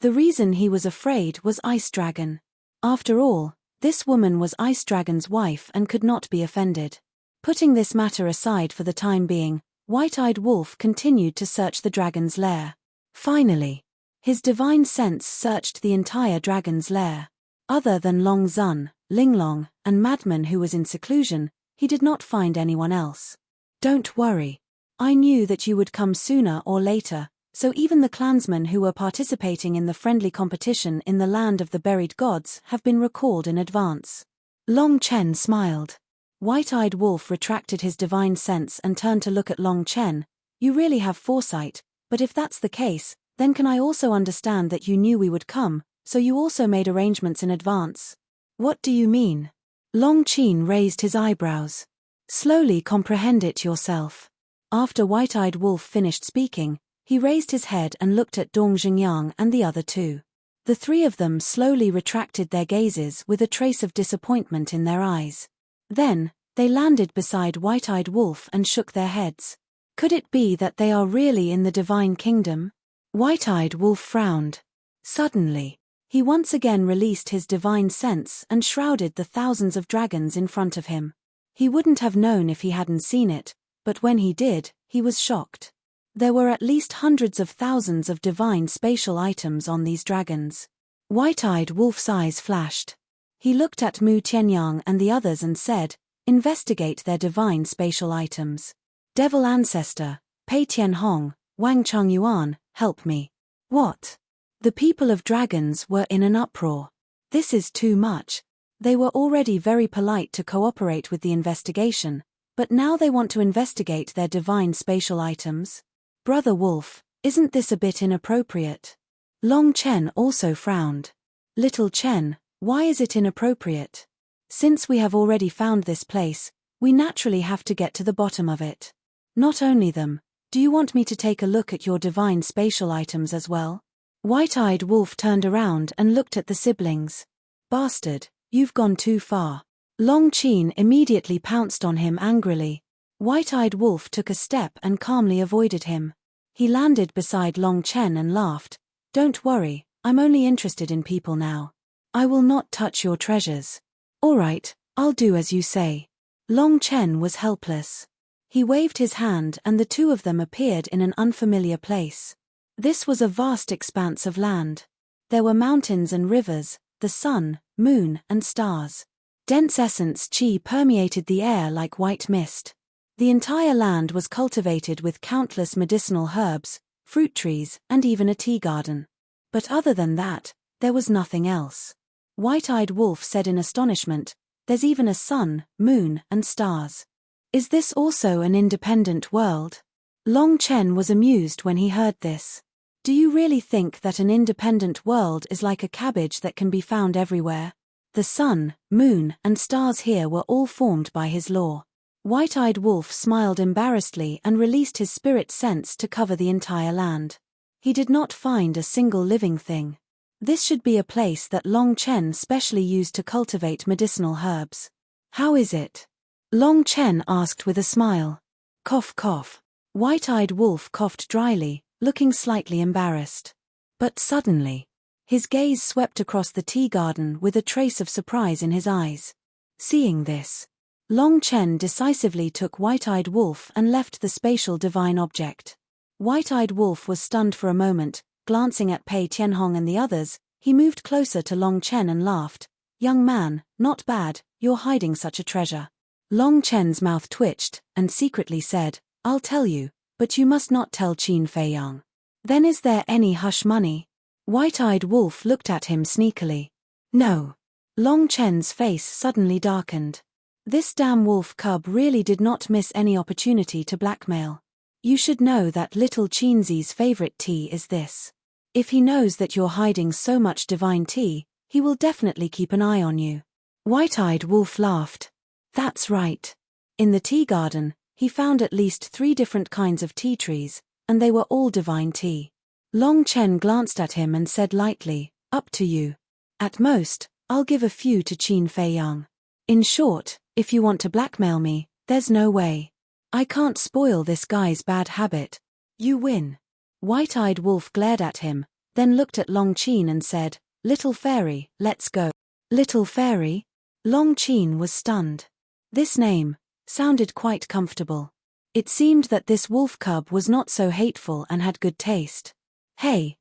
The reason he was afraid was Ice Dragon. After all, this woman was Ice Dragon's wife and could not be offended. Putting this matter aside for the time being, White-eyed Wolf continued to search the dragon's lair. Finally, his divine sense searched the entire dragon's lair. Other than Long Zun, Linglong, and Madman who was in seclusion, he did not find anyone else. Don't worry. I knew that you would come sooner or later, so even the clansmen who were participating in the friendly competition in the land of the buried gods have been recalled in advance. Long Chen smiled. White-eyed Wolf retracted his divine sense and turned to look at Long Chen. You really have foresight, but if that's the case, then can I also understand that you knew we would come, so you also made arrangements in advance? What do you mean? Long Chen raised his eyebrows. Slowly comprehend it yourself. After White-eyed Wolf finished speaking, he raised his head and looked at Dong Xingyang and the other two. The three of them slowly retracted their gazes with a trace of disappointment in their eyes. Then, they landed beside White-eyed Wolf and shook their heads. Could it be that they are really in the Divine Kingdom? White-eyed Wolf frowned. Suddenly, he once again released his divine sense and shrouded the thousands of dragons in front of him. He wouldn't have known if he hadn't seen it, but when he did, he was shocked. There were at least hundreds of thousands of divine spatial items on these dragons. White-eyed Wolf's eyes flashed. He looked at Mu Tianyang and the others and said, investigate their divine spatial items. Devil Ancestor, Pei Tianhong, Wang Changyuan, help me. What? The people of dragons were in an uproar. This is too much. They were already very polite to cooperate with the investigation, but now they want to investigate their divine spatial items? Brother Wolf, isn't this a bit inappropriate? Long Chen also frowned. Little Chen, why is it inappropriate? Since we have already found this place, we naturally have to get to the bottom of it. Not only them, do you want me to take a look at your divine spatial items as well? White-eyed Wolf turned around and looked at the siblings. Bastard, you've gone too far. Long Chen immediately pounced on him angrily. White-eyed Wolf took a step and calmly avoided him. He landed beside Long Chen and laughed. Don't worry, I'm only interested in people now. I will not touch your treasures. All right, I'll do as you say. Long Chen was helpless. He waved his hand and the two of them appeared in an unfamiliar place. This was a vast expanse of land. There were mountains and rivers, the sun, moon, and stars. Dense essence qi permeated the air like white mist. The entire land was cultivated with countless medicinal herbs, fruit trees, and even a tea garden. But other than that, there was nothing else. White-eyed Wolf said in astonishment, there's even a sun, moon, and stars. Is this also an independent world? Long Chen was amused when he heard this. Do you really think that an independent world is like a cabbage that can be found everywhere? The sun, moon, and stars here were all formed by his law. White-eyed Wolf smiled embarrassedly and released his spirit sense to cover the entire land. He did not find a single living thing. This should be a place that Long Chen specially used to cultivate medicinal herbs. How is it? Long Chen asked with a smile. Cough cough. White-eyed Wolf coughed dryly, looking slightly embarrassed. But suddenly, his gaze swept across the tea garden with a trace of surprise in his eyes. Seeing this, Long Chen decisively took White-eyed Wolf and left the spatial divine object. White-eyed Wolf was stunned for a moment, glancing at Pei Tianhong and the others. He moved closer to Long Chen and laughed. Young man, not bad, you're hiding such a treasure. Long Chen's mouth twitched, and secretly said, I'll tell you, but you must not tell Qin Feiyang. Then is there any hush money? White-eyed Wolf looked at him sneakily. No. Long Chen's face suddenly darkened. This damn wolf cub really did not miss any opportunity to blackmail. You should know that little Qinzi's favorite tea is this. If he knows that you're hiding so much divine tea, he will definitely keep an eye on you. White-eyed Wolf laughed. That's right. In the tea garden, He found at least 3 different kinds of tea trees, and they were all divine tea. Long Chen glanced at him and said lightly, "Up to you. At most, I'll give a few to Qin Fei Yang. In short, if you want to blackmail me, there's no way. I can't spoil this guy's bad habit. You win." White-Eyed Wolf glared at him, then looked at Long Qin and said, "Little fairy, let's go." Little fairy? Long Qin was stunned. This name sounded quite comfortable. It seemed that this wolf cub was not so hateful and had good taste. Hey,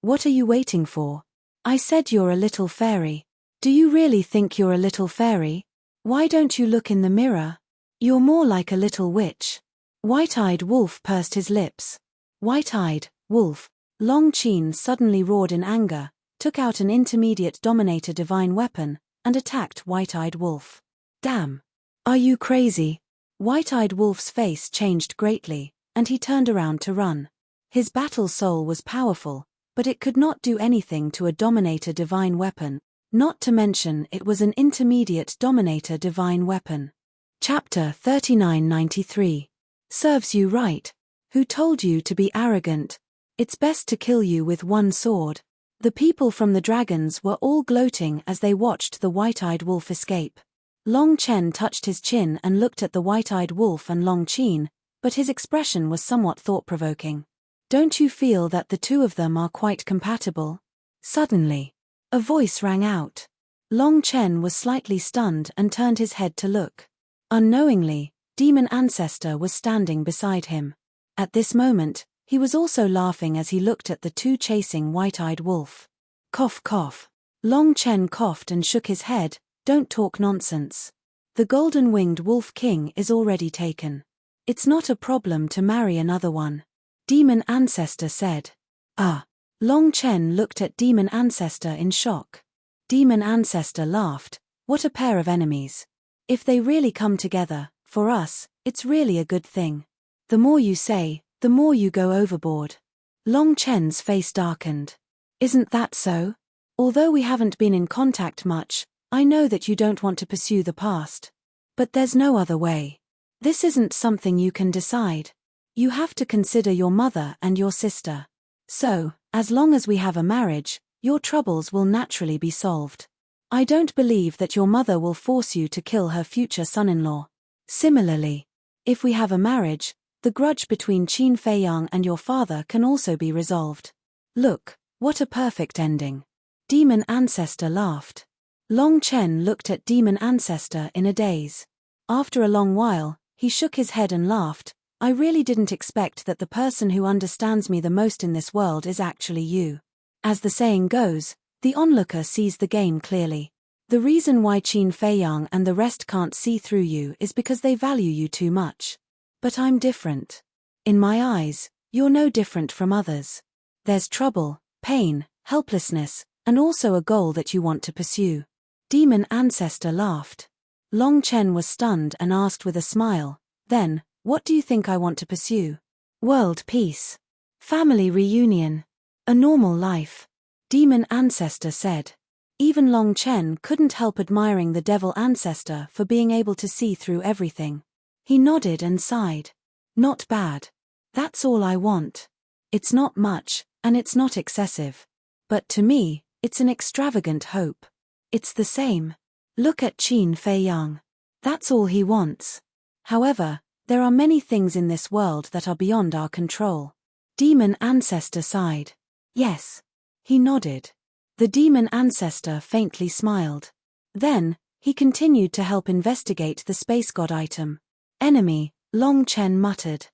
what are you waiting for? I said you're a little fairy. Do you really think you're a little fairy? Why don't you look in the mirror? You're more like a little witch. White-Eyed Wolf pursed his lips. White-Eyed Wolf. Long Qin suddenly roared in anger, took out an intermediate dominator divine weapon, and attacked White-Eyed Wolf. Damn! Are you crazy? White-Eyed Wolf's face changed greatly, and he turned around to run. His battle soul was powerful, but it could not do anything to a dominator divine weapon, not to mention it was an intermediate dominator divine weapon. Chapter 3993. Serves you right. Who told you to be arrogant? It's best to kill you with one sword. The people from the dragons were all gloating as they watched the White-Eyed Wolf escape. Long Chen touched his chin and looked at the White-Eyed Wolf and Long Qin, but his expression was somewhat thought-provoking. Don't you feel that the two of them are quite compatible? Suddenly, a voice rang out. Long Chen was slightly stunned and turned his head to look. Unknowingly, Demon Ancestor was standing beside him. At this moment, he was also laughing as he looked at the two chasing White-Eyed Wolf. Cough cough. Long Chen coughed and shook his head. Don't talk nonsense. The golden-winged Wolf King is already taken. It's not a problem to marry another one. Demon Ancestor said. Ah. Long Chen looked at Demon Ancestor in shock. Demon Ancestor laughed. What a pair of enemies. If they really come together, for us, it's really a good thing. The more you say, the more you go overboard. Long Chen's face darkened. Isn't that so? Although we haven't been in contact much, I know that you don't want to pursue the past. But there's no other way. This isn't something you can decide. You have to consider your mother and your sister. So, as long as we have a marriage, your troubles will naturally be solved. I don't believe that your mother will force you to kill her future son-in-law. Similarly, if we have a marriage, the grudge between Qin Fei Yang and your father can also be resolved. Look, what a perfect ending. Demon Ancestor laughed. Long Chen looked at Demon Ancestor in a daze. After a long while, he shook his head and laughed. I really didn't expect that the person who understands me the most in this world is actually you. As the saying goes, the onlooker sees the game clearly. The reason why Qin Fei Yang and the rest can't see through you is because they value you too much. But I'm different. In my eyes, you're no different from others. There's trouble, pain, helplessness, and also a goal that you want to pursue. Demon Ancestor laughed. Long Chen was stunned and asked with a smile, then, what do you think I want to pursue? World peace. Family reunion. A normal life. Demon Ancestor said. Even Long Chen couldn't help admiring the Devil Ancestor for being able to see through everything. He nodded and sighed. Not bad. That's all I want. It's not much, and it's not excessive. But to me, it's an extravagant hope. It's the same. Look at Qin Fei Yang. That's all he wants. However, there are many things in this world that are beyond our control. Demon Ancestor sighed. Yes. He nodded. The Demon Ancestor faintly smiled. Then, he continued to help investigate the space god item. Enemy, Long Chen muttered.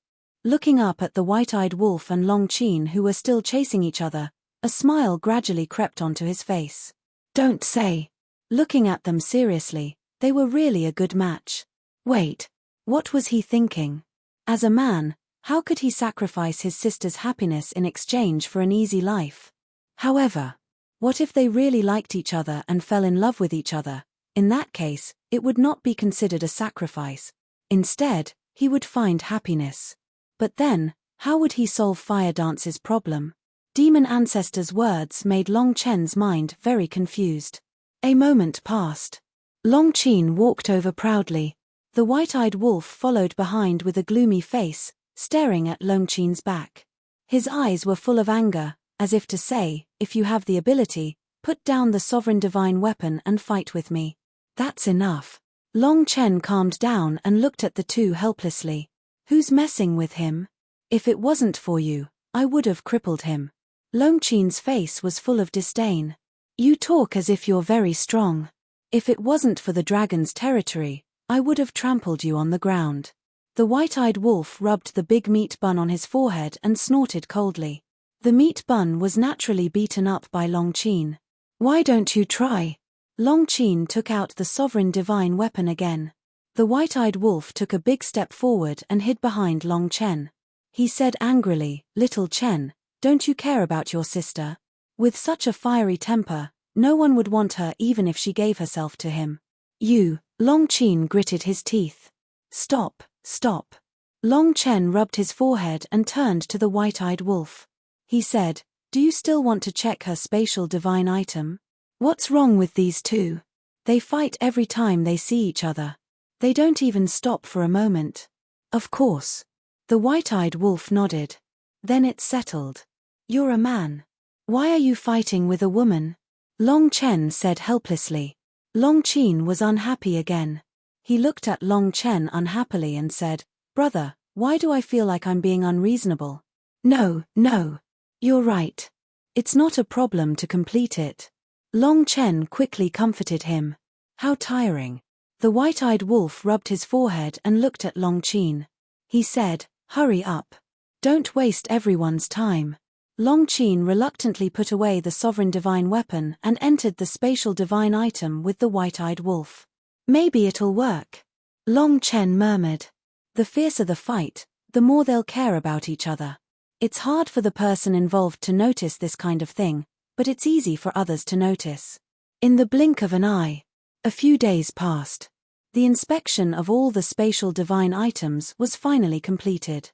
Looking up at the White-Eyed Wolf and Long Qin who were still chasing each other, a smile gradually crept onto his face. Don't say. Looking at them seriously, they were really a good match. Wait, what was he thinking? As a man, how could he sacrifice his sister's happiness in exchange for an easy life? However, what if they really liked each other and fell in love with each other? In that case, it would not be considered a sacrifice. Instead, he would find happiness. But then, how would he solve Fire Dance's problem? Demon Ancestor's words made Long Chen's mind very confused. A moment passed. Long Qin walked over proudly. The white-eyed wolf followed behind with a gloomy face, staring at Longqin's back. His eyes were full of anger, as if to say, if you have the ability, put down the sovereign divine weapon and fight with me. That's enough. Long Chen calmed down and looked at the two helplessly. Who's messing with him? If it wasn't for you, I would have crippled him. Longqin's face was full of disdain. You talk as if you're very strong. If it wasn't for the dragon's territory, I would have trampled you on the ground. The white-eyed wolf rubbed the big meat bun on his forehead and snorted coldly. The meat bun was naturally beaten up by Longqin. Why don't you try? Longqin took out the sovereign divine weapon again. The white-eyed wolf took a big step forward and hid behind Long Chen. He said angrily, Little Chen, don't you care about your sister? With such a fiery temper, no one would want her even if she gave herself to him. You, Longqin gritted his teeth. Stop, stop. Long Chen rubbed his forehead and turned to the white-eyed wolf. He said, do you still want to check her spatial divine item? What's wrong with these two? They fight every time they see each other. They don't even stop for a moment. Of course. The white-eyed wolf nodded. Then it's settled. You're a man. Why are you fighting with a woman? Long Chen said helplessly. Longqin was unhappy again. He looked at Long Chen unhappily and said, Brother, why do I feel like I'm being unreasonable? No, no. You're right. It's not a problem to complete it. Long Chen quickly comforted him. How tiring. The white-eyed wolf rubbed his forehead and looked at Longqin. He said, hurry up. Don't waste everyone's time. Longqin reluctantly put away the sovereign divine weapon and entered the spatial divine item with the white-eyed wolf. Maybe it'll work. Long Chen murmured. The fiercer the fight, the more they'll care about each other. It's hard for the person involved to notice this kind of thing, but it's easy for others to notice. In the blink of an eye. A few days passed. The inspection of all the spatial divine items was finally completed.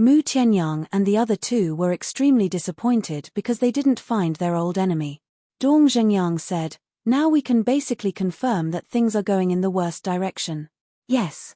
Mu Tianyang and the other two were extremely disappointed because they didn't find their old enemy. Dong Zhengyang said, now we can basically confirm that things are going in the worst direction. Yes.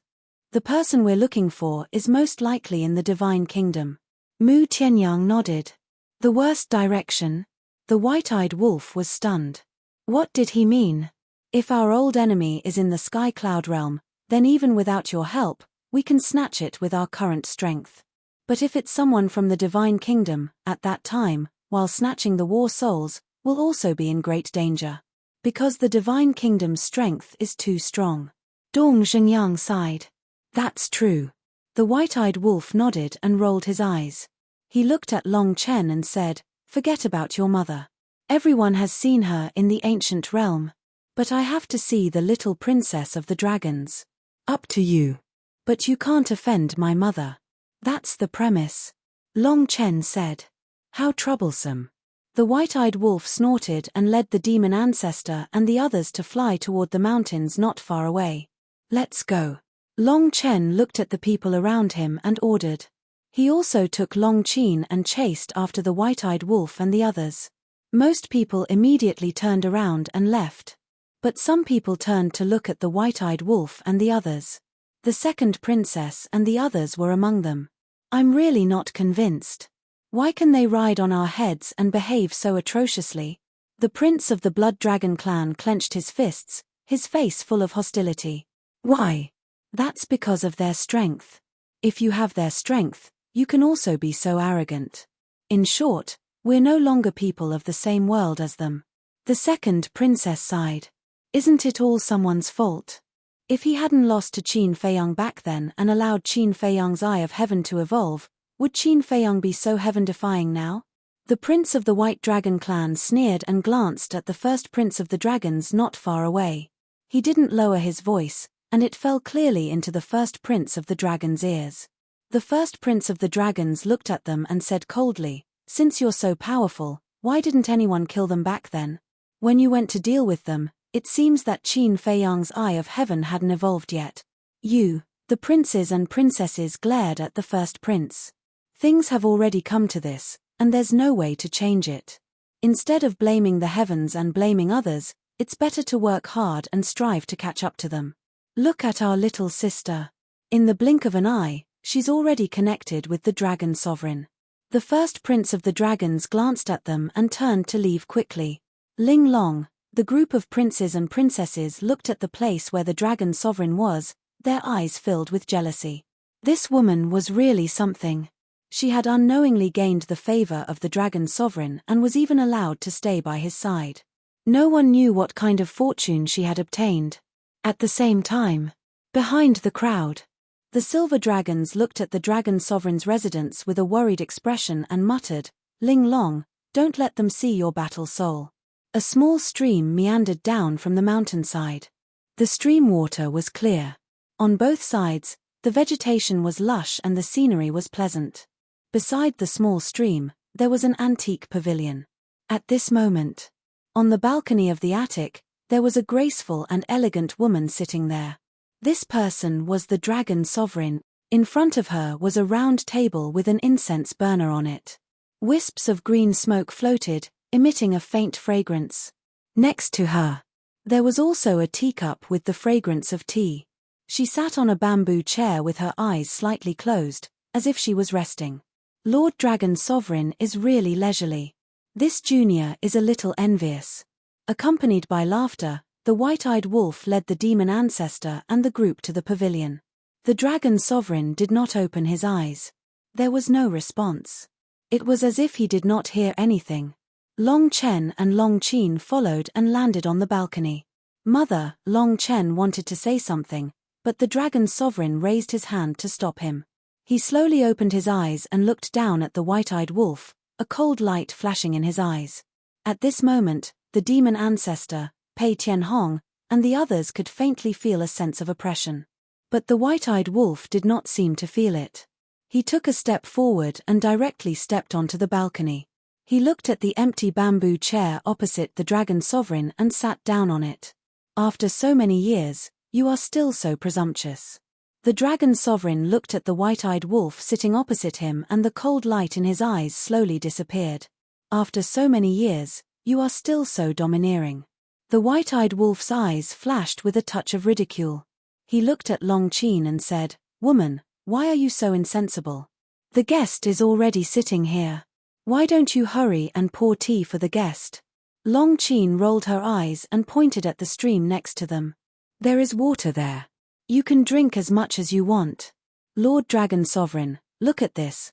The person we're looking for is most likely in the divine kingdom. Mu Tianyang nodded. The worst direction? The white-eyed wolf was stunned. What did he mean? If our old enemy is in the sky cloud realm, then even without your help, we can snatch it with our current strength. But if it's someone from the divine kingdom, at that time, while snatching the war souls, we'll also be in great danger. Because the divine kingdom's strength is too strong. Dong Zhengyang sighed. That's true. The white-eyed wolf nodded and rolled his eyes. He looked at Long Chen and said, forget about your mother. Everyone has seen her in the ancient realm. But I have to see the little princess of the dragons. Up to you. But you can't offend my mother. That's the premise. Long Chen said. How troublesome. The white-eyed wolf snorted and led the demon ancestor and the others to fly toward the mountains not far away. Let's go. Long Chen looked at the people around him and ordered. He also took Longqin and chased after the white-eyed wolf and the others. Most people immediately turned around and left. But some people turned to look at the white-eyed wolf and the others. The second princess and the others were among them. I'm really not convinced. Why can they ride on our heads and behave so atrociously? The prince of the Blood Dragon clan clenched his fists, his face full of hostility. Why? That's because of their strength. If you have their strength, you can also be so arrogant. In short, we're no longer people of the same world as them. The second princess sighed. Isn't it all someone's fault? If he hadn't lost to Qin Feiyang back then and allowed Qin Feiyang's Eye of Heaven to evolve, would Qin Feiyang be so heaven-defying now? The prince of the White Dragon clan sneered and glanced at the first prince of the dragons not far away. He didn't lower his voice, and it fell clearly into the first prince of the dragon's ears. The first prince of the dragons looked at them and said coldly, since you're so powerful, why didn't anyone kill them back then? When you went to deal with them, it seems that Qin Feiyang's Eye of Heaven hadn't evolved yet. You, the princes and princesses glared at the first prince. Things have already come to this, and there's no way to change it. Instead of blaming the heavens and blaming others, it's better to work hard and strive to catch up to them. Look at our little sister. In the blink of an eye, she's already connected with the dragon sovereign. The first prince of the dragons glanced at them and turned to leave quickly. Ling Long, the group of princes and princesses looked at the place where the dragon sovereign was, their eyes filled with jealousy. This woman was really something. She had unknowingly gained the favor of the dragon sovereign and was even allowed to stay by his side. No one knew what kind of fortune she had obtained. At the same time, behind the crowd, the silver dragons looked at the dragon sovereign's residence with a worried expression and muttered, "Ling Long, don't let them see your battle soul." A small stream meandered down from the mountainside. The stream water was clear. On both sides, the vegetation was lush and the scenery was pleasant. Beside the small stream, there was an antique pavilion. At this moment, on the balcony of the attic, there was a graceful and elegant woman sitting there. This person was the dragon sovereign. In front of her was a round table with an incense burner on it. Wisps of green smoke floated, emitting a faint fragrance. Next to her, there was also a teacup with the fragrance of tea. She sat on a bamboo chair with her eyes slightly closed, as if she was resting. Lord Dragon Sovereign is really leisurely. This junior is a little envious. Accompanied by laughter, the white-eyed wolf led the demon ancestor and the group to the pavilion. The dragon sovereign did not open his eyes. There was no response. It was as if he did not hear anything. Long Chen and Long Qin followed and landed on the balcony. Mother, Long Chen wanted to say something, but the dragon sovereign raised his hand to stop him. He slowly opened his eyes and looked down at the white-eyed wolf, a cold light flashing in his eyes. At this moment, the demon ancestor, Pei Tianhong, and the others could faintly feel a sense of oppression. But the white-eyed wolf did not seem to feel it. He took a step forward and directly stepped onto the balcony. He looked at the empty bamboo chair opposite the dragon sovereign and sat down on it. After so many years, you are still so presumptuous. The dragon sovereign looked at the white-eyed wolf sitting opposite him and the cold light in his eyes slowly disappeared. After so many years, you are still so domineering. The white-eyed wolf's eyes flashed with a touch of ridicule. He looked at Long Qin and said, "Woman, why are you so insensible? The guest is already sitting here. Why don't you hurry and pour tea for the guest?" Long Qin rolled her eyes and pointed at the stream next to them. "There is water there. You can drink as much as you want. Lord Dragon Sovereign, look at this,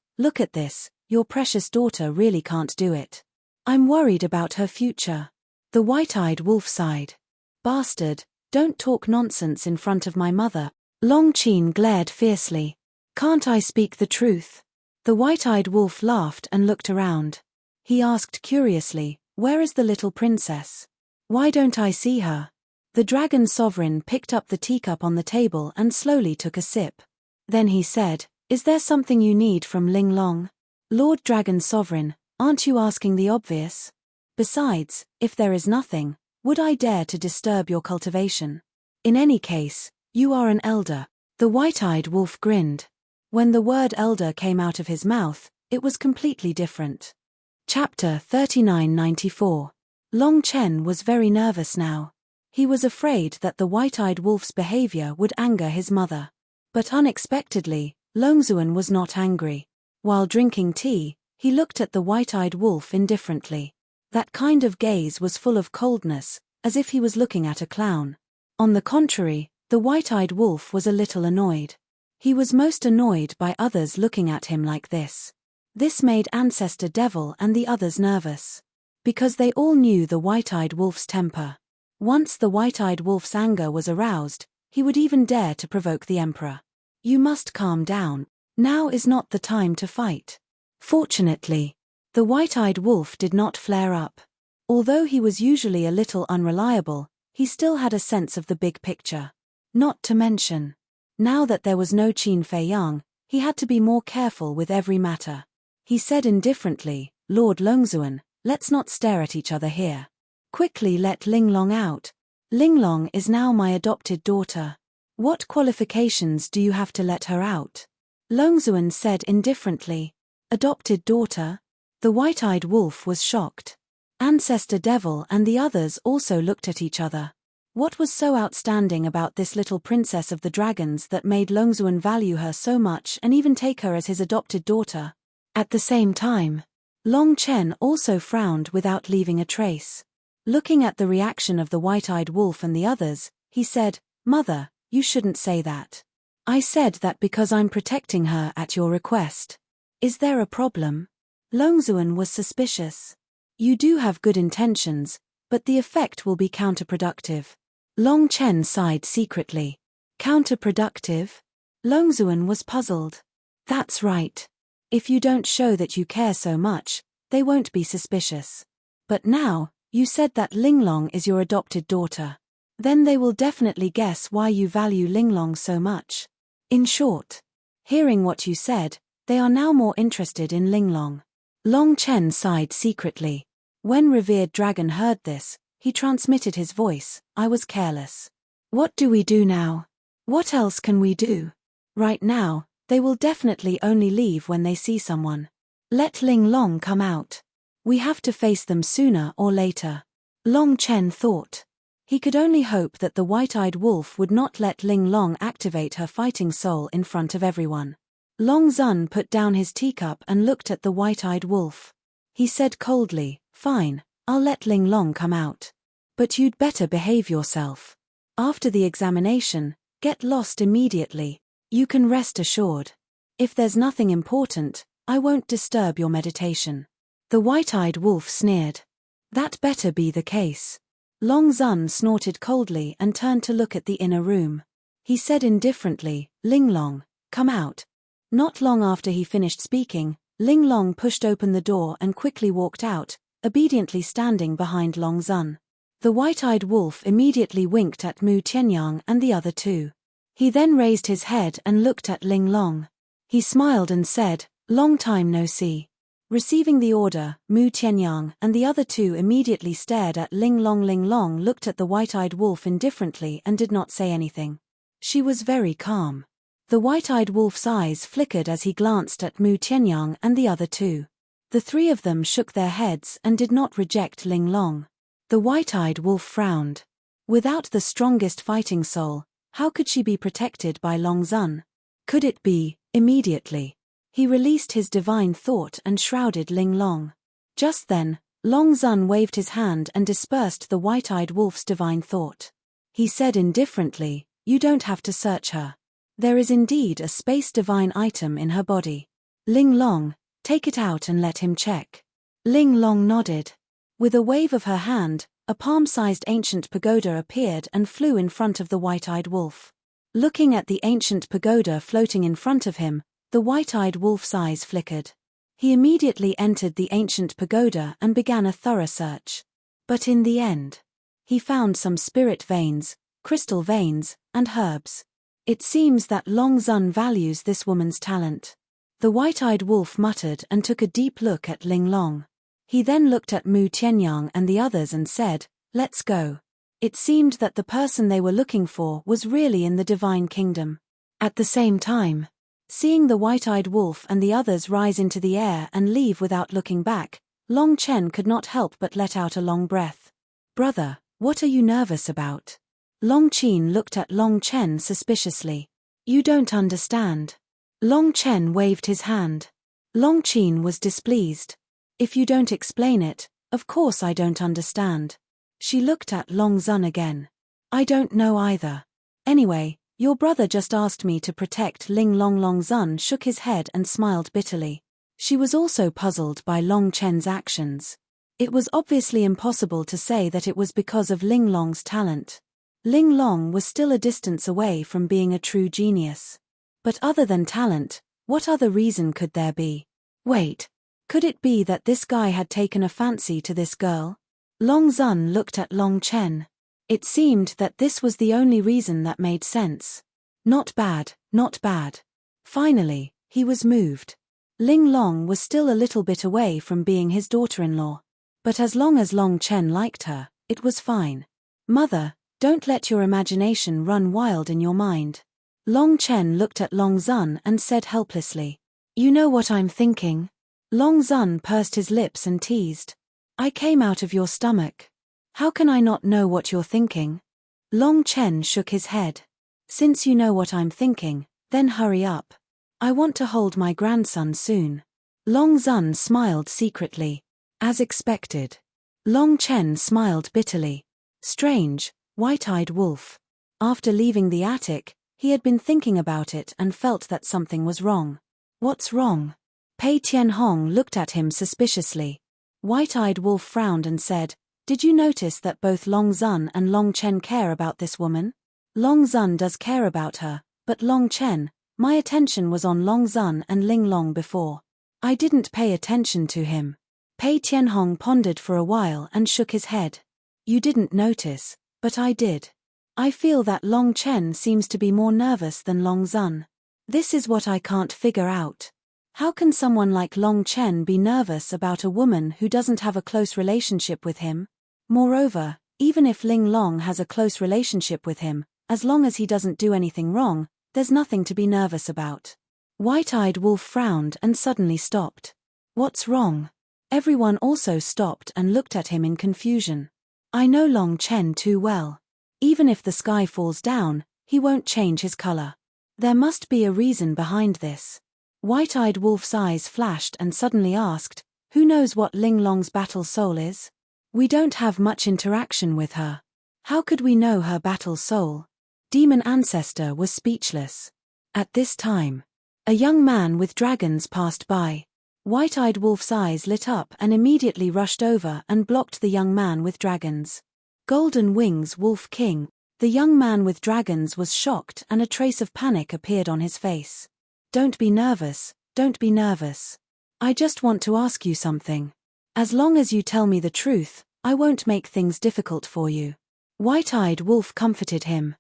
your precious daughter really can't do it. I'm worried about her future." The white-eyed wolf sighed. "Bastard, don't talk nonsense in front of my mother." Long Qin glared fiercely. "Can't I speak the truth?" The white-eyed wolf laughed and looked around. He asked curiously, "Where is the little princess? Why don't I see her?" The dragon sovereign picked up the teacup on the table and slowly took a sip. Then he said, "Is there something you need from Ling Long?" "Lord Dragon Sovereign, aren't you asking the obvious? Besides, if there is nothing, would I dare to disturb your cultivation? In any case, you are an elder." The white-eyed wolf grinned. When the word elder came out of his mouth, it was completely different. Chapter 3994. Long Chen was very nervous now. He was afraid that the white-eyed wolf's behavior would anger his mother. But unexpectedly, Longzuan was not angry. While drinking tea, he looked at the white-eyed wolf indifferently. That kind of gaze was full of coldness, as if he was looking at a clown. On the contrary, the white-eyed wolf was a little annoyed. He was most annoyed by others looking at him like this. This made Ancestor Devil and the others nervous. Because they all knew the white-eyed wolf's temper. Once the white-eyed wolf's anger was aroused, he would even dare to provoke the emperor. "You must calm down. Now is not the time to fight." Fortunately, the white-eyed wolf did not flare up. Although he was usually a little unreliable, he still had a sense of the big picture. Not to mention, now that there was no Qin Fei Yang, he had to be more careful with every matter. He said indifferently, "Lord Longzuan, let's not stare at each other here. Quickly let Ling Long out. Ling Long is now my adopted daughter. What qualifications do you have to let her out?" Longzuan said indifferently. "Adopted daughter?" The white-eyed wolf was shocked. Ancestor Devil and the others also looked at each other. What was so outstanding about this little princess of the dragons that made Longzuan value her so much and even take her as his adopted daughter? At the same time, Long Chen also frowned without leaving a trace. Looking at the reaction of the white-eyed wolf and the others, he said, "Mother, you shouldn't say that. I said that because I'm protecting her at your request. Is there a problem?" Longzuan was suspicious. "You do have good intentions, but the effect will be counterproductive." Long Chen sighed secretly. Counterproductive? Longzuan was puzzled. That's right. If you don't show that you care so much, they won't be suspicious. But now, you said that Linglong is your adopted daughter. Then they will definitely guess why you value Linglong so much. In short, hearing what you said, they are now more interested in Linglong. Long Chen sighed secretly. When revered dragon heard this, he transmitted his voice, "I was careless. What do we do now? What else can we do? Right now, they will definitely only leave when they see someone. Let Linglong come out. We have to face them sooner or later." Long Chen thought. He could only hope that the white-eyed wolf would not let Linglong activate her fighting soul in front of everyone. Long Zun put down his teacup and looked at the white-eyed wolf. He said coldly, "Fine, I'll let Linglong come out. But you'd better behave yourself. After the examination, get lost immediately. You can rest assured. If there's nothing important, I won't disturb your meditation." The white-eyed wolf sneered. That better be the case. Long Zun snorted coldly and turned to look at the inner room. He said indifferently, "Linglong, come out." Not long after he finished speaking, Linglong pushed open the door and quickly walked out, obediently standing behind Long Zun. The white-eyed wolf immediately winked at Mu Tianyang and the other two. He then raised his head and looked at Linglong. He smiled and said, "Long time no see." Receiving the order, Mu Tianyang and the other two immediately stared at Linglong. Linglong looked at the white-eyed wolf indifferently and did not say anything. She was very calm. The white-eyed wolf's eyes flickered as he glanced at Mu Tianyang and the other two. The three of them shook their heads and did not reject Linglong. The white-eyed wolf frowned. Without the strongest fighting soul, how could she be protected by Long Zun? Could it be, immediately? He released his divine thought and shrouded Linglong. Just then, Long Zun waved his hand and dispersed the white-eyed wolf's divine thought. He said indifferently, "You don't have to search her. There is indeed a space divine item in her body. Linglong, take it out and let him check." Linglong nodded. With a wave of her hand, a palm-sized ancient pagoda appeared and flew in front of the white-eyed wolf. Looking at the ancient pagoda floating in front of him, the white-eyed wolf's eyes flickered. He immediately entered the ancient pagoda and began a thorough search. But in the end, he found some spirit veins, crystal veins, and herbs. It seems that Long Zun values this woman's talent. The white-eyed wolf muttered and took a deep look at Linglong. He then looked at Mu Tianyang and the others and said, "Let's go." It seemed that the person they were looking for was really in the divine kingdom. At the same time, seeing the white-eyed wolf and the others rise into the air and leave without looking back, Long Chen could not help but let out a long breath. "Brother, what are you nervous about?" Long Chen looked at Long Chen suspiciously. "You don't understand." Long Chen waved his hand. Long Chen was displeased. "If you don't explain it, of course I don't understand." She looked at Long Zun again. "I don't know either. Anyway, your brother just asked me to protect Linglong." Long Zun shook his head and smiled bitterly. She was also puzzled by Long Chen's actions. It was obviously impossible to say that it was because of Linglong's talent. Linglong was still a distance away from being a true genius. But other than talent, what other reason could there be? Wait, could it be that this guy had taken a fancy to this girl? Long Zun looked at Long Chen. It seemed that this was the only reason that made sense. Not bad, not bad. Finally, he was moved. Linglong was still a little bit away from being his daughter-in-law. But as long as Long Chen liked her, it was fine. "Mother, don't let your imagination run wild in your mind." Long Chen looked at Long Zun and said helplessly, "You know what I'm thinking?" Long Zun pursed his lips and teased, "I came out of your stomach. How can I not know what you're thinking?" Long Chen shook his head. Since you know what I'm thinking, then hurry up. I want to hold my grandson soon. Long Zun smiled secretly. As expected. Long Chen smiled bitterly. Strange, white-eyed wolf. After leaving the attic, he had been thinking about it and felt that something was wrong. What's wrong? Pei Tianhong looked at him suspiciously. White-eyed wolf frowned and said, Did you notice that both Long Zun and Long Chen care about this woman? Long Zun does care about her, but Long Chen, my attention was on Long Zun and Ling Long before. I didn't pay attention to him. Pei Tianhong pondered for a while and shook his head. You didn't notice, but I did. I feel that Long Chen seems to be more nervous than Long Zun. This is what I can't figure out. How can someone like Long Chen be nervous about a woman who doesn't have a close relationship with him? Moreover, even if Ling Long has a close relationship with him, as long as he doesn't do anything wrong, there's nothing to be nervous about. White-eyed wolf frowned and suddenly stopped. What's wrong? Everyone also stopped and looked at him in confusion. I know Long Chen too well. Even if the sky falls down, he won't change his color. There must be a reason behind this. White-eyed wolf's eyes flashed and suddenly asked, Who knows what Ling Long's battle soul is? We don't have much interaction with her. How could we know her battle soul? Demon Ancestor was speechless. At this time, a young man with dragons passed by. White-eyed wolf's eyes lit up and immediately rushed over and blocked the young man with dragons. Golden Wings Wolf King. The young man with dragons was shocked and a trace of panic appeared on his face. Don't be nervous, don't be nervous. I just want to ask you something. As long as you tell me the truth, I won't make things difficult for you. White-eyed wolf comforted him.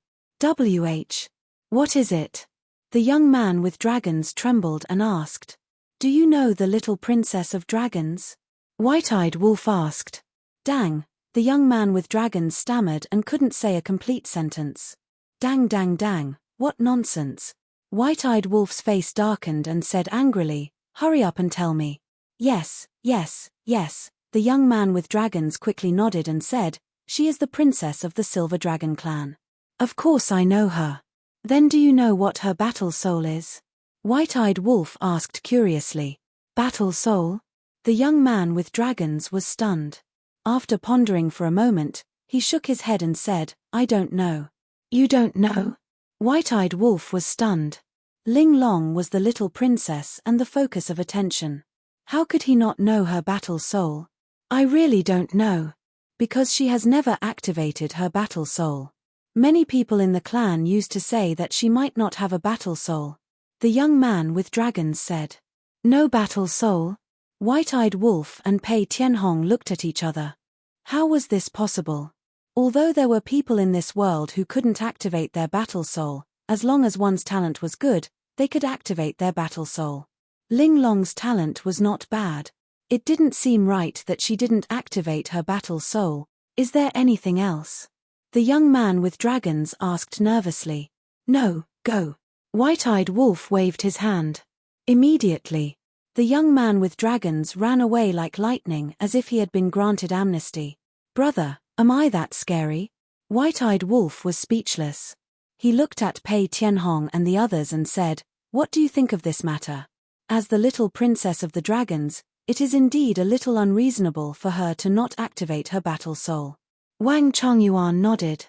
What is it? The young man with dragons trembled and asked. Do you know the little princess of dragons? White-eyed wolf asked. Dang, the young man with dragons stammered and couldn't say a complete sentence. Dang dang dang, what nonsense. White-eyed wolf's face darkened and said angrily, Hurry up and tell me. Yes, yes, yes, the young man with dragons quickly nodded and said, She is the princess of the Silver Dragon clan. Of course I know her. Then do you know what her battle soul is? White-eyed wolf asked curiously. Battle soul? The young man with dragons was stunned. After pondering for a moment, he shook his head and said, I don't know. You don't know? White-eyed wolf was stunned. Ling Long was the little princess and the focus of attention. How could he not know her battle soul? I really don't know. Because she has never activated her battle soul. Many people in the clan used to say that she might not have a battle soul. The young man with dragons said. No battle soul? White-eyed wolf and Pei Tianhong looked at each other. How was this possible? Although there were people in this world who couldn't activate their battle soul, as long as one's talent was good, they could activate their battle soul. Ling Long's talent was not bad. It didn't seem right that she didn't activate her battle soul. Is there anything else? The young man with dragons asked nervously. No, go. White-eyed wolf waved his hand. Immediately, the young man with dragons ran away like lightning as if he had been granted amnesty. Brother, am I that scary? White-eyed wolf was speechless. He looked at Pei Tianhong and the others and said, What do you think of this matter? As the little princess of the dragons, it is indeed a little unreasonable for her to not activate her battle soul. Wang Chongyuan nodded.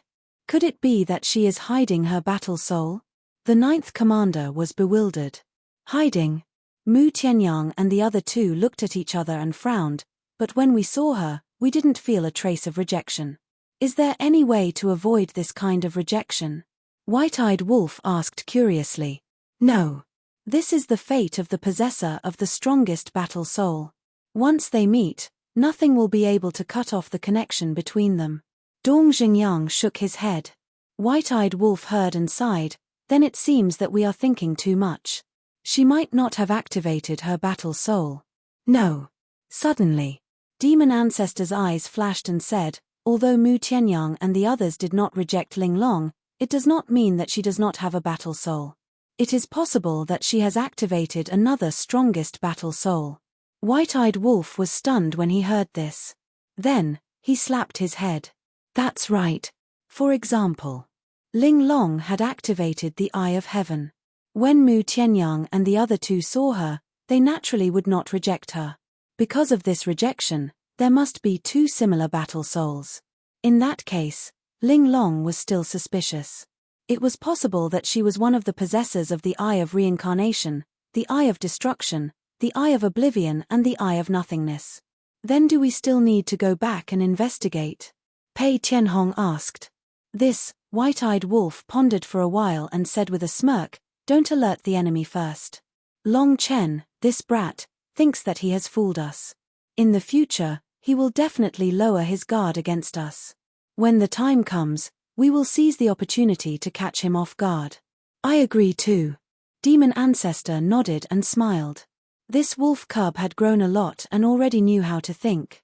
Could it be that she is hiding her battle soul? The ninth commander was bewildered. Hiding? Mu Tianyang and the other two looked at each other and frowned, but when we saw her, we didn't feel a trace of rejection. Is there any way to avoid this kind of rejection? White-eyed wolf asked curiously. No. This is the fate of the possessor of the strongest battle soul. Once they meet, nothing will be able to cut off the connection between them. Dong Xingyang shook his head. White-eyed wolf heard and sighed, then it seems that we are thinking too much. She might not have activated her battle soul. No. Suddenly, Demon Ancestor's eyes flashed and said, although Mu Tianyang and the others did not reject Ling Long, it does not mean that she does not have a battle soul. It is possible that she has activated another strongest battle soul. White-eyed wolf was stunned when he heard this. Then, he slapped his head. That's right. For example, Ling Long had activated the Eye of Heaven. When Mu Tianyang and the other two saw her, they naturally would not reject her. Because of this rejection, there must be two similar battle souls. In that case, Ling Long was still suspicious. It was possible that she was one of the possessors of the Eye of Reincarnation, the Eye of Destruction, the Eye of Oblivion and the Eye of Nothingness. Then do we still need to go back and investigate? Pei Tianhong asked. This white-eyed wolf pondered for a while and said with a smirk, "Don't alert the enemy first. Long Chen, this brat, thinks that he has fooled us. In the future, he will definitely lower his guard against us. When the time comes, we will seize the opportunity to catch him off guard." I agree too. Demon Ancestor nodded and smiled. This wolf cub had grown a lot and already knew how to think.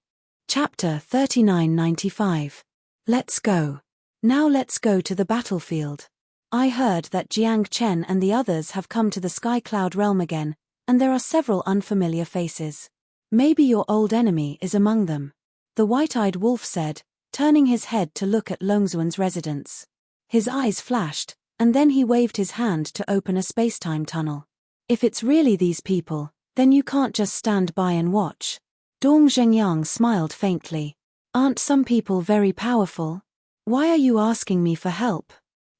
Chapter 3995. Let's go. Now let's go to the battlefield. I heard that Jiang Chen and the others have come to the Sky Cloud realm again, and there are several unfamiliar faces. Maybe your old enemy is among them. The white-eyed wolf said, turning his head to look at Longzuan's residence. His eyes flashed, and then he waved his hand to open a space-time tunnel. If it's really these people, then you can't just stand by and watch. Dong Zhengyang smiled faintly. Aren't some people very powerful? Why are you asking me for help?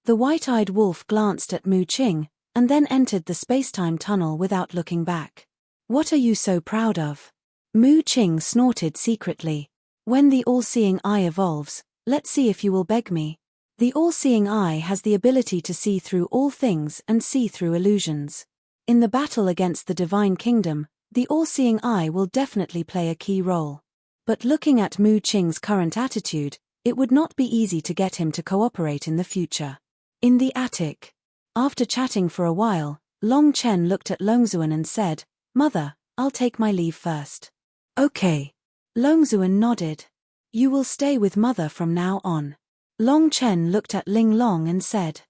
The white-eyed wolf glanced at Mu Qing, and then entered the space-time tunnel without looking back. What are you so proud of? Mu Qing snorted secretly. When the all-seeing eye evolves, let's see if you will beg me. The all-seeing eye has the ability to see through all things and see through illusions. In the battle against the Divine Kingdom, the all-seeing eye will definitely play a key role. But looking at Mu Qing's current attitude, it would not be easy to get him to cooperate in the future. In the attic. After chatting for a while, Long Chen looked at Longzuan and said, "Mother, I'll take my leave first." "Okay." Longzuan nodded. "You will stay with Mother from now on." Long Chen looked at Ling Long and said,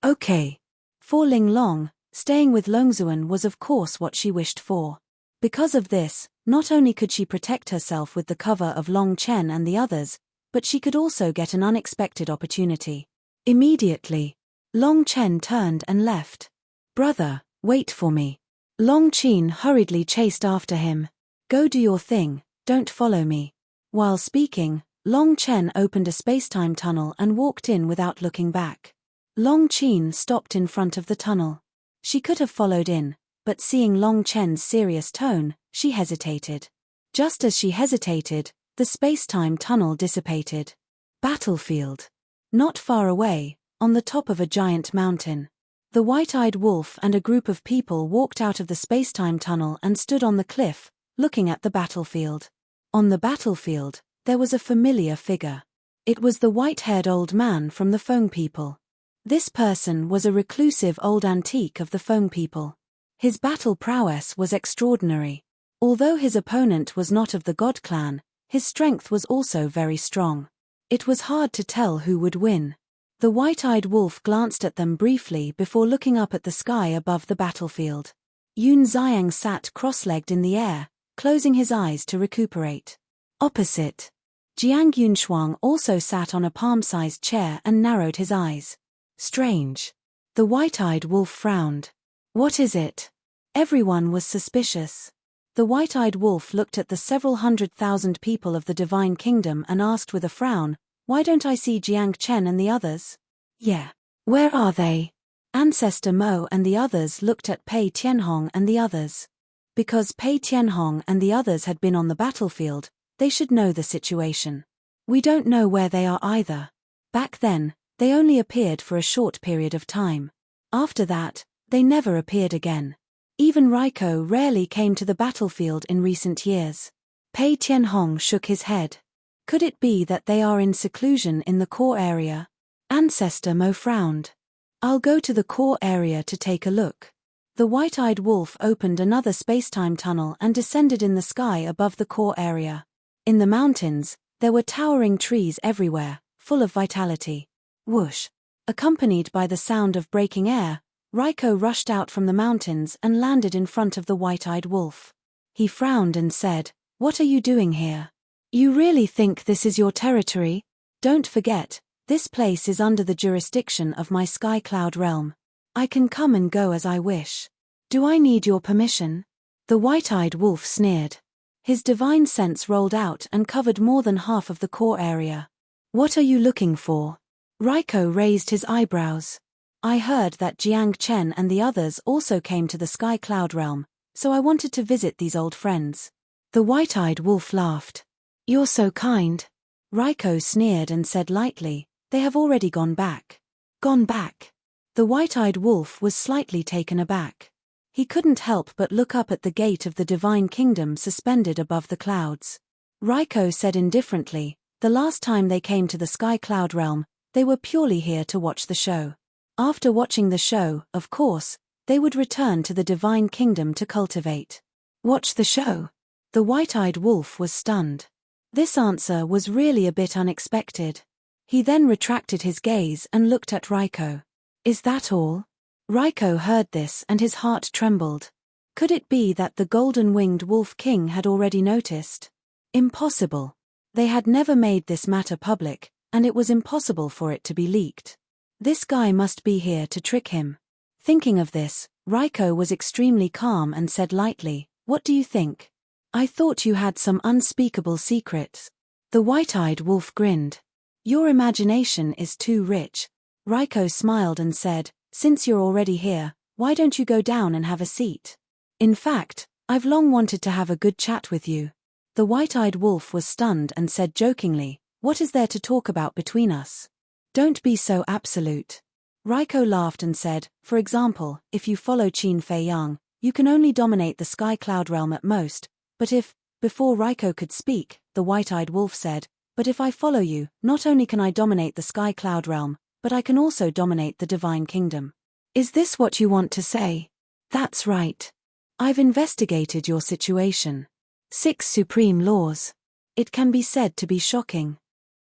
"Okay." For Ling Long, staying with Longzuan was of course what she wished for. Because of this, not only could she protect herself with the cover of Long Chen and the others, but she could also get an unexpected opportunity. Immediately, Long Chen turned and left. "Brother, wait for me." Long Chen hurriedly chased after him. "Go do your thing, don't follow me." While speaking, Long Chen opened a space-time tunnel and walked in without looking back. Long Chen stopped in front of the tunnel. She could have followed in, but seeing Long Chen's serious tone, she hesitated. Just as she hesitated, the space-time tunnel dissipated. Battlefield. Not far away, on the top of a giant mountain. The white-eyed wolf and a group of people walked out of the space-time tunnel and stood on the cliff, looking at the battlefield. On the battlefield, there was a familiar figure. It was the white-haired old man from the Feng people. This person was a reclusive old antique of the Feng people. His battle prowess was extraordinary. Although his opponent was not of the God clan, his strength was also very strong. It was hard to tell who would win. The white-eyed wolf glanced at them briefly before looking up at the sky above the battlefield. Yun Xiang sat cross-legged in the air, closing his eyes to recuperate. Opposite, Jiang Yunshuang also sat on a palm-sized chair and narrowed his eyes. Strange. The white-eyed wolf frowned. What is it? Everyone was suspicious. The white-eyed wolf looked at the several 100,000 people of the Divine Kingdom and asked with a frown, "Why don't I see Jiang Chen and the others?" "Yeah. Where are they?" Ancestor Mo and the others looked at Pei Tianhong and the others. Because Pei Tianhong and the others had been on the battlefield, they should know the situation. "We don't know where they are either. Back then, they only appeared for a short period of time. After that, they never appeared again. Even Raiko rarely came to the battlefield in recent years." Pei Tianhong shook his head. Could it be that they are in seclusion in the core area? Ancestor Mo frowned. "I'll go to the core area to take a look." The white-eyed wolf opened another space-time tunnel and descended in the sky above the core area. In the mountains, there were towering trees everywhere, full of vitality. Whoosh! Accompanied by the sound of breaking air, Raiko rushed out from the mountains and landed in front of the white-eyed wolf. He frowned and said, "What are you doing here? You really think this is your territory? Don't forget, This place is under the jurisdiction of my Sky Cloud realm. I can come and go as I wish. Do I need your permission? The white-eyed wolf sneered. His divine sense rolled out and covered more than half of the core area. What are you looking for? Raiko raised his eyebrows. I heard that Jiang Chen and the others also came to the Sky Cloud realm, so I wanted to visit these old friends. The white-eyed wolf laughed. You're so kind. Raiko sneered and said lightly, they have already gone back. Gone back? The white-eyed wolf was slightly taken aback. He couldn't help but look up at the gate of the divine kingdom suspended above the clouds. Raiko said indifferently, the last time they came to the Sky Cloud realm, they were purely here to watch the show. After watching the show, of course, they would return to the divine kingdom to cultivate. Watch the show? The white-eyed wolf was stunned. This answer was really a bit unexpected. He then retracted his gaze and looked at Raiko. Is that all? Raiko heard this and his heart trembled. Could it be that the golden-winged wolf king had already noticed? Impossible. They had never made this matter public, and it was impossible for it to be leaked. This guy must be here to trick him. Thinking of this, Raiko was extremely calm and said lightly, what do you think? I thought you had some unspeakable secrets. The white-eyed wolf grinned. Your imagination is too rich. Raiko smiled and said, since you're already here, why don't you go down and have a seat? In fact, I've long wanted to have a good chat with you. The white-eyed wolf was stunned and said jokingly, what is there to talk about between us? Don't be so absolute. Raiko laughed and said, for example, if you follow Qin Fei Yang, you can only dominate the Sky Cloud realm at most, but if, before Raiko could speak, the white-eyed wolf said, but if I follow you, not only can I dominate the Sky Cloud realm, but I can also dominate the divine kingdom. Is this what you want to say? That's right. I've investigated your situation. 6 supreme laws. It can be said to be shocking.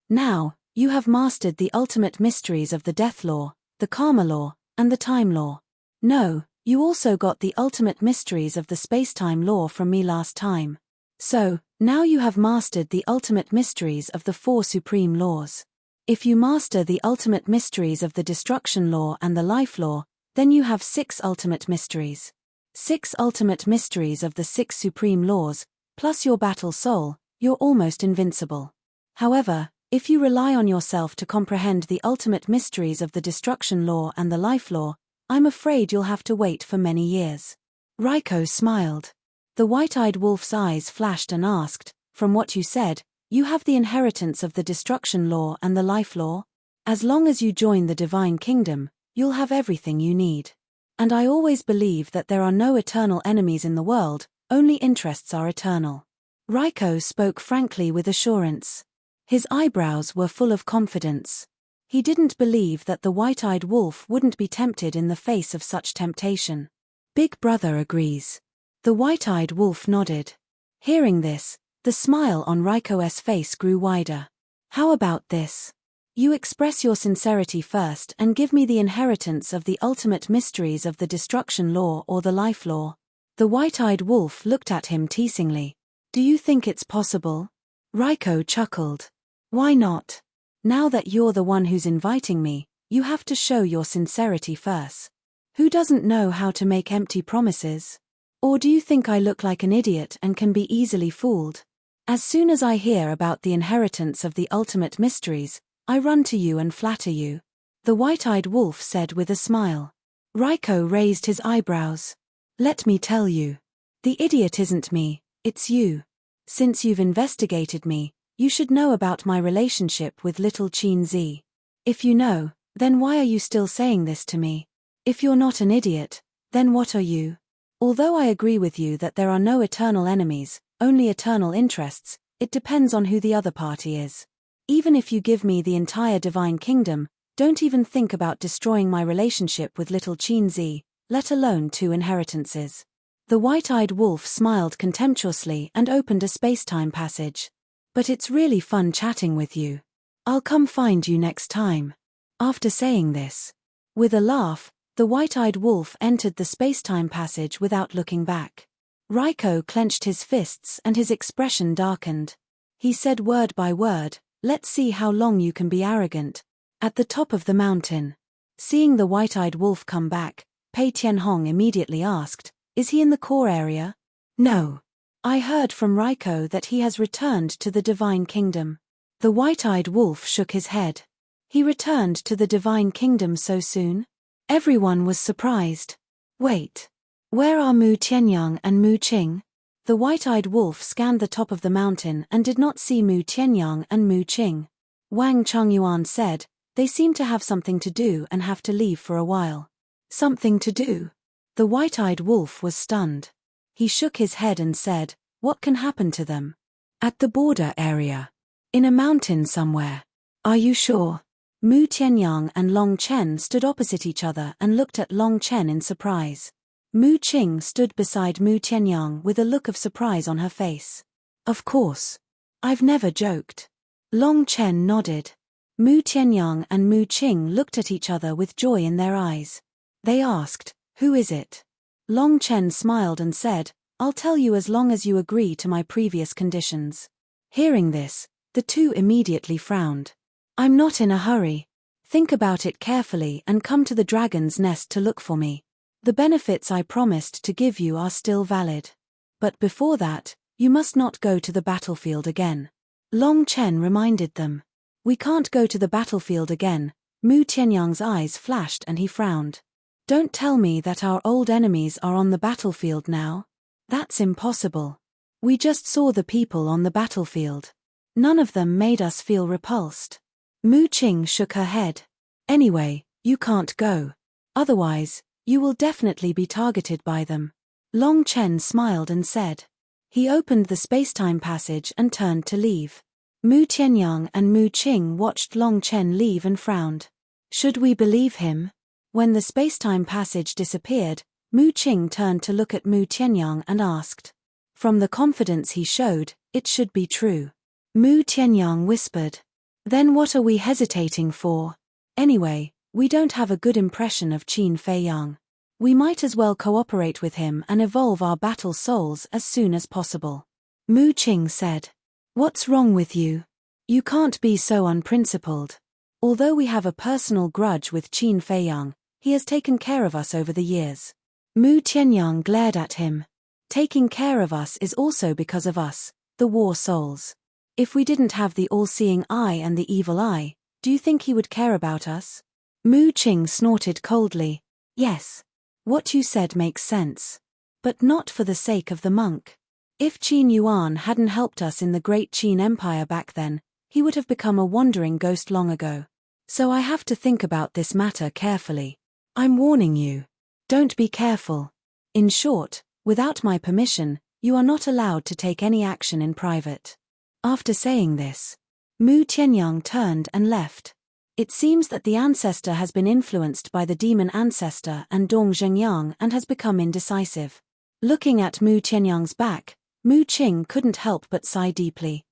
Now, you have mastered the ultimate mysteries of the death law, the karma law, and the time law. No, you also got the ultimate mysteries of the space-time law from me last time. So, now you have mastered the ultimate mysteries of the 4 supreme laws. If you master the ultimate mysteries of the destruction law and the life law, then you have 6 ultimate mysteries. 6 ultimate mysteries of the 6 supreme laws, plus your battle soul, you're almost invincible. However, if you rely on yourself to comprehend the ultimate mysteries of the destruction law and the life law, I'm afraid you'll have to wait for many years. Raiko smiled. The white-eyed wolf's eyes flashed and asked, from what you said, you have the inheritance of the destruction law and the life law? As long as you join the divine kingdom, you'll have everything you need. And I always believe that there are no eternal enemies in the world, only interests are eternal. Raiko spoke frankly with assurance. His eyebrows were full of confidence. He didn't believe that the white-eyed wolf wouldn't be tempted in the face of such temptation. Big brother agrees. The white-eyed wolf nodded. Hearing this, the smile on Raiko's face grew wider. How about this? You express your sincerity first and give me the inheritance of the ultimate mysteries of the destruction law or the life law. The white-eyed wolf looked at him teasingly. Do you think it's possible? Raiko chuckled. Why not? Now that you're the one who's inviting me, you have to show your sincerity first. Who doesn't know how to make empty promises? Or do you think I look like an idiot and can be easily fooled? As soon as I hear about the inheritance of the ultimate mysteries, I run to you and flatter you. The white-eyed wolf said with a smile. Raiko raised his eyebrows. Let me tell you. The idiot isn't me, it's you. Since you've investigated me, you should know about my relationship with little Qin Zi. If you know, then why are you still saying this to me? If you're not an idiot, then what are you? Although I agree with you that there are no eternal enemies, only eternal interests, it depends on who the other party is. Even if you give me the entire divine kingdom, don't even think about destroying my relationship with little Qin Zi, let alone 2 inheritances. The white-eyed wolf smiled contemptuously and opened a space-time passage. But it's really fun chatting with you. I'll come find you next time. After saying this, with a laugh, the white-eyed wolf entered the space-time passage without looking back. Raiko clenched his fists and his expression darkened. He said word by word, let's see how long you can be arrogant. At the top of the mountain. Seeing the white-eyed wolf come back, Pei Tianhong immediately asked, "Is he in the core area?" "No. I heard from Raiko that he has returned to the Divine Kingdom." The white-eyed wolf shook his head. He returned to the Divine Kingdom so soon? Everyone was surprised. Wait. Where are Mu Tianyang and Mu Qing? The white-eyed wolf scanned the top of the mountain and did not see Mu Tianyang and Mu Qing. Wang Chengyuan said, "They seem to have something to do and have to leave for a while." Something to do? The white-eyed wolf was stunned. He shook his head and said, "What can happen to them?" "At the border area. In a mountain somewhere." "Are you sure?" Mu Tianyang and Long Chen stood opposite each other and looked at Long Chen in surprise. Mu Qing stood beside Mu Tianyang with a look of surprise on her face. "Of course. I've never joked." Long Chen nodded. Mu Tianyang and Mu Qing looked at each other with joy in their eyes. They asked, "Who is it?" Long Chen smiled and said, "I'll tell you as long as you agree to my previous conditions." Hearing this, the two immediately frowned. "I'm not in a hurry. Think about it carefully and come to the dragon's nest to look for me. The benefits I promised to give you are still valid. But before that, you must not go to the battlefield again." Long Chen reminded them. "We can't go to the battlefield again." Mu Tianyang's eyes flashed and he frowned. "Don't tell me that our old enemies are on the battlefield now. That's impossible. We just saw the people on the battlefield. None of them made us feel repulsed." Mu Qing shook her head. "Anyway, you can't go. Otherwise, you will definitely be targeted by them." Long Chen smiled and said. He opened the spacetime passage and turned to leave. Mu Tianyang and Mu Qing watched Long Chen leave and frowned. Should we believe him? When the spacetime passage disappeared, Mu Qing turned to look at Mu Tianyang and asked. From the confidence he showed, it should be true. Mu Tianyang whispered. "Then what are we hesitating for? Anyway, we don't have a good impression of Qin Feiyang. We might as well cooperate with him and evolve our battle souls as soon as possible." Mu Qing said. "What's wrong with you? You can't be so unprincipled. Although we have a personal grudge with Qin Feiyang, he has taken care of us over the years." Mu Tianyang glared at him. "Taking care of us is also because of us, the war souls. If we didn't have the all-seeing eye and the evil eye, do you think he would care about us?" Mu Qing snorted coldly. "Yes. What you said makes sense. But not for the sake of the monk. If Qin Yuan hadn't helped us in the great Qin Empire back then, he would have become a wandering ghost long ago. So I have to think about this matter carefully. I'm warning you. Don't be careful. In short, without my permission, you are not allowed to take any action in private." After saying this, Mu Tianyang turned and left. It seems that the ancestor has been influenced by the demon ancestor and Dong Zhengyang and has become indecisive. Looking at Mu Tianyang's back, Mu Qing couldn't help but sigh deeply.